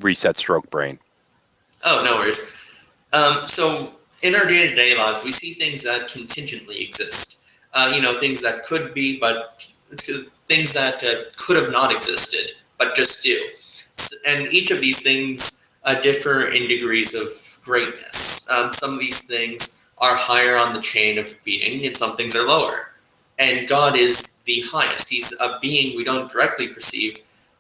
reset stroke brain. Oh, no worries. So in our day-to-day lives, we see things that contingently exist. Things that could be, but things that could have not existed, but just do. And each of these things differ in degrees of greatness. Some of these things are higher on the chain of being, and some things are lower. And God is the highest. He's a being we don't directly perceive,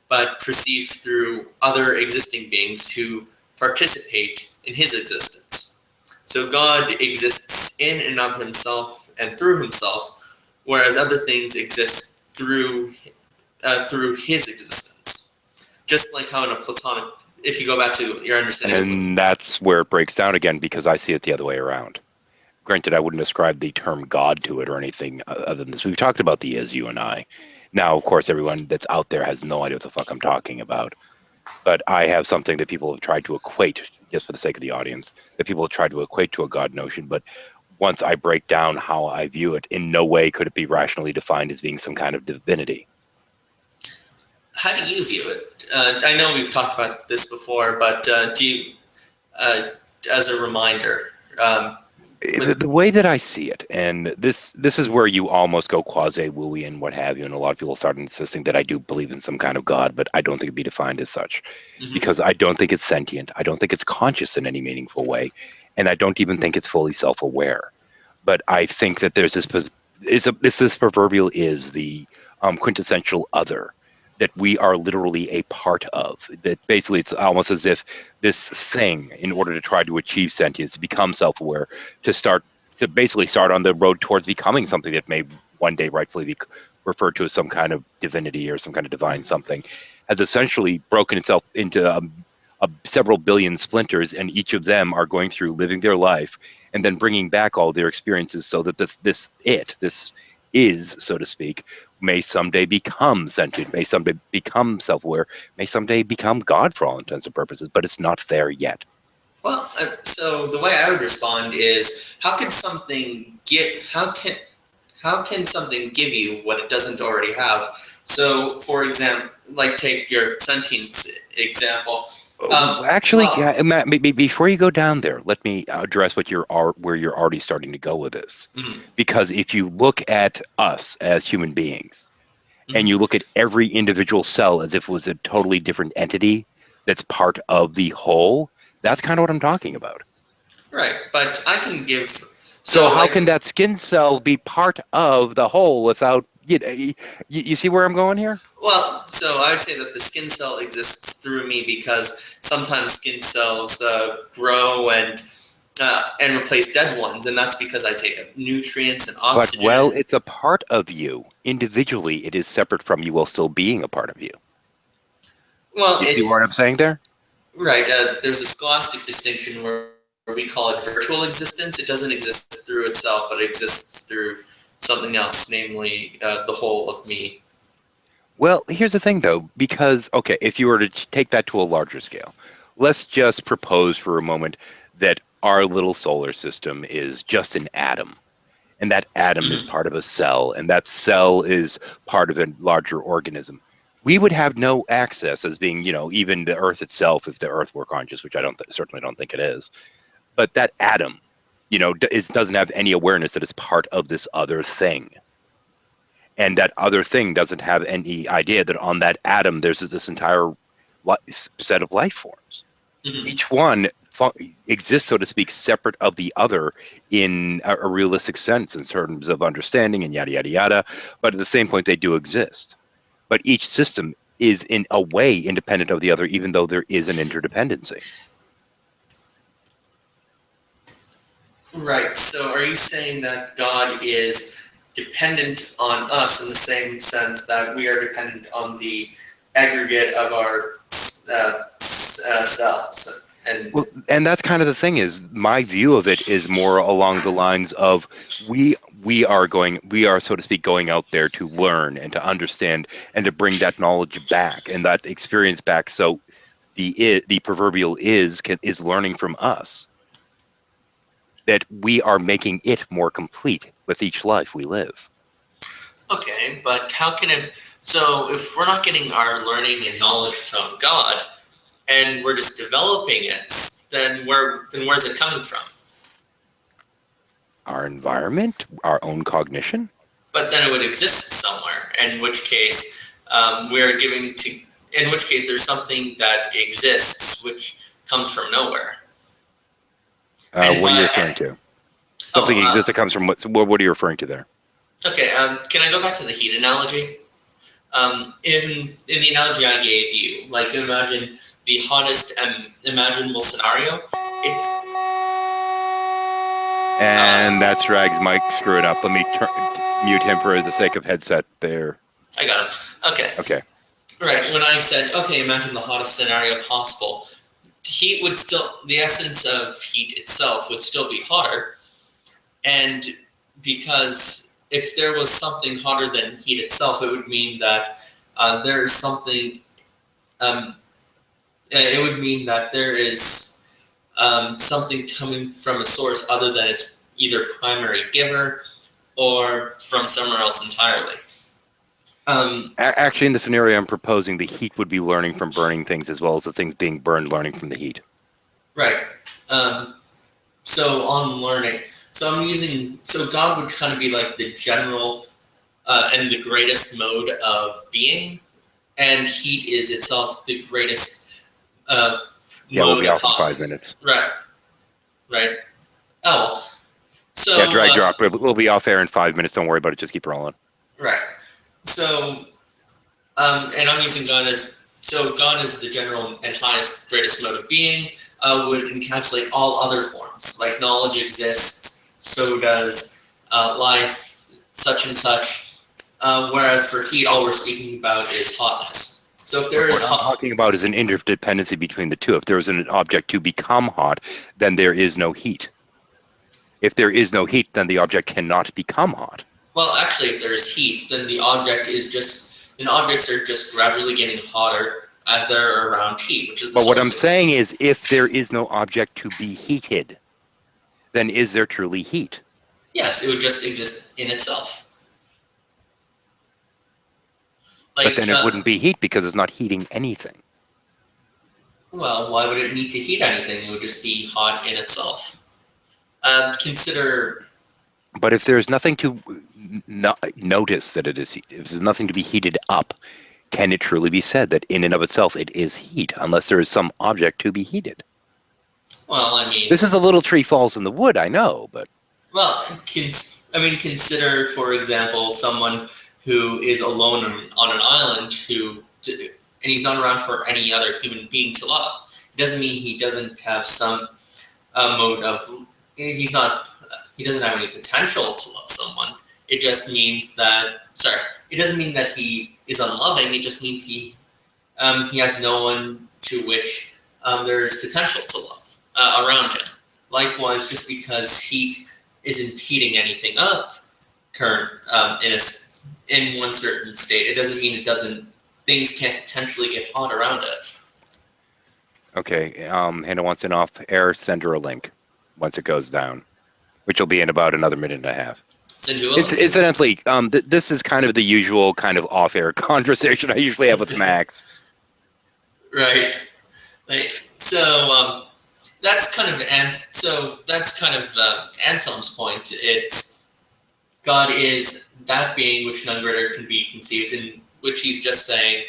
but perceive through other existing beings who participate in his existence. So God exists in and of himself and through himself, whereas other things exist through his existence. Just like how in a Platonic, if you go back to your understanding. And that's where it breaks down again, because I see it the other way around. Granted, I wouldn't ascribe the term God to it or anything other than this. We've talked about the is, you and I. Now, of course, everyone that's out there has no idea what the fuck I'm talking about. But I have something that people have tried to equate, just for the sake of the audience, that people have tried to equate to a God notion. But once I break down how I view it, in no way could it be rationally defined as being some kind of divinity. How do you view it? I know we've talked about this before, but do you, as a reminder... The way that I see it, and this is where you almost go quasi-wooey and what have you, and a lot of people start insisting that I do believe in some kind of God, but I don't think it'd be defined as such, because I don't think it's sentient, I don't think it's conscious in any meaningful way, and I don't even think it's fully self-aware. But I think that there's this proverbial is the quintessential other, that we are literally a part of. That basically it's almost as if this thing, in order to try to achieve sentience, to become self-aware, to basically start on the road towards becoming something that may one day rightfully be referred to as some kind of divinity or some kind of divine something, has essentially broken itself into several billion splinters, and each of them are going through living their life and then bringing back all their experiences so that this is, so to speak, may someday become sentient, may someday become self-aware, may someday become God for all intents and purposes, but it's not there yet. Well, so the way I would respond is, how can something give you what it doesn't already have? So, for example, like take your sentience example. Matt, before you go down there, let me address where you're already starting to go with this. Because if you look at us as human beings, and you look at every individual cell as if it was a totally different entity that's part of the whole, that's kind of what I'm talking about. Right, but I can give... So how can that skin cell be part of the whole without... You see where I'm going here? Well, so I would say that the skin cell exists through me because sometimes skin cells grow and replace dead ones, and that's because I take up nutrients and oxygen. But, it's a part of you. Individually, it is separate from you while still being a part of you. Well, you see what I'm saying there? Right. There's a scholastic distinction where we call it virtual existence. It doesn't exist through itself, but it exists through something else, namely the whole of me. Well, here's the thing, though, because, okay, if you were to take that to a larger scale, let's just propose for a moment that our little solar system is just an atom, and that atom is part of a cell, and that cell is part of a larger organism. We would have no access as being, even the Earth itself, if the Earth were conscious, which I certainly don't think it is. But that atom, doesn't have any awareness that it's part of this other thing. and that other thing doesn't have any idea that on that atom there's this entire set of life forms. Mhm. Each one exists, so to speak, separate of the other in a realistic sense in terms of understanding and yada, yada, yada. But at the same point, they do exist. But each system is in a way independent of the other, even though there is an interdependency. Right. So are you saying that God is dependent on us in the same sense that we are dependent on the aggregate of our cells? And that's kind of the thing, is my view of it is more along the lines of we are, so to speak, going out there to learn and to understand and to bring that knowledge back and that experience back. So the proverbial is learning from us, that we are making it more complete with each life we live. Okay, but how can it? So if we're not getting our learning and knowledge from God, and we're just developing it, then where's it coming from? Our environment, our own cognition. But then it would exist somewhere, in which case in which case there's something that exists which comes from nowhere. What are you referring to? Something exists that comes from what are you referring to there? Okay, can I go back to the heat analogy? In the analogy I gave you, like imagine the hottest imaginable scenario. And that's Rag's mic. Screw it up. Let me mute him for the sake of headset there. I got him. Okay. Okay. Right. When I said, okay, imagine the hottest scenario possible, the essence of heat itself would still be hotter. And because if there was something hotter than heat itself, it would mean that there's something, it would mean that there is something coming from a source other than its either primary giver or from somewhere else entirely. Actually, in the scenario I'm proposing, the heat would be learning from burning things as well as the things being burned learning from the heat. Right. So on learning, so God would kind of be like the general and the greatest mode of being, and heat is itself the greatest yeah, mode we'll be of off in 5 hotness. minutes. Right. Right. Oh. So yeah, drag drop. We'll be off air in 5 minutes. Don't worry about it. Just keep rolling. Right. So, and I'm using God as, so God is the general and highest, greatest mode of being, would encapsulate all other forms. Like knowledge exists, so does life, such and such. Whereas for heat, all we're speaking about is hotness. So if there is what I'm talking about is an interdependency between the two. If there is an object to become hot, then there is no heat. If there is no heat, then the object cannot become hot. Well, actually, if there is heat, then the object is just, objects are just gradually getting hotter as they're around heat, which is the But what I'm source of saying is, if there is no object to be heated, then is there truly heat? Yes, it would just exist in itself. But then it wouldn't be heat because it's not heating anything. Well, why would it need to heat anything? It would just be hot in itself. Consider... But if there's nothing to notice that it is heat, if there's nothing to be heated up, can it truly be said that in and of itself it is heat, unless there is some object to be heated? Well, I mean... This is a little tree falls in the wood, I know, but... Well, consider, for example, someone who is alone on an island and he's not around for any other human being to love. It doesn't mean he doesn't have some mode of... He doesn't have any potential to love someone. It just means that... Sorry. It doesn't mean that he is unloving. It just means he has no one to which there is potential to love around him. Likewise, just because heat isn't heating anything up in one certain state, it doesn't mean things can't potentially get hot around it. Okay, Hannah wants an off-air, send her a link once it goes down, which will be in about another minute and a half. Incidentally, this is kind of the usual kind of off-air conversation I usually have with Max. Right. So that's kind of Anselm's point. It's God is that being which none greater can be conceived, in which he's just saying,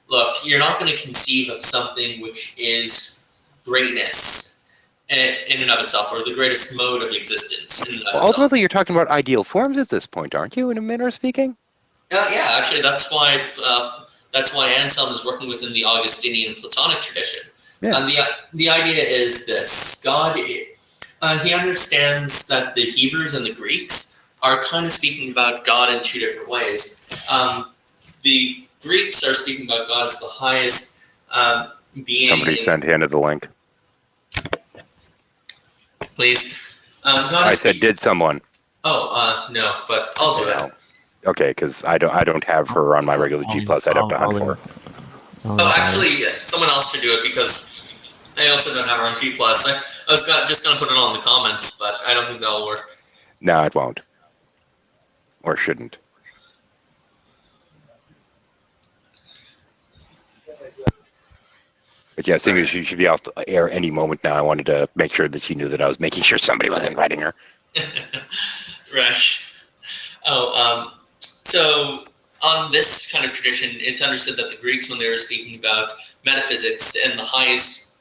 look, you're not going to conceive of something which is greatness in and of itself, or the greatest mode of existence in and of Well, itself. ultimately, you're talking about ideal forms at this point, aren't you, in a manner of speaking? Yeah, actually, that's why Anselm is working within the Augustinian Platonic tradition. Yeah. And the idea is this: God, he understands that the Hebrews and the Greeks are kind of speaking about God in two different ways. The Greeks are speaking about God as the highest being. Somebody sent Hannah the link. Please. God I said, did someone? Oh, no, but I'll do it. Okay, because I don't have her on my regular G+. I'd have to hunt for her. Oh, actually, someone else should do it because I also don't have her on G+. I was just going to put it on the comments, but I don't think that'll work. No, it won't. Or shouldn't. But yeah, seeing as she should be off the air any moment now, I wanted to make sure that she knew that I was making sure somebody was inviting her. Right. Oh, so on this kind of tradition, it's understood that the Greeks, when they were speaking about metaphysics and the highest,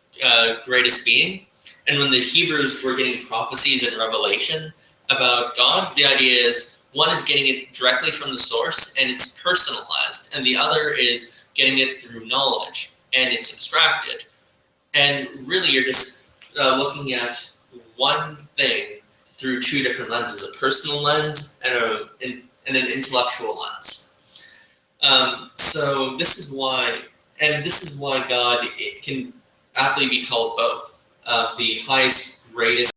greatest being, and when the Hebrews were getting prophecies and revelation about God, the idea is one is getting it directly from the source and it's personalized, and the other is getting it through knowledge and it's abstracted. And really, you're just looking at one thing through two different lenses: a personal lens and an intellectual lens. So this is why God can aptly be called both the highest, greatest